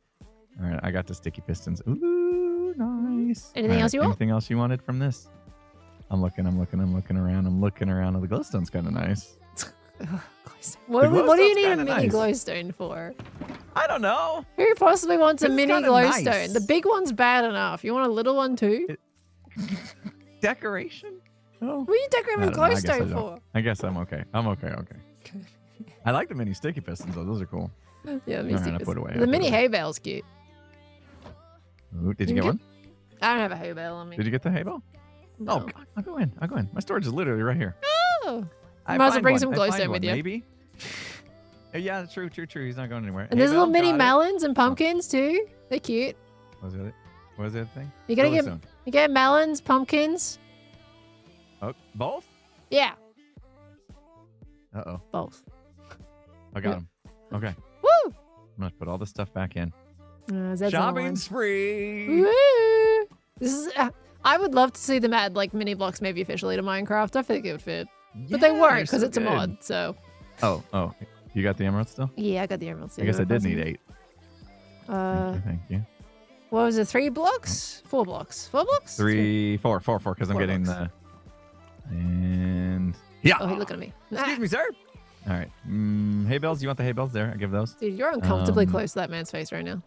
All right, I got the sticky pistons. Ooh, nice. Anything All else you want? Anything else you wanted from this? I'm looking around. Oh, the glowstone's kind of nice. What do you glowstone's need a kinda mini nice. glowstone for? I don't know. Who possibly wants a It's mini kinda glowstone? nice. The big one's bad enough. You want a little one too? Decoration? Oh. What are you decorating I with don't know, I guess I glowstone don't. for? I guess I'm okay. Okay. I like the mini sticky pistons though. Those are cool. Yeah, All right, I put away. The mini hay bale's cute. Ooh, did you You get one? I don't have a hay bale on me. Did you get the hay bale? No. Oh, God, I'll go in. My storage is literally right here. Oh. I might as well find bring one. some I find glowstone one, with you. Maybe. Yeah, true. He's not going anywhere. And there's Hay little bale, mini got it. melons and pumpkins too. They're cute. What was the other thing? You gotta get Glowstone. you get melons, pumpkins. Oh, both? Yeah, Uh-oh. both. I got them. Okay. Woo! I'm going to put all this stuff back in. Zed's on Shopping one. spree. Woo! This is. I would love to see them add like mini blocks maybe officially to Minecraft. I think it would fit, but they Yeah, won't they're because so it's a good. mod. So Oh. You got the emerald still? yeah, I got the emeralds. I guess I did need 8. Uh, Thank you. what was it? 3 blocks? 4 blocks? 4 blocks? 4 because I'm 4 getting blocks. and yeah. Oh, he's looking at me. Excuse me, sir. All right. Hay bales. You want the hay bales there? I give those. Dude, you're uncomfortably Um, close to that man's face right now.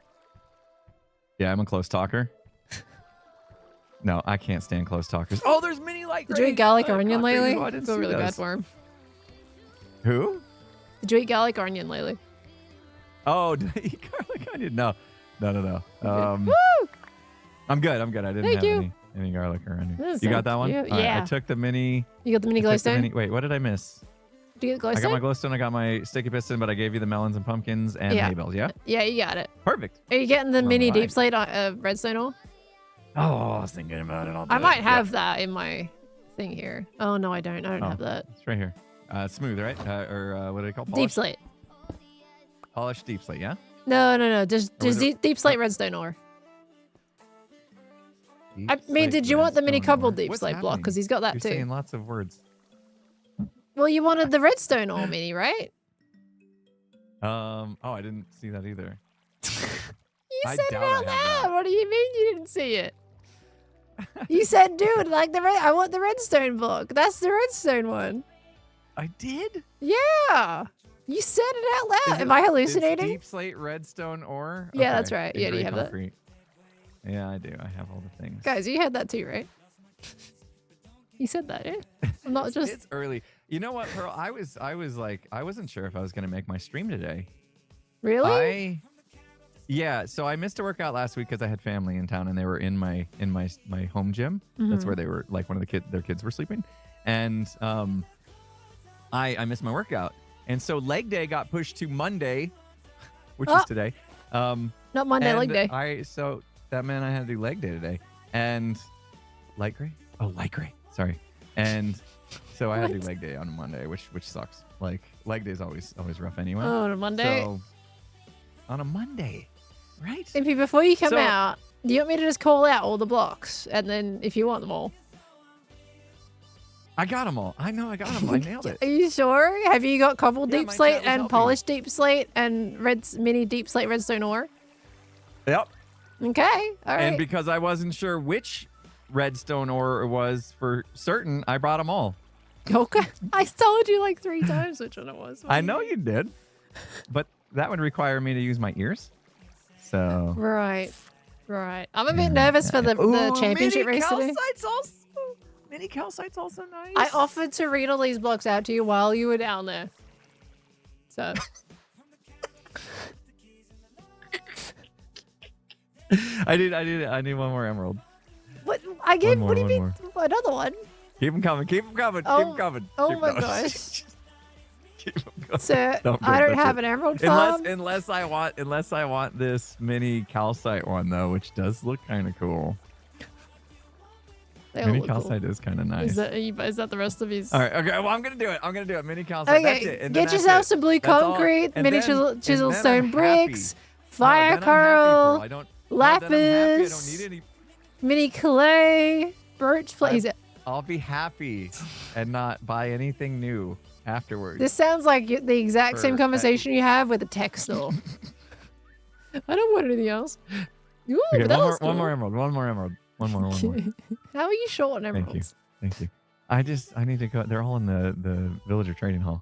Yeah, I'm a close talker. No, I can't stand close talkers. Oh, there's mini light. Did you eat garlic or Oh, onion God, lately? I I didn't feel see really bad those. for him. Who? Did you eat garlic or onion lately? Oh, did I eat garlic onion? No. Woo! I'm good. I didn't Thank have you. any garlic or onion. That You got sounds that one? cute. All right, Yeah. I took the mini. You got the mini I took the glowstone? Wait, what did I miss? Did you get I got my glowstone? glowstone. I got my sticky piston, but I gave you the melons and pumpkins and Yeah. hay bales. Yeah. Yeah, you got it. Perfect. Are you getting the mini Alright. deep slate redstone ore? Oh, I was thinking about it. I'll do I it. might Yep. have that in my thing here. Oh, no, I don't. I don't Oh. have that. It's right here. Smooth, right? What do they call Deep polished? slate. Polished deep slate, yeah? No. Just Or was it- deep slate redstone ore. Deep I mean, slate did you want the mini redstone cobbled ore. deep What's slate block? happening? Because he's got that You're too. saying lots of words. Well, you wanted the redstone ore mini, right? Oh, I didn't see that either. You I said it doubt I out have that. loud. What do you mean you didn't see it? You said, dude, like I want the redstone block. That's the redstone one. I did? Yeah. You said it out loud. Is Am it- I it's hallucinating? deep slate redstone ore? Yeah, that's Okay. right. Yeah, do you Gray have that? concrete. Yeah, I do. I have all the things. Guys, you had that too, right? You said that, yeah? I'm not just... It's early. You know what, Pearl? I was like, I wasn't sure if I was gonna make my stream today. Really? Yeah. So I missed a workout last week because I had family in town and they were in my home gym. That's where they were. Like one of their kids were sleeping, and I missed my workout, and so leg day got pushed to Monday, which is today. Not Monday, leg day. So that meant I had to do leg day today, and light gray. Oh, light gray. Sorry. And so I had to do leg day on Monday, which sucks. Like leg day is always rough anyway. Oh, on a Monday. So on a Monday, right? Impy, before you come out, do you want me to just call out all the blocks, and then if you want them all? I got them all. I know I got them. I nailed it. Are you sure? Have you got cobbled Yeah, deep my slate chat was and helping. polished deep slate and mini deep slate redstone ore? Yep. Okay, all right. And because I wasn't sure which redstone ore it was for certain, I brought them all. Okay. I told you like 3 times which one it was. I know you did, but that would require me to use my ears. So Right. I'm a bit nervous for the championship race today. Mini calcite's also nice. I offered to read all these blocks out to you while you were down there. So. I need one more emerald. What? I gave. One What do you more, mean? Another one? Keep them coming. Keep them coming. Oh, keep them coming. oh keep my going. gosh. Keep 'em going. Sir, No, I don't that's have it. an emerald farm. Unless I want this mini calcite one though, which does look kind of cool. They all Mini look cool. calcite is kind of nice. Is that the rest of his? All right, okay. Well, I'm gonna do it. Mini calcite. That's Okay, it. And then get that's yourself it. some blue That's all. concrete, And mini then- chisel and then stone I'm bricks, happy. fire No, then I'm happy, coral, Pearl. I don't. No, then I'm happy. I don't lapis, need any. mini clay, birch please. I'll be happy and not buy anything new afterwards. This sounds like the exact same conversation you have with a tech store. I don't want anything else. Ooh, Okay, but that was one cool. more emerald. One more. How are you short on emeralds? Thank you. I need to go. They're all in the villager trading hall.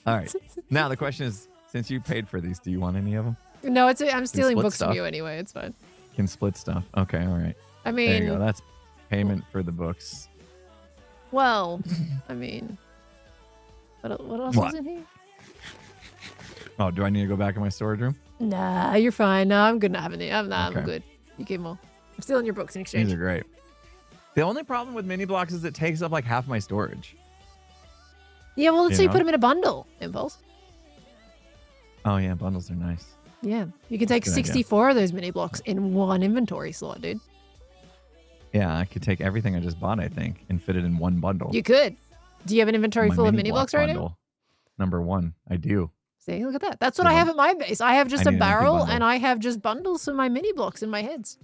All right. Now the question is, since you paid for these, do you want any of them? No, I'm stealing split books from stuff. you anyway. It's fine. Can split stuff. Okay. All right. I There you go. mean, That's payment for the books. well, I mean, what else What? is in here? Oh, do I need to go back in my storage room? Nah, you're fine. No, I'm good not having it. I'm Okay. good. You keep them all. I'm stealing your books in exchange. These are great. The only problem with mini blocks is it takes up like half my storage. Yeah, well, let's say you know? put them in a bundle, Impulse. Oh yeah, bundles are nice. Yeah, you can take Good idea. 64 of those mini blocks in one inventory slot, dude. Yeah, I could take everything I just bought, I think, and fit it in one bundle. You could. Do you have an inventory My full of mini mini block blocks right now? bundle. Number 1, I do. See, look at that. That's what You I have know, at my base. I have just I a need an empty barrel, bundle. and I have just bundles of my mini blocks in my heads,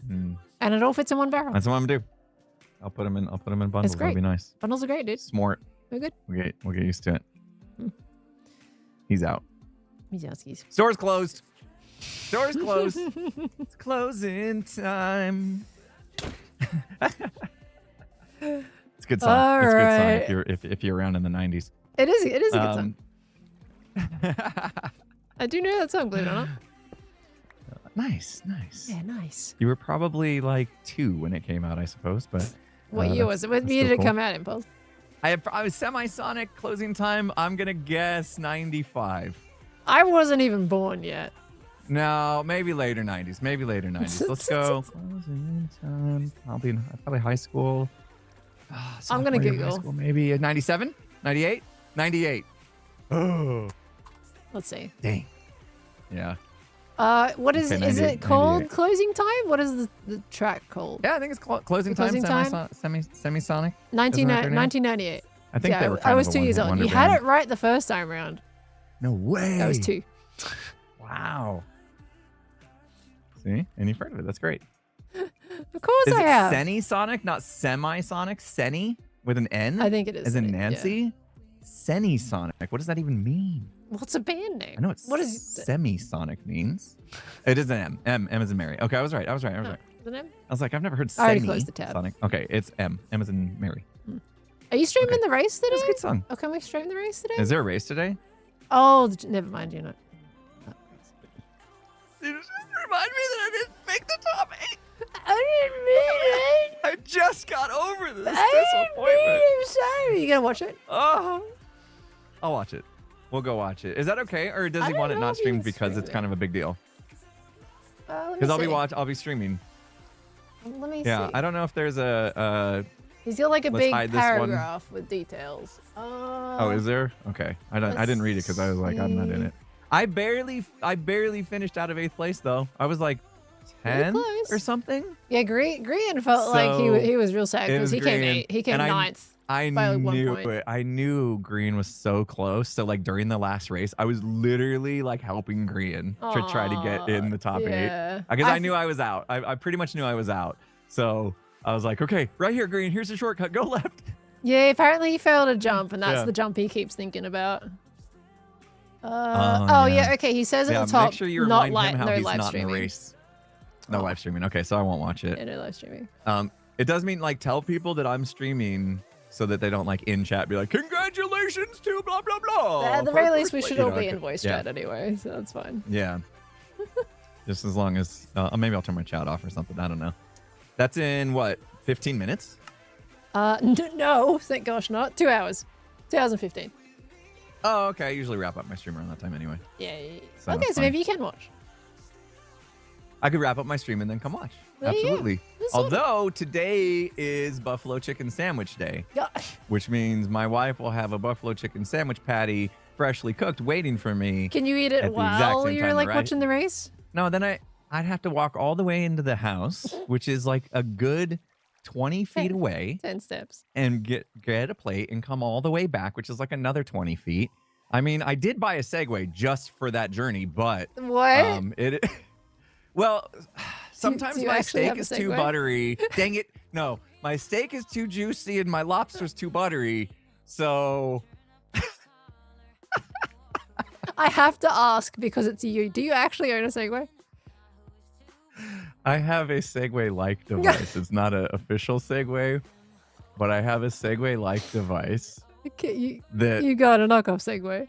Hmm. and it all fits in one barrel. That's what I'm gonna do. I'll put them in bundles. That's That'll great. be nice. Bundles are great, dude. Smart. They're good. We'll get used to it. He's out. Mijaskis. Store's closed. Store's closed. It's closing time. It's a good song. All it's a good right. song if you're around in the 90s. It is a good song. I do know that song, believe it or not. Nice. Yeah, nice. You were probably like 2 when it came out, I suppose, but What year was it? What that's year still did it cool. come out, Impulse? I was semisonic closing time. I'm gonna guess 95. I wasn't even born yet. No, maybe later 90s. Maybe later 90s. Let's go. Closing time. Probably high school. I'm gonna Sophomore year of Google. High school, maybe 97, 98, 98. Oh, Let's see. dang. Yeah. What is Okay, it? Is 98, it called 98. Closing Time? What is the track called? Yeah, I think it's closing time. Closing Time? Semisonic. 1998. I think Yeah, they were. I kind was of a 2 years one-hit old. wonder You had band. it right the first time around. No way. I was 2. Wow. See, and you've heard of it. That's great. Of course Is I it have. Senisonic, not semisonic? Seni with an N? I think it is. As in yeah. Nancy? Senisonic. What does that even mean? What's a band name? I know it's What is semisonic means. It is an M. M is in Mary. Okay, I was right. Oh, is it M? I was like, I've never heard I already closed the tab. Sonic. Okay, it's M. M is in Mary. Are you streaming Okay. the race today? That's a good song. Oh, can we stream the race today? Is there a race today? Oh, never mind. You know. You just remind me that I didn't make the top 8. I didn't mean it. I just got over this I didn't disappointment. mean it. I'm sorry. You gonna watch it? Oh, I'll watch it. We'll go watch it. Is that okay, or does I he don't want it know not if he streamed can because stream it's it. kind of a big deal? Let me Because see. I'll be streaming. Let me Yeah, see. I don't know if there's a. He's got like a let's big hide this one. paragraph with details. Oh, is there? Okay, I didn't read it because I was like, I'm not in see. it. I barely finished out of 8th place though. I was like Pretty 10 close. or something. Yeah, Green felt like So, he was real sad it because was he came Green, he came and I- ninth. I By, like, 1 knew point. it. I knew Green was so close. So like during the last race, I was literally like helping Green to try to get in the top 8 yeah. because I knew I was out. I pretty much knew I was out. So I was like, okay, right here, Green. Here's a shortcut. Go left. Yeah, apparently he failed a jump, and that's Yeah. the jump he keeps thinking about. Oh, yeah. yeah. Okay, he says at Yeah, the top, make sure you not remind him how no he's live not streaming. in a race. No Oh. live streaming. Okay, so I won't watch it. Yeah, no live streaming. It does mean like tell people that I'm streaming so that they don't like in chat be like congratulations to blah blah blah. At the for very least, we first should place," all you know, be in voice yeah. chat anyway, so that's fine. Yeah. Just as long as maybe I'll turn my chat off or something. I don't know. That's in what 15 minutes? No, thank gosh not. 2 hours. 2015. Oh, okay. I usually wrap up my stream around that time anyway. Yeah. So Okay, that's so fine. maybe you can watch. I could wrap up my stream and then come watch. There you go. Absolutely. That's all. Although today is Buffalo Chicken Sandwich Day, Gosh. which means my wife will have a buffalo chicken sandwich patty freshly cooked waiting for me. Can you eat it At the exact while same you're time, like right? watching the race? No, then I'd have to walk all the way into the house, which is like a good 20 feet away, 10 steps. and get a plate and come all the way back, which is like another 20 feet. I mean, I did buy a Segway just for that journey, but What? it well, sometimes do you my actually steak have a is too Segway? buttery. Dang it. No, my steak is too juicy and my lobster's too buttery. So I have to ask because it's you. Do you actually own a Segway? I have a Segway-like device. It's not an official Segway, but I have a Segway-like device Okay, that you got a knockoff Segway.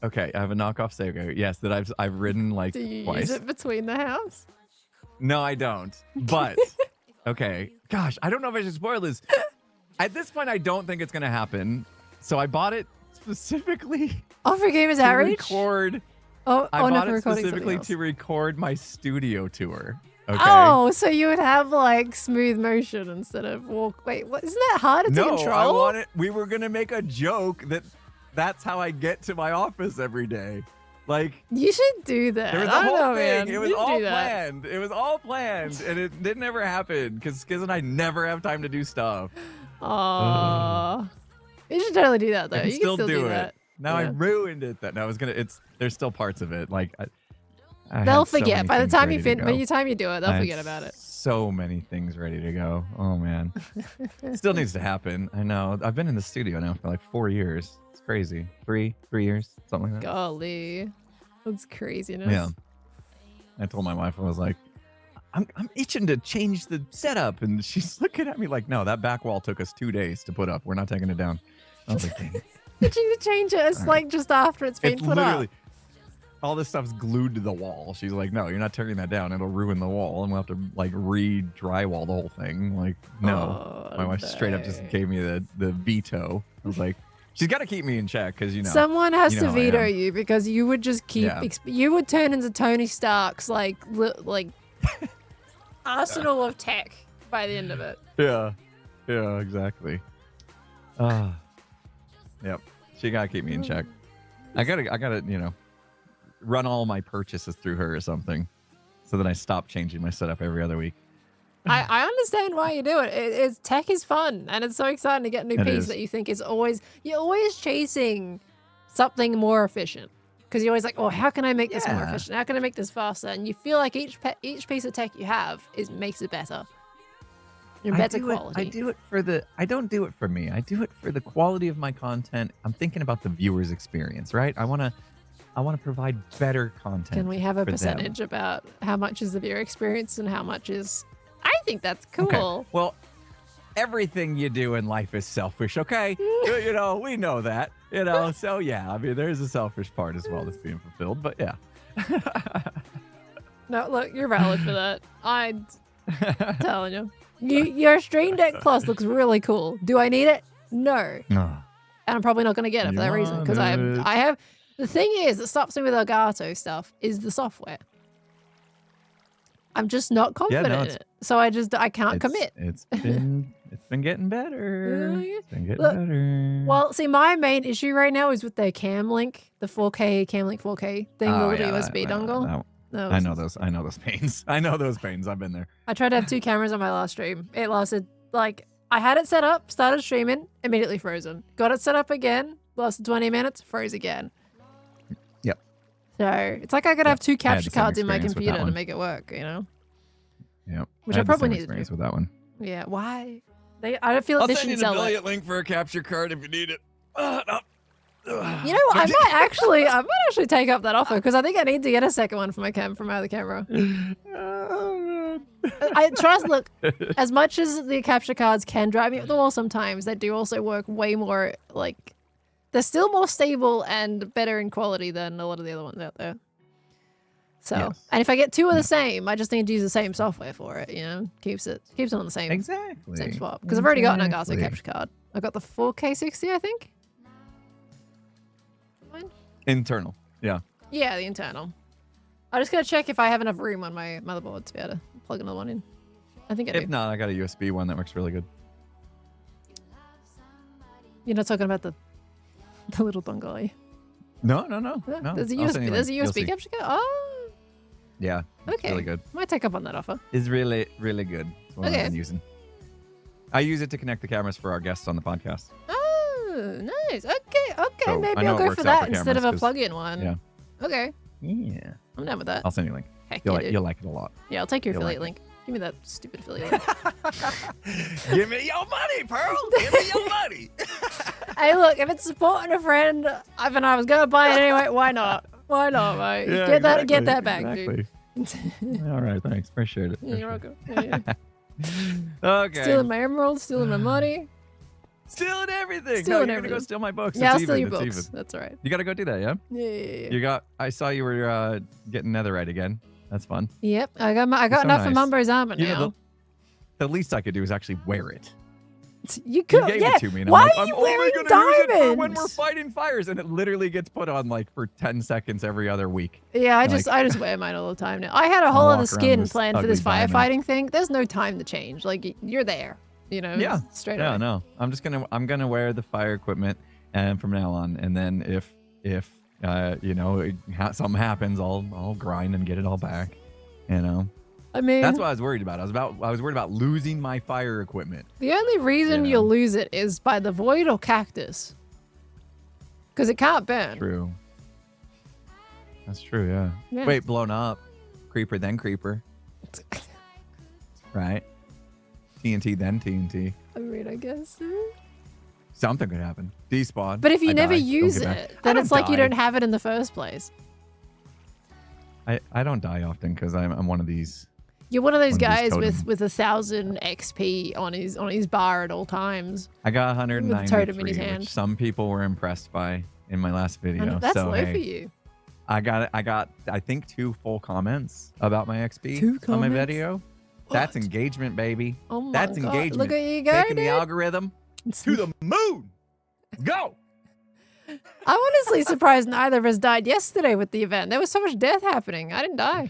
okay, I have a knockoff Segway. Yes, that I've ridden like Do you twice. use it between the house? No, I don't. But okay, gosh, I don't know if I should spoil this. At this point, I don't think it's gonna happen. So I bought it specifically Oh, for Gamers to Outreach? record. Oh, I no, bought for it recording specifically something to record my studio tour. Okay. Oh, so you would have like smooth motion instead of walk. Wait, what? Isn't that harder to No, control? I wanted. We were gonna make a joke that's how I get to my office every day. Like You should do that. there was I a don't whole know, thing. man. It was You should all do that. planned. It was all planned, and it didn't ever happen because Skiz and I never have time to do stuff. Aww. You should totally do that though. I can You still can still do it. that. Now I Yeah. ruined it. That no, I was gonna. There's still parts of it. Like I They'll had so forget many by the things time ready you to go. by the time you do it. They'll I had forget about it. So many things ready to go. Oh man, still needs to happen. I know. I've been in the studio now for like 4 years. It's crazy. Three years, something like that. Golly, that's craziness. Yeah. I told my wife, I was like, I'm itching to change the setup, and she's looking at me like, no, that back wall took us 2 days to put up. We're not taking it down. I was like, dang it. Did you change it? It's All like just after it's been It's put literally up. all this stuff's glued to the wall. She's like, no, you're not tearing that down. It'll ruin the wall, and we'll have to like re-drywall the whole thing. Like, no. Oh, My wife straight up just no. gave me the veto. I was like, she's got to keep me in check because Someone has you to know how I veto am. you because you would just keep. Yeah. You would turn into Tony Stark's like arsenal of tech by the end of it. Yeah, exactly. Yep. She gotta keep me in check. I gotta, run all my purchases through her or something, so that I stop changing my setup every other week. I understand why you do it. It's tech is fun and it's so exciting to get a new It piece is. that you think is you're always chasing something more efficient because you're always like, oh, how can I make this more Yeah. efficient? How can I make this faster? And you feel like each piece of tech you have makes it better. In better quality. I don't do it for me. I do it for the quality of my content. I'm thinking about the viewer's experience, right? I want to provide better content. Can we have a for them. percentage about how much is the viewer experience and how much is? I think that's cool. Okay. Well, everything you do in life is selfish, okay? We know that. So yeah, I mean, there's a selfish part as well that's being fulfilled, but yeah. No, look, you're valid for that. I'm telling you. Your Stream Deck Plus looks really cool. Do I need it? No. And I'm probably not going to get it for that reason because I have. The thing is that stops me with Elgato stuff is the software. I'm just not confident in it, so I can't commit. It's been getting better. It's been getting Look, better. Well, see, my main issue right now is with their Cam Link, the 4K Cam Link 4K thing, the little USB dongle. I know those pains. I know those pains. I've been there. I tried to have 2 cameras on my last stream. It lasted like I had it set up, started streaming, immediately frozen. Got it set up again, lasted 20 minutes, froze again. Yep. So it's like I could have 2 capture cards in my experience with that computer to one. make it work, you know? Yep. Which I I had the probably same need to experience do. with that one. Yeah, why? I feel like I'll they send you shouldn't an sell it. affiliate link for a capture card if you need it. You know what? I might actually take up that offer because I think I need to get a second one for my from my other camera. I trust. Look, as much as the capture cards can drive me up the wall sometimes, they do also work way more. Like, they're still more stable and better in quality than a lot of the other ones out there. So, Yes. and if I get 2 of the same, I just need to use the same software for it. You know, keeps it on the same Exactly. swap because I've already got an Elgato Exactly. capture card. I got the 4K 60, I think. Mine? Internal. Yeah. Yeah, the internal. I just gotta check if I have enough room on my motherboard to be able to plug another one in. I think I do. If not, I got a USB one that works really good. You're not talking about the little dongle, are you? No. There's a I'll send USB. you a There's a link. You'll USB see. capture card. Oh, Yeah. It's okay. really good. Might take up on that offer. It's really, really good. It's what Okay. I've been using. I use it to connect the cameras for our guests on the podcast. Oh, nice. Okay. So, Maybe I know I'll it go works for out that for instead of cameras a 'cause- plug-in one. Yeah. Okay. Yeah. I'm down with that. I'll send you a link. Heck You'll yeah, like dude. you'll like it a lot. Yeah, I'll take your You'll like affiliate link. Give me that stupid affiliate link. Give me your money, Pearl. Give me your money. Hey, look, if it's supporting a friend, I was gonna buy it anyway. Why not? Why not, mate? Yeah, Get that back, dude. All right, thanks. Appreciate it. Yeah, you're welcome. Yeah. Okay. Stealing my emeralds, stealing my money. Stealing everything. Stealing no, you're gonna go everything. steal my books. Yeah, I'll It's steal your even, books. it's even. That's all right. You gotta go do that, yeah? Yeah. I saw you were getting netherite again. That's fun. Yep, I got so enough of nice. Mumbo's armor You know, now. the least I could do is actually wear it. You could, You gave yeah. it to me, and Why I'm like, are you I'm only wearing gonna use it for when diamonds? we're fighting fires, and it literally gets put on like for 10 seconds every other week. Yeah, I Like- just wear mine all the time now. I had a whole I'll other walk around skin this planned for this ugly diamond. firefighting thing. There's no time to change. Like you're there, you know. Yeah. straight Yeah, away. no. I'm gonna wear the fire equipment, and from now on, and then if something happens, I'll grind and get it all back. You know. I mean, That's what I was worried about. I was worried about losing my fire equipment. the only reason You know. you'll lose it is by the void or cactus, because it can't burn. True. That's true, yeah. Yeah. Wait, blown up. Creeper, then creeper. Right? TNT, then TNT. I mean, I guess. Something could happen. Despawn. But if you I never die, don't use get back. it, I then don't it's like you die. don't have it in the first place. I don't die often because I'm one of these. You're one of those One of these guys totem- with 1,000 XP on his bar at all times. I got totem in his 193, hand. which some people were impressed by in my last video. That's so, low hey, for you. I got I think 2 full comments about my XP 2 on my comments? video. That's What? engagement, baby. Oh my That's God. engagement. Look at you go, Taking dude. the algorithm to the moon. Go. I'm honestly surprised neither of us died yesterday with the event. There was so much death happening. I didn't die.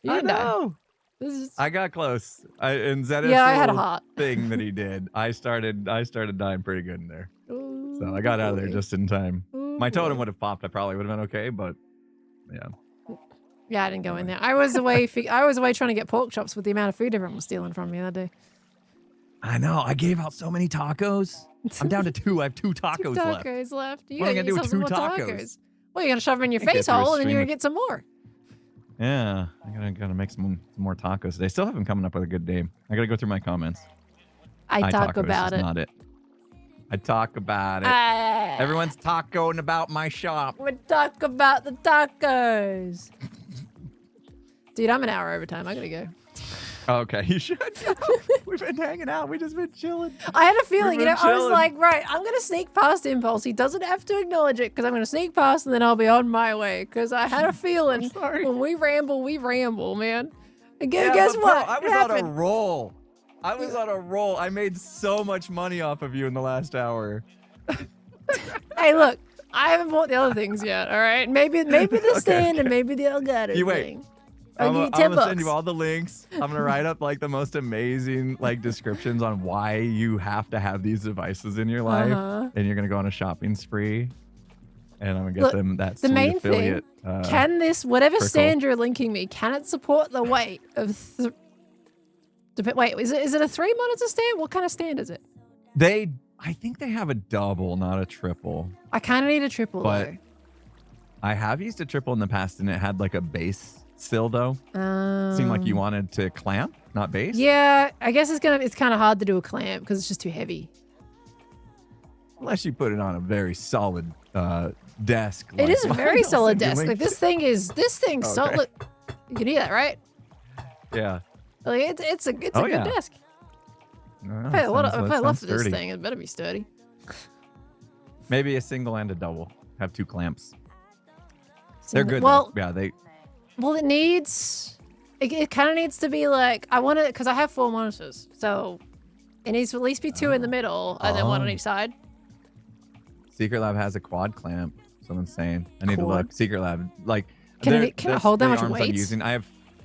You I didn't die. know. This is... I got close. In Zenith's Yeah, I had a little heart. thing that he did, I started dying pretty good in there. So Ooh, I got out of there boy. just in time. Ooh, My totem boy. would have popped. I probably would have been okay, but yeah. Yeah, I didn't go in there. I was away trying to get pork chops with the amount of food everyone was stealing from me that day. I know. I gave out so many tacos. I'm down to 2. I have 2 tacos, 2 left. tacos left. You What am I gotta gonna do get with yourself some 2 more tacos? Well, you're gonna shove them in your I think face through a hole and then you're stream gonna get some more. Yeah, I gotta make some more tacos today. Still haven't coming up with a good name. I gotta go through my comments. I talk tacos about is it. Not it. I talk about it. Ah, Everyone's tacoing about my shop. we talk about the tacos. Dude, I'm an hour over time. I gotta go. Okay, you should. We've been hanging out. We just been chilling. I had a feeling, been I was chilling. like, right, I'm going to sneak past Impulse. He doesn't have to acknowledge it because I'm going to sneak past and then I'll be on my way. Because I had a feeling sorry. when we ramble, man. And Yeah, guess but bro, what? I was It on a happened. roll. I was on a roll. I made so much money off of you in the last hour. Hey, look, I haven't bought the other things yet, all right? Maybe the stand and maybe the Elgato You wait. thing. I'll give you I'm 10 gonna send bucks. you all the links. I'm gonna write up like the most amazing like descriptions on why you have to have these devices in your life, and you're gonna go on a shopping spree. And I'm gonna get Look, them that the sweet main affiliate. thing, can this, whatever trickle. stand you're linking me, can it support the weight of... Wait, is it a 3 monitor stand? What kind of stand is it? I think they have a double, not a triple. I kind of need a triple, But though. I have used a triple in the past, and it had like a base still though. Seemed like you wanted to clamp, not base. Yeah, I guess it's kind of hard to do a clamp because it's just too heavy. Unless you put it on a very solid desk. It is a mine. very I'll solid send you desk. Like links. this thing's Okay. solid. You can hear that, right? Yeah. Like it's a good yeah. desk. No, If I sounds love for this sturdy. thing, it better be sturdy. Maybe a single and a double. Have 2 clamps. They're Single- good. Well, though. Yeah, they. well, it needs. It kind of needs to be like I want it because I have 4 monitors, so it needs to at least be 2 in the middle and then 1 on Oh. each side. Secret Lab has a quad clamp. Someone's saying. I need to Quad? look. Secret Lab, like. Can they're- it that's hold that the much arms I'm weight? using. I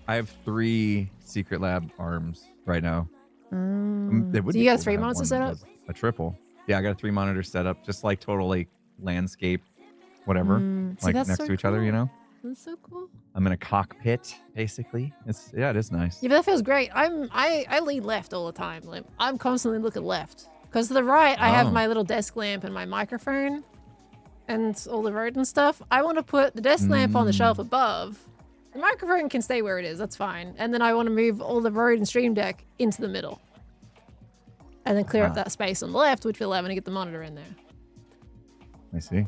have 3 Secret Lab arms right now. It would Do be you got cool 3 to have monitors one set that up? does a triple. Yeah, I got a 3 monitor setup, just like totally landscape, whatever, See, like that's next so to each other. You cool. know, That's so cool. I'm in a cockpit basically. It is nice. Yeah, but that feels great. I lean left all the time. Like, I'm constantly looking left. Because to the right, I have Oh. my little desk lamp and my microphone and all the Rode and stuff. I want to put the desk lamp on the shelf above. The microphone can stay where it is. That's fine. And then I want to move all the Rode and Stream Deck into the middle. And then clear up that space on the left, which will allow me to get the monitor in there. I see.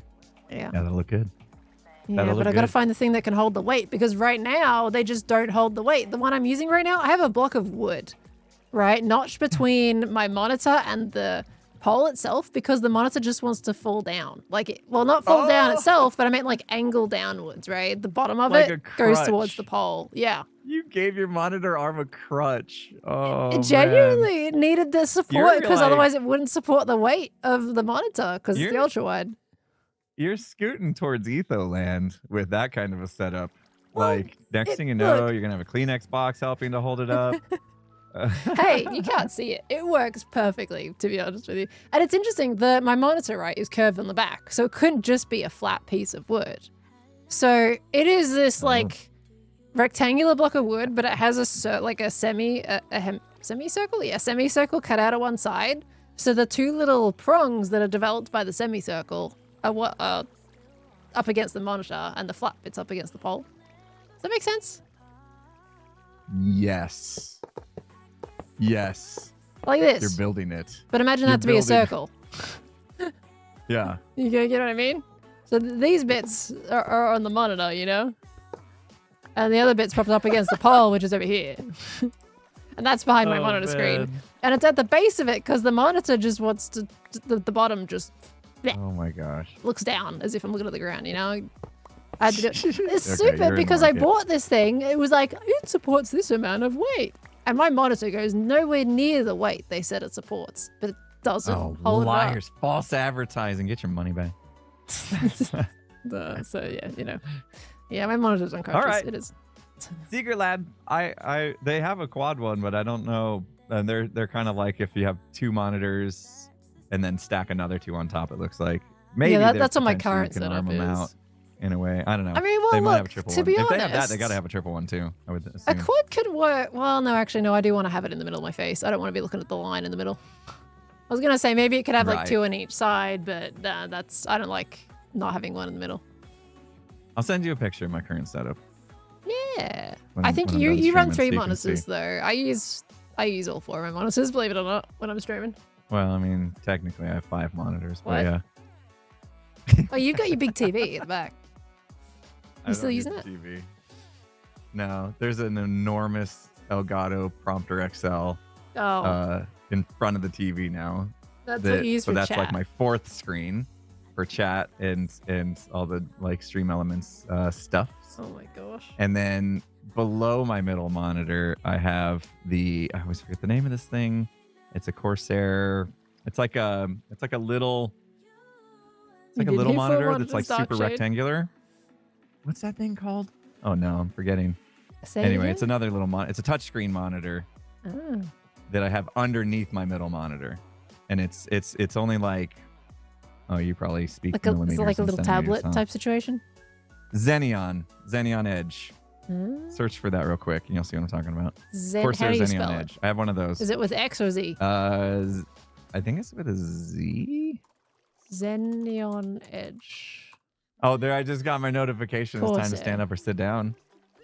Yeah. Yeah, that'll look good. Yeah, That'll but look I gotta good. find the thing that can hold the weight because right now they just don't hold the weight. The one I'm using right now, I have a block of wood, right, notched between my monitor and the pole itself because the monitor just wants to fall down. Like, well, not fall down itself, but I meant like angle downwards, right? The bottom of Like it a goes crutch. towards the pole. Yeah, You gave your monitor arm a crutch. Oh, it man. genuinely it needed the support You're because like- otherwise it wouldn't support the weight of the monitor because it's the You're- ultra wide. You're scooting towards Etho land with that kind of a setup. Well, Like next it- thing you know, look. you're gonna have a Kleenex box helping to hold it up. Hey, you can't see it. It works perfectly, to be honest with you. And it's interesting, my monitor, right, is curved on the back, so it couldn't just be a flat piece of wood. So it is this, like, rectangular block of wood, but it has a semicircle? Yeah, semicircle cut out at one side. So the 2 little prongs that are developed by the semicircle are what are up against the monitor, and the flat bit's up against the pole. Does that make sense? Yes. Yes. Like this. You're building it. But imagine you're that to be a building- circle. Yeah. You get what I mean? So these bits are on the monitor, you know? And the other bit's propped up against the pole, which is over here. And that's behind my Oh, monitor screen. man. And it's at the base of it because the monitor just wants to, the bottom just Oh my gosh. looks down as if I'm looking at the ground, you know? I had to do It's Okay, you're stupid in because I market. bought this thing. It was like, it supports this amount of weight. And my monitor goes nowhere near the weight they said it supports, but it doesn't Oh, hold liars. False advertising. Get your money back. it up. So yeah, you know. Yeah, my monitor's on crutches. right. It is. Secret Lab, they have a quad one, but I don't know. And they're kind of like if you have 2 monitors and then stack another 2 on top, it looks like. Maybe Yeah, they're that's what my potentially current you can arm setup them is. out in a way. I don't know. I mean, well, they might have a look, triple to one. be If they have that, they honest- got to have a triple one too. I would A assume. quad could work. Well, no, actually, no. I do want to have it in the middle of my face. I don't want to be looking at the line in the middle. I was gonna say maybe it could have like Right. 2 on each side, but I don't like not having one in the middle. I'll send you a picture of my current setup. Yeah, When- I think when I'm you done run streaming, 3 so you can monitors see. though. I use all 4 of my monitors, believe it or not, when I'm streaming. Well, I mean, technically I have 5 monitors, but What? yeah. Oh, you've got your big TV at the back. I You still don't using use it? TV. No, there's an enormous Elgato Prompter XL Oh, in front of the TV now. that's what you use So for that's chat. like my fourth screen for chat and all the like Stream Elements stuff. Oh my gosh. And then below my middle monitor, I have I always forget the name of this thing. It's a Corsair. It's like a little You did little hear for monitor one that's of like the dark super shade? rectangular. What's that thing called? Oh no, I'm forgetting. Say it Anyway, again? it's another little it's a touchscreen monitor Oh. that I have underneath my middle monitor. And it's only like, oh, you probably speak Like a, is millimeters it like a and little centimeters, tablet huh? type situation? Xenon Edge. Hmm? Search for that real quick and you'll see what I'm talking about. Zen, Corsair how do you Xenon spell Edge. it? I have one of those. Is it with X or Z? I think it's with a Z. Xenon Edge. Oh, there! I just got my notification. It's time to Corsair. stand up or sit down.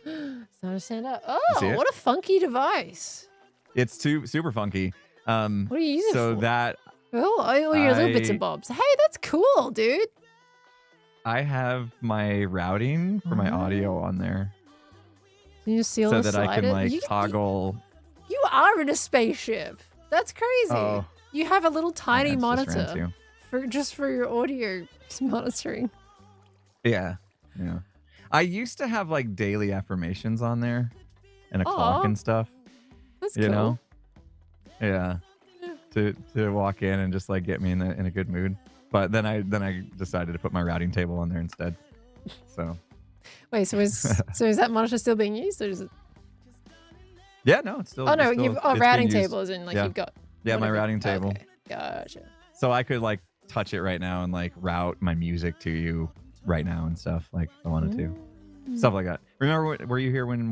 So to stand up. see Oh, it? what a funky device. It's super funky. What do you use it So for? that Oh, all your little bits and I- bobs. Hey, that's cool, dude. I have my routing for my audio on there, Can you seal so the that I can slider? like You- toggle. You are in a spaceship. That's crazy. Oh, You have a little tiny that's just ran monitor too. for your audio monitoring. Yeah. I used to have like daily affirmations on there, and a clock Aw. and stuff. That's You cool. know. Yeah. Yeah. To walk in and just like get me in a good mood. But then I decided to put my routing table on there instead. So Wait, so is that monitor still being used, or is it? yeah, no, it's still. Oh no, it's still- you've it's routing being used. table, as in like Yeah. you've got. Yeah, my whatever- routing table. Okay, gotcha. So I could like touch it right now and like route my music to you right now and stuff like if I wanted to. Stuff like that. Remember, were you here when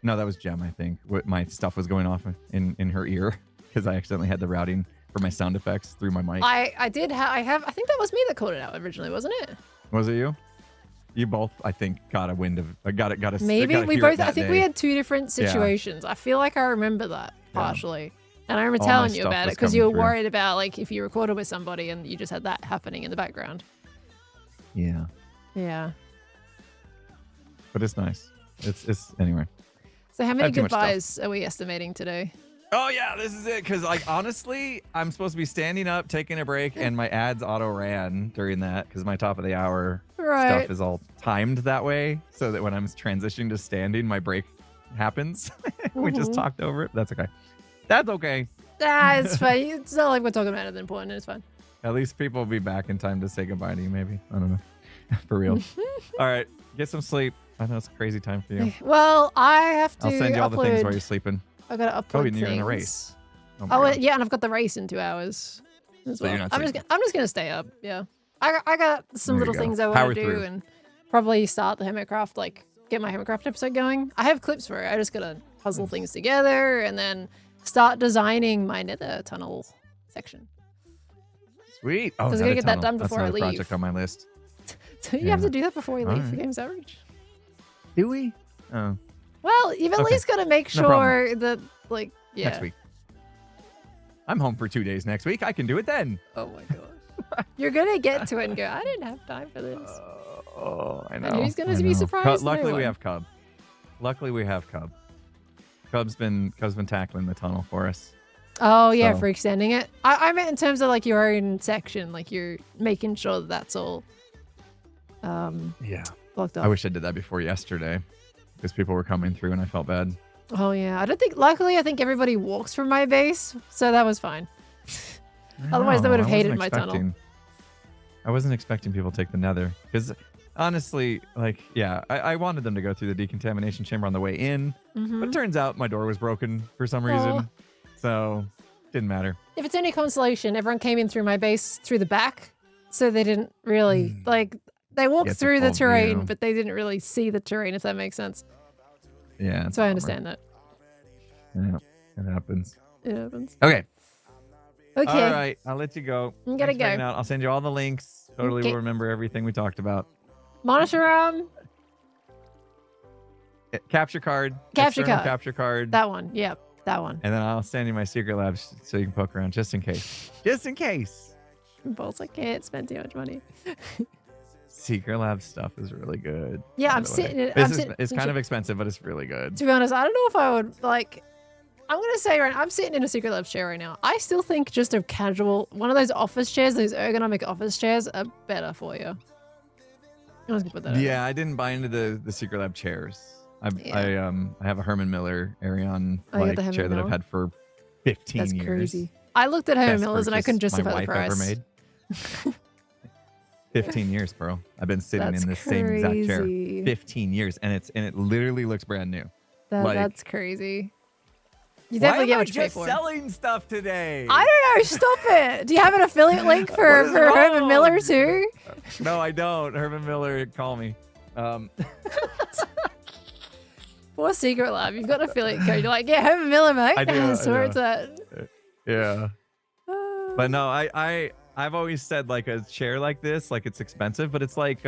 no, that was Jem, I think. What my stuff was going off in her ear because I accidentally had the routing for my sound effects through my mic. I think that was me that called it out originally, wasn't it? Was it you? You both, I think, got a wind of got a Maybe got to we hear it both. that I think day. we had two different Yeah. situations. I feel like I remember that partially, and I remember All my telling you stuff about it was because you were coming through. worried about like if you recorded with somebody and you just had that happening in the background. Yeah, Yeah. but it's nice. It's anyway. So how many have too much stuff. goodbyes are we estimating today? Oh yeah, this is it. Cause like honestly, I'm supposed to be standing up, taking a break, and my ads auto ran during that because my top of the hour Right. stuff is all timed that way, so that when I'm transitioning to standing, my break happens. We just Mhm. talked over it. That's okay. That's okay. Ah, it's fine. It's not like we're talking about anything important. It's fine. At least people will be back in time to say goodbye to you. Maybe I don't know. For real. All right, get some sleep. I know it's a crazy time for you. Well, I have to I'll send you all the things while upload. you're sleeping. I gotta upload and you're in a things. race. Oh, my Oh God. yeah, and I've got the race in 2 hours as So well. you're not I'm just gonna stay up. Yeah, I got some There you little go. things I Power want to do through. and probably start the Hermitcraft, like get my Hermitcraft episode going. I have clips for it. I just gotta puzzle things together and then start designing my Nether tunnel section. Sweet. Oh, Because I gotta Nether get that Tunnel. done That's before I another leave. project on my list. So you have Yeah. to do that before you leave for Alright. Games Outreach. Do we? Oh, Well, you've at Okay. least got to make No problem. sure that, like, yeah. next week. I'm home for 2 days next week. I can do it then. Oh my gosh. You're gonna get to it and go, I didn't have time for this. Oh, I know. And who's gonna I be know. surprised? Luckily, No we one. have Cub. Luckily, we have Cub. Cub's been tackling the tunnel for us. Oh yeah, So- for extending it. I meant in terms of like your own section, like you're making sure that that's all Yeah. blocked off. I wish I did that before yesterday because people were coming through and I felt bad. Oh yeah, I don't think. Luckily, I think everybody walks from my base, so that was fine. Otherwise, they No, would have I hated wasn't my tunnel. expecting- I wasn't expecting people to take the Nether because honestly, like, yeah, I wanted them to go through the decontamination chamber on the way in, but Mhm. it turns out my door was broken for some reason, Oh. so didn't matter. If it's any consolation, everyone came in through my base through the back, so they didn't really like. They walked Gets a through the full terrain, view. but they didn't really see the terrain. If that makes sense. Yeah, it's So a I bummer. understand that. Yeah, it happens. It happens. Okay. Okay. All right, I'll let you go. I'm gonna Thanks for hanging go. out. I'll send you all the links. Totally Okay. will remember everything we talked about. Monitor Capture card. Capture external card. Capture card. that one. Yep, that one. And then I'll send you my secret labs so you can poke around just in case. Just in case. Balls, I can't spend too much money. Secret lab stuff is really good. Yeah, by I'm the way. sitting. It's, I'm ex- sitting. it's kind of expensive, but it's really good. To be honest, I don't know if I would like. I'm gonna say right now, I'm sitting in a Secret Lab chair right now. I still think just a casual, one of those office chairs, those ergonomic office chairs are better for you. I'm just gonna put that out Yeah, I didn't buy into the Secret Lab chairs. I have a Herman Miller Arion Oh, you got the like Herman chair that I've Miller? had for 15 That's years. crazy. I looked at Herman Best Miller's and I couldn't purchase justify my the wife ever price. made. 15 years, Pearl. I've been sitting That's in the same exact chair crazy. 15 years, and it literally looks brand new. That's crazy. You definitely get what you pay for. Selling stuff today? I don't know. Stop it. Do you have an affiliate link for Herman Miller too? No, I don't. Herman Miller, call me. For Secret Lab, you've got an affiliate code. You're like, yeah, Herman Miller, mate. I do, That's I where know. it's at. Yeah. But no, I've always said like a chair like this, like it's expensive, but it's like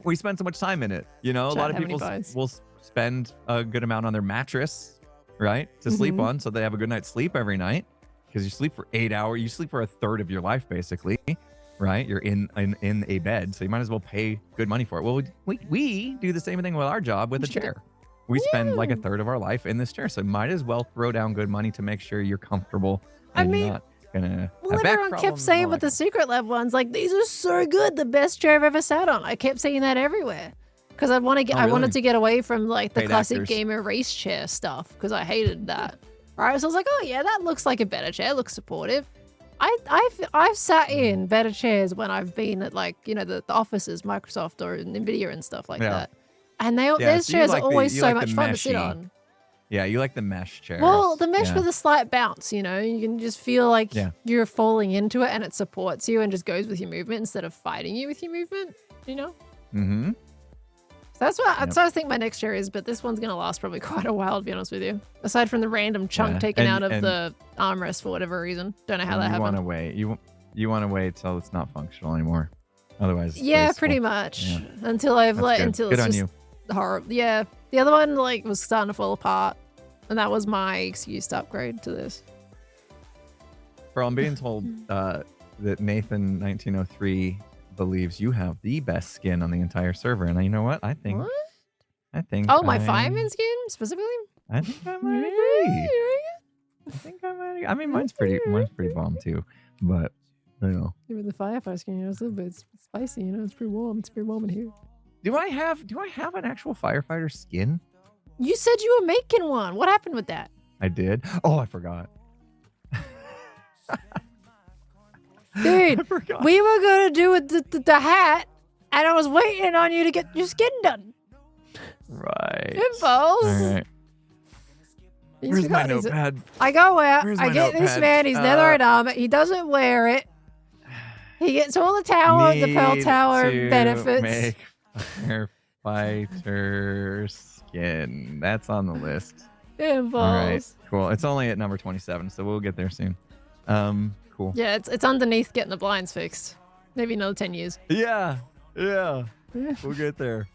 we spend so much time in it. You know, a Chat, lot of how many people buys? will spend a good amount on their mattress, right, to sleep on, so they have a good night's sleep every night. Because you sleep for 8 hours, you sleep for a third of your life basically, right? You're in a bed, so you might as well pay good money for it. Well, we do the same thing with our job with a chair. We spend like a third of our life in this chair, so might as well throw down good money to make sure you're comfortable and you're not gonna have back Everyone kept problems and saying all with that the Secret Lab ones, like, these are so good, the best chair I've ever sat on. I kept seeing that everywhere. Because I wanted really? to get away from like the Paid classic actors. gamer race chair stuff because I hated that. Right, so I was like, oh yeah, that looks like a better chair. It looks supportive. I've sat in better chairs when I've been at like the offices, Microsoft or Nvidia and stuff like that. And those so you chairs like are always you so like much the fun to sit meshy- on. Yeah, you like the mesh chairs. Well, the mesh yeah. with a slight bounce, you can just feel like you're falling into it and it supports you and just goes with your movement instead of fighting you with your movement, Mm-hmm. So that's what I think my next chair is, but this one's going to last probably quite a while, to be honest with you. Aside from the random chunk taken out of the armrest for whatever reason. Don't know how that You want happened. to wait. You want to wait till it's not functional anymore. Otherwise, it's Yeah, wasteful. pretty much. Yeah. Until I've That's good. until Good it's on just you. horrible. Yeah. The other one was starting to fall apart. And that was my excuse to upgrade to this. Bro, I'm being told that Nathan 1903 believes you have the best skin on the entire server, and you know what? I think. What? I think. Oh, my fireman skin specifically? I think I might agree. I think I might agree. I mean, mine's pretty bomb too, but Even the firefighter skin, it's a little bit spicy. It's pretty warm. It's pretty warm in here. do I have an actual firefighter skin? You said you were making one. What happened with that? I did. Oh, I forgot. Dude, I forgot. we were going to do with the hat, and I was waiting on you to get your skin done. Right. Impulse. All right. He's Where's my forgotten his- notepad? I go out, Where's I my get this notepad? man his netherite armor. He doesn't wear it. He gets all the Pearl Need Tower to benefits. Make firefighter skin. That's on the list. Impulse. All right, cool. It's only at number 27, so we'll get there soon. Cool. Yeah, it's underneath getting the blinds fixed. Maybe another 10 years. Yeah. We'll get there.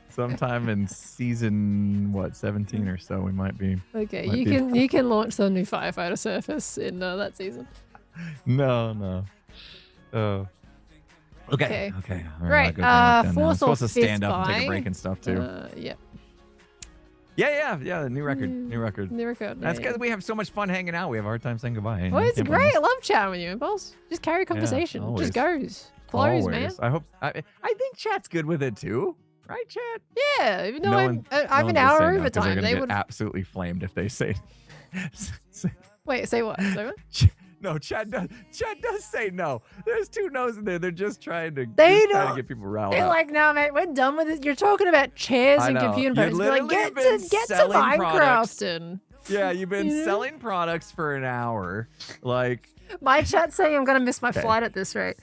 Sometime in season 17 or so, we might be. Okay, Might you can launch the new firefighter surface in that season. No. Oh. Okay. Okay. All Right, I'll go down with them now. I'm fourth or supposed to stand fifth up and take a buy. break and stuff too. Yeah. Yeah. The new record. New record. New record. That's yeah. because we have so much fun hanging out. We have a hard time saying goodbye. Well, You it's can't blame great. I us. love chatting with you, Impulse. Just carry conversation. always. Just goes. Flows, man. Always. I think chat's good with it too. Right, chat? Yeah, even though No I'm one an will hour say no, 'cause they're overtime, gonna they get would. absolutely flamed if they say. Wait, say what? Say what? No, Chad does say no. There's two no's in there. They're just trying to, They trying don't- to get people riled They're up. like, no, mate, we're done with it. You're talking about chairs I and know. computer You've programs. Be like, literally get been to selling Minecraft products. and Yeah, you've been Yeah. selling products for an hour. Like, my chat's saying I'm gonna miss my Okay. flight at this rate.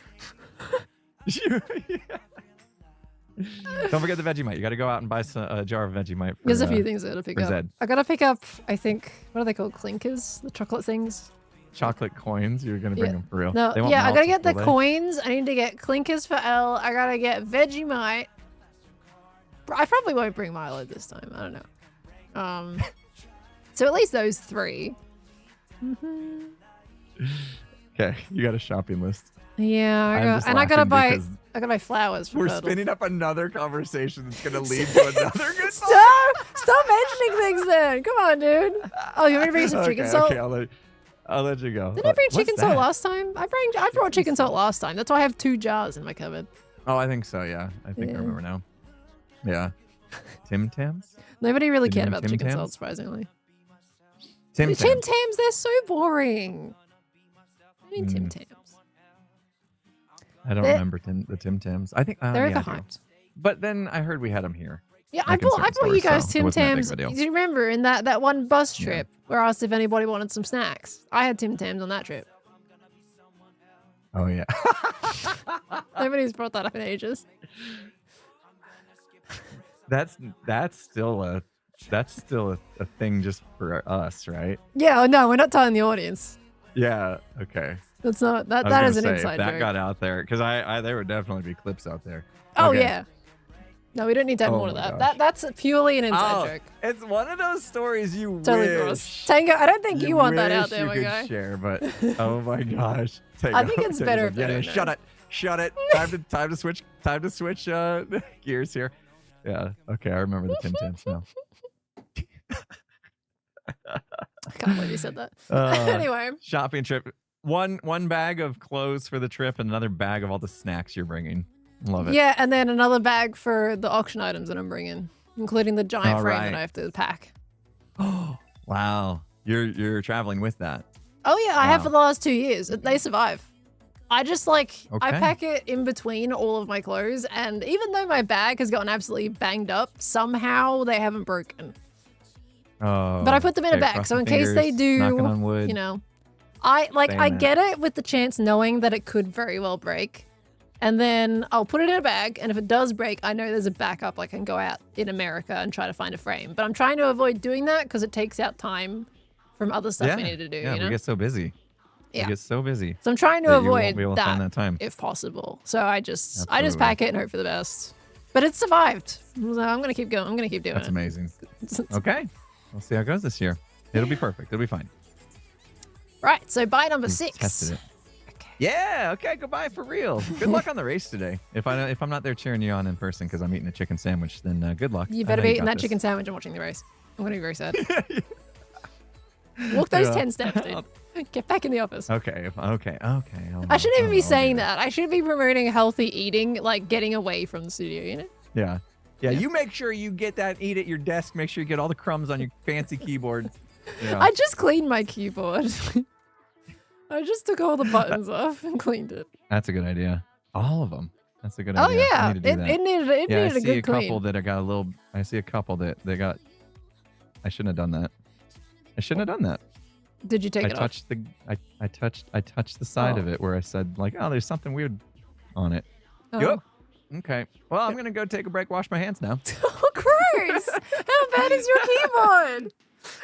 Don't forget the Vegemite. You got to go out and buy a jar of Vegemite. There's a few things I gotta pick for up. Zed. I gotta pick up, I think, what are they called? Clinkers? The chocolate things? Chocolate coins. You're gonna bring Yeah. them for real. No, They won't yeah, I melt, gotta get the will they? coins. I need to get clinkers for L. I gotta get Vegemite. I probably won't bring Milo this time. I don't know. So at least those three. Okay, you got a shopping list. Yeah, I'm just I gotta laughing buy because flowers for we're Turtle. spinning up another conversation that's gonna lead to another good Stop mentioning things then. Come on, dude. Oh, you want me to bring some chicken salt? Okay, I'll let you go. Didn't I bring What's chicken salt that? last time? I brought chicken salt last time. That's why I have 2 jars in my cupboard. Oh, I think so. Yeah, I think I Yeah. remember now. Yeah, Tim Tams. Nobody really Did you cared bring about the Tim chicken Tams? salt, surprisingly. Tim The Tams. Tim Tams, they're so boring. I mean Tim Tams. I don't They're- remember the Tim Tams. I think They're yeah, I do. overhyped. But then I heard we had them here. Yeah, Like I in bought certain you stores, guys so it Tim wasn't that big Tams. of a deal. Do you remember in that one bus Yeah. trip where I asked if anybody wanted some snacks? I had Tim Tams on that trip. Oh yeah. Nobody's brought that up in ages. that's still a thing just for us, right? Yeah, oh, no, we're not telling the audience. Yeah. Okay. That's not that. I was That gonna is an say, inside if that joke. got out there, because I there would definitely be clips out there. Oh Okay. yeah. No, we don't need to add Oh more to my that. gosh. That's purely an inside Oh, joke. it's one of those stories you Totally wish. gross. Tango, I don't think you want that out wish there, you my could guy. share, but oh my gosh. I think it's better if they Yeah, don't shut know. it. Shut it. Time to switch gears here. Yeah. Okay, I remember the Tim Tams now. I can't believe you said that. Uh, Anyway, Shopping trip. One bag of clothes for the trip and another bag of all the snacks you're bringing. Love it. yeah, and then another bag for the auction items that I'm bringing, including the giant All frame right. that I have to pack. Wow. You're traveling with that. Oh yeah, I have Wow. for the last 2 years. They survive. I just I Okay. pack it in between all of my clothes, and even though my bag has gotten absolutely banged up, somehow they haven't broken. Oh, But I put them in a okay, bag, cross so your in case they fingers, do, knocking on wood. you know, I Saying that. get it with the chance knowing that it could very well break. And then I'll put it in a bag, and if it does break, I know there's a backup. I can go out in America and try to find a frame. But I'm trying to avoid doing that because it takes out time from other stuff we need to do, Yeah, you know? we get so busy. Yeah. We get so busy. So I'm trying to that you won't avoid be able to find that, that time. if possible. So I just Absolutely. pack it and hope for the best. But it's survived. So I'm gonna keep going. I'm gonna keep doing That's it. amazing. Okay. We'll see how it goes this year. It'll be perfect. It'll be fine. Right. So buy number We've 6. Tested it. Okay. Yeah. Okay. Goodbye for real. Good luck on the race today. If I'm not there cheering you on in person because I'm eating a chicken sandwich, then good luck. You I better know be eating got that this. chicken sandwich and watching the race. I'm gonna be very sad. Walk those Yeah. 10 steps, dude. Get back in the office. Okay. Okay. I shouldn't even be saying that. I should be promoting healthy eating, like getting away from the studio, you know? Yeah. Yeah. You make sure you get that. Eat at your desk. Make sure you get all the crumbs on your fancy keyboard. Yeah. I just cleaned my keyboard. I just took all the buttons off and cleaned it. That's a good idea. All of them. That's a good Oh idea. I yeah, need to do that. it needed Yeah, I needed a see good a couple clean. that I got a little. I see a couple that they got. I shouldn't have done that. I shouldn't have done that. Did you take I it off? touched the. I touched the side of Oh. it where I said like, oh, there's something weird on it. Oh. Yep. Okay. Well, I'm gonna go take a break, wash my hands now. Oh, gross! How bad is your keyboard?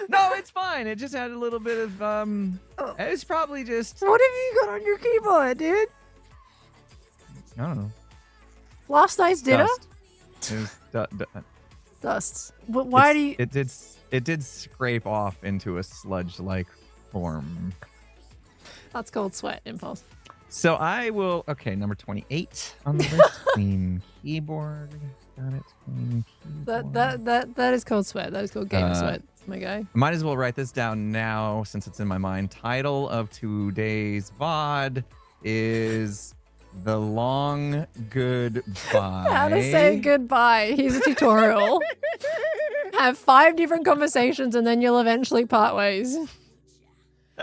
No, it's fine. It just had a little bit of It's probably just. What have you got on your keyboard, dude? I don't know. Last night's dinner? Dust. It was Dust. But why do you? It did scrape off into a sludge-like form. That's called sweat impulse. So I will. Okay, number 28 on the list. Clean keyboard. Got it. Clean keyboard. That is called sweat. That is called gamer Uh, sweat, my guy. Might as well write this down now since it's in my mind. Title of today's VOD is The Long Goodbye. How to say goodbye. Here's a tutorial. Have 5 different conversations and then you'll eventually part ways.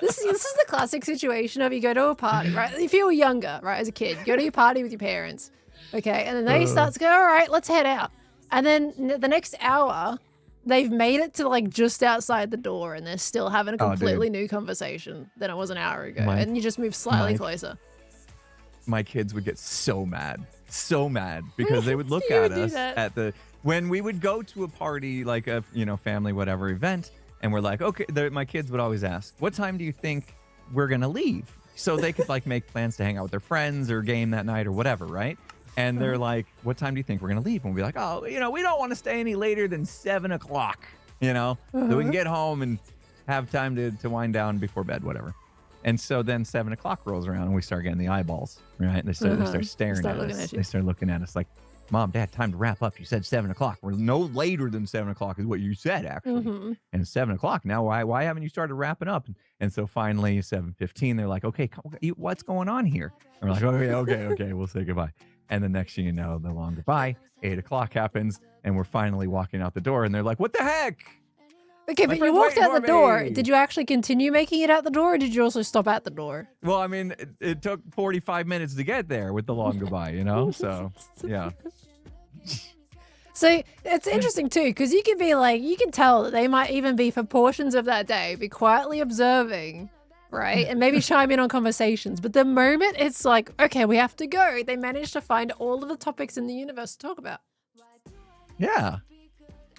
This is the classic situation of you go to a party, right? If you were younger, right, as a kid, you go to your party with your parents, okay? And then they start to go, all right, let's head out. And then the next hour, they've made it to like just outside the door and they're still having a Oh, dude. completely new conversation than it was an hour ago. My- and you just move slightly my- closer. My kids would get so mad because they would look You at would do us that. when we would go to a party, like a family whatever event, and we're like, okay, my kids would always ask, what time do you think we're gonna leave, so they could like make plans to hang out with their friends or game that night or whatever, right? And they're like, what time do you think we're gonna leave? And we'll be like, oh, we don't want to stay any later than 7 o'clock, so we can get home and have time to wind down before bed, whatever. And so then 7 o'clock rolls around and we start getting the eyeballs, right? They start staring Start at looking us. at you. They start looking at us like, Mom, Dad, time to wrap up. You said 7 o'clock. We're no later than 7 o'clock is what you said, actually. And it's 7 o'clock now. Why haven't you started wrapping up? And so finally, 7:15, they're like, okay, what's going on here? And we're like, okay, we'll say goodbye. And the next thing you know, the long goodbye, 8 o'clock happens, and we're finally walking out the door, and they're like, what the heck? Okay, My but you friend's walked waiting out the for door. me. Did you actually continue making it out the door, or did you also stop at the door? Well, I mean, it took 45 minutes to get there with the long goodbye, you know? So, yeah. So it's interesting too, because you can be like, you can tell that they might even be for portions of that day, be quietly observing, right? And maybe chime in on conversations. But the moment it's like, okay, we have to go, they manage to find all of the topics in the universe to talk about. Yeah.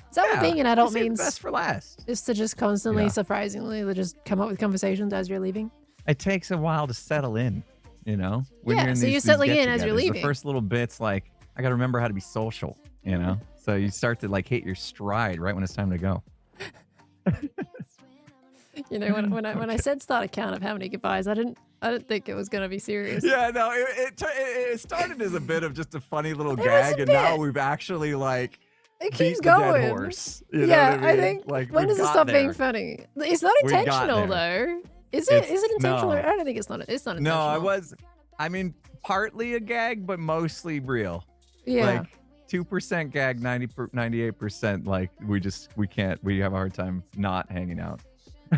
Is that what being an adult You saved the means? best for last. Is to just constantly, Yeah. surprisingly, they just come up with conversations as you're leaving? It takes a while to settle in, you know? When Yeah, you're in so these- you're these settling in as you're get-togethers. leaving. The first little bit's like, I got to remember how to be social, you know? So you start to like hit your stride right when it's time to go. You know, when I said start a count of how many goodbyes, I didn't think it was going to be serious. Yeah, no, it started as a bit of just a funny little It was a gag, and now bit. we've actually like It beat keeps the dead going. horse. You know Yeah, what I mean? think like, when we've does it got stop being there. funny? It's not We got intentional there. though. Is it? It's- Is it intentional? no. I don't think it's not. It's not No, intentional. I mean, partly a gag, but mostly real. Yeah. Like 2% gag, 98% like we have a hard time not hanging out.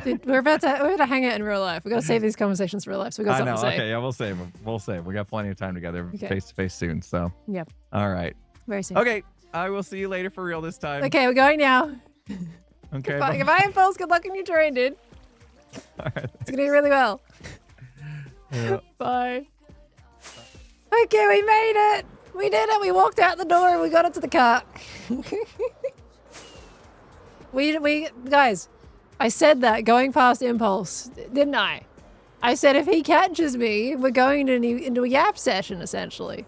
Dude, we're about to hang out in real life. We got to save these conversations for real life. So we got I something know. to say. Okay, yeah, we'll save them. We'll save. We got plenty of time together, Okay. face to face soon. So, Yep. all right. Very soon. Okay, I will see you later for real this time. Okay, we're going now. Okay. Bye. bye. Goodbye, Impulse. Good luck in your train, dude. All right. It's gonna do really well. Yeah. Bye. Okay, we made it. We did it. We walked out the door and we got into the car. we guys, I said that going past Impulse, didn't I? I said if he catches me, we're going into a yap session, essentially.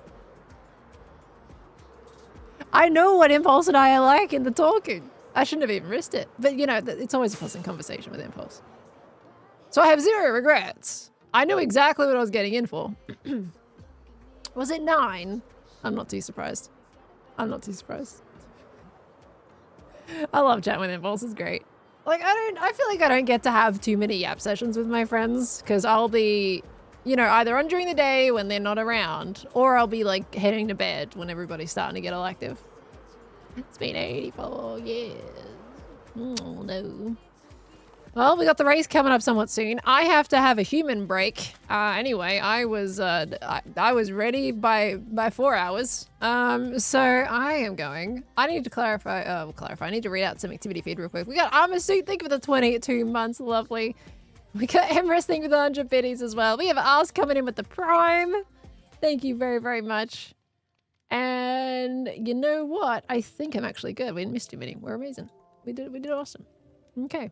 I know what Impulse and I are like in the talking. I shouldn't have even risked it. But, you know, it's always a pleasant conversation with Impulse. So I have zero regrets. I knew exactly what I was getting in for. Was it 9? I'm not too surprised. I'm not too surprised. I love chatting with Impulse. It's great. Like, I feel like I don't get to have too many yap sessions with my friends because I'll be, you know, either on during the day when they're not around, or I'll be like heading to bed when everybody's starting to get elective. It's been 84 years. Oh no. Well, we got the race coming up somewhat soon. I have to have a human break. Anyway, I was ready by 4 hours. So I am going. I need to clarify. I need to read out some activity feed real quick. We got Armor Suit. Thank you for the 22 months. Lovely. We got Emrys. Thank you for the 100 biddies as well. We have Ours coming in with the Prime. Thank you very, very much. And you know what? I think I'm actually good. We didn't miss too many. We're amazing. We did awesome. Okay.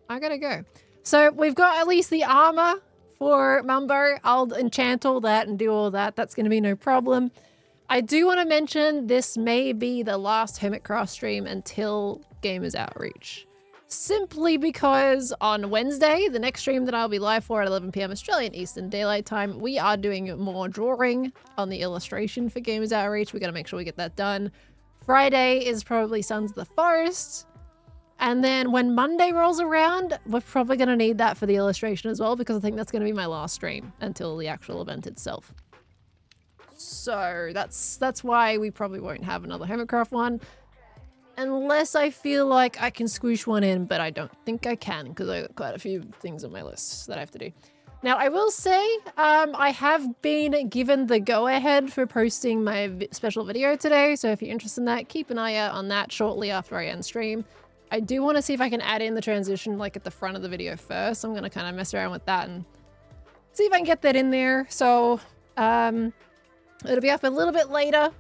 I gotta go. So we've got at least the armor for Mumbo. I'll enchant all that and do all that. That's gonna be no problem. I do want to mention this may be the last Hermitcraft stream until Gamers Outreach. Simply because on Wednesday, the next stream that I'll be live for at 11 PM Australian Eastern Daylight Time, we are doing more drawing on the illustration for Gamers Outreach. We gotta make sure we get that done. Friday is probably Sons of the Forest. And then when Monday rolls around, we're probably going to need that for the illustration as well, because I think that's going to be my last stream until the actual event itself. So that's why we probably won't have another Hermitcraft one. Unless I feel like I can squish one in, but I don't think I can, because I got quite a few things on my list that I have to do. Now, I will say, I have been given the go-ahead for posting my special video today, so if you're interested in that, keep an eye out on that shortly after I end stream. I do want to see if I can add in the transition like at the front of the video first. I'm going to kind of mess around with that and see if I can get that in there. So it'll be up a little bit later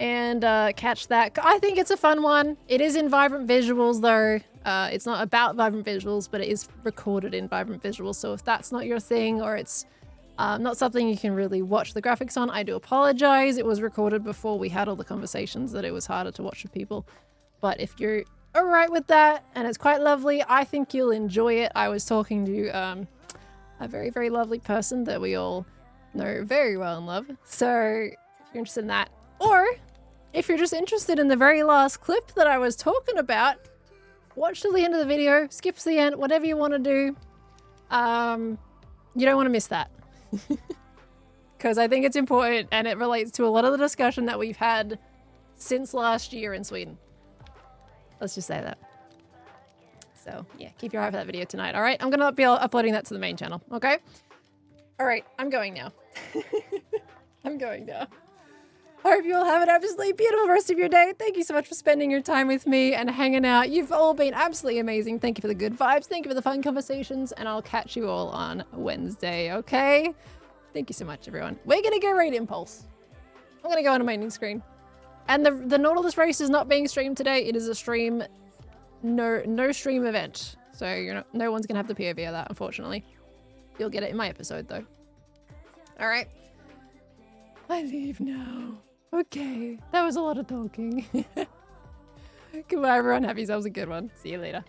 and catch that. I think it's a fun one. It is in Vibrant Visuals though. It's not about Vibrant Visuals, but it is recorded in Vibrant Visuals. So if that's not your thing or it's not something you can really watch the graphics on, I do apologize. It was recorded before we had all the conversations that it was harder to watch with people. But if you're all right with that and it's quite lovely, I think you'll enjoy it. I was talking to a very, very lovely person that we all know very well and love. So if you're interested in that, or if you're just interested in the very last clip that I was talking about, watch till the end of the video, skip to the end, whatever you want to do. You don't want to miss that. Because I think it's important and it relates to a lot of the discussion that we've had since last year in Sweden. Let's just say that. So yeah, keep your eye for that video tonight, all right? I'm going to be uploading that to the main channel, okay? All right, I'm going now. I'm going now. I hope you all have an absolutely beautiful rest of your day. Thank you so much for spending your time with me and hanging out. You've all been absolutely amazing. Thank you for the good vibes. Thank you for the fun conversations. And I'll catch you all on Wednesday, okay? Thank you so much, everyone. We're going to go raid Impulse. I'm going to go on a main screen. And the Nautilus race is not being streamed today. It is a stream, no stream event. So no one's going to have the POV of that, unfortunately. You'll get it in my episode, though. All right. I leave now. Okay. That was a lot of talking. Goodbye, everyone. Have yourselves a good one. See you later.